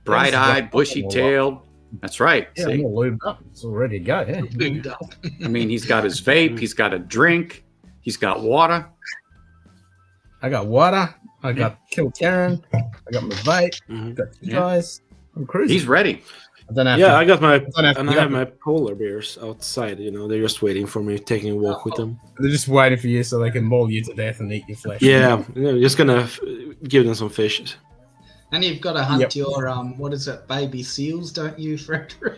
Bright-eyed, bushy-tailed. That's right. Yeah, See? I'm all lubed up. It's all ready to go. Yeah. I mean, he's got his vape. He's got a drink. He's got water. I got water. I got Kill Karen. I got my vape. Mhm. Got you guys. I'm cruising. He's ready. I don't have Yeah, to- I got my don't have to and I get have up. my polar bears outside. You know, they're just waiting for me, taking a walk with them. They're just waiting for you so they can maul you to death and eat your flesh. Yeah, just gonna give them some fish. And you've got to hunt Yep. your what is it, baby seals, don't you, Frederick?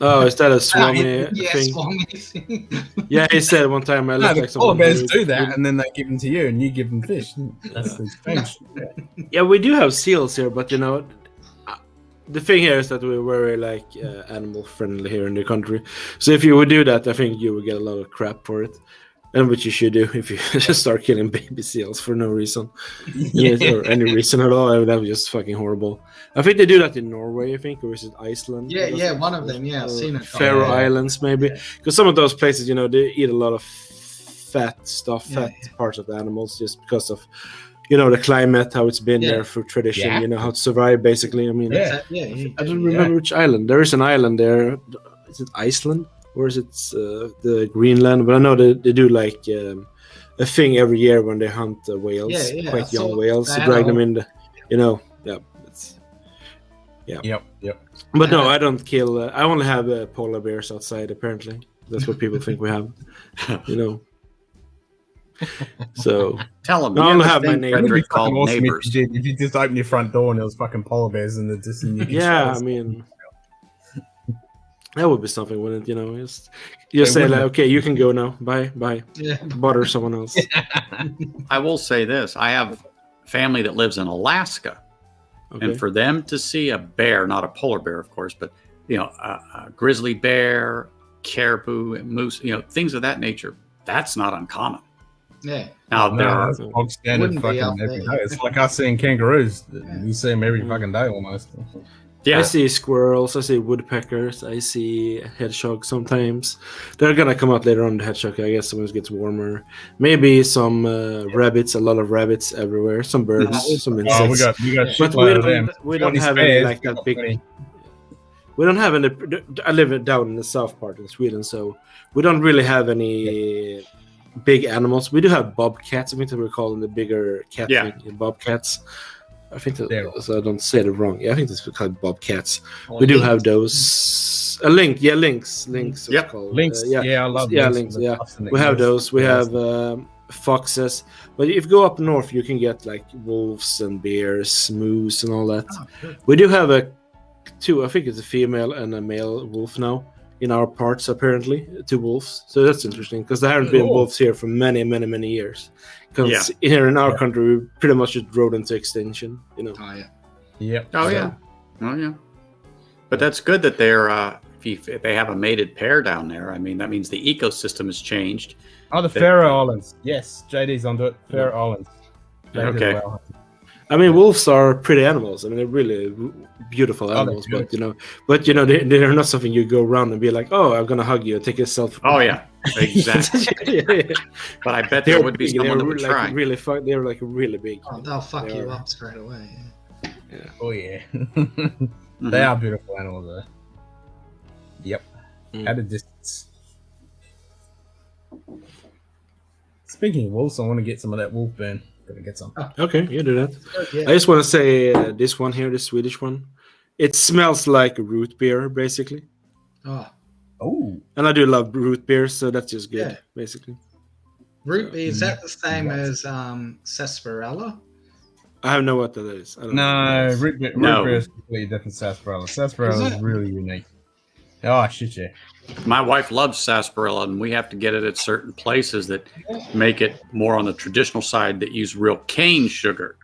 Oh, is that a swami yeah, thing? swami thing. Yeah, he said one time I No, looked the like polar someone. bears who- do that, and then they give them to you, and you give them fish. That's the exchange. Yeah, we do have seals here, but you know, the thing here is that we're very like animal friendly here in the country. So if you would do that, I think you would get a lot of crap for it. And what you should do if you just start killing baby seals for no reason, or any reason at all, that was just fucking horrible. I think they do that in Norway, I think, or is it Iceland? Yeah, one of them. Yeah, I've seen it. Faroe Yeah. Islands, maybe, because some of those places, you know, they eat a lot of fat stuff, Yeah, fat parts of the animals, just because of, you know, the climate, how it's been Yeah. there for tradition, Yeah. you know, how to survive, basically. I mean, Yeah. I don't remember which island. There is an island there. Is it Iceland? Or is it the Greenland? But I know they do like a thing every year when they hunt whales, Yeah, quite I young saw whales, they to had drag a them whole- in the, you know, yeah. It's, Yep. but no, I don't kill. I only have polar bears outside. Apparently, that's what people think we have. You know. So Tell him. No, you I'll have have a my thing neighbor. Frederick It'd be fucking called awesome neighbors. if you just open your front door and there was fucking polar bears and just in your yeah, shells. I mean, that would be something, wouldn't it? You know, just say wouldn't like, it? okay, you can go now. Bye. Yeah. Bother someone else. I will say this. I have family that lives in Alaska. Okay. And for them to see a bear, not a polar bear, of course, but, you know, a grizzly bear, caribou, moose, you know, things of that nature, that's not uncommon. Yeah. Now, No, there are, that's bog standard Wouldn't be fucking up every there. day. It's like us seeing kangaroos. You see them every fucking day almost. yeah, I see squirrels, I see woodpeckers, I see hedgehogs sometimes. They're gonna come out later on, the hedgehog, I guess, when it gets warmer. Maybe some rabbits, a lot of rabbits everywhere, some birds, some Oh, insects. we got But shitload of them. we don't 20 have any spares, like that got big. 20. We don't have any. I live down in the south part in Sweden, so we don't really have any big animals. We do have bobcats. I think that we call them the bigger cat Yeah. thing, bobcats. I think that, There. so I don't say it wrong. Yeah, I think that's called bobcats. We do have those. Lynx. Lynx. Yep. It's called. Lynx. Yeah, I love yeah, lynx. lynx. Yeah, we have those. We have foxes. But if you go up north, you can get like wolves and bears, moose, and all that. We do have two. I think it's a female and a male wolf now in our parts. Apparently, two wolves. So that's interesting because there haven't been Cool. wolves here for many years. Because Yeah. here in our country, we pretty much just rode into extinction. You know. Oh, yeah. Yep. oh, yeah. Oh, yeah. But that's good that they're, if they have a mated pair down there, I mean, that means the ecosystem has changed. Oh, the Faroe Islands. Yes, JD's onto it. Faroe Islands. They did Okay. well. I mean, wolves are pretty animals. I mean, they're really beautiful they're animals. good. But you know, they're not something you go around and be like, "Oh, I'm gonna hug you, take a selfie." Oh, yeah. Exactly. yeah. But I bet there would be big. someone that They're would like try. really they're like really big. Oh, they'll fuck They you are. up straight away. Yeah. Oh, yeah. Mhm. They are beautiful animals, though. Yep. Mm. At a distance. Speaking of wolves, I want to get some of that wolf burn. Gotta get some. Okay, you do that. Yeah. I just want to say this one here, the Swedish one. It smells like root beer, basically. Oh, Oh. And I do love root beer, so that's just good, Yeah. basically. root beer, is that the same as sarsaparilla? I have no what that is. I don't No, know. root beer No. is completely different sarsaparilla. Sarsaparilla Is is it? really unique. Oh, shit, yeah. My wife loves sarsaparilla, and we have to get it at certain places that make it more on the traditional side that use real cane sugar.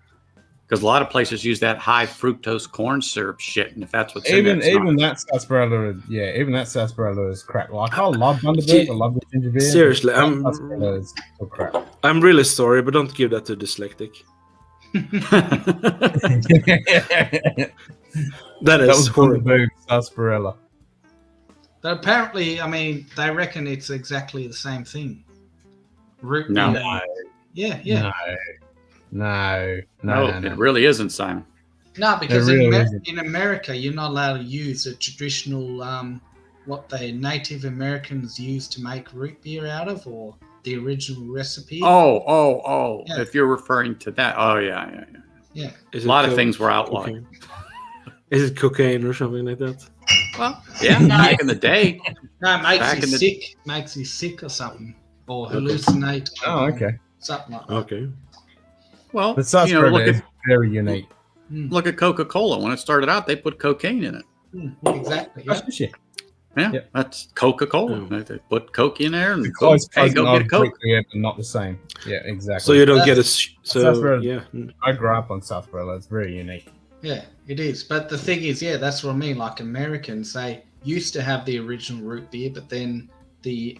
Because a lot of places use that high fructose corn syrup shit, and if that's what's in Even there, it's not. that sarsaparilla, even that sarsaparilla is crap. Like I love Bundaberg, I love the ginger beer. Seriously, That sarsaparilla is so crap. I'm really sorry, but don't give that to dyslexic. That That is was horrible. Bundaberg sarsaparilla. But apparently, I mean, they reckon it's exactly the same thing. Root No. beer. Yeah, yeah. No. It really isn't, Simon. No, because It really isn't. in America, you're not allowed to use a traditional, what the Native Americans used to make root beer out of, or the original recipe. Oh. Yeah. If you're referring to that. Oh, yeah. Yeah. Is A it lot of things were outlawed. cocaine? Is it cocaine or something like that? Well, yeah, back in the day. No, it makes Back you in the- sick. Makes you sick or something. Or hallucinate. Oh, okay. Something like that. Okay. Well, The sarsaparilla look is at very unique. Coca-Cola. When it started out, they put cocaine in it. Exactly. Yeah. That's shit. Yeah, Yep. that's Coca-Cola. They put Coke in there and The boom, close hey, cousin go get a of Coke. Brickley, but not the same. Yeah, exactly. So you don't get a. That's So where- yeah. I grew up on sarsaparilla. It's very unique. Yeah, it is. But the thing is, yeah, that's what I mean. Like Americans, they used to have the original root beer, but then the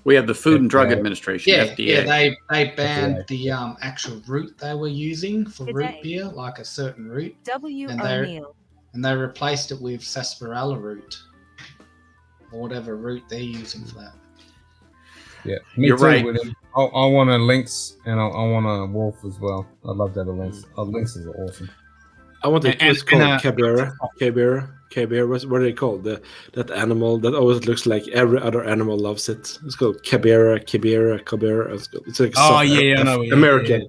We have the Food and Drug FDA. Administration, yeah, FDA. they banned the actual root they were using for root Today. beer, like a certain root, W. And they're- O'Neill. and they replaced it with sarsaparilla root or whatever root they're using for that. Yeah, me You're too, right. William. I want a lynx and I want a wolf as well. I'd love to have a lynx. Lynxes are awesome. I want it. And- What's called and, cabera. What are they called? That animal that always looks like every other animal loves it. It's called cabera. It's like Oh, soft yeah, I know, yeah, American. yeah.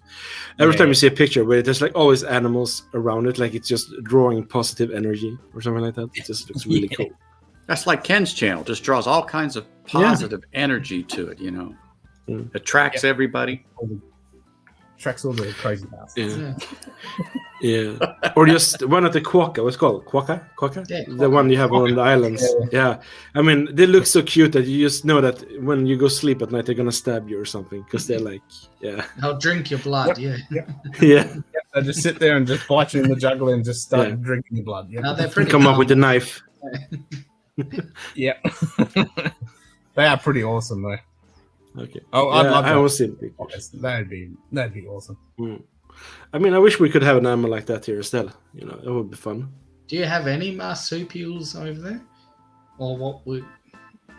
Every Yeah. time you see a picture where there's like always animals around it, like it's just drawing positive energy or something like that. It just looks really cool. That's like Ken's channel. Just draws all kinds of positive energy to it, Mm. Attracts everybody. Tracks all the crazy bastards. Yeah. Yeah. Or just one at the quokka. What's it called? Quokka? Yeah, The one you have on the islands. Yeah. I mean, they look so cute that you just know that when you go sleep at night, they're going to stab you or something. Because they're like, yeah. They'll drink your blood, yeah. Yeah. They just sit there and just bite you in the jugular and just start Yeah. drinking your blood. No, they're pretty Come up with a calm. knife. Yeah. They are pretty awesome, though. Okay. Oh, I'd love I that. always see pictures. That'd be awesome. I mean, I wish we could have an animal like that here instead. It would be fun. Do you have any marsupials over there? Or what would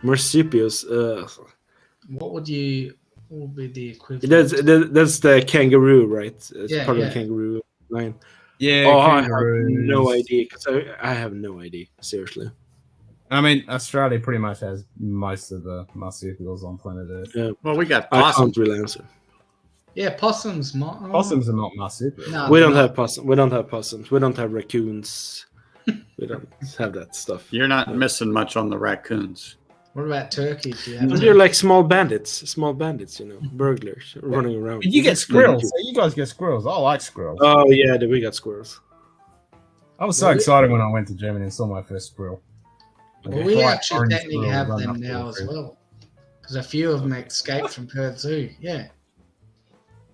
Marsupials. what would be the equivalent? That's the kangaroo, right? It's Yeah, part of yeah. the kangaroo line. Yeah. Oh, I have kangaroos. no idea. 'Cause I have no idea. Seriously. I mean, Australia pretty much has most of the marsupials on planet Earth. Yeah. Well, we got I possums. can't really answer. Yeah, possums. Possums are not marsupials. No, We don't no. have possums. We don't have possums. We don't have raccoons. We don't have that stuff. You're not missing much on the raccoons. What about turkeys? Do you have But they're like small bandits, burglars running around. But you get squirrels. So you guys get squirrels. I like squirrels. Oh yeah, we got squirrels. I was so excited when I went to Germany and saw my first squirrel. Well, we Bright actually orange technically squirrel have running them up now the as street. well. Because a few of them escaped from Perth Zoo. Yeah.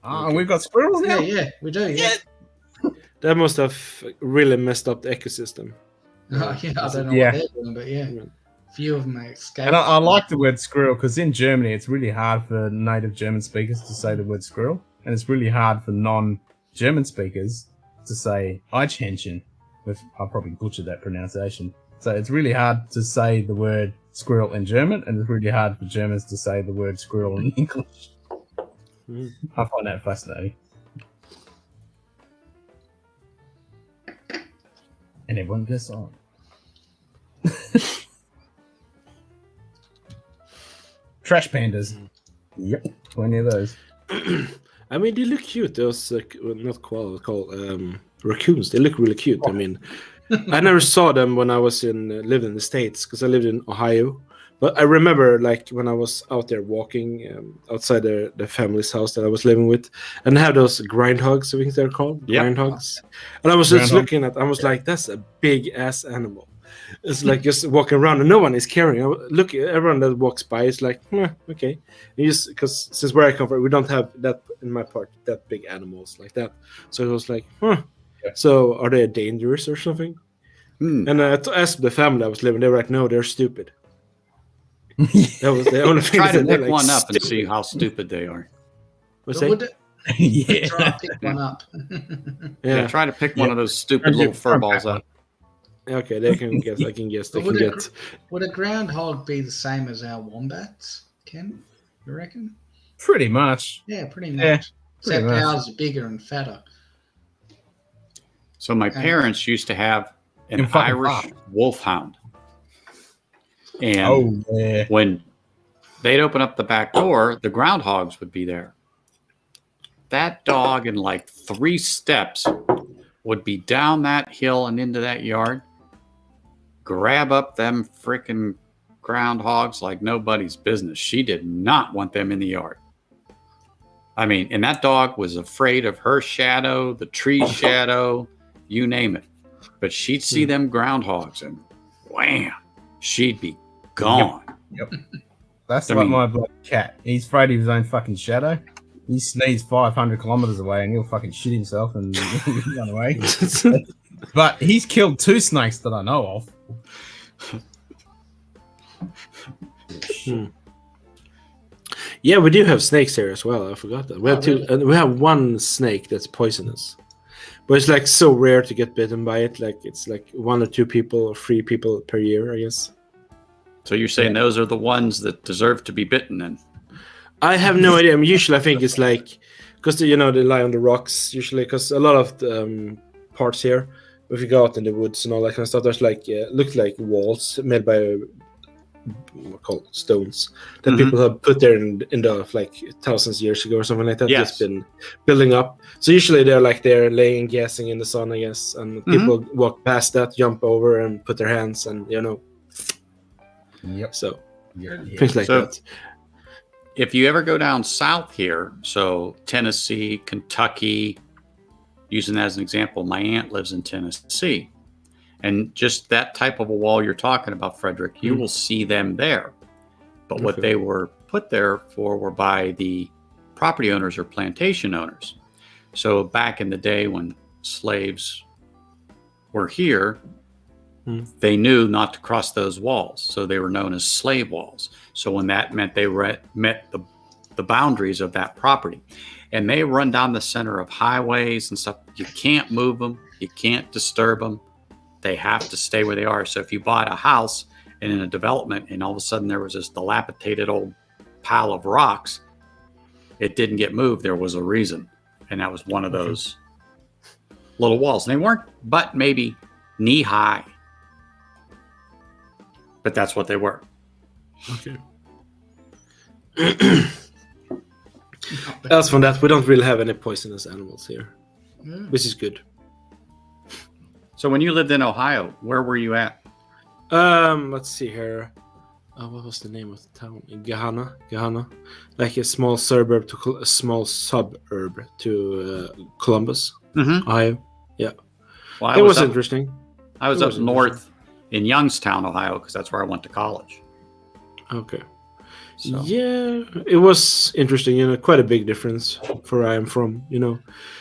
Ah, we've got squirrels now. Yeah, we do. Yeah. That must have really messed up the ecosystem. Oh, yeah, I don't know Yeah. what they're doing, but yeah. A few of them escaped. And I like the word squirrel because in Germany it's really hard for native German speakers to say the word squirrel, and it's really hard for non-German speakers to say Eichhähnchen. I'll probably butcher that pronunciation. So it's really hard to say the word squirrel in German, and it's really hard for Germans to say the word squirrel in English. I find that fascinating. And everyone gets on. Trash pandas. Yep, plenty of those. I mean, they look cute. Those not called raccoons. They look really cute. I mean, I never saw them when I was lived in the States because I lived in Ohio. But I remember, like, when I was out there walking outside the family's house that I was living with, and they have those grindhogs, I think they're called. Yep. Grindhogs. And I was just Groundhog. looking at, I was like, that's a big ass animal. It's like just walking around and no one is caring. Look, everyone that walks by is like, okay. Because since where I come from, we don't have that in my part, that big animals like that. So it was like, So are they dangerous or something? And I asked the family I was living, they were like, no, they're stupid. That was the only thing. Try to they said. They're pick like, one up and "Stupid." see how stupid they are. What's But that? Yeah. Try to pick one up. Yeah, try to pick one of those stupid little fur balls up. Okay, they can guess. I can guess. They can get. Would a groundhog be the same as our wombats, Ken? You reckon? Pretty much. Yeah, pretty much. Yeah, Except much. ours are bigger and fatter. So my parents used to have an Irish wolfhound. And when they'd open up the back door, the groundhogs would be there. That dog in like 3 steps would be down that hill and into that yard, grab up them freaking groundhogs like nobody's business. She did not want them in the yard. I mean, and that dog was afraid of her shadow, the tree shadow, you name it. But she'd see them groundhogs and wham, she'd be gone. Yep. That's like my bloody cat. He's afraid of his own fucking shadow. He sneezes 500 kilometers away and he'll fucking shit himself and run away. But he's killed 2 snakes that I know of. Yeah, we do have snakes here as well. I forgot that. We have two. We have one snake that's poisonous, but it's like so rare to get bitten by it. Like it's like 1 or 2 people or 3 people per year, I guess. So you're saying those are the ones that deserve to be bitten then? I have no idea. I mean, usually I think it's like, because they lie on the rocks usually, because a lot of the parts here, if you go out in the woods and all that kind of stuff, there's like, looks like walls made by called stones that people have put there in the like thousands of years ago or something like that. Yes. Just been building up. So usually they're like they're laying gassing in the sun, I guess, and people walk past that, jump over and put their hands and so things like that. If you ever go down south here, so Tennessee, Kentucky, using that as an example, my aunt lives in Tennessee. And just that type of a wall you're talking about, Frederick, you will see them there. But what they were put there for were by the property owners or plantation owners. So back in the day when slaves were here, they knew not to cross those walls. So they were known as slave walls. So when that meant they met the boundaries of that property. And they run down the center of highways and stuff. You can't move them. You can't disturb them. They have to stay where they are. So if you bought a house and in a development and all of a sudden there was this dilapidated old pile of rocks, it didn't get moved. There was a reason. And that was one of those little walls. And they weren't but maybe knee high. But that's what they were. Okay. Else from that, we don't really have any poisonous animals here, which is good. So when you lived in Ohio, where were you at? Let's see here. What was the name of the town? Gahanna, like a small suburb to Columbus, Ohio. Yeah, well, it was interesting. I was up north in Youngstown, Ohio, because that's where I went to college. Okay. So. Yeah, it was interesting. Quite a big difference for where I am from.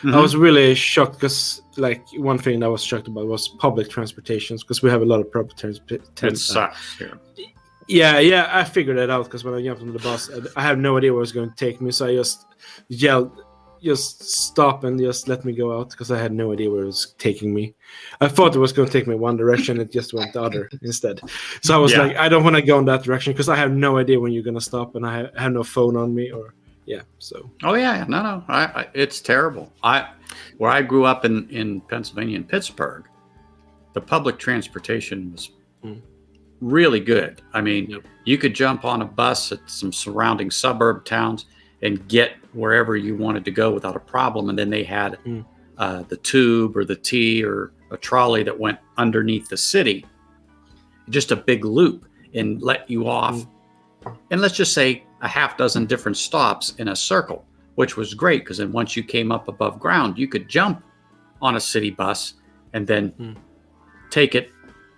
I was really shocked because, like, one thing that I was shocked about was public transportation, because we have a lot of public transportation. It sucks here. Yeah, I figured it out because when I jumped on the bus, I had no idea where it was going to take me, so I just yelled, "Just stop and just let me go out," because I had no idea where it was taking me. I thought it was going to take me one direction, it just went the other instead. So I was like, I don't want to go in that direction because I have no idea when you're going to stop, and I have no phone on me so. Oh yeah, no, it's terrible. Where I grew up in Pennsylvania, in Pittsburgh, the public transportation was really good. I mean, you could jump on a bus at some surrounding suburb towns and get wherever you wanted to go without a problem. And then they had the tube or the T or a trolley that went underneath the city, just a big loop, and let you off. And let's just say a half dozen different stops in a circle, which was great because then once you came up above ground, you could jump on a city bus and then take it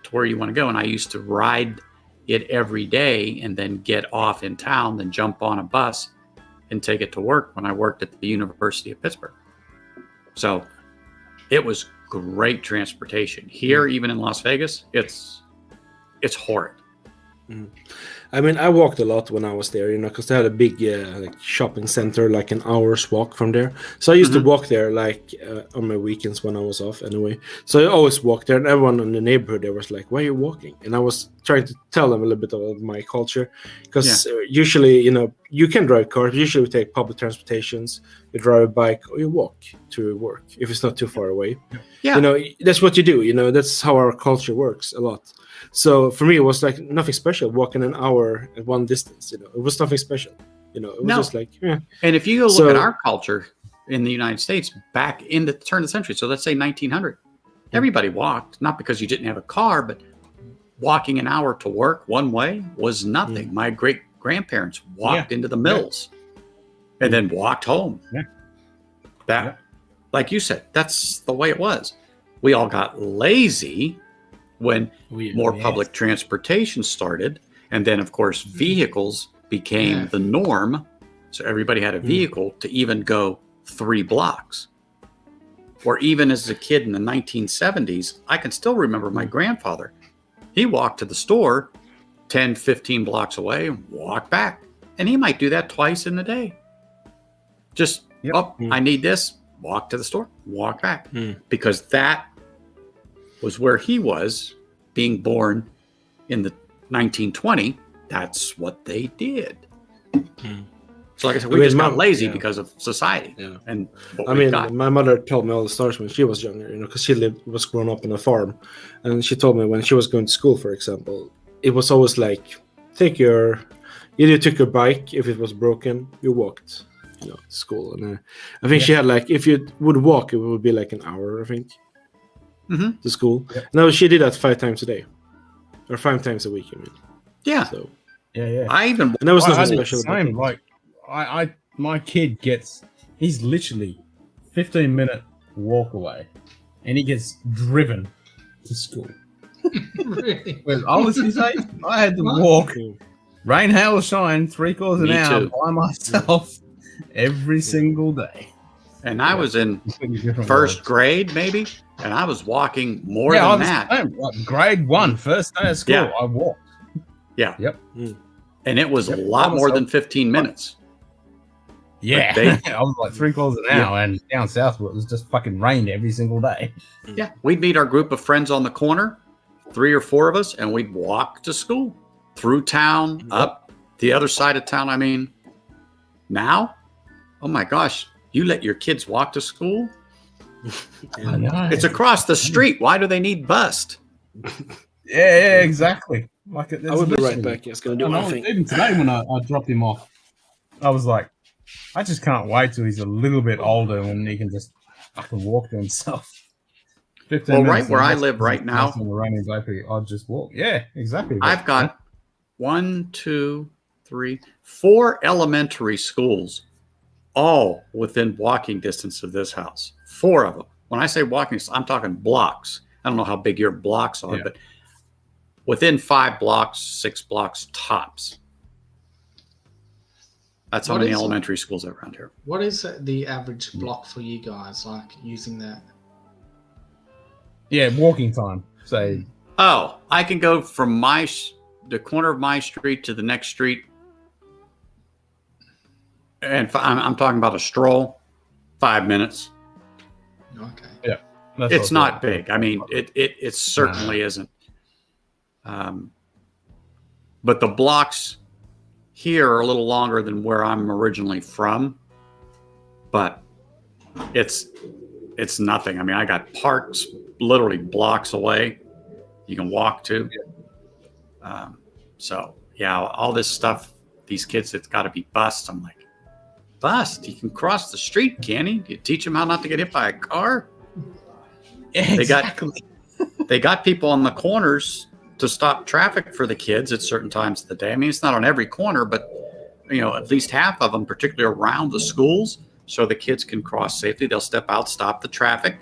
to where you want to go. And I used to ride it every day and then get off in town, then jump on a bus and take it to work when I worked at the University of Pittsburgh. So it was great transportation. Here, even in Las Vegas, it's horrid. I mean, I walked a lot when I was there, because they had a big like shopping center, like an hour's walk from there. So I used to walk there, like on my weekends when I was off, anyway. So I always walked there, and everyone in the neighborhood there was like, "Why are you walking?" And I was trying to tell them a little bit about my culture, because usually, you can drive cars. Usually, we take public transportations, you drive a bike, or you walk to work if it's not too far away. Yeah. That's what you do. That's how our culture works a lot. So for me, it was like nothing special walking an hour at one distance. It was nothing special. It was just like, yeah. And if you look at our culture in the United States back in the turn of the century, so let's say 1900, everybody walked, not because you didn't have a car, but walking an hour to work one way was nothing. My great grandparents walked into the mills and then walked home. Like you said, that's the way it was. We all got lazy when more public transportation started. And then, of course, vehicles became the norm. So everybody had a vehicle to even go 3 blocks. Or even as a kid in the 1970s, I can still remember my grandfather. He walked to the store 10, 15 blocks away and walked back. And he might do that twice in the day. Just, I need this, walk to the store, walk back. Because that was where he was, being born in the 1920. That's what they did. So like I said, we just got lazy because of society. And my mother told me all the stories when she was younger, because she was grown up in a farm. And she told me when she was going to school, for example, it was always like, either you took your bike, if it was broken, you walked, to school. And I think she had like, if you would walk, it would be like an hour, I think. To school. No, she did that 5 times a day, or 5 times a week. I mean, So I even and that was nothing special. Like my kid he's literally 15-minute walk away, and he gets driven to school. Really? Well, honestly, I had to walk, rain, hail, or shine, 3/4 an hour by myself every single day. And I was in first grade, maybe, and I was walking more than that. Grade 1, first day of school, I walked. And it was a lot more than 15 minutes. I was like 3/4 an hour, and down south it was just fucking rained every single day. We'd meet our group of friends on the corner, 3 or 4 of us, and we'd walk to school through town, up the other side of town. I mean, now, oh my gosh, you let your kids walk to school? It's across the street. Why do they need bus? Exactly. Like I will be right back. It's going to do my thing. Even today when I dropped him off, I was like, I just can't wait till he's a little bit older when he can just fucking walk to himself. Well, right where I live right now, I'll just walk. Yeah, exactly. I've got 1, 2, 3, 4 elementary schools, all within walking distance of this house. 4 of them. When I say walking, I'm talking blocks. I don't know how big your blocks are, but within 5 blocks, 6 blocks tops. That's how many elementary schools are around here. What is the average block for you guys, like using that? Yeah, walking time. Say, I can go from the corner of my street to the next street, and I'm talking about a stroll, 5 minutes. Okay. Yeah, it's not big. I mean, it certainly isn't. But the blocks here are a little longer than where I'm originally from, but it's nothing. I mean, I got parks literally blocks away you can walk to. So yeah, all this stuff, these kids, it's got to be bused. I'm like, bust? He can cross the street, can he? You teach him how not to get hit by a car? Exactly. They got people on the corners to stop traffic for the kids at certain times of the day. I mean, it's not on every corner, but at least half of them, particularly around the schools, so the kids can cross safely. They'll step out, stop the traffic,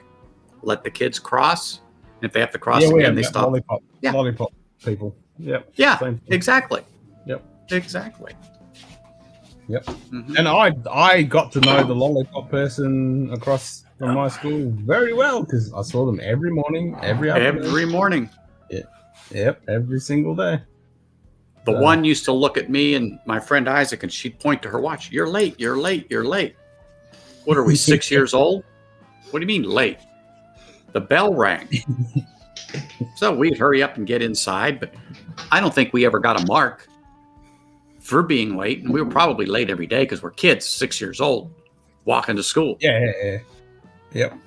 let the kids cross. And if they have to cross again, they stop. Lollipop people. Yep. Yeah, exactly. Yep. Exactly. Yep. Mm-hmm. And I got to know the lollipop person across from my school very well because I saw them every morning, every afternoon. Every morning. Yep, every single day. The one used to look at me and my friend Isaac, and she'd point to her watch. You're late. You're late. You're late. What are we, 6 years old? What do you mean late? The bell rang. So we'd hurry up and get inside, but I don't think we ever got a mark for being late. And we were probably late every day because we're kids, 6 years old, walking to school. Yeah. Yep.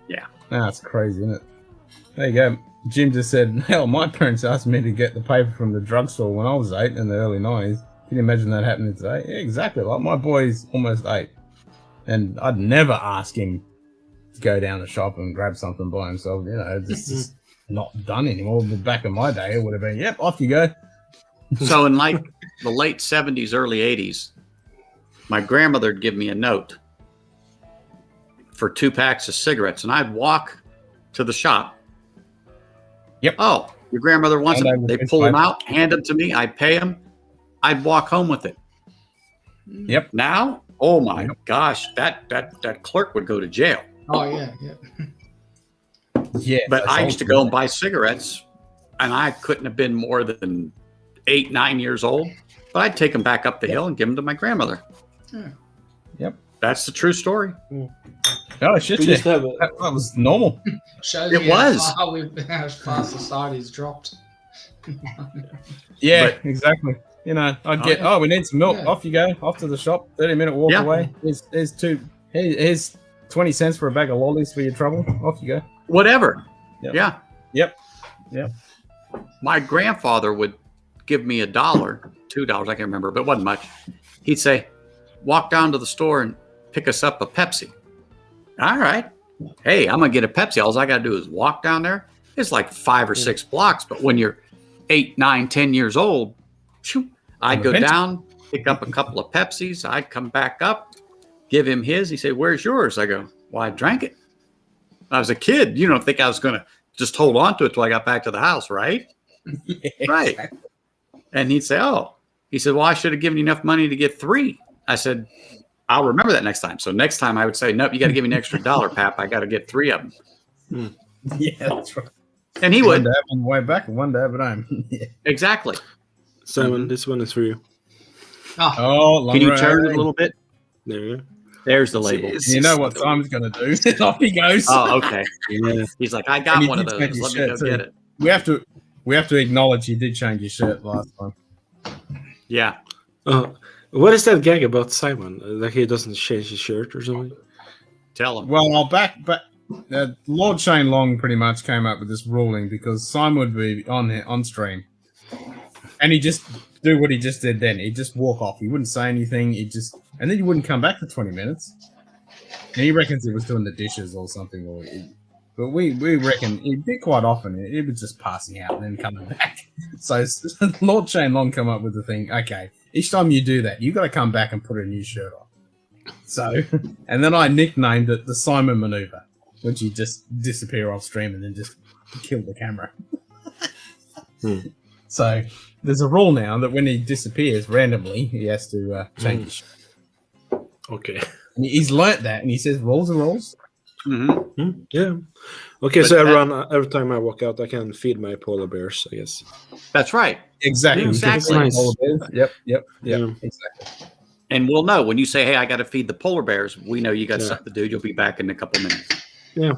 Yeah. That's crazy, isn't it? There you go. Jim just said, hell, my parents asked me to get the paper from the drugstore when I was 8 in the early 90s. Can you imagine that happening today? Yeah, exactly. Like, my boy's almost 8. And I'd never ask him to go down the shop and grab something by himself. You know, it's just not done anymore. But back in my day, it would have been, yep, off you go. So in like the late 70s, early 80s, my grandmother would give me a note for 2 packs of cigarettes, and I'd walk to the shop. Yep. Oh, your grandmother wants them. They pull them out, hand them to me. I'd pay them. I'd walk home with it. Yep. Now, oh my gosh, that clerk would go to jail. Oh yeah. Yeah. But I used to go and buy cigarettes, and I couldn't have been more than 8, 9 years old. But I'd take them back up the hill and give them to my grandmother. Yeah. Yep. That's the true story. Oh shit! We just have a, that was normal. Shows It you was. how far society's dropped. Yeah, But- exactly. You know, I'd get, we need some milk. Yeah. Off you go. Off to the shop. 30-minute walk Yeah. away. Here's 20 cents for a bag of lollies for your trouble. Off you go. Whatever. Yep. Yeah. Yep. My grandfather would give me $1, $2, I can't remember, but it wasn't much. He'd say, walk down to the store and pick us up a Pepsi. All right. Hey, I'm going to get a Pepsi. All I got to do is walk down there. It's like 5 or 6 blocks. But when you're 8, 9, 10 years old, phew, I'd go down, pick up a couple of Pepsis. I'd come back up, give him his. He said, where's yours? I go, well, I drank it. I was a kid. You don't think I was going to just hold on to it till I got back to the house, right? Yeah, Right. exactly. And he'd say, oh. He said, well, I should have given you enough money to get 3. I said, I'll remember that next time. So next time I would say, nope, you got to give me an extra $1, Pap. I got to get 3 of them. Yeah, that's right. And he One would. day on the way back and one day at home. Yeah. Exactly. Simon, this one is for you. Oh, long Can you road. turn it a little bit? There you go. There's the label. You know what Simon's going to do. Off he goes. Oh, okay. Yeah. He's like, I And got he one of did those. change his Let me go shirt, get too. it. We have to acknowledge you did change your shirt last time. Yeah. What is that gag about Simon? Like he doesn't change his shirt or something? Tell him. Well, I'll back. Lord Shane Long pretty much came up with this ruling because Simon would be on stream, and he just do what he just did. Then he'd just walk off. He wouldn't say anything. And then he wouldn't come back for 20 minutes. And he reckons he was doing the dishes or something. But we reckon he did quite often. He was just passing out and then coming back. So Lord Shane Long come up with the thing. Okay, each time you do that, you got to come back and put a new shirt on. So, and then I nicknamed it the Simon Maneuver, which you just disappear off stream and then just kill the camera. So there's a rule now that when he disappears randomly, he has to change his shirt. Okay. And he's learnt that, and he says rules are rules. Mm-hmm. Yeah. Okay, But so every time I walk out, I can feed my polar bears, I guess. That's right. Exactly. Yeah, exactly. Nice. Yep. Yeah. Exactly. And we'll know when you say, hey, I got to feed the polar bears. We know you got something to do. You'll be back in a couple minutes. Yeah.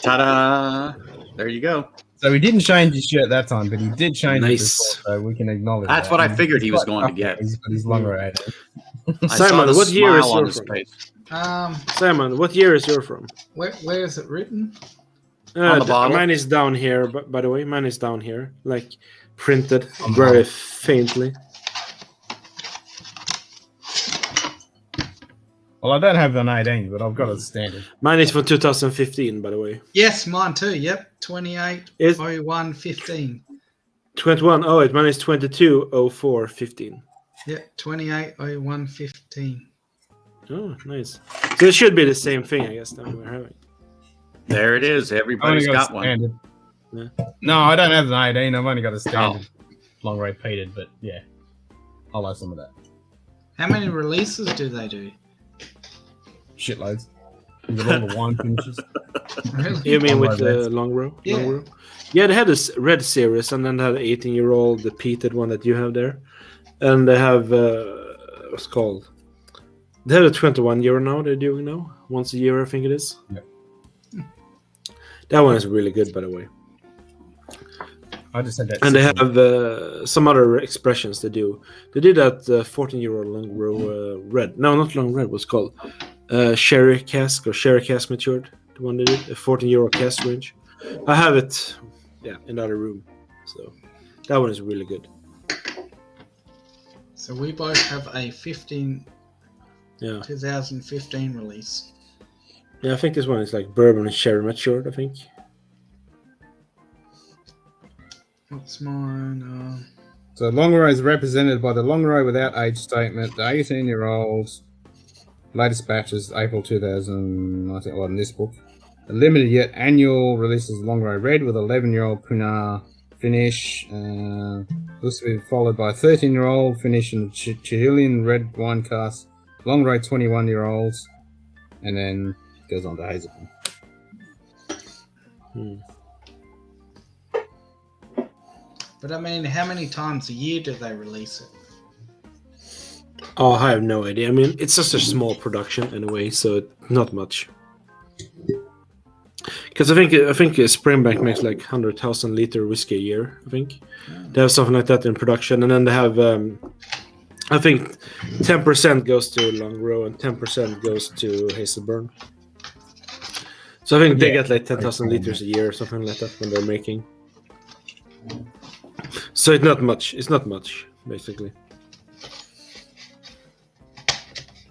Ta-da. There you go. So he didn't change his shirt that time, but he did change it Nice. before, so we can acknowledge That's that. what I And figured he's he was quite going to tough, get. but he's longer at it. I Simon, saw the what year is smile on your his from? face. Simon, what year is your from? Where is it written? On the bottle? Mine is down here, by the way. Mine is down here, like printed very faintly. Well, I don't have an 18, but I've got a standard. Mine is from 2015, by the way. Yes, mine too. Yep, 28/01/15. 21. Oh, mine is 22/04/15. Yep, 28/01/15. Oh, nice. So it should be the same thing, I guess. Then we're having. There it is. I've Everybody's only got a one. standard. Yeah. No, I don't have an 18. I've only got a standard long repeated, but yeah, I'll have some of that. How many releases do they do? Shitloads. With all the wine finishes. Really? You mean Long with row the reds. long row? Yeah. Long row? Yeah, they had this red series, and then they had the 18-year-old, the peated one that you have there. And they have, what's it called? They have a 21-year now, they're doing now. Once a year, I think it is. Yep. That one is really good, by the way. I just had that. And they 6 have some other expressions they do. They did that 14-year-old long row red. No, not long red, what's it called? Sherry cask or sherry cask matured. The one they did, a 14-year-old cask range. I have it, in the other room. So that one is really good. So we both have a Yeah. 2015 release. Yeah, I think this one is like bourbon and sherry matured, I think. What's mine? So long row is represented by the long row without age statement, the 18-year-olds, latest batches, April 2019, well, in this book. The limited yet annual releases long row red with 11-year-old Puna finish. This will be followed by 13-year-old finish in the Chilean red wine cask, long row 21-year-olds, and then goes on to Hazelton. But I mean, how many times a year do they release it? Oh, I have no idea. I mean, it's just a small production in a way, so not much. Because I think Springbank makes like 100,000 liter whiskey a year. I think they have something like that in production, and then they have, I think, 10% goes to Long Row and 10% goes to Hazelburn. So I think they get like 10,000 liters a year or something like that when they're making. So it's not much. It's not much, basically.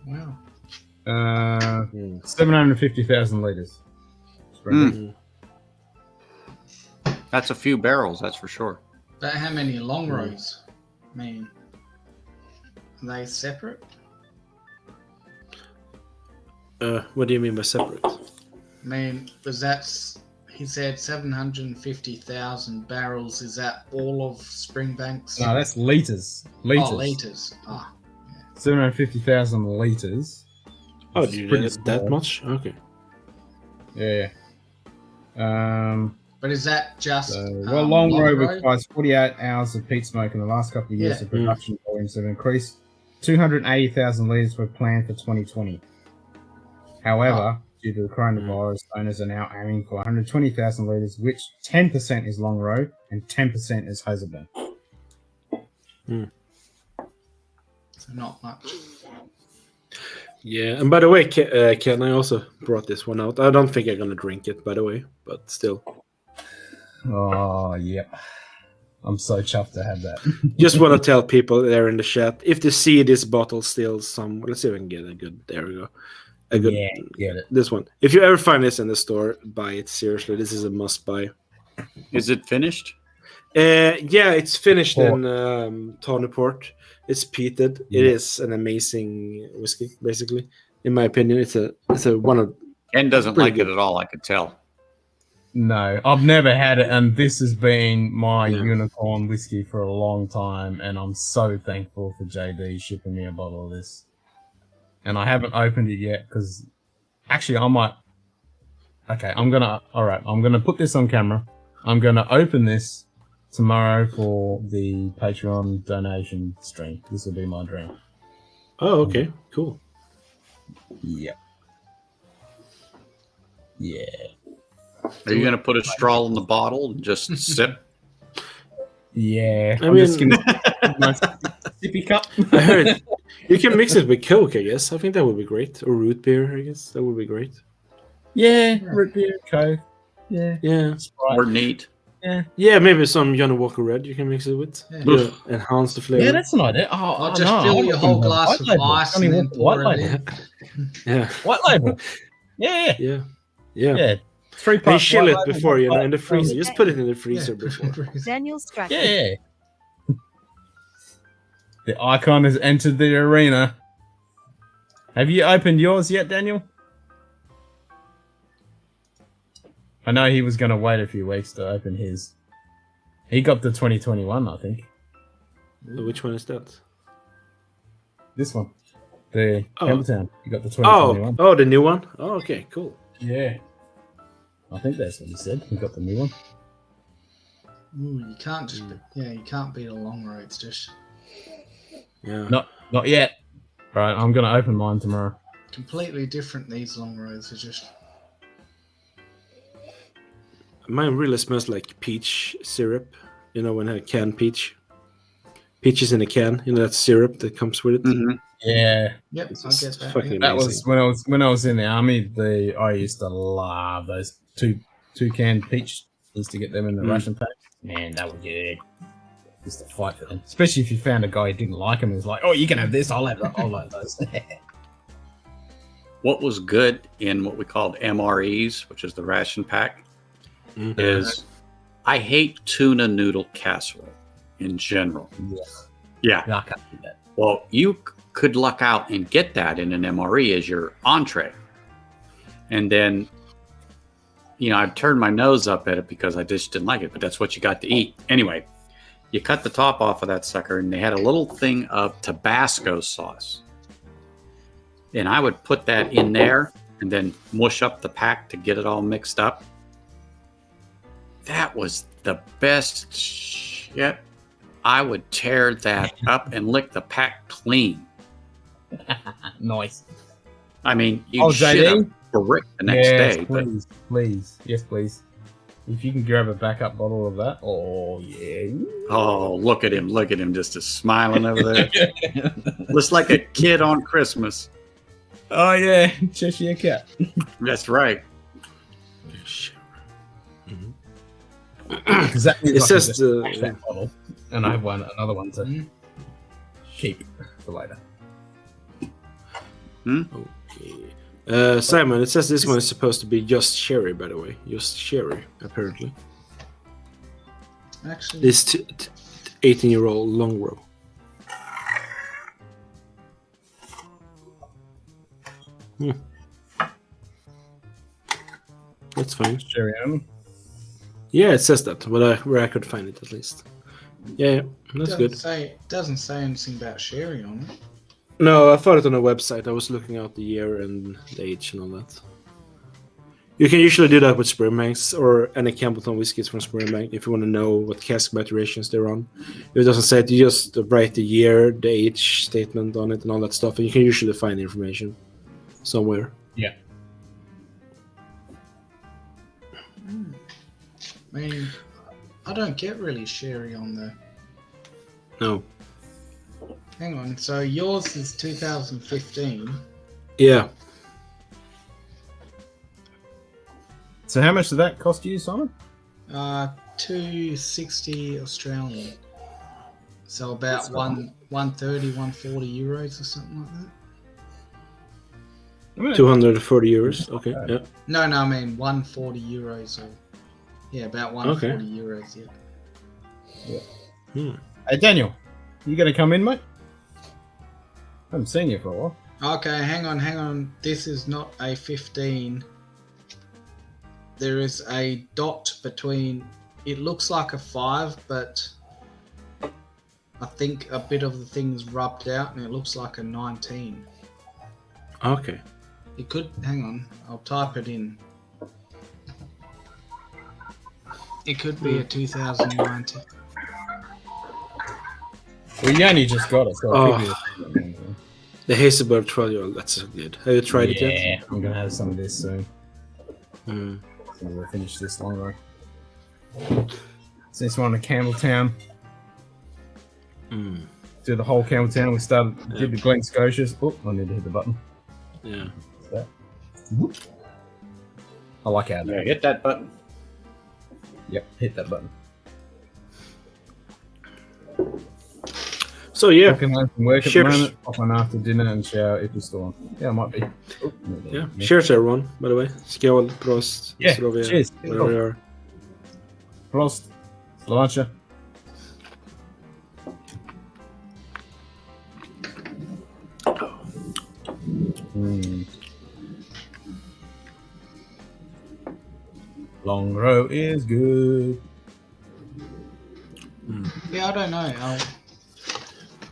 Wow. 750,000 liters. That's a few barrels, that's for sure. But how many long rows? I mean, are they separate? What do you mean by separate? I mean, was that, he said 750,000 barrels, is that all of Springbank's? No, that's liters. Oh, liters. Ah. 750,000 liters. Oh, do you get that much? Okay. Yeah. But is that just Long Row requires 48 hours of peat smoke in the last couple of years. Yeah. The production volumes have increased. 280,000 litres were planned for 2020. However, due to the coronavirus, owners are now aiming for 120,000 litres, which 10% is Long Row and 10% is Hazelburn. So not much. Yeah, and by the way, Ken, I also brought this one out. I don't think I'm gonna drink it, by the way, but still. Oh, yep. I'm so chuffed to have that. Just want to tell people there in the chat, if they see this bottle still some, let's see if I can get a good, there we go. A good, Yeah, get it. This one. If you ever find this in the store, buy it, seriously. This is a must buy. Is it finished? Yeah, it's finished in Tawny Port. It's peated. Yeah. It is an amazing whiskey, basically. In my opinion, it's a one of. Ken doesn't Pretty like good. it at all, I could tell. No, I've never had it, and this has been my unicorn whiskey for a long time, and I'm so thankful for JD shipping me a bottle of this. And I haven't opened it yet, because actually I might... Okay, I'm gonna put this on camera. I'm gonna open this tomorrow for the Patreon donation stream. This will be my dream. Oh, okay. Cool. Yeah. Yeah. Are you going to put a straw in the bottle and just sip? Yeah. I mean, just gonna my sippy cup. I heard you can mix it with Coke, I guess. I think that would be great. Or root beer, I guess. That would be great. Yeah, root beer, Coke. Yeah. Yeah. Or neat? Yeah. Yeah, maybe some Johnny Walker Red you can mix it with. Yeah. Enhance the flavor. Yeah, that's an idea. I'll just fill your whole glass of ice and then pour it in. Yeah. White label. Yeah. Yeah. Yeah. Yeah. 3 And parts. chill white it label, before, you know, white in the label. freezer. Just put it in the freezer before. Daniel Stratton. Yeah. The icon has entered the arena. Have you opened yours yet, Daniel? I know he was going to wait a few weeks to open his. He got the 2021, I think. Which one is that? This one. The Oh. Campbelltown. You got the 2021. Oh, the new one. Oh, okay, cool. Yeah. I think that's what he said. You got the new one. Ooh, you can't just you can't beat a long roads. Just Yeah. Not yet. Right, I'm gonna open mine tomorrow. completely different. These long roads are just. Mine really smells like peach syrup. You know, when I can peach. Peaches in a can. You know that syrup that comes with it. Mm-hmm. Yeah. Yep, I get that. Fucking That amazing. was when I was in the army. I used to love those two canned peach. Used to get them in the ration pack. Man, that was good. Just to fight for them, especially if you found a guy who didn't like them. He's like, "Oh, you can have this. I'll have those." What was good in what we called MREs, which is the ration pack, is I hate tuna noodle casserole in general. Yeah. I can't do that. Well, you could luck out and get that in an MRE as your entree. And then, I've turned my nose up at it because I just didn't like it, but that's what you got to eat. Anyway, you cut the top off of that sucker, and they had a little thing of Tabasco sauce. And I would put that in there and then mush up the pack to get it all mixed up. That was the best shit. I would tear that up and lick the pack clean. Nice. I mean, you shit JD? up for Rick the next day. Please. Yes, please. If you can grab a backup bottle of that. Oh, yeah. Oh, look at him just smiling over there. Looks like a kid on Christmas. Oh, yeah. Cheshire Cat. That's right. Exactly. It says that bottle, and I have another one to keep for later. Okay. Simon, it says this one is supposed to be just sherry, by the way. Just sherry, apparently. Actually, This 18-year-old long row. That's fine. Sherry only. Yeah, it says that, but where I could find it at least. Yeah, that's good. Doesn't say anything about sherry on it. No, I found it on a website. I was looking out the year and the age and all that. You can usually do that with Springbanks or any Campbelltown whiskies from Springbank if you want to know what cask maturations they're on. If it doesn't say it, you just write the year, the age statement on it and all that stuff, and you can usually find the information somewhere. Yeah. I mean, I don't get really sherry on there. No. Hang on, so yours is 2015. Yeah. So how much did that cost you, Simon? 260 Australian. So about 130, 140 euros or something like that. 240 euros. Okay. Yeah. No, I mean 140 euros. Or, yeah, about 140 euros, yeah. Hey, Daniel, you going to come in, mate? I haven't seen you for a while. Okay, hang on. This is not a 15. There is a dot between. It looks like a 5, but I think a bit of the thing is rubbed out, and it looks like a 19. Okay. It could. Hang on, I'll type it in. It could be a 2019. Well, you only just got it, so I'll give you the Hazelberg Trial. That's so good. Have you tried it yet? Yeah, I'm going to have some of this soon. Mm. So we'll finish this long run. Since we're on the Campbelltown, do the whole Campbelltown. We did the Glen Scotias. Oh, I need to hit the button. Yeah. That. I like how Yeah, hit that button. Yep, hit that button. So yeah, Walking home from work at the moment, pop on after dinner and shower if you're still on. Yeah, I might be. Oh, yeah. Cheers everyone, by the way. Skål, prost, yeah, Slovenia, cheers. wherever we are. Prost, Slovakia. Long row is good. Yeah, I don't know.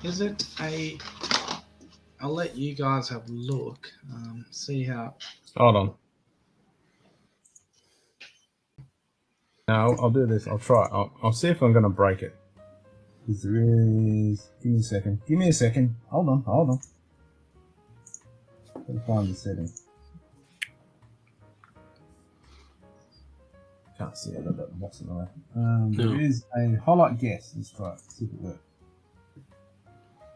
Is it a I'll let you guys have a look. See how. Hold on. Now I'll do this. I'll try. I'll see if I'm gonna break it. Because there is. Give me a second. Give me a second. Hold on. Hold on. Gotta find the setting. Can't see it. I've got that box in the way. There is a highlight guess. Let's try it. See if it works.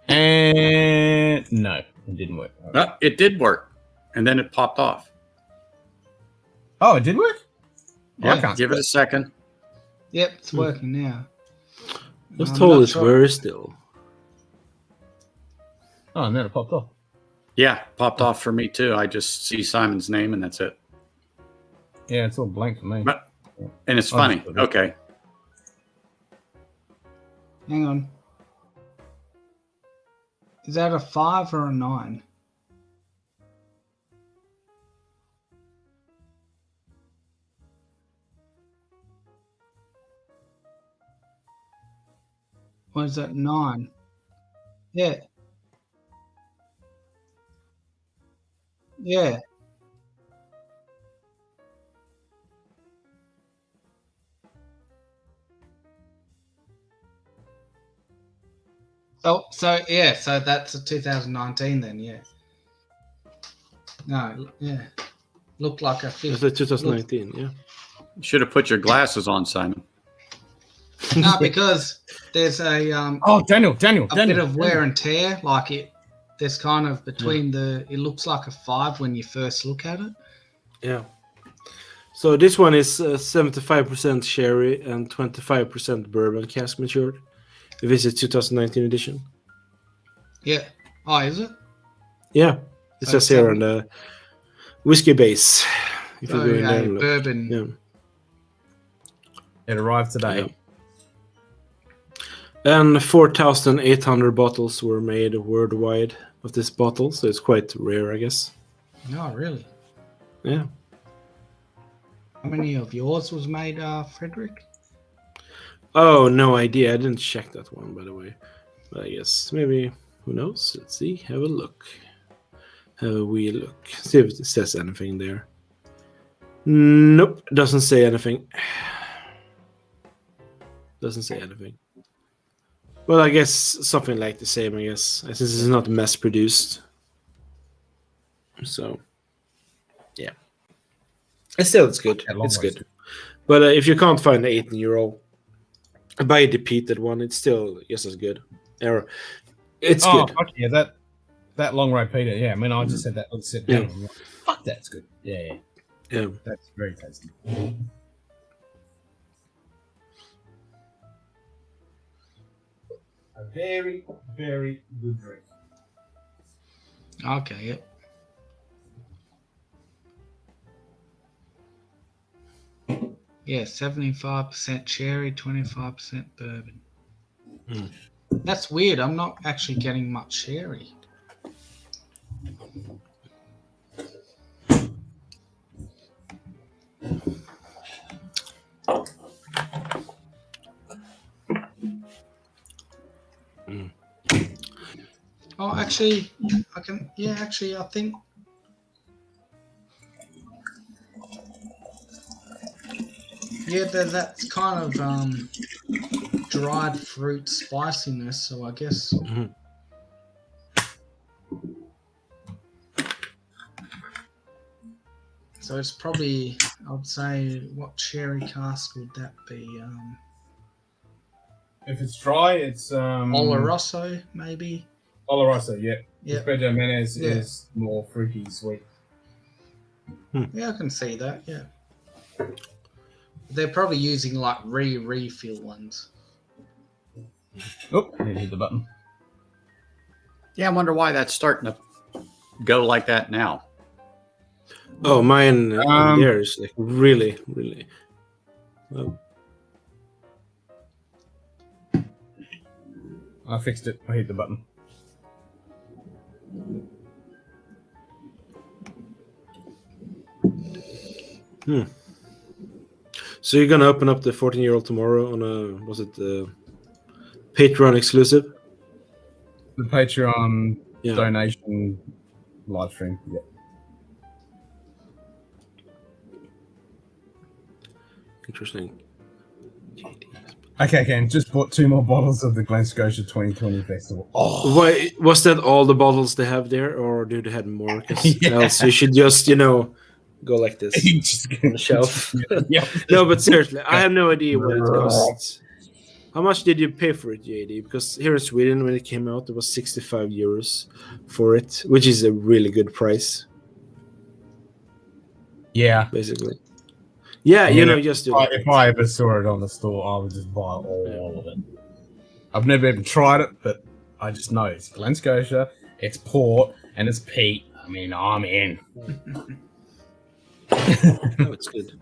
And no, it didn't work. No, it did work, and then it popped off. Oh, it did work? Yeah, I can't give it a second. Yep, it's working now. I was told it's very still. Oh, and then it popped off. Yeah, popped off for me too. I just see Simon's name, and that's it. Yeah, it's all blank for me. And it's funny. Okay. Hang on. Is that a 5 or a 9? Or is that 9? Yeah. Yeah. Oh, so yeah, so that's a 2019 then, yeah. No, yeah. Looked like a 50. It's like 2019, yeah. You should have put your glasses on, Simon. No, because there's a oh, Daniel, bit of wear and tear. Like it, there's kind of between the. It looks like a 5 when you first look at it. Yeah. So this one is 75% sherry and 25% bourbon cask matured. If it's a 2019 edition. Yeah. Oh, is it? Yeah. It says here on the whiskey base. If you go in there and look. Bourbon. Yeah. It arrived today. Yeah. And 4,800 bottles were made worldwide of this bottle, so it's quite rare, I guess. No, really? Yeah. How many of yours was made, Frederick? Oh, no idea. I didn't check that one, by the way. But I guess maybe, who knows? Let's see. Have a look. Have a wee look. See if it says anything there. Nope. Doesn't say anything. Doesn't say anything. Well, I guess something like the same, I guess. Since it's not mass produced. So, yeah. Still, it's good. It's good. But if you can't find the 18-year-old, buy a depleted one. It's still just as good. It's good. Fuck yeah, that long road Peter. Yeah, I mean, I just said that. I said, yeah. Fuck, that's good. Yeah. That's very tasty. A very, very good drink. Okay, yep. Yeah, 75% sherry, 25% bourbon. That's weird. I'm not actually getting much sherry. Oh, actually, I can. Yeah, actually, I think. Yeah, that's kind of dried fruit spiciness. So I guess. So it's probably. I would say, what cherry cask would that be? If it's dry, it's Oloroso, maybe. Oloroso, yeah. Yeah. Pedro Menez is more fruity, sweet. Yeah, I can see that. Yeah. They're probably using like refill ones. Oh, I didn't hit the button. Yeah, I wonder why that's starting to go like that now. Oh, mine there is like really, really. Well. I fixed it. I hit the button. So you're gonna open up the 14-year-old tomorrow on a Patreon exclusive? The Patreon donation live stream. Yeah. Interesting. Okay, Ken, just bought 2 more bottles of the Glen Scotia 2020 Festival. Oh, Why was that all the bottles they have there, or do they have more? 'Cause Yeah. else you should just go like this on the shelf. Yeah. No, but seriously, I have no idea what it costs. How much did you pay for it, JD? Because here in Sweden, when it came out, it was 65 euros for it, which is a really good price, Yeah. basically. Yeah, I mean, just do if I ever saw it on the store, I would just buy all of it. I've never even tried it, but I just know it's Glen Scotia, it's port, and it's peat. I mean, I'm in. Oh, it's good.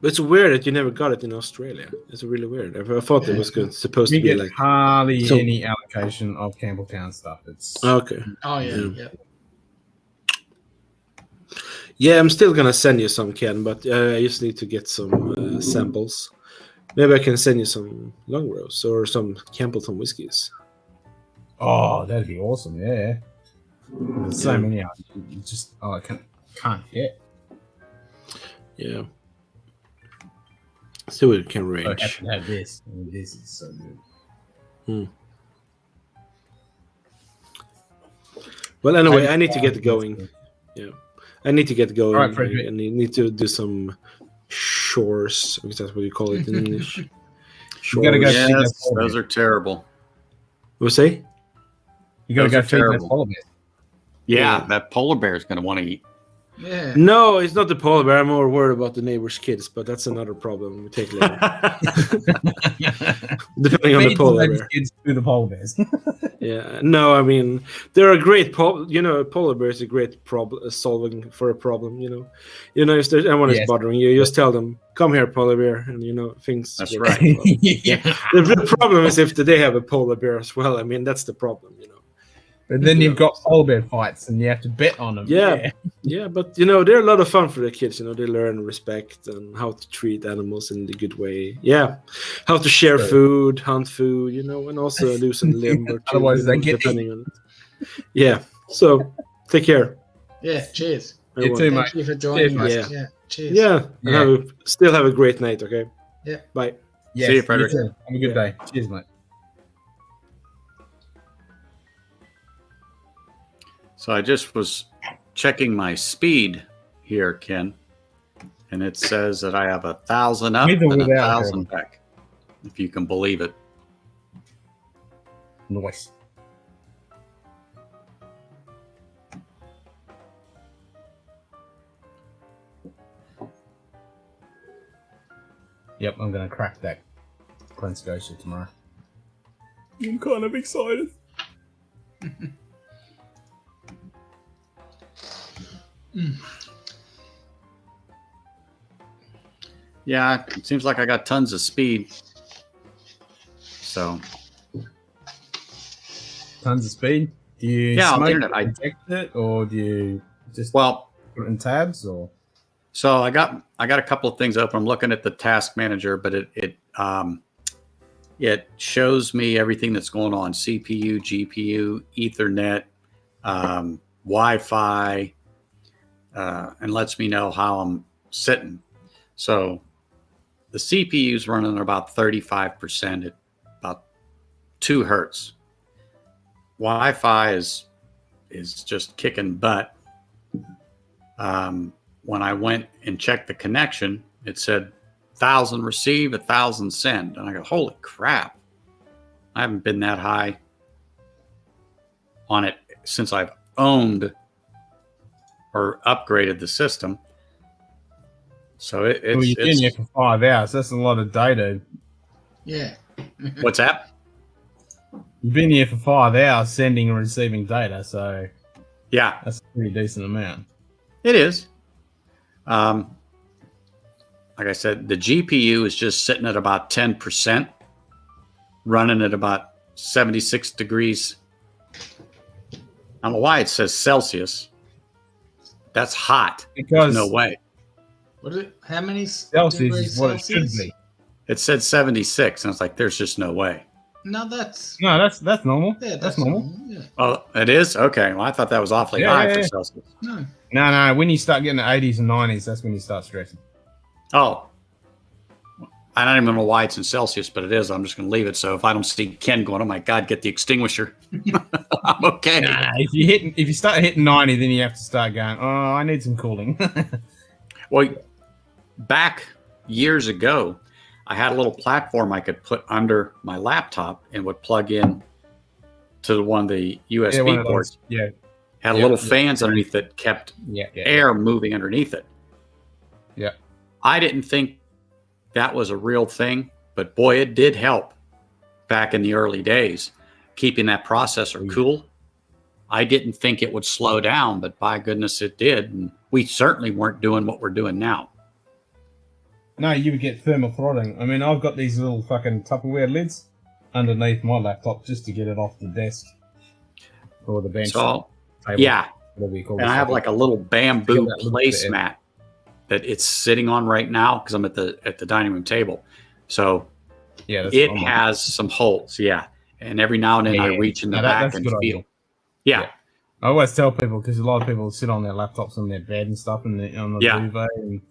But it's weird that you never got it in Australia. It's really weird. I thought it was good. Supposed We to be get like hardly any allocation of Campbelltown stuff. It's okay. Oh yeah. Yeah, I'm still gonna send you some, Ken, but I just need to get some samples. Maybe I can send you some long rows or some Campbelltown whiskies. Oh, that'd be awesome. Yeah. There's so many out. You just I can't get. Yeah. So it can range. I have to have this. I mean, this is so good. Well, anyway, I need to get going. Yeah, I need to get going. All right, Frederick. And I need to do some chores, because that's what you call it in English. You gotta go. Yes, those are terrible. What say? You gotta Those go are feed that terrible. polar bear. Yeah, that polar bear is going to want to eat. Yeah. No, it's not the polar bear. I'm more worried about the neighbor's kids, but that's another problem we take later. Depending on the polar bear. Kids to the polar bears. Yeah, no, I mean they're a great polar bear is a great problem solving for a problem. If there's anyone is bothering you, just tell them, "Come here, polar bear," and things. That's work right. out. Yeah. The problem is if they have a polar bear as well. I mean, that's the problem. But then you've got polar bear fights, and you have to bet on them. Yeah, but they're a lot of fun for the kids. They learn respect and how to treat animals in the good way. Yeah, how to share food, hunt food, and also lose a limb or two. Otherwise, they get depending on it. Yeah. So take care. Yeah. Cheers. You too, mate. Thank you for joining us. Yeah. Yeah. Cheers. Yeah. And still have a great night. Okay. Yeah. Bye. Yes, See you, Frederick. too. Have a good day. Cheers, mate. So I just was checking my speed here, Ken, and it says that I have 1,000 up With and or without 1,000 back, if you can believe it. Nice. Yep, I'm gonna crack that Glen Scotia tomorrow. I'm kind of excited. Yeah, it seems like I got tons of speed. So Tons of speed. Do you Yeah, on the smoke internet, I- inject it, or do you just well, put it in tabs, or? so I got a couple of things open. I'm looking at the task manager, but it shows me everything that's going on: CPU, GPU, Ethernet, Wi-Fi, and lets me know how I'm sitting. So the CPU is running at about 35% at about 2 hertz. Wi-Fi is just kicking butt. When I went and checked the connection, it said 1,000 receive, 1,000 send. And I go, holy crap. I haven't been that high on it since I've owned or upgraded the system. So Well, you've been here for 5 hours. That's a lot of data. Yeah. What's that? You've been here for 5 hours sending and receiving data, so Yeah, that's a pretty decent amount. it is. Like I said, the GPU is just sitting at about 10%, running at about 76 degrees. I don't know why it says Celsius. That's hot. Because No way. What is it? How many Celsius degrees is what it should Celsius? be. It said 76, and it's like, there's just no way. No, that's normal. yeah, that's normal. Yeah. Oh, it is? Okay. Well, I thought that was awfully high for Celsius. No. No. When you start getting the 80s and 90s, that's when you start stressing. Oh. I don't even know why it's in Celsius, but it is. I'm just going to leave it. So if I don't see Ken going, oh my God, get the extinguisher, I'm okay. Nah, if you start hitting 90, then you have to start going, oh, I need some cooling. Well, back years ago, I had a little platform I could put under my laptop and would plug in to one of the USB ports. Yeah. Had little fans underneath that kept air moving underneath it. Yeah. I didn't think that was a real thing, but boy, it did help back in the early days, keeping that processor cool. I didn't think it would slow down, but by goodness it did. And we certainly weren't doing what we're doing now. No, you would get thermal throttling. I mean, I've got these little fucking Tupperware lids underneath my laptop just to get it off the desk or the bench. So, table, yeah. Whatever you call and it. I have like a little bamboo placemat that it's sitting on right now because I'm at the dining room table. So yeah, it has some holes. Yeah. And every now and then I reach in the back and feel. Yeah. I always tell people, because a lot of people sit on their laptops on their bed and stuff and on the duvet. And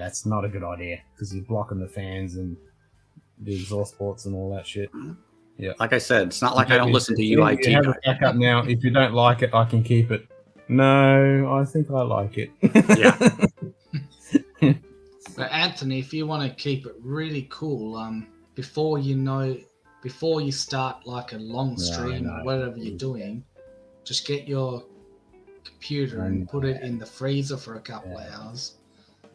that's not a good idea because you're blocking the fans and the exhaust ports and all that shit. Yeah. Like I said, it's not like I don't listen to UIT. You have it back up now. If you don't like it, I can keep it. No, I think I like it. Yeah. But Anthony, if you want to keep it really cool, before you start like a long stream or whatever you're doing, just get your computer and put it in the freezer for a couple of hours.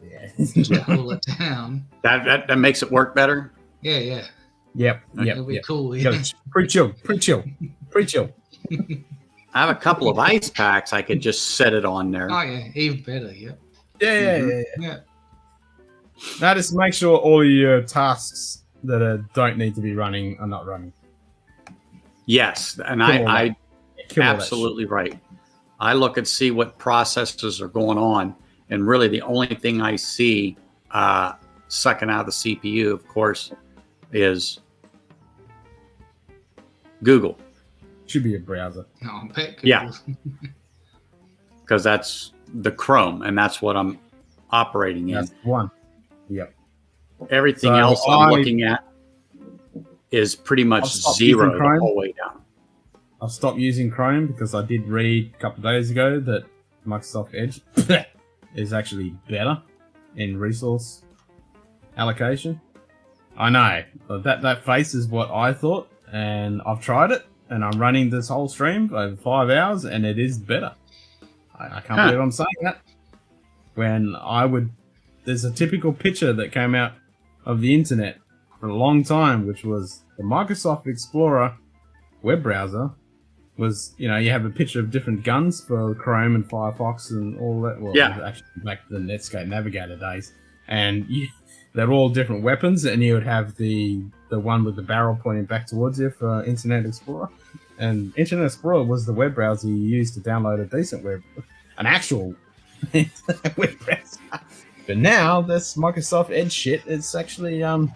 Yeah. Just cool it down. That makes it work better. Yeah. Yep. It'll be cool. Yeah. Pretty chill. I have a couple of ice packs. I could just set it on there. Oh yeah, even better. Yep. Yeah. Now just make sure all your tasks that don't need to be running are not running. Yes, and I absolutely right. I look and see what processes are going on, and really the only thing I see sucking out of the CPU, of course, is Google. Should be a browser. No, Google. Yeah, because that's the Chrome, and that's what I'm operating in. That's one. Yep. Everything else I'm looking at is pretty much zero the whole way down. I've stopped using Chrome because I did read a couple of days ago that Microsoft Edge is actually better in resource allocation. I know that face is what I thought, and I've tried it, and I'm running this whole stream over 5 hours, and it is better. I can't believe I'm saying that. There's a typical picture that came out of the internet for a long time, which was the Microsoft Explorer web browser. Was, you have a picture of different guns for Chrome and Firefox and all that. Well, actually back to the Netscape Navigator days, and they're all different weapons, and you would have the one with the barrel pointing back towards you for Internet Explorer, and Internet Explorer was the web browser you used to download an actual web browser. But now this Microsoft Edge shit, it's actually I'll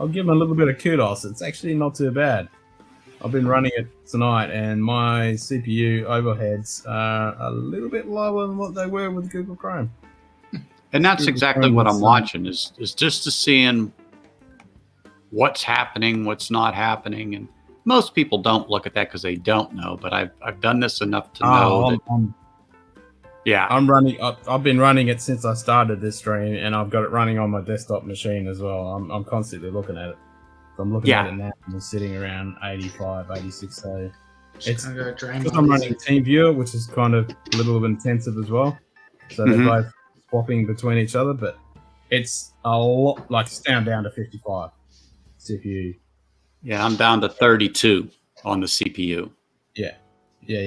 give them a little bit of kudos. It's actually not too bad. I've been running it tonight, and my CPU overheads are a little bit lower than what they were with Google Chrome. And that's exactly what I'm watching is just to seeing what's happening, what's not happening. And most people don't look at that because they don't know. But I've done this enough to know I've been running it since I started this stream, and I've got it running on my desktop machine as well. I'm constantly looking at it. I'm looking at it now, and it's sitting around 85, 86. So it's because I'm running TeamViewer, which is kind of a little bit intensive as well. So they're both swapping between each other, but it's a lot. Like it's down to 55 CPU. Yeah, I'm down to 32 on the CPU. Yeah.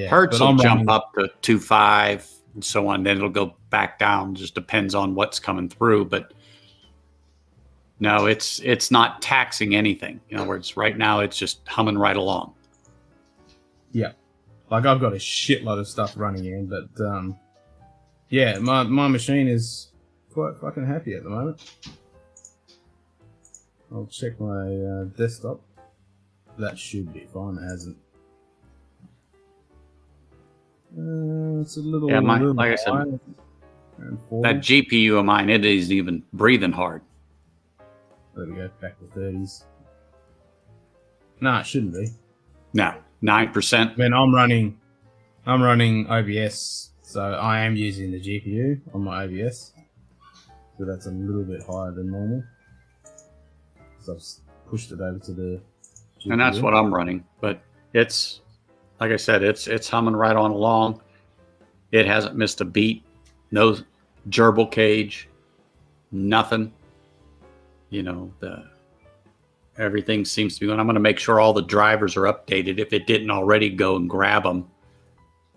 Hertz will jump up to 2.5 and so on. Then it'll go back down. Just depends on what's coming through, but. No, it's not taxing anything. In other words, right now it's just humming right along. Yeah, like I've got a shitload of stuff running in, but my machine is quite fucking happy at the moment. I'll check my desktop. that should be fine. It hasn't. It's a little. Yeah, little like I said, high. that GPU of mine, it isn't even breathing hard. There we go, back to 30s. No, it shouldn't be. No, 9%. I mean, I'm running OBS, so I am using the GPU on my OBS. So that's a little bit higher than normal. So I've pushed it over to the GPU. And that's what I'm running. But it's, like I said, it's humming right on along. It hasn't missed a beat. No gerbil cage. Nothing. You know, everything seems to be going. I'm going to make sure all the drivers are updated if it didn't already. Go and grab them,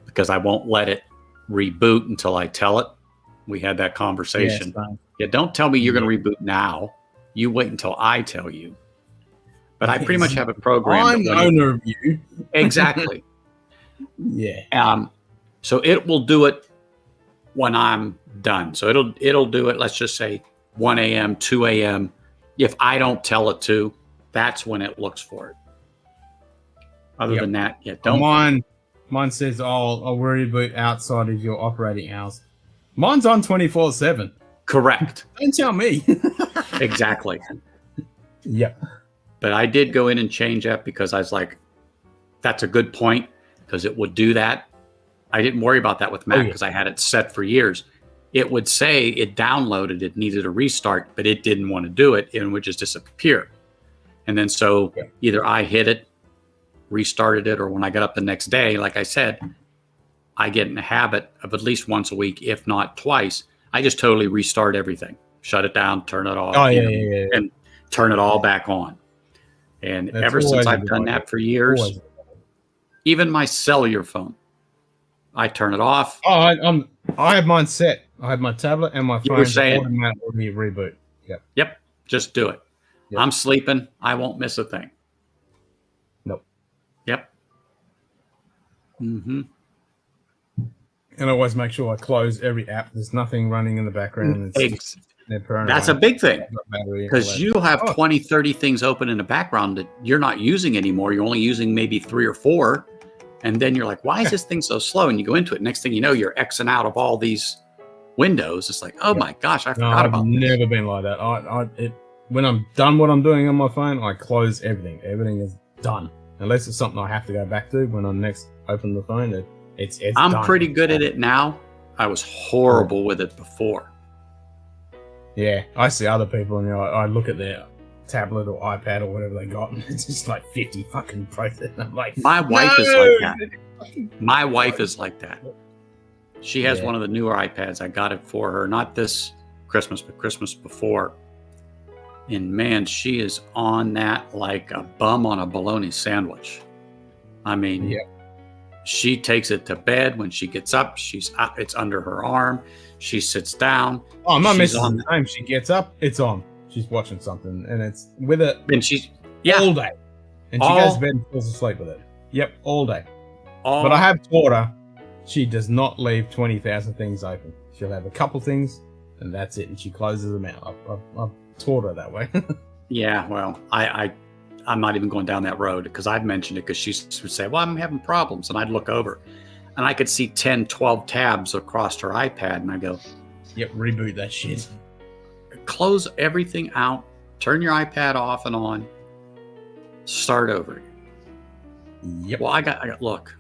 because I won't let it reboot until I tell it. We had that conversation. Yeah, don't tell me you're going to reboot now. You wait until I tell you. But I pretty much have a program. I'm the owner of you. Exactly. Yeah. So it will do it when I'm done. So it'll do it. Let's just say 1 a.m., 2 a.m. If I don't tell it to, that's when it looks for it. Other than that, don't. Mine says, I'll reboot outside of your operating hours. Mine's on 24/7. Correct. Don't tell me. Exactly. Yep. But I did go in and change that because I was like, that's a good point, because it would do that. I didn't worry about that with Mac because I had it set for years. It would say it downloaded, it needed a restart, but it didn't want to do it. It would just disappear. And then so either I hit it, restarted it, or when I got up the next day, like I said, I get in the habit of at least once a week, if not twice. I just totally restart everything, shut it down, turn it off, and turn it all back on. And That's ever since I've done that for years, even my cellular phone, I turn it off. Oh, I have mine set. I have my tablet and my phone. You were saying automatically reboot. Yep. Just do it. Yep. I'm sleeping. I won't miss a thing. Nope. Yep. Mm-hmm. And I always make sure I close every app. There's nothing running in the background. That's a big thing, because you'll have 20, 30 things open in the background that you're not using anymore. You're only using maybe 3 or 4. And then you're like, why is this thing so slow? And you go into it. Next thing you know, you're Xing out of all these windows. It's like, oh my gosh, I forgot about this. I've never been like that. When I'm done what I'm doing on my phone, I close everything. Everything is done. Unless it's something I have to go back to when I next open the phone. It's I'm done. pretty good at it now. I was horrible with it before. Yeah, I see other people and I look at their tablet or iPad or whatever they got, and it's just like 50 fucking process. I'm like, my wife is like that. My wife is like that. She has one of the newer iPads. I got it for her, not this Christmas, but Christmas before. And man, she is on that like a bum on a bologna sandwich. I mean, she takes it to bed. When she gets up, it's under her arm. She sits down. Oh, I'm not missing the time. She gets up, it's on. She's watching something, and it's with it. And she's all day. And she goes to bed and falls asleep with it. Yep, all day. But I have taught her, she does not leave 20,000 things open. She'll have a couple things, and that's it. And she closes them out. I've taught her that way. Yeah, well, I'm not even going down that road, because I've mentioned it, because she would say, well, I'm having problems. And I'd look over, and I could see 10, 12 tabs across her iPad. And I go, yep, reboot that shit. Close everything out, turn your iPad off and on, start over. Yep. Well, I got look,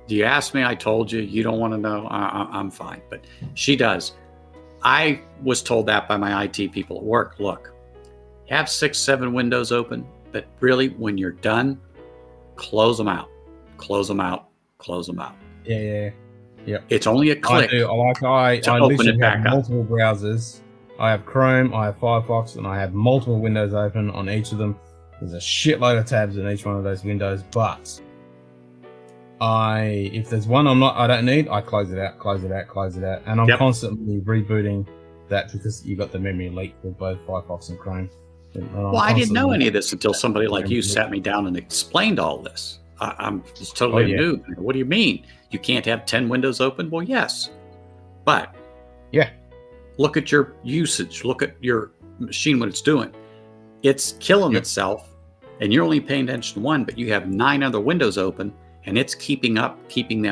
do you ask me? I told you. You don't want to know. I'm fine. But she does. I was told that by my IT people at work. Look, have 6, 7 windows open, but really when you're done, close them out. Close them out. Close them out. Yeah. It's only a click. I open it back have multiple browsers. I have Chrome, I have Firefox, and I have multiple windows open on each of them. There's a shitload of tabs in each one of those windows, but if there's one I don't need, I close it out, and I'm constantly rebooting that, because you got the memory leak with both Firefox and Chrome. Well, I didn't know any of this until somebody like you sat me down and explained all this. I'm just totally new. What do you mean? You can't have 10 windows open? Well, yes, but look at your usage. Look at your machine, what it's doing. It's killing itself and you're only paying attention to one, but you have 9 other windows open, and it's keeping them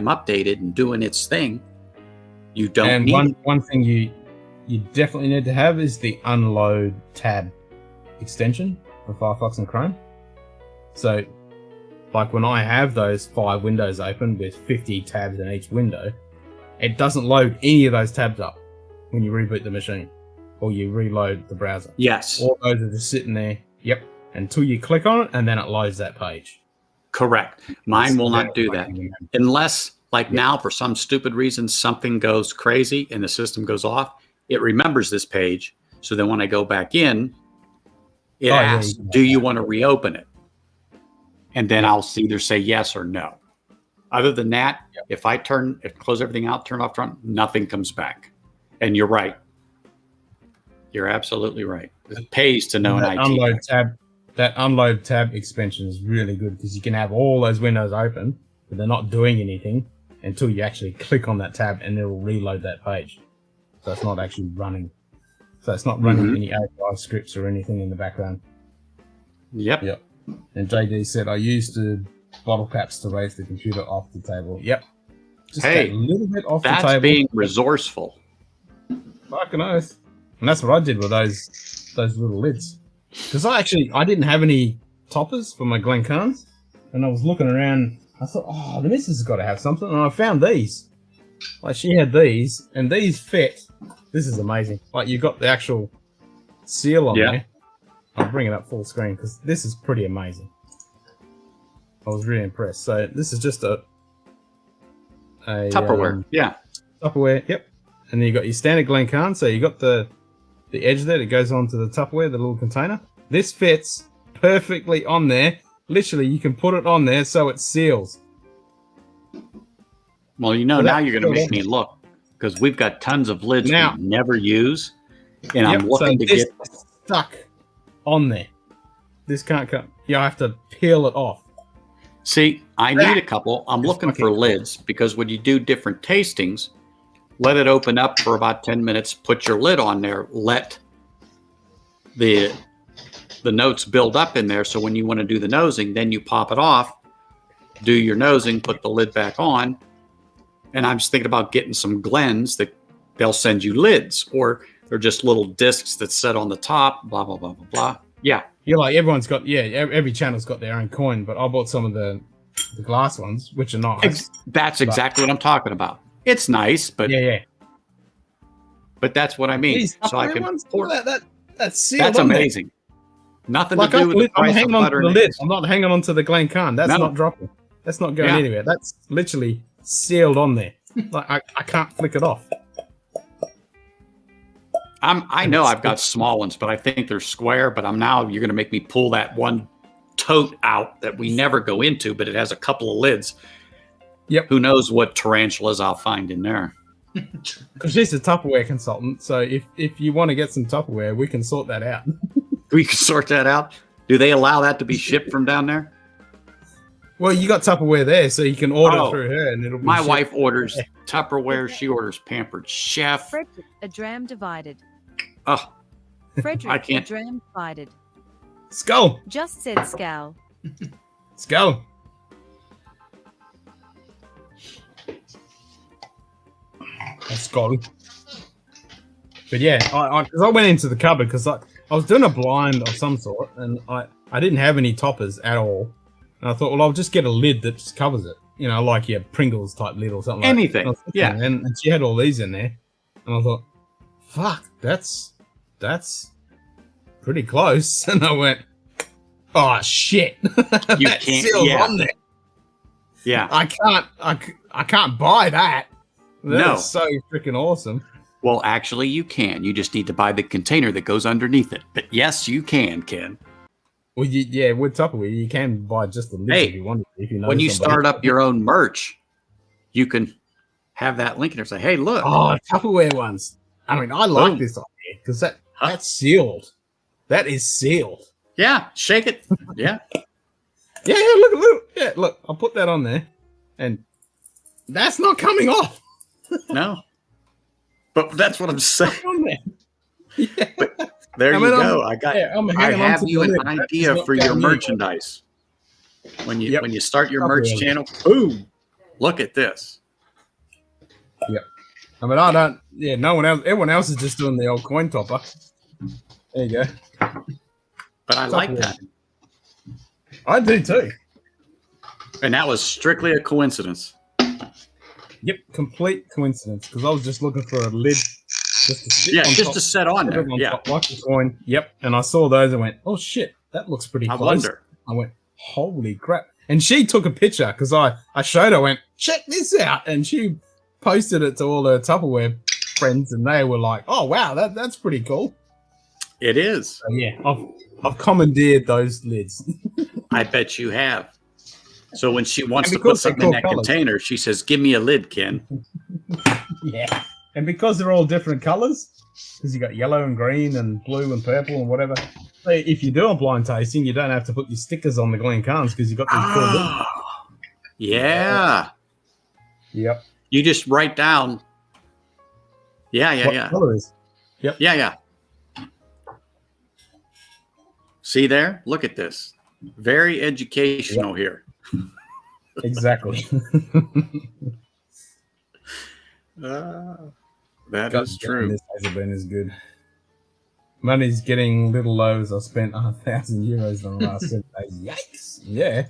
updated and doing its thing. You don't And need one thing you definitely need to have is the unload tab extension for Firefox and Chrome. So, like when I have those 5 windows open with 50 tabs in each window, it doesn't load any of those tabs up when you reboot the machine or you reload the browser. Yes. All those are just sitting there. Yep. Until you click on it, and then it loads that page. Correct. Mine will not do that unless, like now, for some stupid reason, something goes crazy and the system goes off. It remembers this page, so then when I go back in, it asks, "Do you want to reopen it?" And then I'll either say yes or no. Other than that, if I close everything out, turn off front, nothing comes back. And you're right. You're absolutely right. It pays to know an IT. That unload tab expansion is really good because you can have all those windows open, but they're not doing anything until you actually click on that tab, and it'll reload that page. So it's not actually running. So it's not running any API scripts or anything in the background. Yep. And JD said, I used the bottle caps to raise the computer off the table. Yep. Just a little bit off the table. That's being resourceful. Fucking oath. And that's what I did with those little lids. Because I didn't have any toppers for my Glencairns. And I was looking around. I thought, oh, the missus has got to have something. And I found these. Like, she had these. And these fit. This is amazing. Like, you've got the actual seal on there. I'll bring it up full screen because this is pretty amazing. I was really impressed. So this is just a Tupperware. Tupperware, yep. And then you got your standard Glencairn. So you got the edge there that goes onto the Tupperware, the little container. This fits perfectly on there. Literally, you can put it on there so it seals. Well, now you're going to make me look because we've got tons of lids we never use, and I'm looking to get stuck on there. This can't come. You have to peel it off. See, I need a couple. I'm looking for lids because when you do different tastings, let it open up for about 10 minutes, put your lid on there, let the notes build up in there. So when you want to do the nosing, then you pop it off, do your nosing, put the lid back on. And I'm just thinking about getting some Glens that they'll send you lids, or they're just little discs that sit on the top, blah, blah, blah, blah, blah. Yeah. You're like, everyone's got, every channel's got their own coin, but I bought some of the glass ones, which are nice. That's exactly what I'm talking about. It's nice, but but that's what I mean. So I can pour that's sealed. That's amazing. Nothing to do with the price of butter and eggs. I'm not hanging on to the Glencairn. That's not dropping. That's not going anywhere. That's literally sealed on there. Like I can't flick it off. I know I've got small ones, but I think they're square. But you're going to make me pull that one tote out that we never go into, but it has a couple of lids. Yep. Who knows what tarantulas I'll find in there? Because she's a Tupperware consultant, so if you want to get some Tupperware, we can sort that out. We can sort that out. Do they allow that to be shipped from down there? Well, you got Tupperware there, so you can order through her, and it'll be my shipped. wife orders Tupperware. She orders Pampered Chef. Frederick, a dram divided. Oh, Frederick, I can't. a dram divided. Skull. Just said scowl. Skull. A skull. But yeah, I went into the cupboard because I was doing a blind of some sort, and I didn't have any toppers at all. And I thought, well, I'll just get a lid that just covers it. You know, like your Pringles type lid or something Anything. like that. Yeah. And she had all these in there. And I thought, fuck, that's pretty close. And I went, oh, shit. You can't. On there. Yeah. I can't buy that. That's so freaking awesome. Well, actually, you can. You just need to buy the container that goes underneath it. But yes, you can, Ken. Well, with Tupperware, you can buy just the lid if you want. If you know when you start up your own merch, you can have that link in there. Say, hey, look. Oh, Tupperware ones. I mean, I like this idea because that's sealed. That is sealed. Yeah, shake it. Yeah. Yeah, look. Yeah, look. I'll put that on there, and that's not coming off. No. But that's what I'm saying. On there. Yeah. There I you mean, go. I'm I hanging on have to you the an lid. idea It's not for your going anywhere. merchandise. When you Yep. when you start your Probably merch is. channel, boom! Look at this. Yep. I mean, I don't. Yeah, no one else. Everyone else is just doing the old coin topper. There you go. But I like that, I do too. and that was strictly a coincidence. Yep, complete coincidence. Because I was just looking for a lid, just to sit Yeah, on just top, to set on there. on Yeah, top, like a coin. Yep. And I saw those and went, "Oh shit, that looks pretty I close." wonder. I went, "Holy crap!" And she took a picture because I showed her. Went, "Check this out!" And she posted it to all her Tupperware friends, and they were like, "Oh wow, that's pretty cool." It is. So, yeah, I've commandeered those lids. I bet you have. So when she wants And to put because they're something in that cool colours. container, she says, "Give me a lid, Ken." Yeah, and because they're all different colors, because you got yellow and green and blue and purple and whatever. So if you do a blind tasting, you don't have to put your stickers on the Glencans because you got these cool lids. Yeah. Yep. You just write down. Yeah. What color is? Yep. Yeah. See there? Look at this. Very educational here. Exactly. That is true. This hasn't been as good. Money's getting little low as I spent 1,000 euros on the last 7 days. Yikes! Yeah.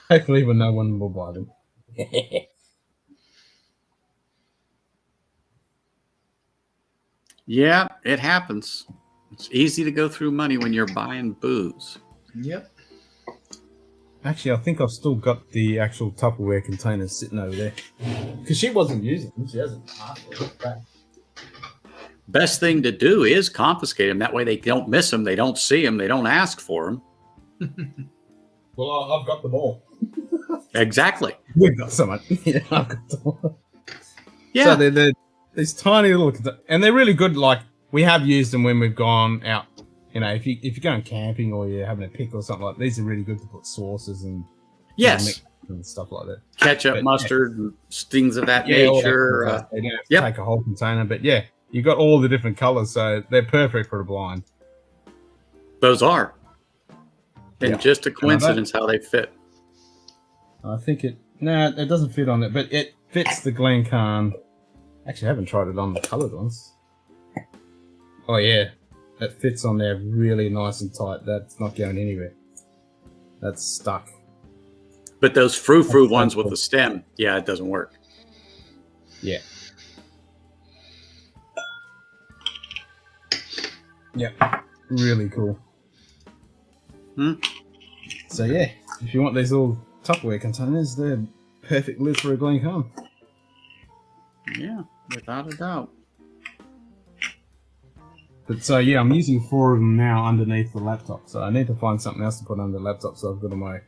Hopefully, no one will buy them. Yeah, it happens. It's easy to go through money when you're buying booze. Yep. Actually, I think I've still got the actual Tupperware containers sitting over there. Because she wasn't using them. She hasn't asked for it back. Best thing to do is confiscate them. That way they don't miss them. They don't see them. They don't ask for them. Well, I've got them all. Exactly. We've got someone. Yeah, I've got them all. Yeah. So they're these tiny little... And they're really good. Like, we have used them when we've gone out. You know, if you're going camping or you're having a pick or something like that, these are really good to put sauces and... Yes. And stuff like that. Ketchup, mustard, and things of that nature. That they don't have to take a whole container. But yeah, you got all the different colors, so they're perfect for a blind. Those are. And just a coincidence how they fit. I think it doesn't fit on it, but it fits the Glencairn. Actually, I haven't tried it on the coloured ones. Oh yeah, that fits on there really nice and tight. That's not going anywhere. That's stuck. But those frou-frou ones with the stem, yeah, it doesn't work. Yeah. Yep. Really cool. So yeah, if you want these little Tupperware containers, they're perfect lid for a Glencairn. Yeah, without a doubt. But so yeah, I'm using 4 of them now underneath the laptop. So I need to find something else to put under the laptop so I've got my...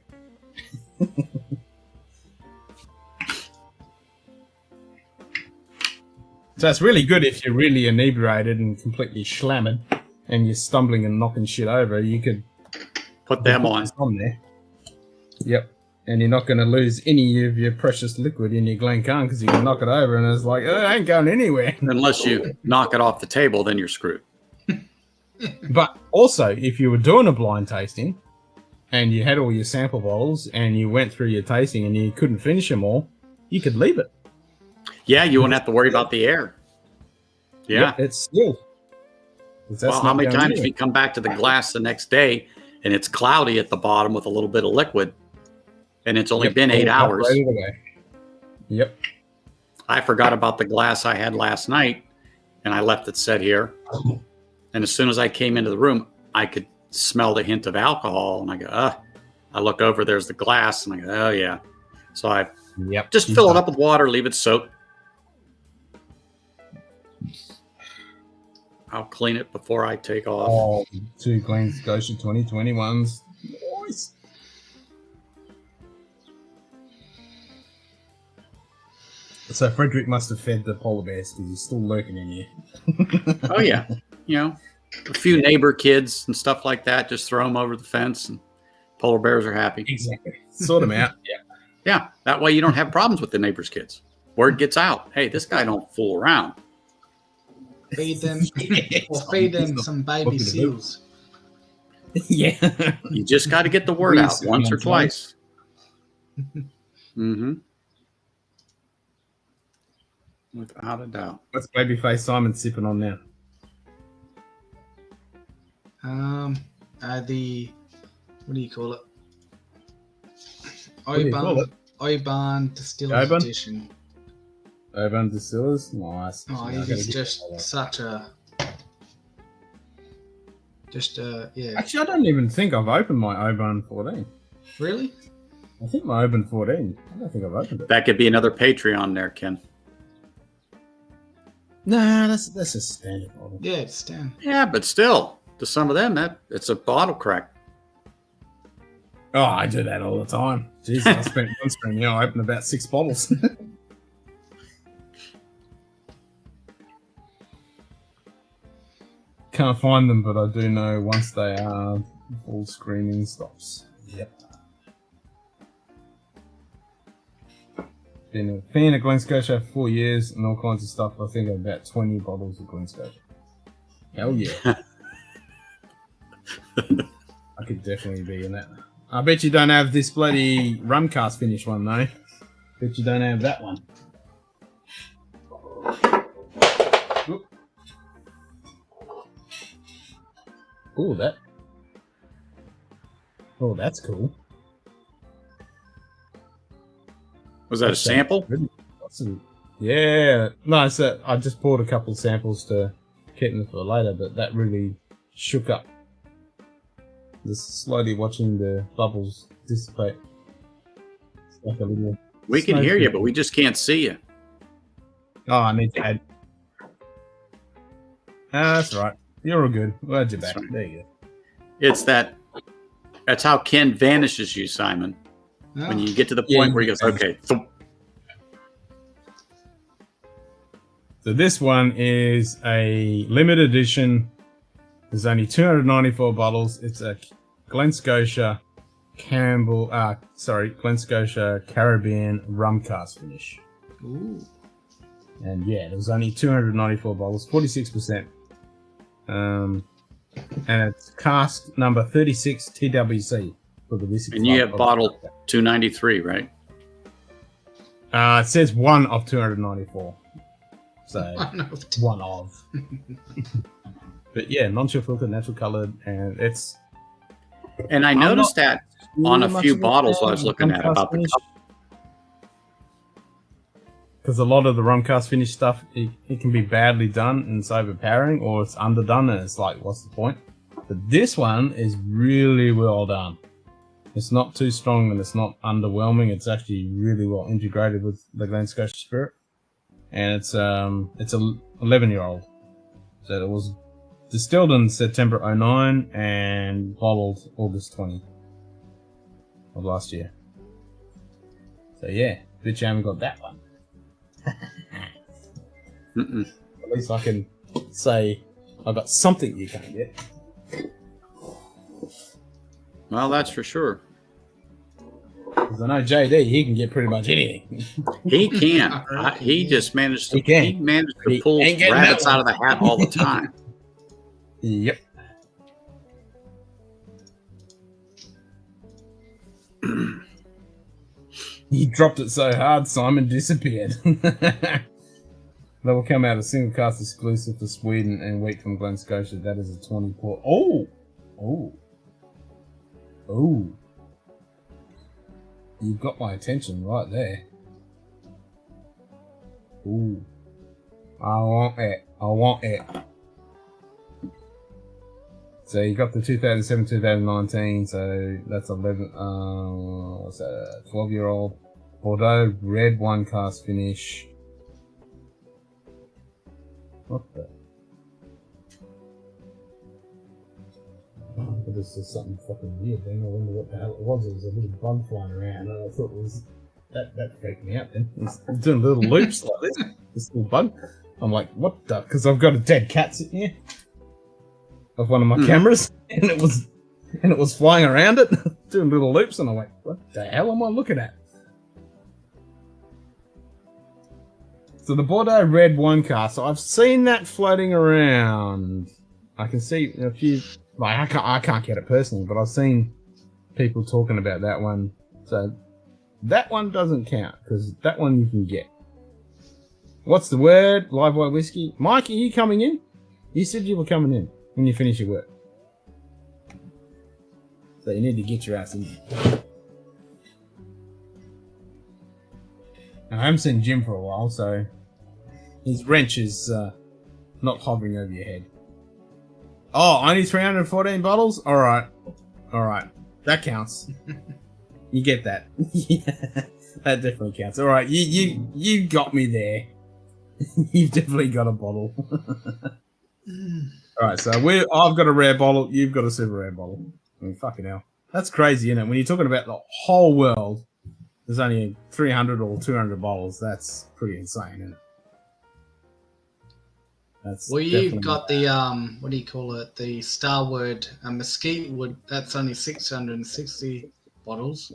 So it's really good if you're really inebriated and completely slammered and you're stumbling and knocking shit over. You could put them on there. Yep. And you're not going to lose any of your precious liquid in your Glencairn because you can knock it over and it's like, oh, it ain't going anywhere. Unless you knock it off the table, then you're screwed. But also, if you were doing a blind tasting and you had all your sample bottles and you went through your tasting and you couldn't finish them all, you could leave it. Yeah, you won't have to worry about the air. Yeah. Yep, it's still. Well, how many times do you come back to the glass the next day and it's cloudy at the bottom with a little bit of liquid and it's only been 8 hours? Yep. I forgot about the glass I had last night and I left it set here. And as soon as I came into the room, I could smell the hint of alcohol and I go, I look over, there's the glass and I go, oh yeah. So I just fill it up with water, leave it soak. I'll clean it before I take off. Oh, 2 Glen Scotia 2021s. Nice. So Frederick must have fed the polar bears because he's still lurking in here. Oh yeah, you know, a few neighbor kids and stuff like that. Just throw them over the fence, and polar bears are happy. Exactly. Sort them out. Yeah. Yeah, that way you don't have problems with the neighbors' kids. Word gets out. Hey, this guy don't fool around. Feed them, or feed them some baby seals. Yeah. You just got to get the word out once or twice. Mm-hmm. Without a doubt. What's Babyface Simon sipping on now? The what do you call it? What do you call it? Oban Distillers Oban? Edition. Oban Distillers? Nice. Oh, Yeah, he's just such a yeah. Actually, I don't even think I've opened my Oban 14. Really? I think my Oban 14. I don't think I've opened it. That could be another Patreon there, Ken. Nah, that's a standard bottle. Yeah, it's standard. Yeah, but still, to some of them, it's a bottle crack. Oh, I do that all the time. Jesus, I spent one stream, I opened about 6 bottles. Can't find them, but I do know once they are, full screening stops. Yep. Been a fan of Glen Scotia for 4 years and all kinds of stuff. I think I've about 20 bottles of Glen Scotia. Hell yeah. I could definitely be in that. I bet you don't have this bloody rum cast finish one though. Bet you don't have that one. Oop. Ooh, that. Oh, that's cool. Was that a sample? Yeah. No, so I just bought a couple of samples to keep them for later, but that really shook up. Just slowly watching the bubbles dissipate. It's like a little... We can hear you, but we just can't see you. Oh, I need to add... that's right. You're all good. Glad you're back. Right. There you go. It's that's how Ken vanishes you, Simon. No. When you get to the point where he goes, okay. So this one is a limited edition. There's only 294 bottles. It's a Glen Scotia Glen Scotia Caribbean rum cast finish. Ooh. And yeah, there's only 294 bottles, 46%. And it's cask number 36 TWC for the whiskey. And you have bottle 293, right? It says one of 294. So one of. But yeah, non-chill filtered, natural coloured, and it's. And I noticed that on a few bottles I was looking at about the cup. Because a lot of the rum cast finish stuff, it can be badly done and it's overpowering, or it's underdone and it's like, what's the point? But this one is really well done. It's not too strong and it's not underwhelming. It's actually really well integrated with the Glen Scotia spirit. And it's a 11-year-old. So it was distilled in September 09 and bottled August 20 of last year. So yeah, bitch, I haven't got that one. At least I can say I got something you can't get. Well, that's for sure. Because I know JD, he can get pretty much anything. He can. He just managed to. He managed to pull rabbits out of the hat all the time. Yep. He dropped it so hard, Simon disappeared. That will come out a single cast exclusive for Sweden and wheat from Glen Scotia. That is a 24. Oh! Oh! Oh! You've got my attention right there. Ooh. I want it. I want it. So you got the 2007-2019, so that's 11, what's that, 12-year-old Bordeaux red wine cast finish. What the? This is something fucking weird then. I wonder what the hell it was. There was a little bug flying around and I thought it was, that freaked me out then. It's doing little loops like this little bug. I'm like, what the? Because I've got a dead cat sitting here of one of my cameras, and it was flying around it, doing little loops, and I'm like, what the hell am I looking at? So the Bordeaux red wine cask. So I've seen that floating around. I can see a few. Like I can't get it personally, but I've seen people talking about that one. So that one doesn't count because that one you can get. What's the word? Live white whiskey. Mike, are you coming in? You said you were coming in when you finish your work. So you need to get your ass in. I haven't seen Jim for a while, so his wrench is not hovering over your head. Oh, only 314 bottles? Alright. That counts. You get that. Yeah, that definitely counts. Alright, you got me there. You've definitely got a bottle. Alright, so I've got a rare bottle, you've got a super rare bottle. I mean, fucking hell. That's crazy, isn't it? When you're talking about the whole world, there's only 300 or 200 bottles. That's pretty insane, isn't it? That's well, you've got the what do you call it? The Starward mesquite wood. That's only 660 bottles.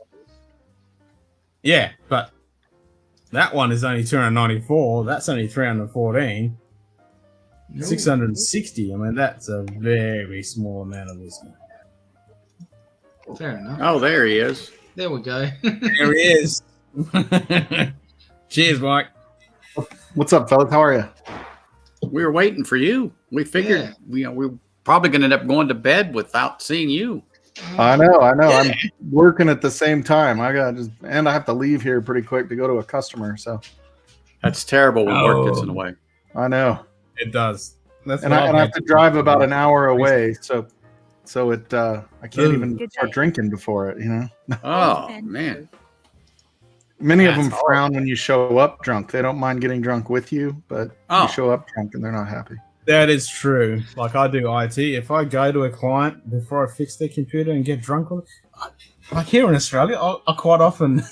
Yeah, but that one is only 294. That's only 314. 660. I mean, that's a very small amount of whiskey. Fair enough. Oh, there he is. There we go. There he is. Cheers, Mike. What's up, fellas? How are you? We were waiting for you. We figured we were probably going to end up going to bed without seeing you. I know. I'm working at the same time. I have to leave here pretty quick to go to a customer. So that's terrible when work gets in the way. I know it does. And I have to drive about an hour away. So I can't even start drinking before it. You know. Oh man. Many of them frown when you show up drunk. They don't mind getting drunk with you, but you show up drunk and they're not happy. That is true. Like I do IT. If I go to a client before I fix their computer and get drunk on it, like here in Australia, I quite often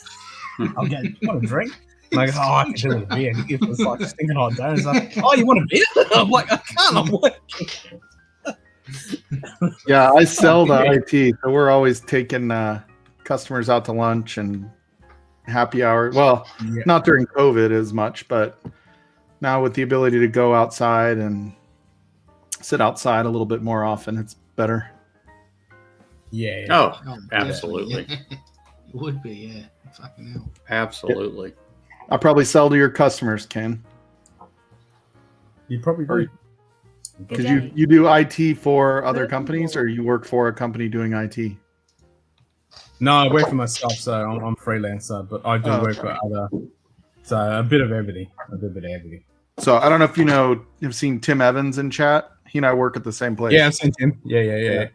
I'll get, you want a drink? And I go, I can do it with a beer. If it's like stinking hot day, it's like, oh, you want a beer? I'm like, I can't. I'm working. Yeah, I sell the IT, so we're always taking customers out to lunch and happy hour. Well, not during COVID as much, but now with the ability to go outside and sit outside a little bit more often, it's better. Yeah. Oh, absolutely. It would be, yeah. Fucking hell. Absolutely. I probably sell to your customers, Ken. You probably do. Because you do IT for other companies, or you work for a company doing IT? No, I work for myself, so I'm freelancer, but I do work for other. So a bit of everything. So I don't know if you've seen Tim Evans in chat. He and I work at the same place. Yeah, I've seen Tim. Yeah.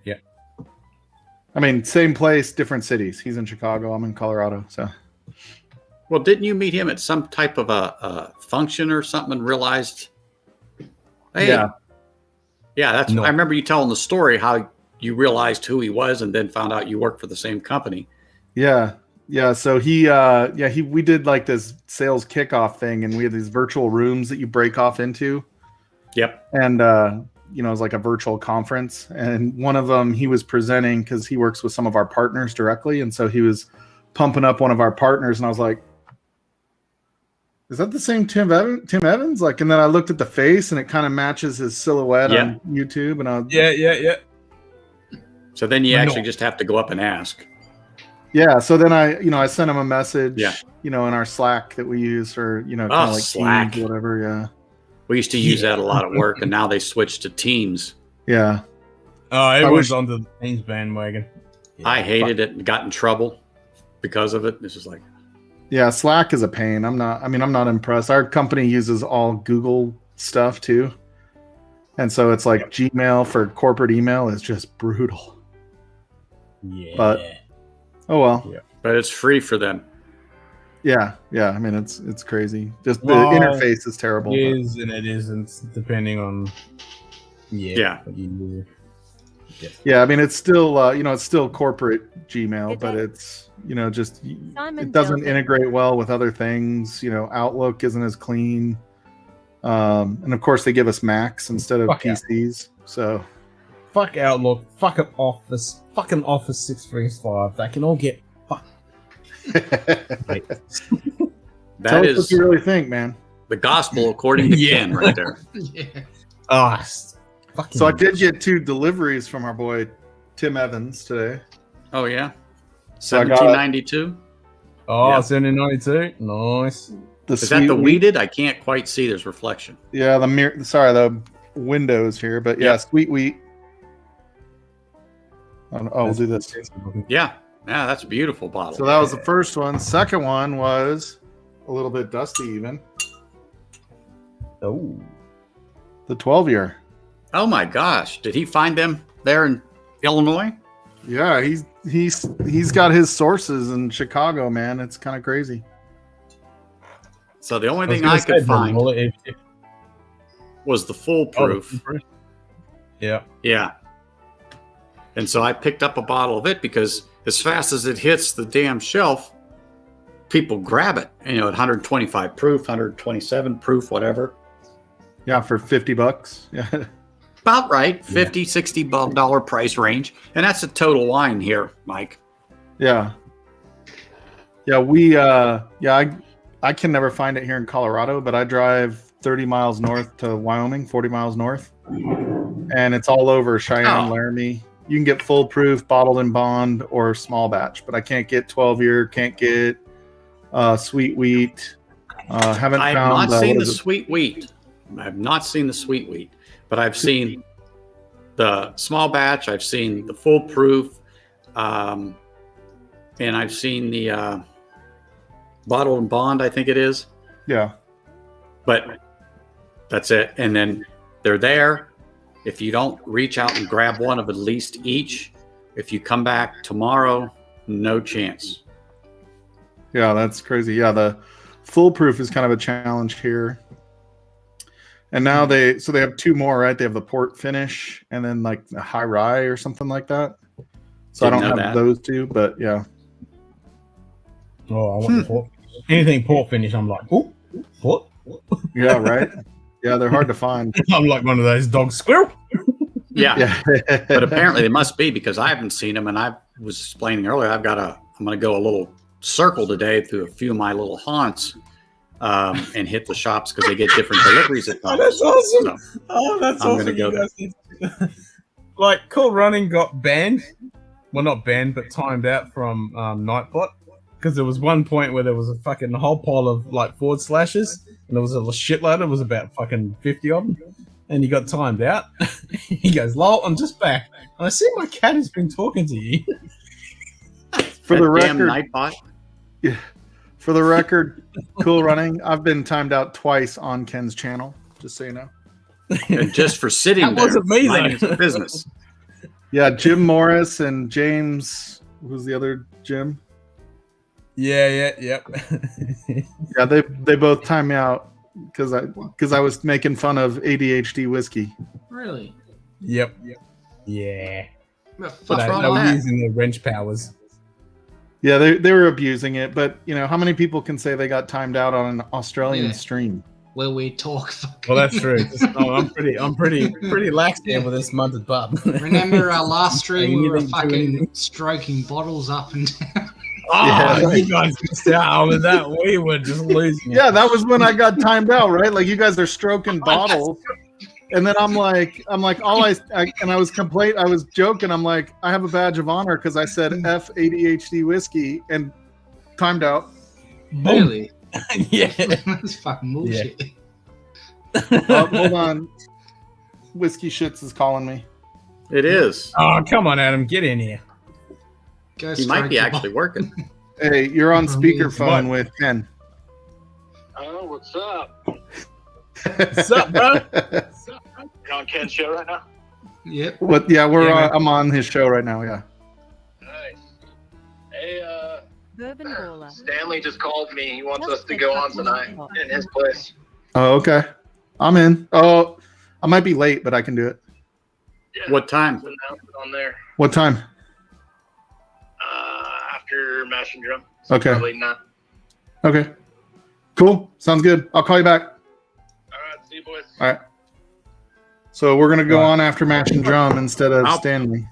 I mean, same place, different cities. He's in Chicago. I'm in Colorado. So. Well, didn't you meet him at some type of a function or something and realized? Hey, yeah. That's. I remember you telling the story how you realized who he was and then found out you worked for the same company. Yeah. So we did like this sales kickoff thing, and we had these virtual rooms that you break off into. Yep. And it was like a virtual conference, and one of them he was presenting because he works with some of our partners directly, and so he was pumping up one of our partners, and I was like, "Is that the same Tim Evans?" Like, and then I looked at the face, and it kind of matches his silhouette on YouTube, and I was, yeah. So then you actually just have to go up and ask. Yeah, so then I sent him a message, in our Slack that we use for, kind of like Slack, Teams, whatever, yeah. We used to use that a lot at work, and now they switched to Teams. Yeah. Oh, everyone's on the Teams bandwagon. Yeah, I hated it and got in trouble because of it. This is like... Yeah, Slack is a pain. I'm not impressed. Our company uses all Google stuff, too. And so it's like Gmail for corporate email is just brutal. Yeah. But... oh well. Yeah. But it's free for them. Yeah. I mean, it's crazy. Just the interface is terrible. It is and it isn't, depending on. Yeah. Yeah. I mean, it's still it's still corporate Gmail, but it's it doesn't integrate well with other things. Outlook isn't as clean, and of course they give us Macs instead of PCs. So. Fuck Outlook, fucking Office 635. They can all get fucked. Tell us what you really think, man. The gospel according to Yeah. Ken right there. Yeah. Oh, fucking. So I did get 2 deliveries from our boy Tim Evans today. Oh, yeah. So I got 1792. Oh, Yeah. 1792. Nice. the Is that sweet the wheat. weeded? I can't quite see. There's reflection. Yeah, the windows here, but yeah, Yep. sweet wheat. We'll do this. Yeah. Yeah, that's a beautiful bottle. So that was the first one. Second one was a little bit dusty, even. Oh. The 12-year. Oh my gosh! Did he find them there in Illinois? Yeah, he's got his sources in Chicago, man. It's kind of crazy. So the only thing I could find was the foolproof. Yeah. Yeah. And so I picked up a bottle of it because as fast as it hits the damn shelf, people grab it. You know, at 125 proof, 127 proof, whatever. Yeah, for $50. Yeah. About right. $50, $60 price range. And that's a total wine here, Mike. Yeah. Yeah, I can never find it here in Colorado, but I drive 30 miles north to Wyoming, 40 miles north. And it's all over Cheyenne, Laramie. You can get full proof, bottled in bond, or small batch, but I can't get 12-year, can't get sweet wheat. I have not seen the sweet wheat. I have not seen the sweet wheat, but I've seen the small batch. I've seen the full proof, and I've seen the bottled and bond. I think it is. Yeah, but that's it. And then they're there. If you don't reach out and grab one of at least each, if you come back tomorrow, no chance. Yeah, that's crazy. Yeah, the foolproof is kind of a challenge here. And now they have 2 more, right? They have the port finish and then like the high rye or something like that. So Didn't I don't know have that. those 2, but yeah. Oh, I want the port. Anything port finish, I'm like, oh, what? Yeah, right. Yeah, they're hard to find. I'm like one of those dogs. Squirrel. Yeah. But apparently they must be because I haven't seen them. And I was explaining earlier, I'm going to go a little circle today through a few of my little haunts and hit the shops because they get different deliveries at times. Oh, that's awesome. So Oh, that's I'm awesome. gonna go You guys- like, Cool Running got banned. Well, not banned, but timed out from Nightbot. Because there was one point where there was a fucking whole pile of like forward slashes, and there was a shitload. It was about fucking 50 of them, and he got timed out. He goes, "Lol, I'm just back, and I see my cat has been talking to you." For the damn record, Nightbot. yeah, for the record, Cool Running. I've been timed out twice on Ken's channel, just so you know. And just for sitting That there, wasn't me, minding though. his business. Yeah, Jim Morris and James. Who's the other Jim? Yep. Yeah, they both timed me out because I was making fun of ADHD whiskey. Really? Yep. Yeah. What's But wrong they with were that? using the wrench powers. Yeah, they were abusing it, but you know how many people can say they got timed out on an Australian stream? Where we talk. Well, that's true. I'm pretty lax there with this Munted bub. Remember our last stream? We were Anything to fucking anything. stroking bottles up and down. Oh, Yeah. you guys missed out on that. We were just losing it. Yeah, that was when I got timed out, right? Like you guys are stroking bottles, and then I'm like, I was joking. I'm like, I have a badge of honor because I said F ADHD whiskey and timed out. Really? Yeah. That's fucking bullshit. Hold on, Whiskey Shits is calling me. It is. Oh, come on, Adam. Get in here. Go He might stroke be your actually working. Hey, you're on speakerphone What? with Ken. Oh, what's up? What's up, bro? You're on Ken's show right now? Yep. What? Yeah, Yeah, I'm on his show right now. Yeah. Nice. Hey, Bourbon Baller. Stanley just called me. He wants us to go on tonight in his place. Oh, okay. I'm in. Oh, I might be late, but I can do it. Yeah, What time? it's announced on there. What time? After Mash and Drum. So Okay. Probably not. Okay. Cool. Sounds good. I'll call you back. All right, see you boys. All right. So we're gonna go on after Mash and Drum instead of I'll- Stanley.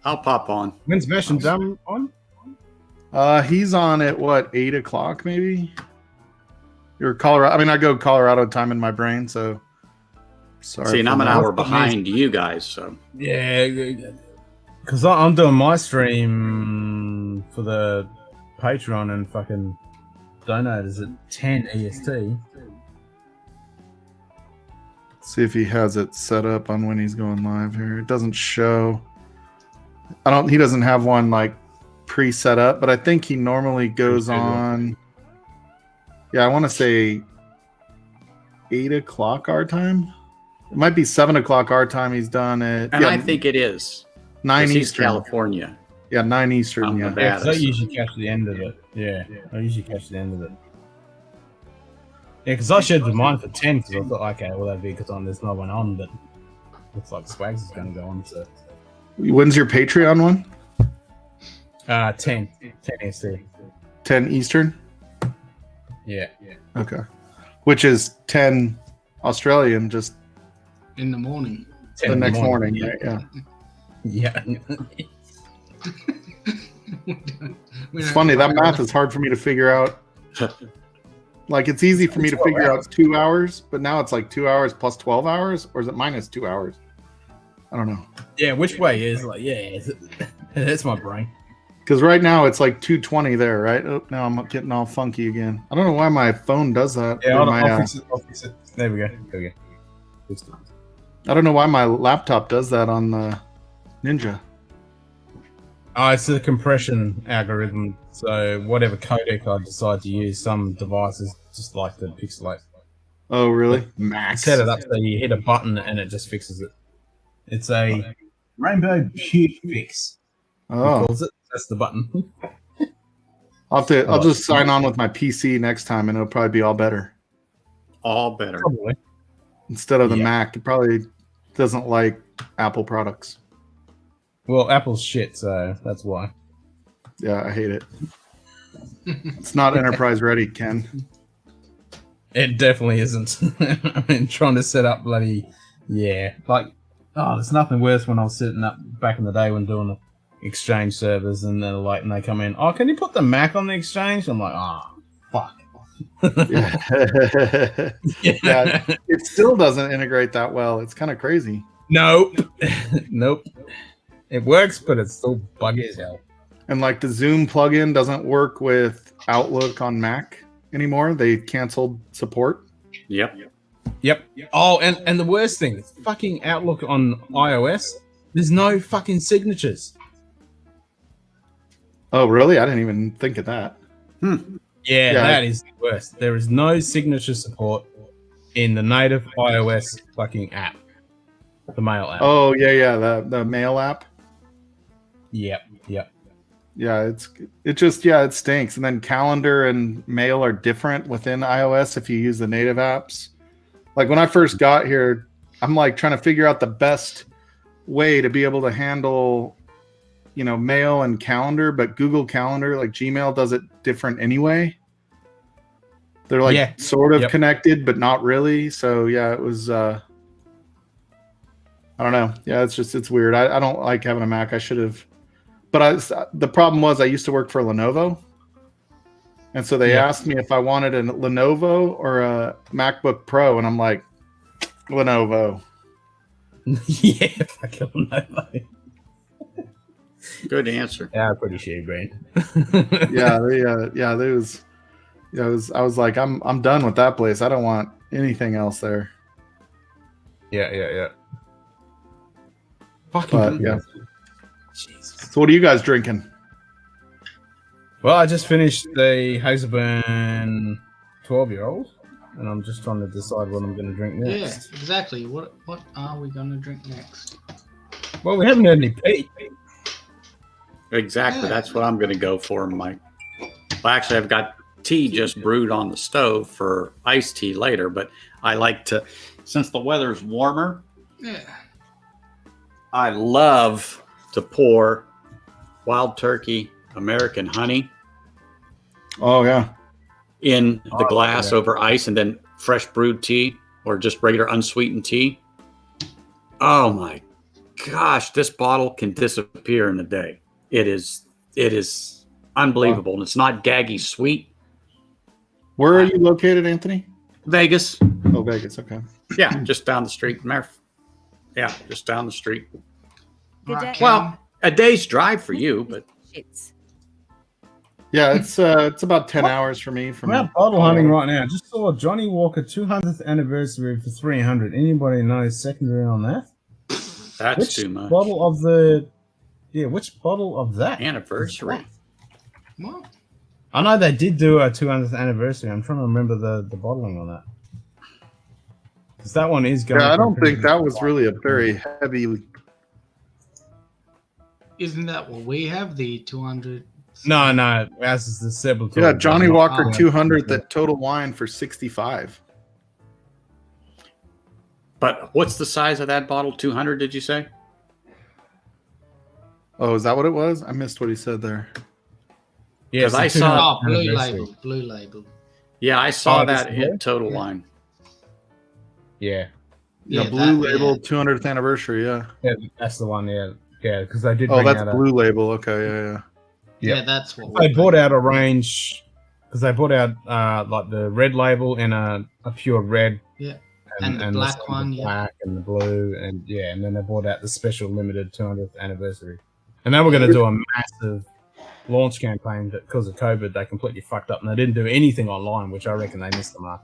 I'll pop on. When's Mash and Drum on? He's on at what, 8 o'clock maybe? You're Colorado. I mean, I go Colorado time in my brain, so sorry. See, and I'm an that. hour behind you guys, so Yeah, because I'm doing my stream for the Patreon and fucking donators at 10 EST. See if he has it set up on when he's going live here. It doesn't show. He doesn't have one like pre-set up, but I think he normally goes on. Yeah, I want to say 8 o'clock our time. It might be 7 o'clock our time. He's done it. and I think it is 9 East Eastern. California. Yeah, 9 Eastern. I'm Yeah. Nevada, I so- usually catch the end of it. Yeah, I usually catch the end of it. Yeah, because I scheduled mine for 10 because I thought, okay, well, that'd be because there's no one on, but looks like Swags is going to go on, so. When's your Patreon one? 10 EST. 10 Eastern? Yeah. Okay. Which is 10 Australian, just in the morning. the next morning. Right? Yeah. Yeah. It's funny. That math is hard for me to figure out. Like, it's easy for me to figure out 2 hours, but now it's like 2 hours plus 12 hours, or is it minus 2 hours? I don't know. Yeah, which way is like, yeah, that's my brain. Because right now it's like 2:20 there, right? Oh, now I'm getting all funky again. I don't know why my phone does that. Yeah, Or I'll fix it. There we go. I don't know why my laptop does that on the Ninja. Oh, it's a compression algorithm. So whatever codec I decide to use, some devices just like to pixelate. Oh, really? Max. Set it up so you hit a button and it just fixes it. It's a rainbow puke fix. Oh, Calls it. That's the button. I'll just sign on with my PC next time, and it'll probably be all better. All better. Probably. Instead of the Mac, it probably doesn't like Apple products. Well, Apple's shit, so that's why. Yeah, I hate it. It's not enterprise ready, Ken. It definitely isn't. I mean, trying to set up bloody, there's nothing worse when I was sitting up back in the day when doing the Exchange servers, and then and they come in. Oh, can you put the Mac on the Exchange? I'm like, fuck. Yeah. Yeah, it still doesn't integrate that well. It's kind of crazy. Nope. It works, but it's still buggy as hell. And like the Zoom plugin doesn't work with Outlook on Mac anymore. They canceled support. Yep. Oh, and the worst thing, fucking Outlook on iOS, there's no fucking signatures. Oh, really? I didn't even think of that. Yeah, that is the worst. There is no signature support in the native iOS fucking app. The mail app. Oh, yeah, the mail app. Yep. Yeah, it stinks. And then calendar and mail are different within iOS if you use the native apps. Like when I first got here, I'm like trying to figure out the best way to be able to handle, mail and calendar, but Google Calendar, like Gmail, does it different anyway. They're like sort of connected, but not really. So yeah, it was. I don't know. Yeah, it's weird. I don't like having a Mac. I should have. But the problem was I used to work for Lenovo. And so they asked me if I wanted a Lenovo or a MacBook Pro. And I'm like, Lenovo. Yeah, fucking Lenovo. Good answer. Yeah, pretty shitty brain. I was like, I'm done with that place. I don't want anything else there. Yeah. Fucking yeah. Jesus. So what are you guys drinking? Well, I just finished the Hazelburn 12-year-old, and I'm just trying to decide what I'm going to drink next. Yeah, exactly. What are we going to drink next? Well, we haven't had any peat. Exactly. That's what I'm going to go for, Mike. Well, actually, I've got tea just brewed on the stove for iced tea later, but I like to, since the weather's warmer, I love to pour Wild Turkey American honey. Oh, yeah. In the glass over ice, and then fresh brewed tea or just regular unsweetened tea. Oh my gosh, this bottle can disappear in a day. It is unbelievable. And it's not gaggy sweet. Where are you located, Anthony? Vegas. Oh, Vegas. Okay. Yeah, just down the street. Yeah, just down the street. Good day. Well, a day's drive for you, but Shits. Yeah, it's about 10 hours for me. From I'm out bottle hunting right now. Just saw Johnny Walker 200th anniversary for 300. Anybody know secondary on that? that's too much. Bottle of the? Yeah, which bottle of that? Anniversary. What? I know they did do a 200th anniversary. I'm trying to remember the bottling on that. Because that one is going. Yeah, I don't think that was really a very heavy. Isn't that what we have? The 200. No, as is the Sebleton. Yeah, Johnny Walker 200th at Total Wine for 65. But what's the size of that bottle? 200, did you say? Oh, is that what it was? I missed what he said there. Yeah, because I saw blue label. Yeah, I saw Oh, that this hit Total Wine. Yeah. Yeah, blue label 200th anniversary. Yeah. Yeah, that's the one. Yeah, because I did. Oh, bring that's out blue label. Okay, yeah. Yeah, that's what they brought out a range. Because they brought out like the red label and a pure red. Yeah. And the black one, black and the blue, and and then they brought out the special limited 200th anniversary, and they were going to do a massive launch campaign, but because of COVID, they completely fucked up, and they didn't do anything online, which I reckon they missed the mark.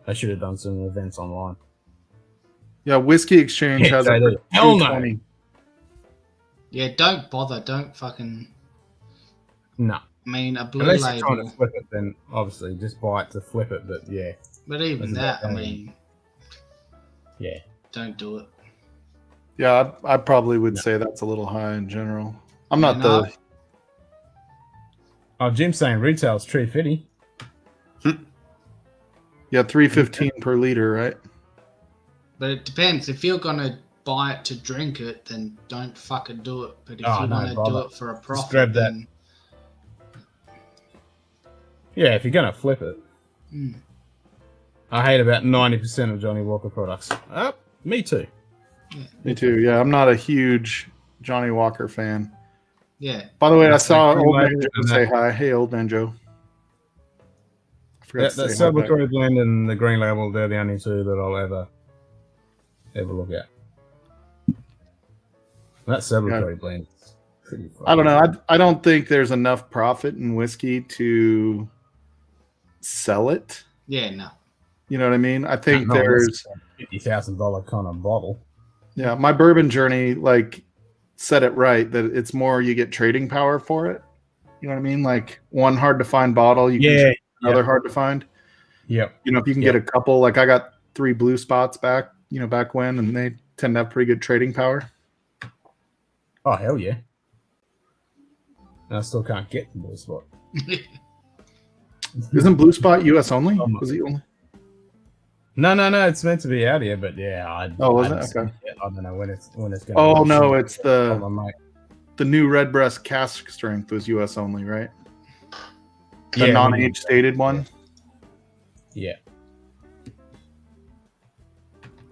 They should have done some events online. Yeah, Whiskey Exchange has they it. do. Hell no. Yeah, don't bother. Don't fucking. No. I mean, a blue Unless label. you're trying to flip it, then obviously just buy it to flip it. But yeah. But even that, I mean. Yeah. Don't do it. Yeah, I probably would say that's a little high in general. I'm not the. Oh, Jim's saying retail's $350. Yeah, $3.15 per liter, right? But it depends. If you're gonna buy it to drink it, then don't fucking do it. But if you want to do it for a profit, grab that. then Yeah, if you're gonna flip it. Mm. I hate about 90% of Johnny Walker products. Me too. Yeah. Me too. Yeah, I'm not a huge Johnny Walker fan. Yeah. By the way, I saw Green Old Man Label Joe and say that- hi. Hey, Old Man Joe. I forgot That to say hi back. celebratory blend and the green label, they're the only two that I'll ever look at. That celebratory blend is pretty fun. I don't know. I don't think there's enough profit in whiskey to sell it. Yeah, no. You know what I mean? I think No, there's $50,000 kind of bottle. Yeah, my bourbon journey like said it right that it's more you get trading power for it. You know what I mean? Like one hard to find bottle, you can trade another hard to find. Yep. You know, if you can get a couple, like I got 3 blue spots back when, and they tend to have pretty good trading power. Oh hell yeah! And I still can't get the blue spot. Isn't Blue Spot US only? Was it only? No. It's meant to be out here, but yeah. Was it? Okay. I don't know when it's going. Oh no, it's the new Redbreast cask strength was US only, right? The non-age stated one. Yeah.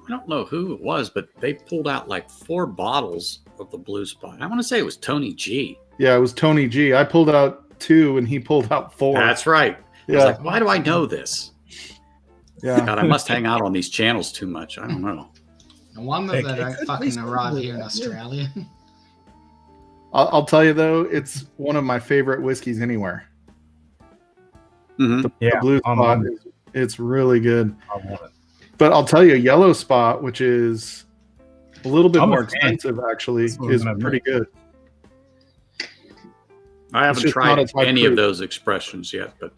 I don't know who it was, but they pulled out like 4 bottles of the Blue Spot. I want to say it was Tony G. Yeah, it was Tony G. I pulled out 2 and he pulled out 4. That's right. Yeah. I was like, why do I know this? Yeah. God, I must hang out on these channels too much. I don't know. No wonder they don't fucking arrive here in Australia. I'll tell you though, it's one of my favorite whiskeys anywhere. Mm-hmm. The Blue Spot, it's really good. I want it. But I'll tell you, Yellow Spot, which is a little bit more expensive, actually, is pretty good. I haven't just tried not as high any proof. of those expressions yet, but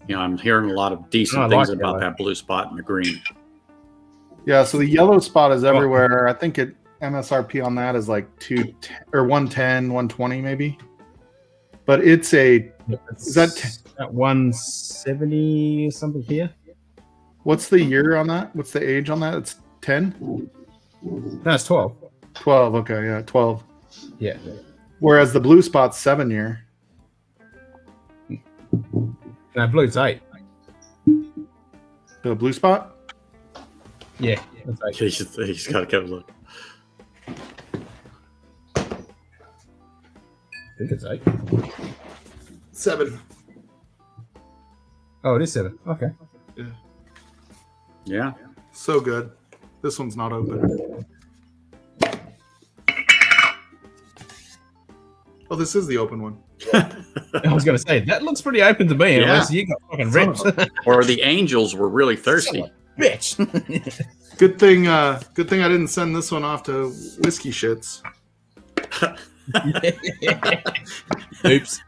I'm hearing a lot of decent things about that Blue Spot and the green. Yeah, so the Yellow Spot is everywhere. I think MSRP on that is like 210 or 110, 120 maybe. But it's is that at 170 or something here? What's the year on that? What's the age on that? It's 10? No, it's 12. 12, okay, yeah, 12. Yeah. Whereas the Blue Spot's 7 year. No, Blue's 8. The Blue Spot? Yeah, that's 8. He's got to go look. I think it's 8. 7. Oh, it is 7. Okay. Yeah. So good. This one's not open. Oh, this is the open one. I was going to say, that looks pretty open to me, Yeah. unless you got fucking ripped. Or the angels were really thirsty. Bitch. Good thing I didn't send this one off to Whiskey Shits. Oops.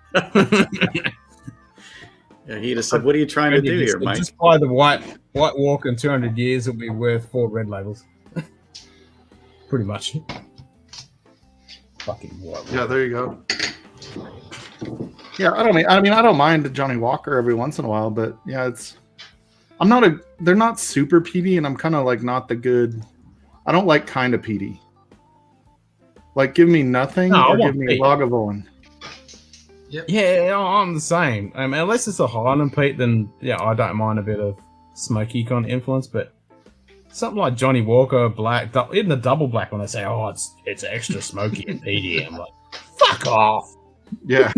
Yeah, he'd have said, "What are you trying to do here, Mike?" Just buy the White Walk in 200 years, it'll be worth 4 red labels. Pretty much. Fucking White Walk. Yeah, there you go. Yeah, I don't mind Johnny Walker every once in a while, but yeah, they're not super peaty, and I'm kind of like not the good. I don't like kind of peaty. Like, give me nothing or give me Lagavulin. Yep. Yeah, I'm the same. Unless it's a Highland peat, then yeah, I don't mind a bit of smoky kind of influence. But something like Johnny Walker Black, even the double black, when they say, "Oh, it's extra smoky and peaty," I'm like, "Fuck off." Yeah.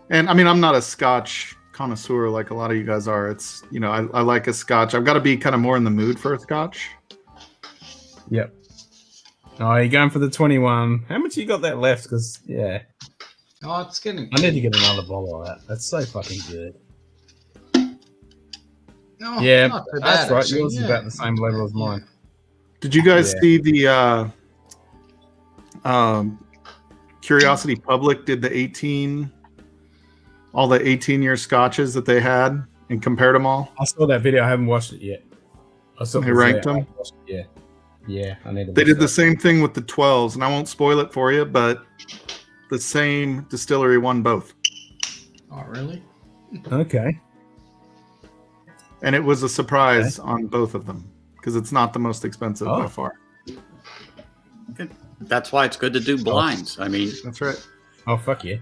And I mean, I'm not a Scotch connoisseur like a lot of you guys are. It's, you know, I like a Scotch. I've got to be kind of more in the mood for a Scotch. Yep. Oh, you're going for the 21. How much you got that left? Because, yeah. Oh, it's getting. I need to get another bottle of that. That's so fucking good. No, yeah, not too that's bad, right. actually. Yours is about the same level as mine. Did you guys see the Curiosity Public did the 18-year scotches that they had and compared them all? I saw that video. I haven't watched it yet. I saw They ranked them? Yeah. Yeah, I need to. They did the same thing with the 12s, and I won't spoil it for you, but the same distillery won both. Oh, really? Okay. And it was a surprise on both of them because it's not the most expensive by far. That's why it's good to do blinds. I mean, that's right. Oh, fuck yeah.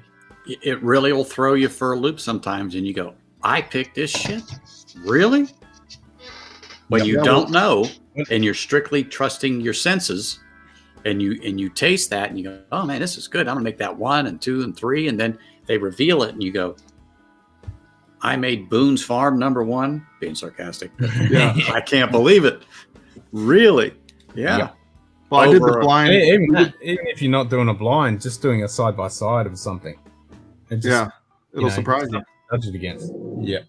It really will throw you for a loop sometimes, and you go, "I picked this shit? Really?" When you don't know, and you're strictly trusting your senses, and you taste that, and you go, "Oh man, this is good. I'm gonna make that 1 and 2 and 3," and then they reveal it, and you go, "I made Boone's Farm #1." Being sarcastic. Yeah, I can't believe it. Really? Yeah. Well, I did the blind. Even if you're not doing a blind, just doing a side by side of something. It'll surprise you. Judge it against. Yeah.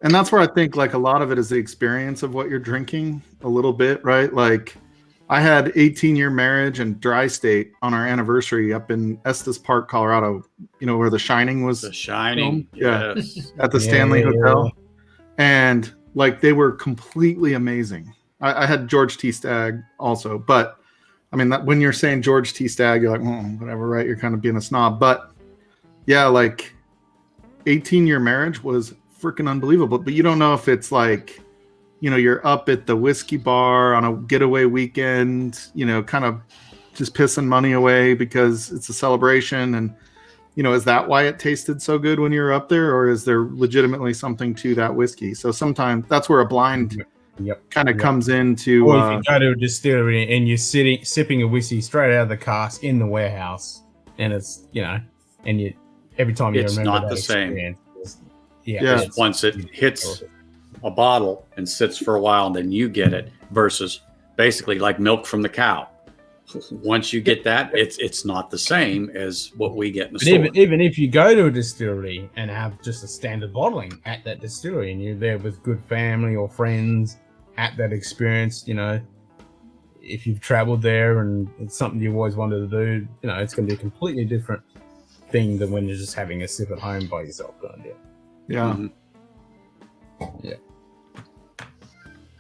And that's where I think like a lot of it is the experience of what you're drinking a little bit, right? Like I had 18-year marriage and dry state on our anniversary up in Estes Park, Colorado, you know, where The Shining was. The Shining. Filmed. Yes. Yeah. At the Stanley Hotel. And like they were completely amazing. I had George T. Stagg also, but I mean, when you're saying George T. Stagg, you're like, whatever, right? You're kind of being a snob. But yeah, like 18-year marriage was freaking unbelievable. But you don't know if it's like, you know, you're up at the whiskey bar on a getaway weekend, you know, kind of just pissing money away because it's a celebration. And, you know, is that why it tasted so good when you were up there? Or is there legitimately something to that whiskey? So sometimes that's where a blind kind of comes into. Or if you go to a distillery and you're sipping a whiskey straight out of the cask in the warehouse, and it's, you know, and you every time you remember not that the same. Yeah. Once it hits a bottle and sits for a while, and then you get it, versus basically like milk from the cow. Once you get that, it's not the same as what we get in the store. Even if you go to a distillery and have just a standard bottling at that distillery, and you're there with good family or friends at that experience, you know, if you've traveled there and it's something you've always wanted to do, you know, it's going to be a completely different thing than when you're just having a sip at home by yourself. Yeah. Mm-hmm.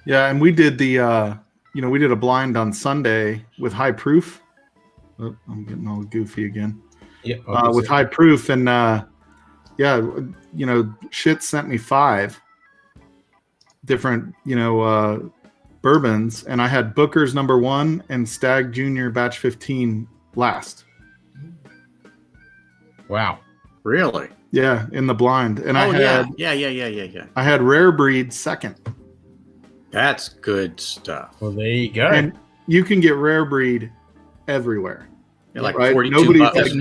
Yeah, and we did the we did a blind on Sunday with High Proof. Oh, I'm getting all goofy again. Yeah. With High Proof, and Shit sent me 5 different, bourbons, and I had Booker's #1 and Stag Junior Batch 15 last. Wow. Really? Yeah, in the blind. And I had I had Rare Breed second. That's good stuff. Well, there you go. And you can get Rare Breed everywhere. Yeah, like right? 42 Nobody bucks.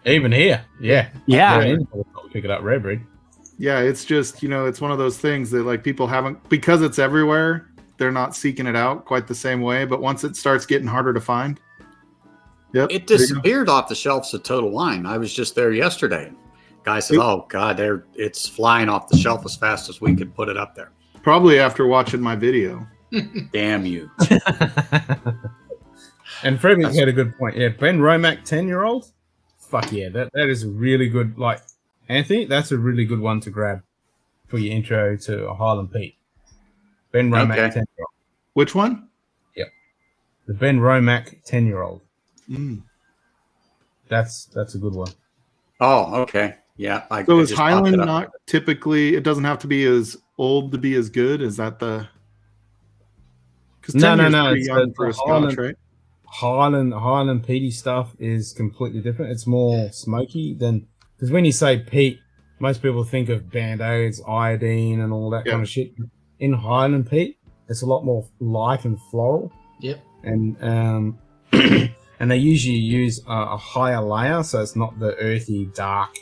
Even here, yeah. Yeah. Pick it up, red breed. Yeah, it's just, it's one of those things that like people haven't, because it's everywhere, they're not seeking it out quite the same way. But once it starts getting harder to find, it disappeared off the shelves of Total Wine. I was just there yesterday. Guy said, "Oh God, it's flying off the shelf as fast as we could put it up there." Probably after watching my video. Damn you. And Frederick had a good point. Yeah, Ben Romack, 10-year-old. Fuck yeah, that is a really good, like, Anthony, that's a really good one to grab for your intro to a Highland Pete. Ben Romack, 10-year-old. Which one? Yep. The Ben Romack, 10-year-old. Mm. That's a good one. Oh, okay. Yeah. So is Highland not typically, it doesn't have to be as old to be as good? Is that the... Because No. It's young for a Scotch, right? Highland peaty stuff is completely different. It's more smoky than, because when you say peat, most people think of Band-Aids, iodine, and all that kind of shit. In Highland peat, it's a lot more light and floral. Yep. And and they usually use a higher layer, so it's not the earthy, dark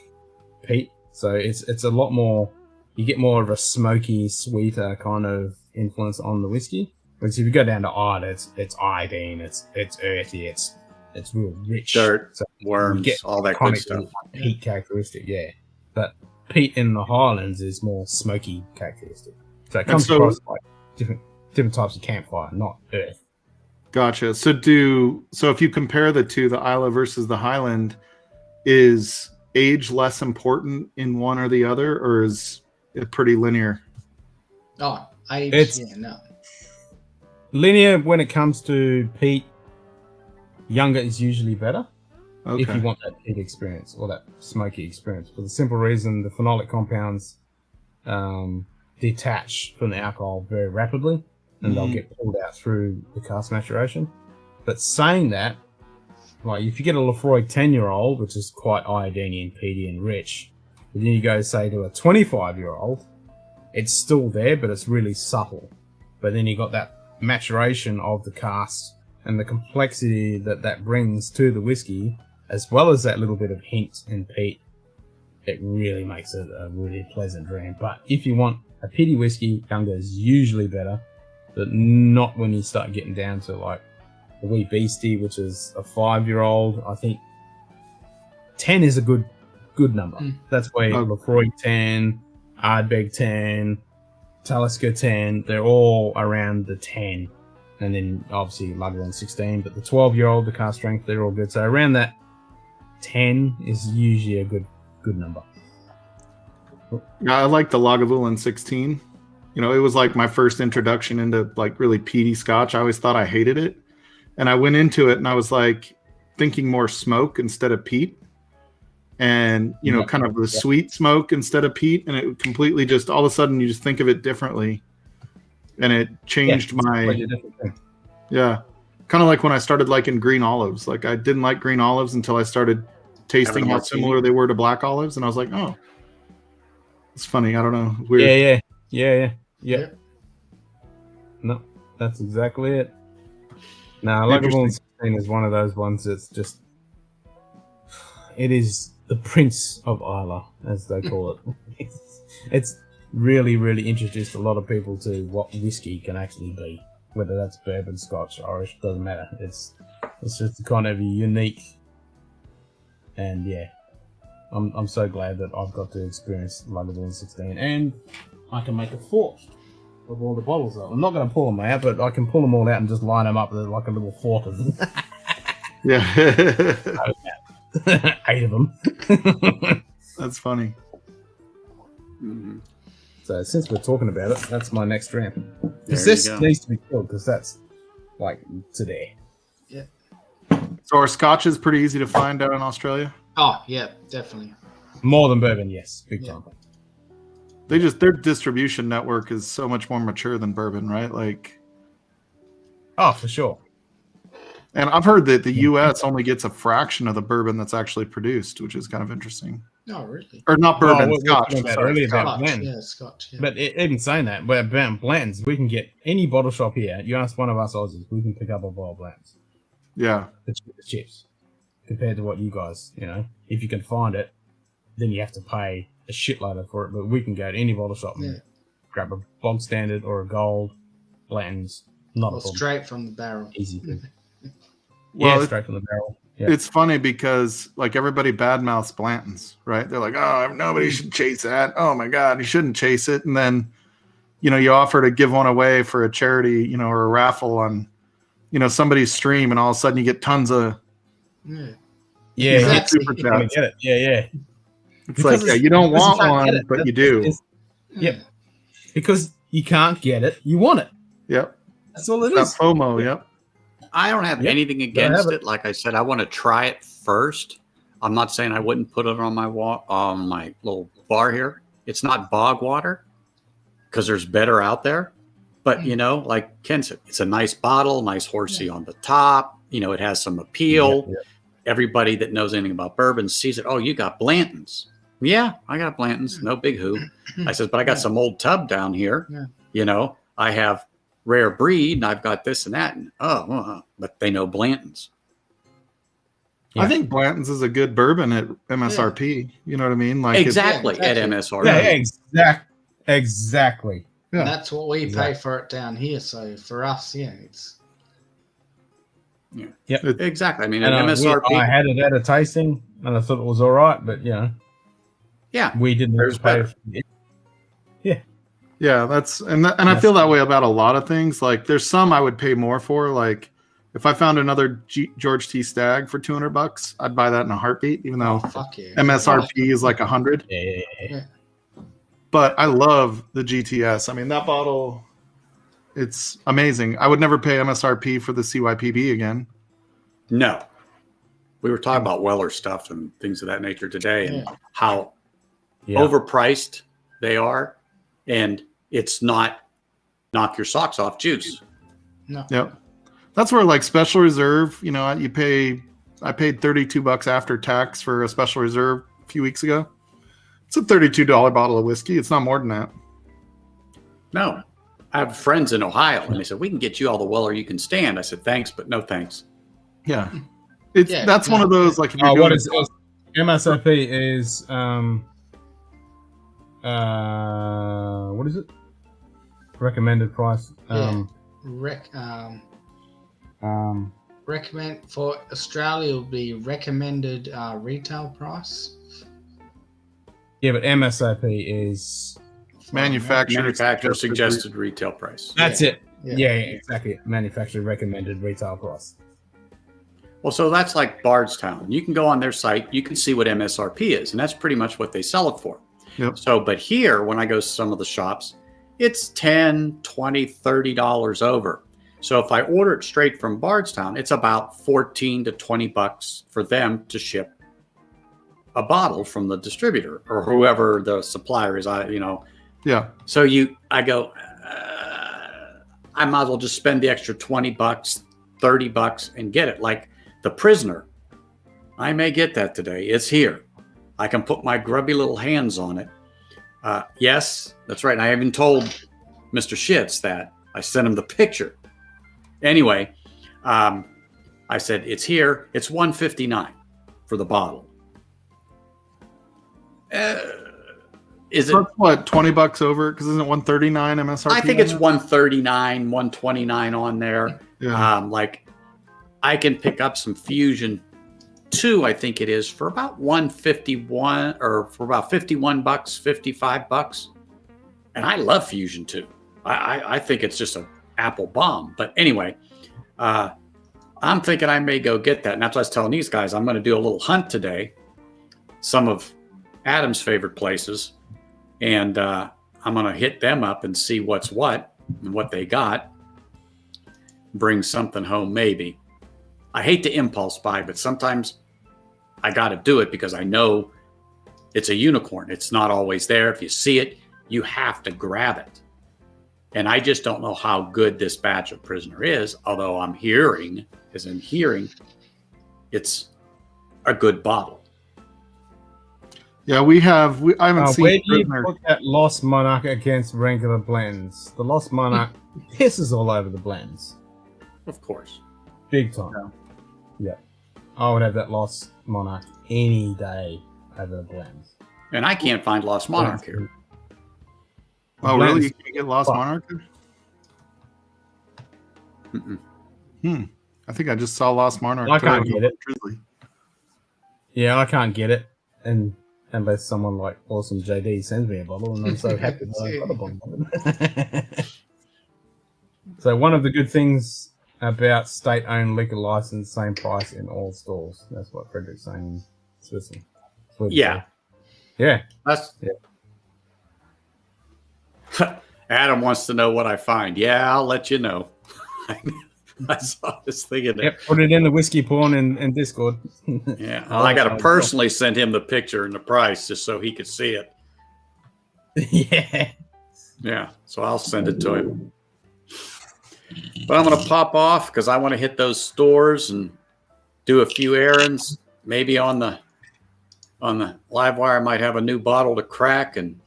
peat. So it's a lot more. You get more of a smoky, sweeter kind of influence on the whiskey. Whereas if you go down to odd, it's iodine, it's earthy, it's real rich. Dirt, so worms, all that good stuff. Peat characteristic, yeah. But peat in the Highlands is more smoky characteristic. So it comes across like different types of campfire, not earth. Gotcha. So if you compare the two, the Islay versus the Highland, is age less important in one or the other, or is it pretty linear? Oh, no. Linear when it comes to peat. Younger is usually better if you want that peat experience or that smoky experience. For the simple reason, the phenolic compounds detach from the alcohol very rapidly, and they'll get pulled out through the cask maturation. But saying that, like if you get a Lefroy 10-year-old, which is quite iodine and peaty and rich, but then you go say to a 25-year-old, it's still there, but it's really subtle. But then you got that maturation of the cask and the complexity that brings to the whiskey, as well as that little bit of hint in peat. It really makes it a really pleasant drink. But if you want a peaty whiskey, younger is usually better, but not when you start getting down to like the Wee Beastie, which is a 5-year-old. I think 10 is a good number. That's where Lefroy 10, Ardbeg 10, Talisker 10, they're all around the 10. And then obviously Lagavulin 16, but the 12-year-old, the cask strength, they're all good. So around that 10 is usually a good number. I like the Lagavulin 16. It was like my first introduction into like really peaty Scotch. I always thought I hated it. And I went into it and I was like thinking more smoke instead of peat. And, kind of the sweet smoke instead of peat. And it completely just, all of a sudden, you just think of it differently. And it changed kind of like when I started liking green olives. Like I didn't like green olives until I started tasting how similar they were to black olives. And I was like, oh, it's funny. I don't know. Weird. Yeah. No, that's exactly it. Now, Lagavulin 16 is one of those ones that's just, it is the Prince of Islay, as they call it. It's really, really introduced a lot of people to what whiskey can actually be, whether that's bourbon, Scotch, Irish, doesn't matter. It's just kind of unique, and yeah, I'm so glad that I've got to experience Lagavulin 16, and I can make a fort of all the bottles. I'm not going to pull them out, but I can pull them all out and just line them up with like a little fort of them. Yeah. 8 of them. That's funny. Mm-hmm. So since we're talking about it, that's my next ramp. Because this needs to be killed, because that's like today. Yeah. So are scotches pretty easy to find out in Australia? Oh yeah, definitely. More than bourbon, yes, big time. Their distribution network is so much more mature than bourbon, right? Like, oh, for sure. And I've heard that the U.S. only gets a fraction of the bourbon that's actually produced, which is kind of interesting. Oh, really? Or not bourbon, Scotch. Scotch. Yeah, Scotch. Yeah. But even saying that, we're about blends. We can get any bottle shop here. You ask one of us Aussies, we can pick up a bottle of blends. Yeah. The cheapest chips. compared to what you guys, if you can find it, then you have to pay a shitload for it. But we can go to any bottle shop and grab a bog standard or a gold Blanton's. Not a problem. Straight from the barrel. Easy. Well, straight from the barrel. Yeah. It's funny because like everybody badmouths Blanton's, right? They're like, oh, nobody should chase that. Oh my God, you shouldn't chase it. And then, you offer to give one away for a charity, or a raffle on, somebody's stream, and all of a sudden you get tons of Exactly. super chats. Get it. Yeah. It's Because like, you don't want one, but you do. Yep. Because you can't get it, you want it. Yep. That's all it That is. FOMO, yep. I don't have anything against it. Like I said, I want to try it first. I'm not saying I wouldn't put it on my on my little bar here. It's not bog water because there's better out there. But like Ken said, it's a nice bottle, nice horsey on the top. It has some appeal. Yeah. Everybody that knows anything about bourbon sees it. Oh, you got Blanton's. Yeah, I got Blanton's. No big who. I says, but I got some old tub down here. Yeah. I have rare breed, and I've got this and that. And but they know Blanton's. I think Blanton's is a good bourbon at MSRP. You know what I mean? Like exactly at MSRP. Yeah, exactly. Yeah. That's what we pay for it down here. So for us, it's. Yeah, exactly. I mean, and at MSRP, I had it at a tasting, and I thought it was all right, but we didn't. There's better. Yeah, that's and I feel that way about a lot of things. Like, there's some I would pay more for. Like, if I found another George T. Stagg for $200, I'd buy that in a heartbeat, even though MSRP is like $100. Yeah. But I love the GTS. I mean, that bottle, it's amazing. I would never pay MSRP for the CYPB again. No. We were talking about Weller stuff and things of that nature today, and how overpriced they are, and it's not knock your socks off juice. No. Yep. That's where like Special Reserve, I paid $32 after tax for a Special Reserve a few weeks ago. It's a $32 bottle of whiskey. It's not more than that. No. I have friends in Ohio, and they said, we can get you all the Weller you can stand. I said, thanks, but no thanks. Yeah. That's one of those, like, if you're what is MSRP is what is it? Recommended price. Recommend for Australia will be recommended retail price. Yeah, but MSRP is manufacturer suggested retail price. That's it. Yeah, exactly. Manufacturer recommended retail price. Well, so that's like Bardstown. You can go on their site, you can see what MSRP is, and that's pretty much what they sell it for. Yep. So, but here, when I go to some of the shops, it's $10, $20, $30 over. So if I order it straight from Bardstown, it's about $14 to $20 for them to ship a bottle from the distributor or whoever the supplier is. Yeah. So I go, I might as well just spend the extra $20, $30 and get it. Like the Prisoner, I may get that today. It's here. I can put my grubby little hands on it. Yes, that's right. And I even told Mr. Shitz that. I sent him the picture. Anyway, I said, it's here. It's $159 for the bottle. Is it what, $20 over? Because isn't it $139 MSRP? I think it's $139, $129 on there. Yeah. Like I can pick up some Fusion 2, I think it is, for about $151 or for about $51, $55. And I love Fusion 2. I think it's just an apple bomb. But anyway, I'm thinking I may go get that. And that's what I was telling these guys. I'm going to do a little hunt today. Some of Adam's favorite places. And I'm going to hit them up and see what's what and what they got. Bring something home, maybe. I hate to impulse buy, but sometimes I got to do it because I know it's a unicorn. It's not always there. If you see it, you have to grab it. And I just don't know how good this batch of Prisoner is, although I'm hearing, it's a good bottle. Yeah, I haven't seen where do you Prisoner. put that Lost Monarch against regular blends? The Lost Monarch pisses all over the blends. Of course. Big time. Yeah. I would have that Lost Monarch any day over the Blanton's. And I can't find Lost Monarch here. Oh, really? You can't get Lost Monarch? I think I just saw Lost Monarch. I can't get it. Drizzly. Yeah, I can't get it, and unless someone like Awesome JD sends me a bottle, and I'm so happy that I got a bottle. So one of the good things about state-owned liquor license, same price in all stores. That's what Frederick's saying in Switzerland. Yeah. Yeah. Adam wants to know what I find. Yeah, I'll let you know. I saw this thing in there. Yep, put it in the whiskey porn in Discord. Yeah, well, I got to personally send him the picture and the price just so he could see it. Yeah. Yeah, so I'll send it to him. But I'm going to pop off because I want to hit those stores and do a few errands. Maybe on the live wire, I might have a new bottle to crack. And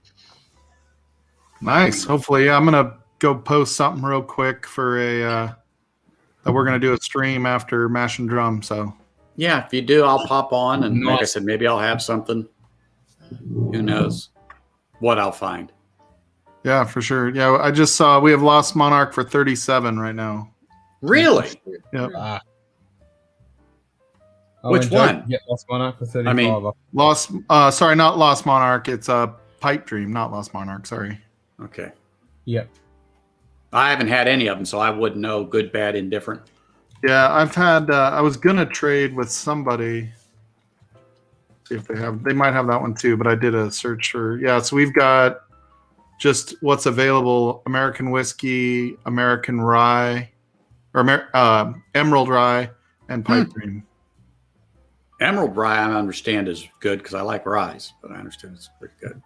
nice. Hopefully, I'm going to go post something real quick for a that we're going to do a stream after Mash and Drum. So yeah, if you do, I'll pop on. And like I said, maybe I'll have something. Who knows what I'll find. Yeah, for sure. Yeah, I just saw we have Lost Monarch for 37 right now. Really? Yep. Which one? Yeah, Lost Monarch for 35. Sorry, not Lost Monarch. It's a Pipe Dream, not Lost Monarch. Sorry. Okay. Yep. I haven't had any of them, so I wouldn't know good, bad, indifferent. Yeah, I've had. I was gonna trade with somebody. See if they might have that one too. But I did a search for. Yeah, so we've got just what's available: American whiskey, American rye, or Emerald rye, and Pipe Dream. Emerald rye, I understand, is good because I like rye, but I understand it's pretty good.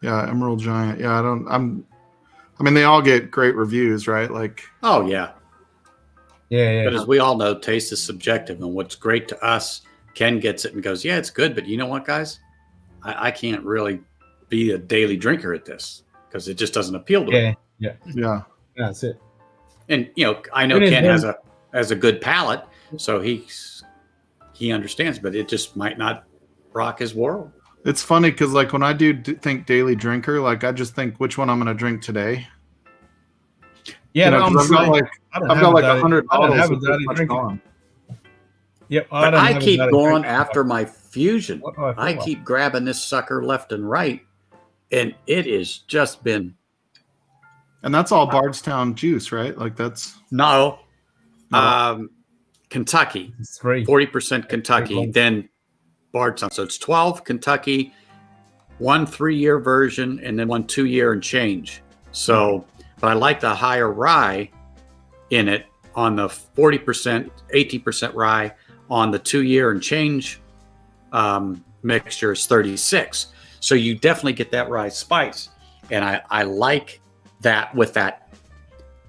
Yeah, Emerald Giant. Yeah, I mean, they all get great reviews, right? Like, oh yeah, yeah. But as we all know, taste is subjective, and what's great to us, Ken gets it and goes, "Yeah, it's good," but you know what, guys? I can't really be a daily drinker at this because it just doesn't appeal to me. Yeah. That's it. And I know Ken has a good palate, so he understands, but it just might not rock his world. It's funny because, like, when I do think daily drinker, like, I just think which one I'm going to drink today. Yeah, I've got like $100 bottles. Yep, but I keep going after my Fusion. I keep grabbing this sucker left and right, and it has just been. And that's all Bardstown juice, right? Like that's no. Kentucky, 40% Kentucky, then Bardstown. So it's 12 Kentucky, 1 3-year version, and then 1 2-year and change. So, but I like the higher rye in it on the 40%, 18% rye. On the 2-year and change mixture is 36. So you definitely get that rye spice. And I like that with that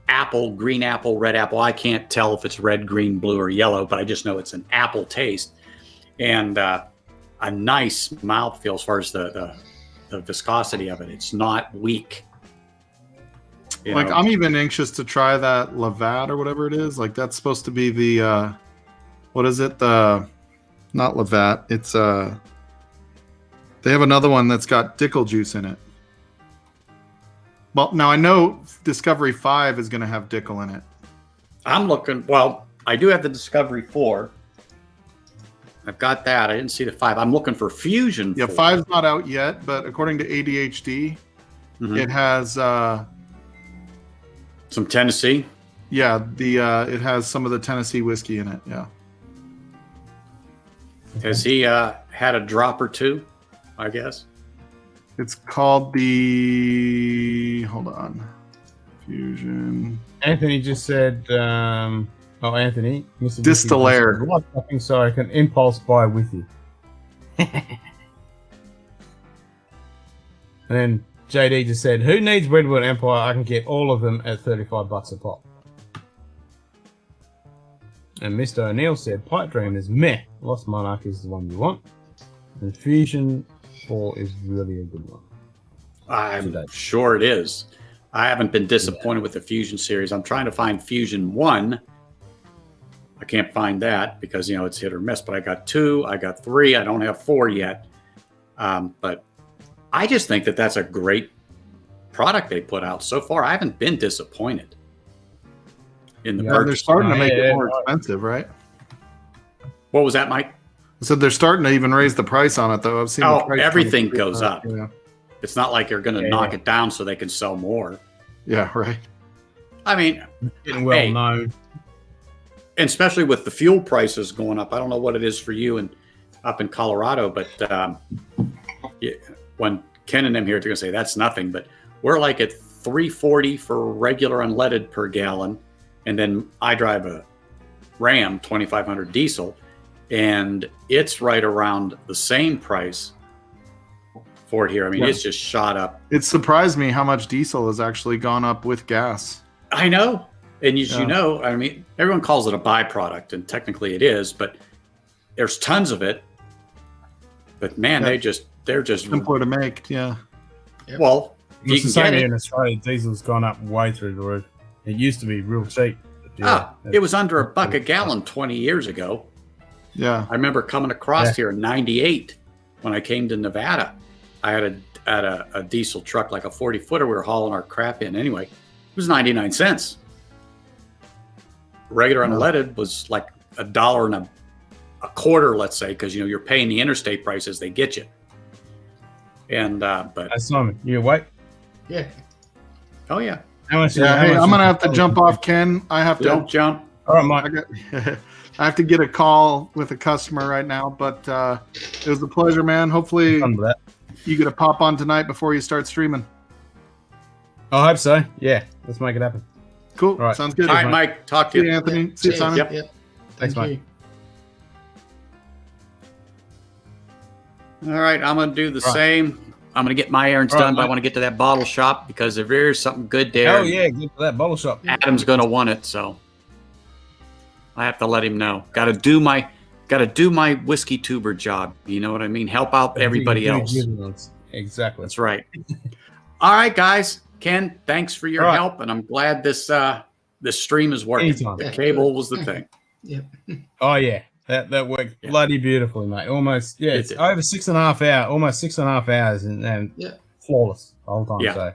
apple, green apple, red apple. I can't tell if it's red, green, blue, or yellow, but I just know it's an apple taste. And a nice mouthfeel as far as the viscosity of it. It's not weak. Like, I'm even anxious to try that Lavat or whatever it is. Like, that's supposed to be the... what is it? Not Lavat. It's they have another one that's got Dickel juice in it. Well, now I know Discovery 5 is going to have Dickel in it. I'm looking. Well, I do have the Discovery 4. I've got that. I didn't see the 5. I'm looking for Fusion. Yeah, 5's not out yet, but according to ADHD, it has some Tennessee. Yeah, it has some of the Tennessee whiskey in it. Yeah. Has he had a drop or two, I guess? It's called the... Hold on. Fusion. Anthony just said... Anthony. Distillaire. So I can impulse buy with you. And then JD just said, who needs Redwood Empire? I can get all of them at $35 a pop. And Mr. O'Neill said, Pipe Dream is meh. Lost Monarch is the one you want. And Fusion 4 is really a good one. I'm sure it is. I haven't been disappointed with the Fusion series. I'm trying to find Fusion 1. I can't find that because, it's hit or miss. But I got 2, I got 3. I don't have 4 yet. But I just think that that's a great product they put out so far. I haven't been disappointed in the purchase. They're starting to make it more expensive, right? What was that, Mike? I said they're starting to even raise the price on it, though. I've seen the price everything goes up. Yeah. It's not like they're going to knock it down so they can sell more. Yeah, right. I mean, getting well known. And especially with the fuel prices going up. I don't know what it is for you and up in Colorado, but when Ken and them here, they're going to say that's nothing. But we're like at $3.40 for regular unleaded per gallon. And then I drive a Ram 2500 diesel, and it's right around the same price for it here. I mean, it's just shot up. It surprised me how much diesel has actually gone up with gas. I know. And you know, I mean, everyone calls it a byproduct, and technically it is, but there's tons of it. But man, they're just simpler to make. Yeah. Well, it's the same here in Australia. Diesel's gone up way through the roof. It used to be real cheap. It was under $1 a gallon 20 years ago. Yeah. I remember coming across here in '98 when I came to Nevada. I had a diesel truck, like a 40-footer. We were hauling our crap in anyway. It was 99 cents. Regular unleaded was like $1 and a quarter, let's say, because you're paying the interstate prices they get you. And but Simon, you awake? Yeah. Oh yeah. Hey, I'm gonna have to jump off, Ken. I have to. Don't jump. All right, Mike. I have to get a call with a customer right now, but it was a pleasure, man. Hopefully, you get a pop on tonight before you start streaming. I hope so. Yeah, let's make it happen. Cool. All right. Sounds good. All right, Mike. Talk to you, Anthony. Yeah. See you, Simon. Yep. Thanks, Mike. All right, I'm gonna do the same. I'm going to get my errands done, but I want to get to that bottle shop because if there's something good there. Oh, yeah, get to that bottle shop. Adam's going to want it, so I have to let him know. Got to do my whiskey tuber job. You know what I mean? Help out everybody else. Exactly. That's right. All right, guys. Ken, thanks for your help, and I'm glad this stream is working. Anytime. The cable was the thing. Yep. Oh, yeah. That worked bloody beautifully, mate. Almost, it's over 6.5 hours, almost 6.5 hours, and flawless the whole time. Yeah. So,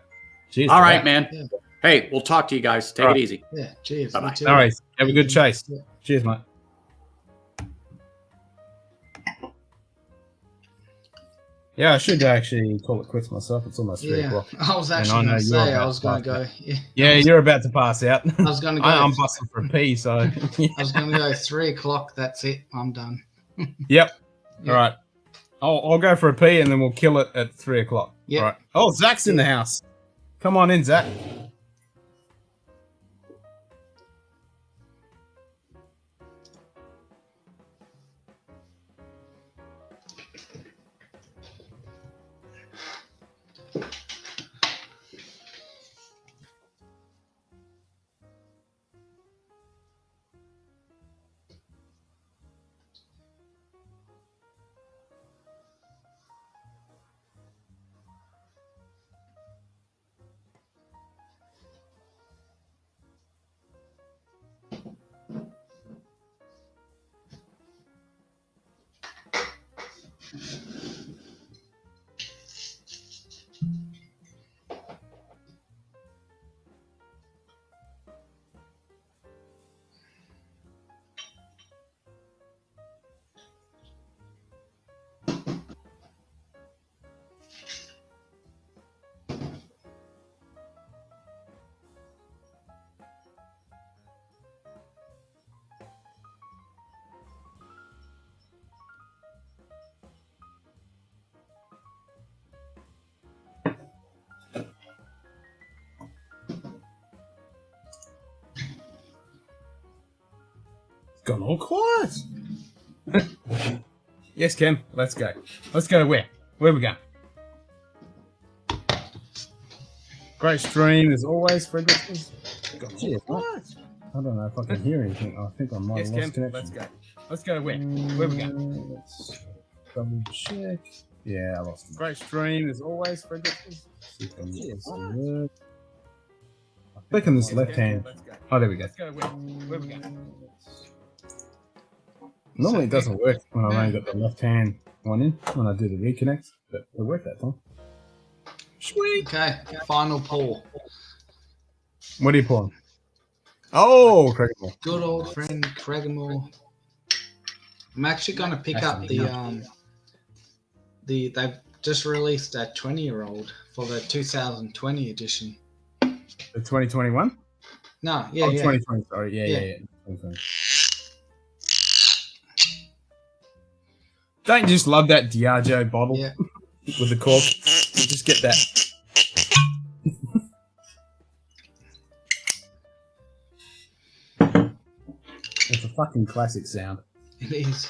cheers. All right, man. Yeah. Hey, we'll talk to you guys. Take it easy. Yeah, cheers. Bye-bye. All right, have a good chase. Yeah. Cheers, mate. Yeah, I should actually call it quits myself. It's almost 3 o'clock. I was actually going to say I was going to go. Yeah, you're about to pass out. I was going to go. I'm busting for a pee, so. I was going to go 3 o'clock. That's it. I'm done. Yep. All right. I'll go for a pee and then we'll kill it at 3 o'clock. Yeah. All right. Oh, Zach's in the house. Come on in, Zach. Gone all quiet. Yes, Kim. Let's go. Let's go where? Where we going? Great stream as always, Frederick. Cheers, what? I don't know if I can hear anything. I think I might have lost connection. Let's go. Let's go where? Where we going? Let's double check. Yeah, I lost it. Great stream as always, Frederick. Cheers. Click on this left hand. Oh, there we go. Let's go where? Where we going? Normally So, it doesn't work when I've yeah. only got the left hand one in when I do the reconnect, but it worked that time. Sweet. Okay, final pour. What are you pouring? Oh, Craignmore. Good old friend Craignmore. I'm actually going to pick up they've just released a 20-year-old for the 2020 edition. The 2021? No, yeah, 2020, sorry. Yeah. 2020. Don't you just love that Diageo bottle with the cork? You just get that. It's a fucking classic sound. It is.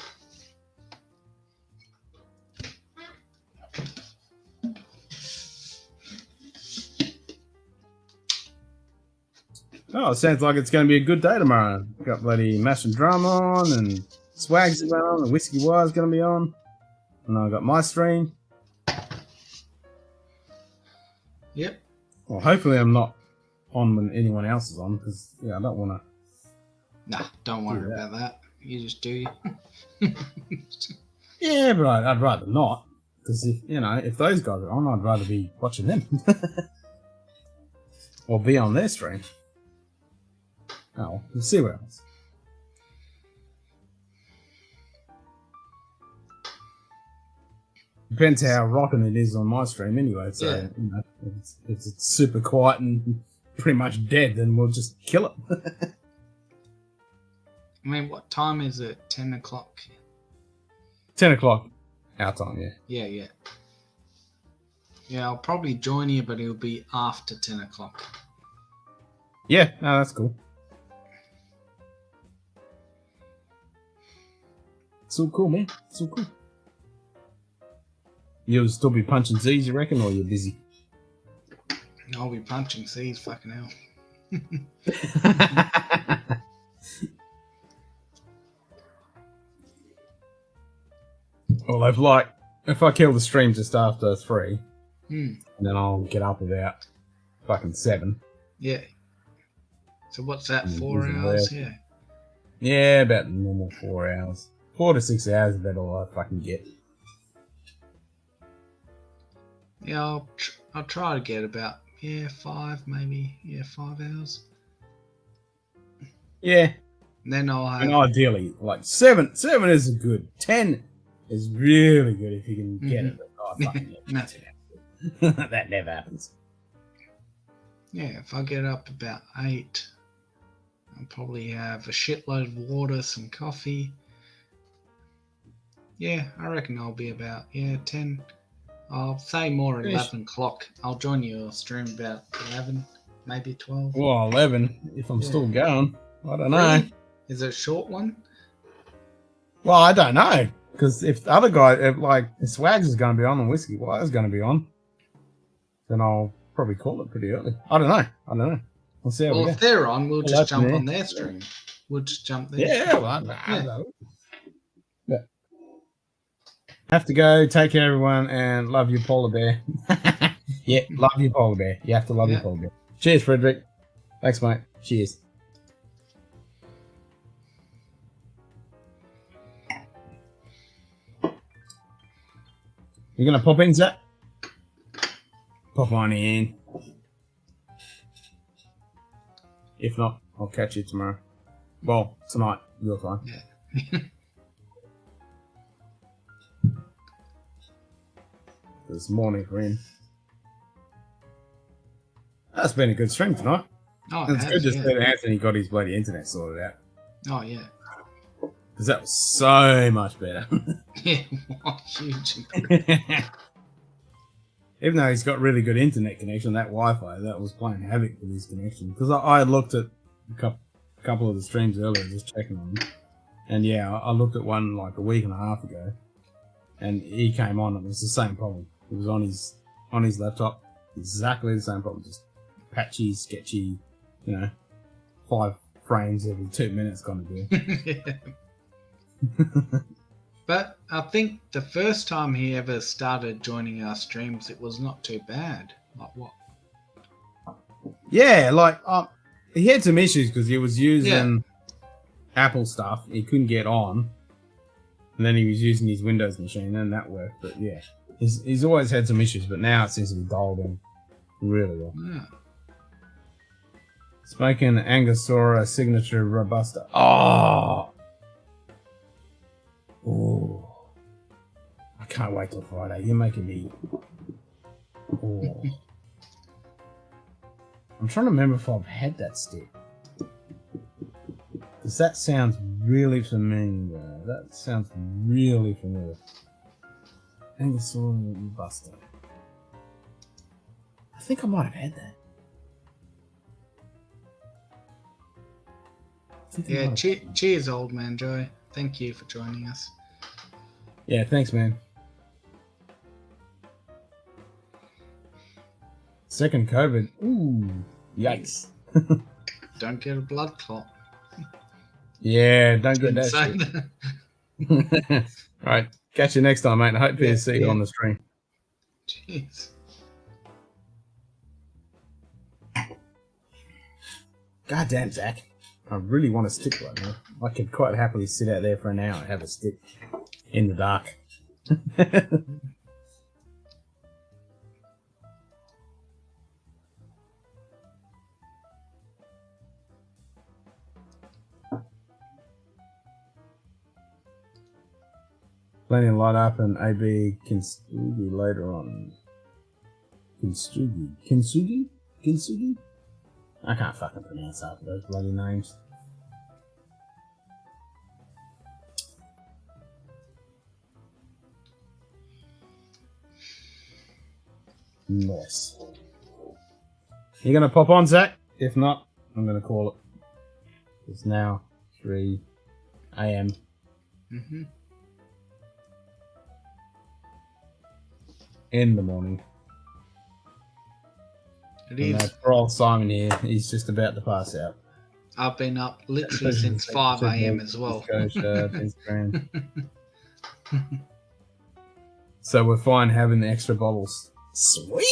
Oh, it sounds like it's going to be a good day tomorrow. Got bloody Mash and Drum on, and Swags is on, and Whiskey Wire's going to be on. And I've got my stream. Yep. Well, hopefully I'm not on when anyone else is on, because, I don't want to... Nah, don't worry about that. You just do. Yeah, but I'd rather not. Because, if those guys are on, I'd rather be watching them. Or be on their stream. Oh, we'll see what else. Depends how rocking it is on my stream anyway. So, if it's super quiet and pretty much dead, then we'll just kill it. I mean, what time is it? 10 o'clock? 10 o'clock our time, yeah. Yeah. Yeah, I'll probably join you, but it'll be after 10 o'clock. Yeah, no, that's cool. It's all cool, man. It's all cool. You'll still be punching Z's, you reckon, or you're busy? I'll be punching C's, fucking hell. Well, if I kill the stream just after 3, and then I'll get up about fucking 7. Yeah. So what's that, 4 hours? Yeah. Yeah, about normal 4 hours. 4 to 6 hours is about all I fucking get. Yeah, I'll try to get about 5 maybe 5 hours. Yeah. And then I'll have. And ideally, 7 is a good. 10 is really good if you can get it. Oh, fucking that never happens. Yeah, if I get up about 8, I'll probably have a shitload of water, some coffee. Yeah, I reckon I'll be about 10. I'll say more 11 o'clock. I'll join your stream about 11, maybe 12. Well, 11 if I'm still going. I don't know. Really? Is it a short one? Well, I don't know. Because if the other guy, if Swags is going to be on and Whiskey Wire is going to be on, then I'll probably call it pretty early. I don't know. We'll see how we go. If they're on, we'll just jump on their stream. We'll just jump there. Yeah, well, I know. Yeah. Have to go. Take care, everyone, and love you, polar bear. Yeah, love you, polar bear. You have to love your polar bear. Cheers, Frederick. Thanks, mate. Cheers. You gonna pop in, Zach? Pop on in. If not, I'll catch you tomorrow. Well, tonight, your time. Yeah. This morning for him. That's been a good stream tonight. Oh, it's good to see that Anthony got his bloody internet sorted out. Oh, yeah. Because that was so much better. Yeah, what huge. Even though he's got really good internet connection, that Wi-Fi, that was playing havoc with his connection. Because I looked at a couple of the streams earlier, just checking on them. And yeah, I looked at one like a week and a half ago. And he came on, and it was the same problem. It was on his laptop, exactly the same problem. Just patchy, sketchy, 5 frames every 2 minutes kind of deal. But I think the first time he ever started joining our streams, it was not too bad. Like what? Yeah, he had some issues because he was using Apple stuff. He couldn't get on. And then he was using his Windows machine, and that worked. But yeah, he's always had some issues, but now it seems to be dialed in really well. Yeah. Smoking Angostura Signature Robusta. Oh! Ooh. I can't wait till Friday. You're making me... Oh. I'm trying to remember if I've had that stick. Because that sounds really familiar. That sounds really familiar. Angostura Robusta. I think I might have had that. Yeah, cheers, old man Joe. Thank you for joining us. Yeah, thanks, man. Second COVID. Ooh, yikes. Don't get a blood clot. Yeah, don't get that shit. All right, catch you next time, mate. I hope to see you on the stream. Jeez. God damn, Zach. I really want a stick right now. I could quite happily sit out there for an hour and have a stick in the dark. Plenty of light up and AB Kinsugi later on. Kinsugi? I can't fucking pronounce half of those bloody names. Nice. You gonna pop on, Zach? If not, I'm gonna call it. It's now 3 a.m. In the morning. It is. Poor old Simon here. He's just about to pass out. I've been up literally since 5 a.m. as well. Instagram. So we're fine having the extra bottles. Sweet!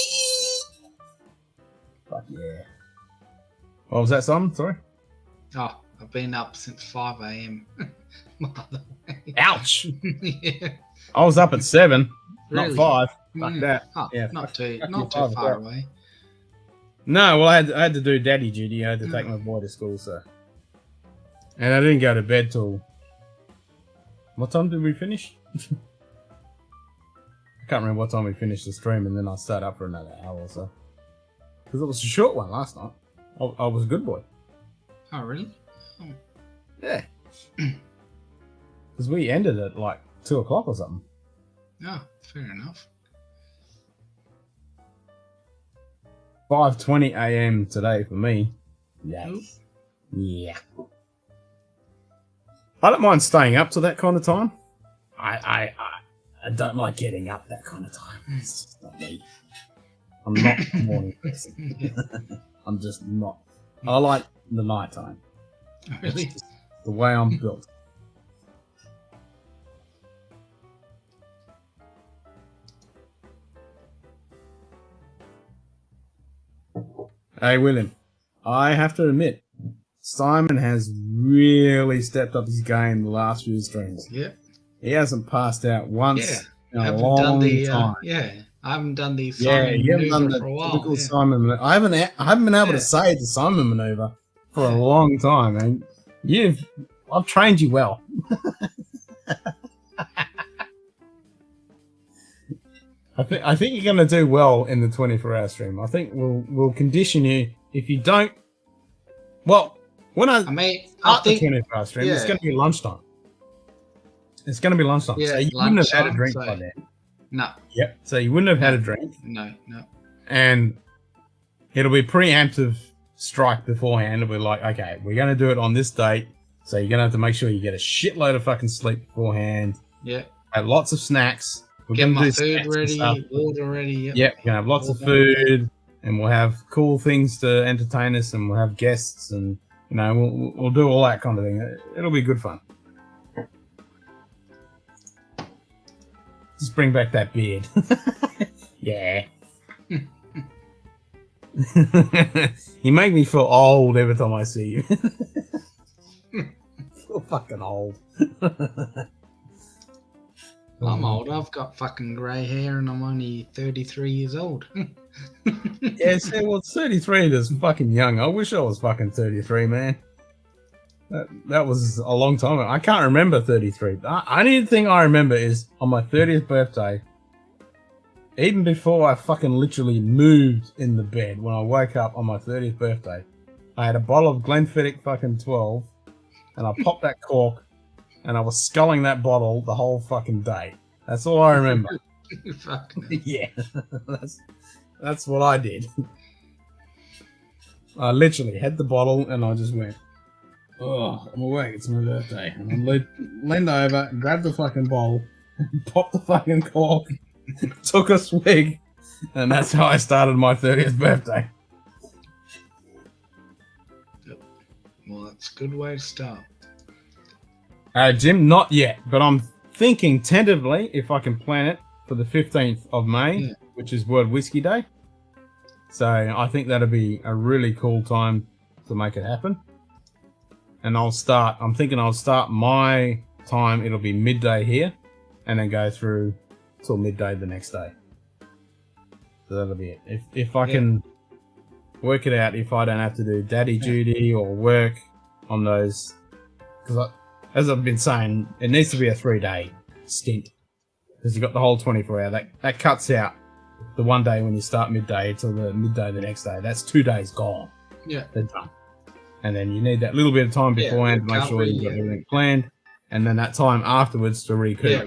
Fuck yeah. What was that, Simon? Sorry? Oh, I've been up since 5 a.m. Ouch! Yeah. I was up at 7, not Really? 5. Fuck that. Oh, Yeah, not too fuck far 5 away. No, well, I had to do daddy duty. I had to take my boy to school, so. And I didn't go to bed till. What time did we finish? I can't remember what time we finished the stream, and then I stayed up for another hour or so. Because it was a short one last night. I was a good boy. Oh, really? Oh. Yeah. Because we ended at like 2 o'clock or something. Oh, fair enough. 5:20 a.m. today for me. Yes. Yeah. I don't mind staying up to that kind of time. I don't like getting up that kind of time. It's just not me. I'm not a morning person. I'm just not. I like the night time. Really? It's just the way I'm built. Hey, William, I have to admit, Simon has really stepped up his game the last few streams. Yeah. He hasn't passed out once in I a haven't long done the time. I haven't done the Yeah, Simon you haven't done maneuver the for a while. typical Yeah. Simon. I haven't been able to say the Simon maneuver for a long time, and I've trained you well. I think you're going to do well in the 24-hour stream. I think we'll condition you if you don't. Well, when I start the 24-hour stream, it's going to be lunchtime. It's going to be lunchtime, Yeah, so you wouldn't have had a drink so- by then. No. Yep. So you wouldn't have had a drink. No. And it'll be preemptive strike beforehand. We're like, okay, we're going to do it on this date. So you're going to have to make sure you get a shitload of fucking sleep beforehand. Yeah. Have lots of snacks. We're Get gonna my do food snacks and ready, stuff. water ready. Yep. Yep, we're going to have lots of food. And we'll have cool things to entertain us. And we'll have guests. And, we'll do all that kind of thing. It'll be good fun. Just bring back that beard. Yeah. You make me feel old every time I see you. Feel fucking old. I'm old. I've got fucking grey hair and I'm only 33 years old. Yeah, see, well, 33 is fucking young. I wish I was fucking 33, man. That was a long time ago. I can't remember 33. The only thing I remember is on my 30th birthday, even before I fucking literally moved in the bed, when I woke up on my 30th birthday, I had a bottle of Glenfiddich fucking 12, and I popped that cork, and I was sculling that bottle the whole fucking day. That's all I remember. Yeah, that's what I did. I literally had the bottle, and I just went, oh, I'm awake, it's my birthday. And I leaned over, grabbed the fucking bowl, popped the fucking cork, took a swig, and that's how I started my 30th birthday. Well, that's a good way to start. Jim, not yet, but I'm thinking tentatively if I can plan it for the 15th of May, which is World Whiskey Day. So I think that'll be a really cool time to make it happen. And I'm thinking I'll start my time, it'll be midday here, and then go through till midday the next day. So that'll be it. If I can work it out, if I don't have to do daddy duty or work on those, because as I've been saying, it needs to be a 3-day stint, because you've got the whole 24 hour. That cuts out the one day when you start midday till the midday the next day. That's 2 days gone. Yeah. They're done. And then you need that little bit of time beforehand to make sure you've got everything planned, and then that time afterwards to recoup. Yeah,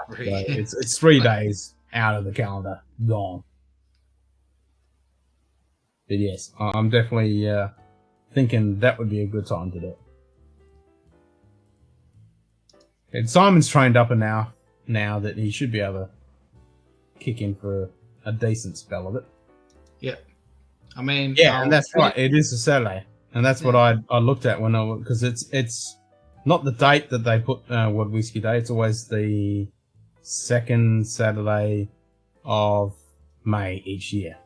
recovery. So it's 3 days out of the calendar, gone. But yes, I'm definitely thinking that would be a good time to do it. And Simon's trained up now that he should be able to kick in for a decent spell of it. Yeah. I mean... Yeah, and that's right. It is a Saturday. And that's what I looked at when because it's not the date that they put World Whiskey Day. It's always the second Saturday of May each year.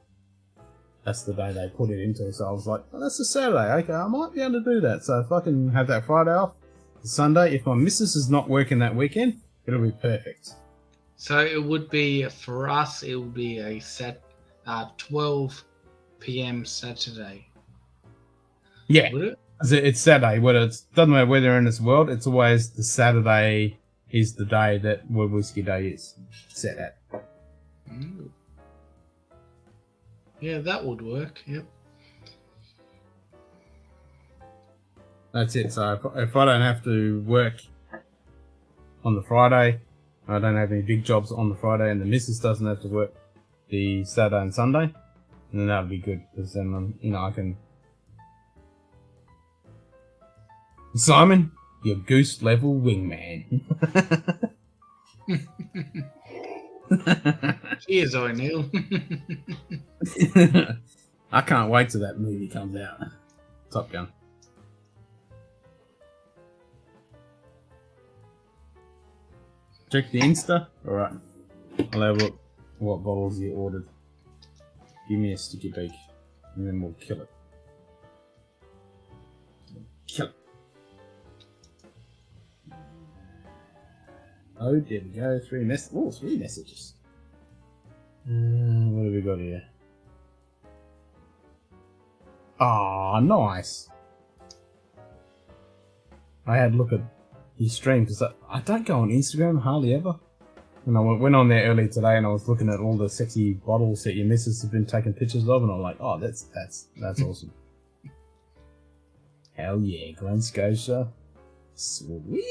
That's the day they put it into. So I was like, oh, that's a Saturday. Okay, I might be able to do that. So if I can have that Friday off, Sunday, if my missus is not working that weekend, it'll be perfect. So it would be, for us, it would be a 12 p.m. Saturday. Yeah, it's Saturday. It doesn't matter where they're in this world. It's always the Saturday is the day that World Whiskey Day is set at. Ooh. Yeah, that would work. Yep. That's it. So if I don't have to work on the Friday, I don't have any big jobs on the Friday, and the missus doesn't have to work the Saturday and Sunday, then that'll be good, because then I can. Simon, your goose level wingman. Cheers, O'Neill. I can't wait till that movie comes out. Top Gun. Check the Insta. Alright. I'll have a look what bottles you ordered. Give me a sticky beak, and then we'll kill it. Kill it. Oh, there we go. 3 messages. What have we got here? Ah, nice. I had a look at his stream because I don't go on Instagram hardly ever. And I went on there early today and I was looking at all the sexy bottles that your missus have been taking pictures of, and I'm like, oh, that's awesome. Hell yeah, Glen Scotia. Sweet.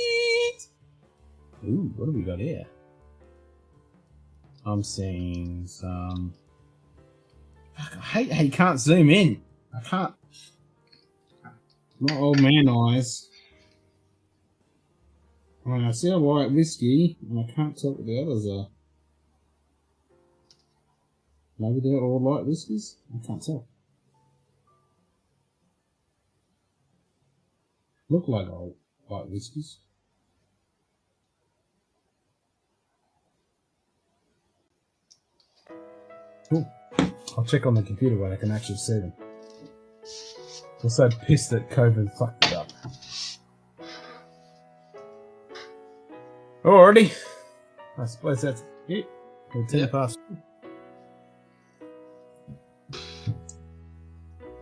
Ooh, what have we got here? I'm seeing some. I hate how you can't zoom in. I can't. Not old man eyes. When I see a white whiskey, and I can't tell what the others are. Maybe they're all light whiskies? I can't tell. Look like old light whiskies. Cool. I'll check on the computer where I can actually see them. I'm so pissed that COVID fucked it up. Alrighty. I suppose that's it. We're 10 past.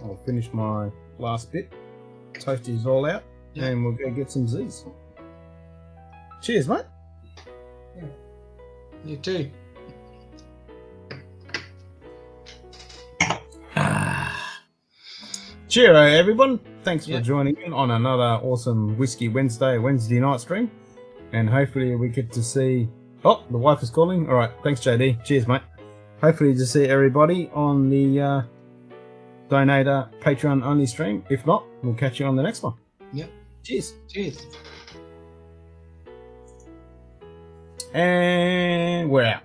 I'll finish my last bit. Toasties all out, and we'll go get some Z's. Cheers, mate. You too. Cheerio, everyone. Thanks for joining in on another awesome Whiskey Wednesday night stream. And hopefully we get to see... Oh, the wife is calling. All right. Thanks, JD. Cheers, mate. Hopefully to see everybody on the Donator Patreon only stream. If not, we'll catch you on the next one. Yep. Cheers. Cheers. And we're out.